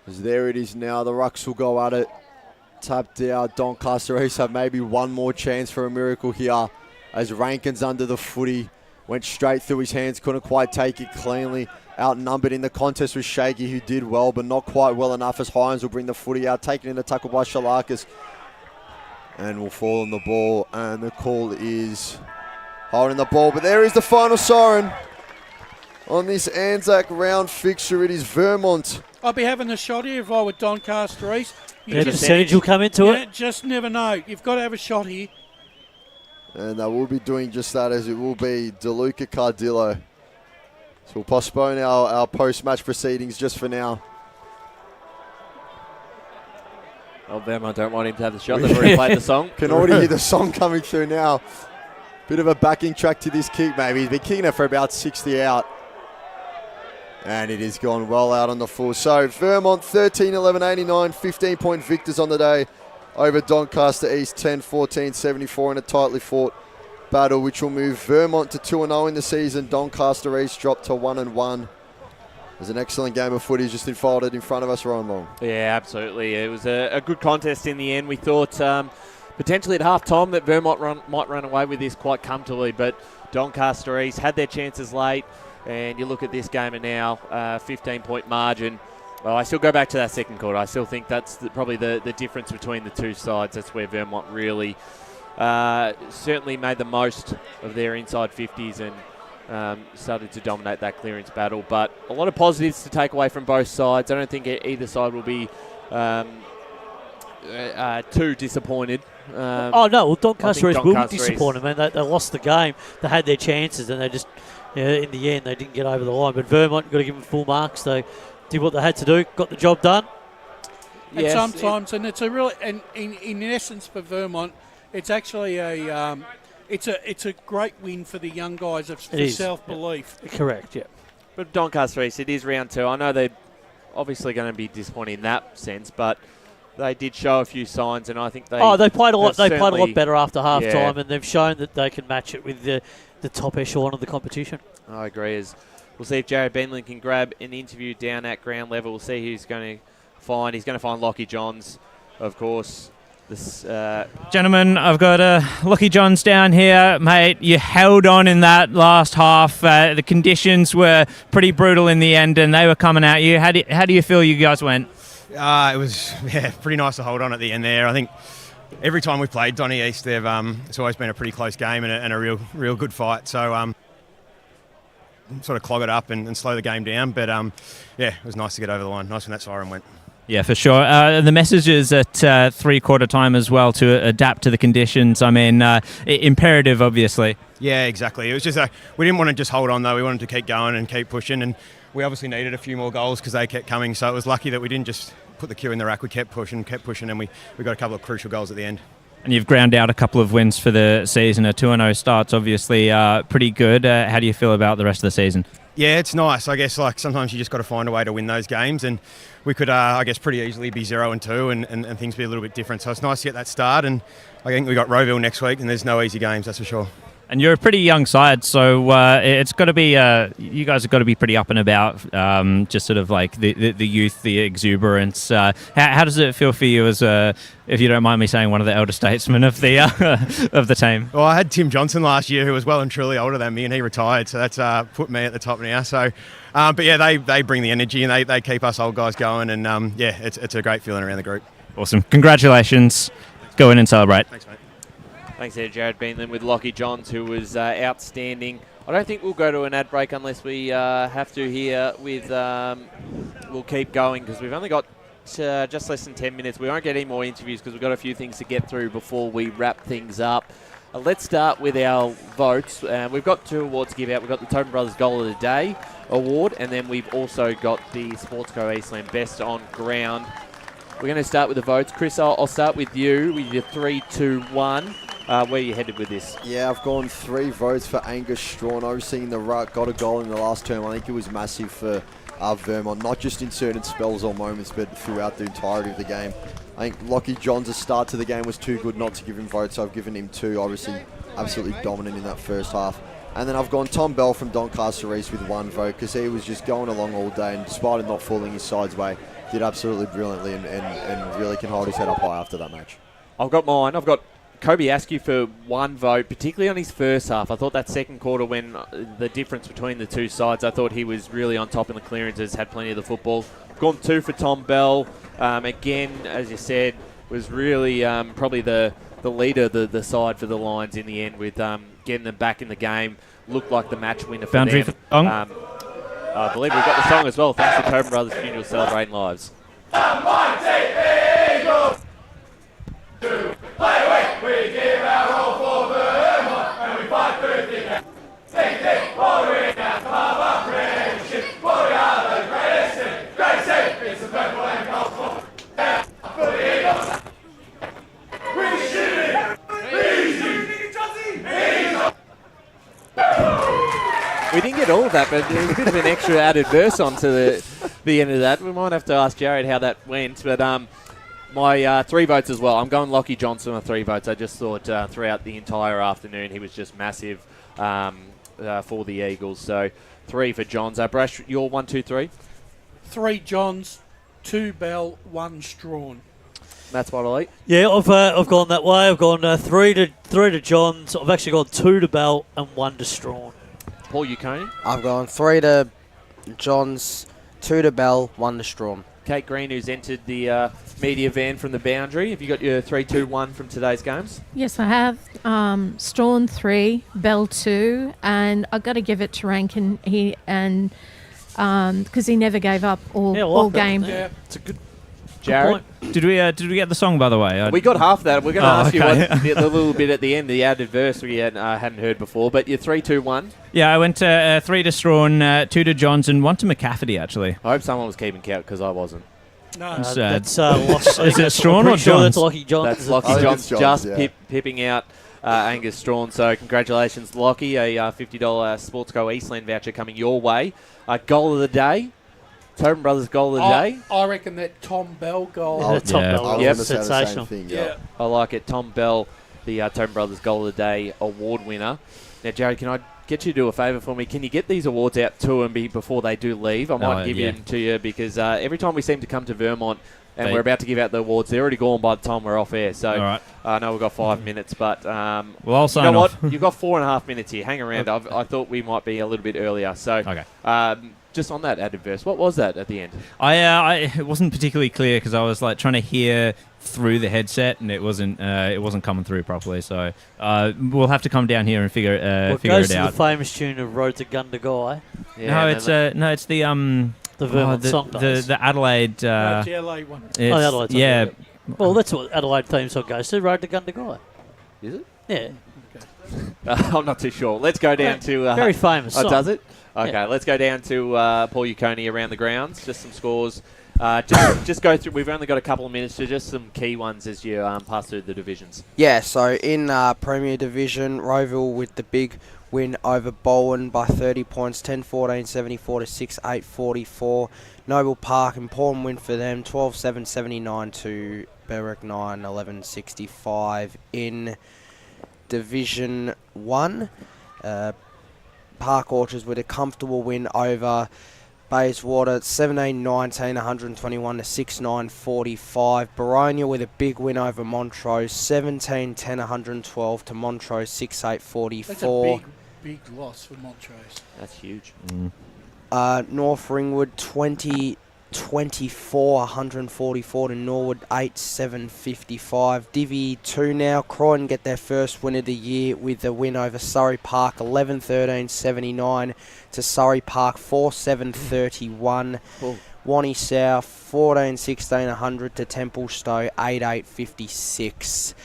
As there it is now, the Rucks will go at it. Tapped out, Doncaster East have maybe one more chance for a miracle here. As Rankin's under the footy, went straight through his hands, couldn't quite take it cleanly. Outnumbered in the contest was Shaky, who did well, but not quite well enough, as Hines will bring the footy out, taken in a tackle by Shalakis. And will fall on the ball, and the call is holding the ball. But there is the final siren on this Anzac round fixture. It is Vermont. I'd be having a shot here if I were Doncaster East. The percentage will come into it. Just never know. You've got to have a shot here. And they will be doing just that, as it will be DeLuca Cardillo. So we'll postpone our post-match proceedings just for now. Well, Vermont don't want him to have the shot. They've already played the song. Can already hear the song coming through now. Bit of a backing track to this kick, maybe. He's been kicking it for about 60 out. And it has gone well out on the full. So Vermont 13-11-89, 15-point victors on the day over Doncaster East 10-14-74 in a tightly fought battle, which will move Vermont to 2-0 in the season. Doncaster East dropped to 1-1. There's an excellent game of footy just unfolded in front of us, Ryan Long. Yeah, absolutely. It was a good contest in the end. We thought potentially at half-time that Vermont might run away with this quite comfortably, but Doncaster East had their chances late. And you look at this game and now, 15-point margin. Well, I still go back to that second quarter. I still think that's probably the difference between the two sides. That's where Vermont really certainly made the most of their inside 50s and started to dominate that clearance battle. But a lot of positives to take away from both sides. I don't think either side will be too disappointed. Well, Doncaster East will be disappointed, man. They lost the game. They had their chances and they just... in the end, they didn't get over the line. But Vermont, got to give them full marks. They did what they had to do, got the job done. And sometimes, and it's a real, and in essence for Vermont, it's actually it's a great win for the young guys of self-belief. Yeah. Correct, yeah. But Doncaster East, it is round 2. I know they're obviously going to be disappointed in that sense, but they did show a few signs, and I think they played a lot. They played a lot better after half time, and they've shown that they can match it with the top echelon of the competition. I agree. We'll see if Jared Benlin can grab an interview down at ground level. We'll see who he's going to find. He's going to find Lockie Johns, of course. Gentlemen, I've got Lockie Johns down here. Mate, you held on in that last half. The conditions were pretty brutal in the end, and they were coming at you. How do you feel you guys went? It was pretty nice to hold on at the end there. I think every time we've played Donny East, it's always been a pretty close game and a real good fight. So sort of clog it up and slow the game down. But it was nice to get over the line. Nice when that siren went. Yeah, for sure. The messages at three-quarter time as well to adapt to the conditions. I mean, imperative, obviously. Yeah, exactly. It was just we didn't want to just hold on, though. We wanted to keep going and keep pushing. And we obviously needed a few more goals because they kept coming. So it was lucky that we didn't just put the cue in the rack. We kept pushing, and we got a couple of crucial goals at the end. And you've ground out a couple of wins for the season. A 2-0 start's obviously pretty good. How do you feel about the rest of the season? Yeah, it's nice. I guess sometimes you just got to find a way to win those games, and we could, pretty easily be 0-2 and things be a little bit different. So it's nice to get that start, and I think we got Rowville next week, and there's no easy games, that's for sure. And you're a pretty young side, so it's got to be you guys have got to be pretty up and about. Just sort of like the youth, the exuberance. How does it feel for you as if you don't mind me saying, one of the elder statesmen of the of the team? Well, I had Tim Johnson last year, who was well and truly older than me, and he retired, so that's put me at the top now. So, but yeah, they bring the energy and they keep us old guys going, and it's a great feeling around the group. Awesome, congratulations. Go in and celebrate. Thanks, mate. Thanks there, Jared Benlin with Lockie Johns, who was outstanding I don't think we'll go to an ad break unless we have to here with... we'll keep going because we've only got just less than 10 minutes. We won't get any more interviews because we've got a few things to get through before we wrap things up. Let's start with our votes. We've got 2 awards to give out. We've got the Tobin Brothers Goal of the Day award, and then we've also got the Sportsco Eastland Best on Ground. We're going to start with the votes. Chris, I'll start with you with your 3, 2, 1. Where are you headed with this? Yeah, I've gone 3 votes for Angus Strawn. Overseeing the ruck, got a goal in the last term. I think it was massive for Vermont, not just in certain spells or moments, but throughout the entirety of the game. I think Lockie Johns' start to the game was too good not to give him votes, so I've given him 2. Obviously, absolutely dominant in that first half. And then I've gone Tom Bell from Doncaster East with 1 vote because he was just going along all day, and despite it not falling his side's way, did absolutely brilliantly and really can hold his head up high after that match. I've got mine. I've got Kobe Askew for 1 vote, particularly on his first half. I thought that second quarter, when the difference between the 2 sides, I thought he was really on top in the clearances, had plenty of the football. Gone 2 for Tom Bell. Again, as you said, was really probably the leader of the side for the Lions in the end with getting them back in the game. Looked like the match winner for Boundary them. for song. I believe we've got the song as well, thanks to Tobin Brothers Funeral Celebrating Lives. We give our all for Vermont, and we fight through thick and thin, following our club apprenticeship. For we are the greatest team, great team. It's the purple and gold for the Eagles. We shoot it, We didn't get all of that, but there was a bit of an extra added verse onto the end of that. We might have to ask Jared how that went, but my 3 votes as well. I'm going Lockie Johnson on 3 votes. I just thought throughout the entire afternoon he was just massive for the Eagles. So 3 for Johns. Brash, your 1, 2, 3? 3 Johns, 2 Bell, 1 Strawn. That's what I like. Yeah, I've gone that way. I've gone 3 to Johns. I've actually gone 2 to Bell and 1 to Strawn. Paul Uconi? I've gone 3 to Johns, 2 to Bell, 1 to Strawn. Kate Green, who's entered the media van from the Boundary. Have you got your 3, 2, 1 from today's games? Yes, I have. Strawn 3, Bell 2, and I've got to give it to Rankin. Because he never gave up all game. Yeah, it's a good. Jared? Did we get the song, by the way? We got half that. We're going to ask you okay. what the little bit at the end, the added verse we hadn't heard before. But your 3, 2, 1. Yeah, I went 3 to Strawn, 2 to Johnson, 1 to McCafferty, actually. I hope someone was keeping count because I wasn't. No, that's is it Strawn or sure Johns? that's Lockie Johns. That's Lockie Johns just pipping out Angus Strawn. So congratulations, Lockie. A $50 Sportsco Eastland voucher coming your way. Goal of the day. Tobin Brothers goal of the day. I reckon that Tom Bell goal. Yeah, Tom Bell. Yep. Sensational. Yeah. I like it. Tom Bell, the Tobin Brothers goal of the day award winner. Now, Jared, can I get you to do a favour for me? Can you get these awards out to them before they do leave? I might give them to you because every time we seem to come to Vermont and we're about to give out the awards, they're already gone by the time we're off air. So right. I know we've got 5 minutes, but well, I'll sign you know off. what? You've got 4.5 minutes here. Hang around. I thought we might be a little bit earlier. So okay. Just on that added verse, what was that at the end? It wasn't particularly clear because I was like trying to hear through the headset and it wasn't coming through properly. So we'll have to come down here and figure it out. Goes to the famous tune of "Road to Gundah Guy." Yeah, it's the Vermont song does. the Adelaide. The Adelaide one. The Adelaide song, yeah. Well, that's what Adelaide theme song goes to. "Road to Gundah Guy." Is it? Yeah. I'm not too sure. Let's go down to very famous song. Does it? Okay, let's go down to Paul Uconi around the grounds. Just some scores. Just go through. We've only got a couple of minutes, so just some key ones as you pass through the divisions. Yeah, so in Premier Division, Roeville with the big win over Bowen by 30 points, 10-14, 74-6, 8-44. Noble Park and Paul win for them, 12-7, 79 to Berwick 9, 11-65. In Division 1, Park Orchards with a comfortable win over Bayswater, 17-19, 121 to 6-9, 45. Baronia with a big win over Montrose, 17-10, 112 to Montrose, 6-8, 44. That's a big loss for Montrose. That's huge. North Ringwood, 20 24, 144 to Norwood, 8-7-55. Divi 2 now. Croydon get their first win of the year with a win over Surrey Park, 11-13-79 to Surrey Park, 4-7-31. Wani South, 14-16-100 to Templestowe, 8-8-56.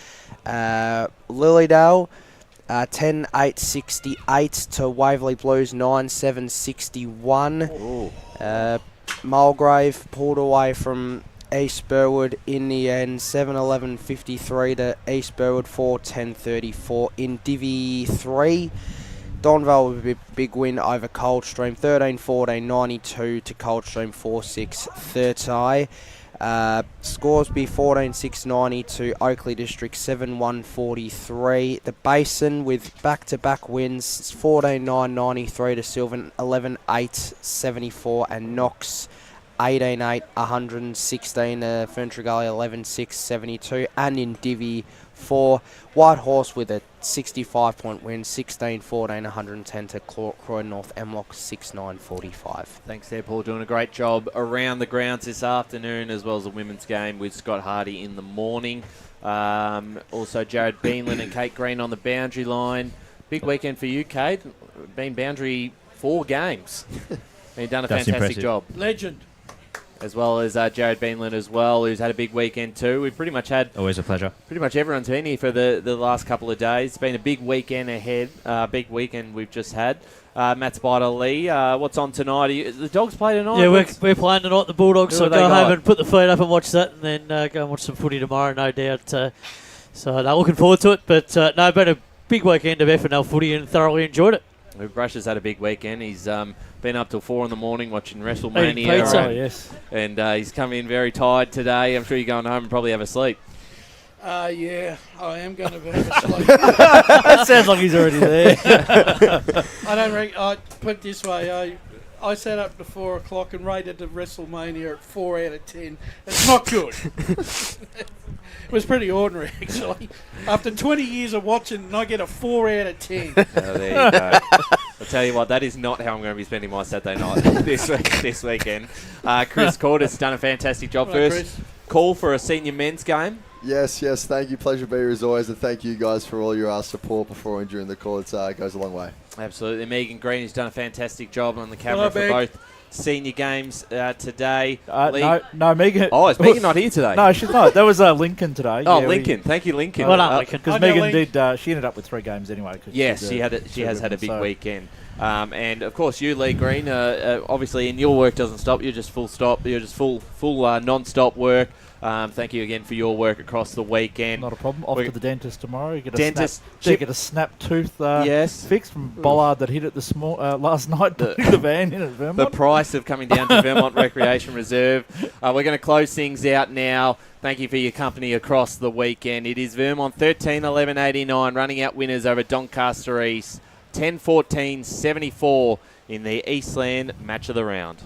Lilydale, 10-8-68 to Waverley Blues, 9-7-61. Mulgrave pulled away from East Burwood in the end, 7-11-53 to East Burwood, 4-10-34. In Divi 3, Donvale with a big win over Coldstream, 13-14-92 to Coldstream, 4-6-30. Scoresby 14-6-90 to Oakley District, 7-1-43. The Basin with back-to-back wins, 14-9-93 to Sylvan, 11-8-74. And Knox 18-8-116 to Ferntree-Gully, 11-6-72. And in Divi 4, Whitehorse with a 65-point win, 16-14-110 to Croydon North Emlock, 6-9-45. Thanks there, Paul. Doing a great job around the grounds this afternoon, as well as the women's game with Scott Hardy in the morning. Also, Jared Beanland and Kate Green on the boundary line. Big weekend for you, Kate. Been boundary 4 games. You've done a That's fantastic impressive. job. Legend. As well as Jared Beanland as well, who's had a big weekend too. We've pretty much had... Always a pleasure. Pretty much everyone's been here for the last couple of days. It's been a big weekend ahead. Big weekend we've just had. Matt Spider-Lee, what's on tonight? The Dogs play tonight? Yeah, we're playing tonight, the Bulldogs, Who so have they go got? home and put the feet up and watch that, and then go and watch some footy tomorrow, no doubt. Looking forward to it, but been a big weekend of F&L footy and thoroughly enjoyed it. Brush has had a big weekend. He's been up till 4 in the morning watching Eating WrestleMania. pizza. And, Oh, yes. And he's come in very tired today. I'm sure you're going home and probably have a sleep. Yeah, I am going to have a sleep. That sounds like he's already there. I put it this way, I sat up to 4 o'clock and rated the WrestleMania at 4 out of 10. It's not good. It was pretty ordinary, actually. After 20 years of watching, I get a 4 out of 10. Oh, there you go. I'll tell you what, that is not how I'm going to be spending my Saturday night this weekend. Chris Cordes done a fantastic job. Hello, First Chris. call for a senior men's game. Yes, thank you. Pleasure to be here as always, and thank you guys for all your support before and during the call. It goes a long way. Absolutely. Megan Green has done a fantastic job on the camera Hello, for Meg. both senior games today. No, Megan. Oh, is Megan not here today? No, she's not. That was Lincoln today. Oh, Lincoln. Thank you, Lincoln. Well done, Lincoln. Because Megan did. She ended up with 3 games anyway. Yes, she has had a big weekend. And of course, you, Lee Green, obviously, and your work doesn't stop. You're just full stop. You're just full non-stop work. Thank you again for your work across the weekend. Not a problem. Off to the dentist tomorrow. You get a Dentist. get a snap tooth fixed from Bollard that hit it last night. Putting the van in at Vermont. The price of coming down to Vermont Recreation Reserve. We're going to close things out now. Thank you for your company across the weekend. It is Vermont 13-11-89 running out winners over Doncaster East 10-14-74 in the Eastland match of the round.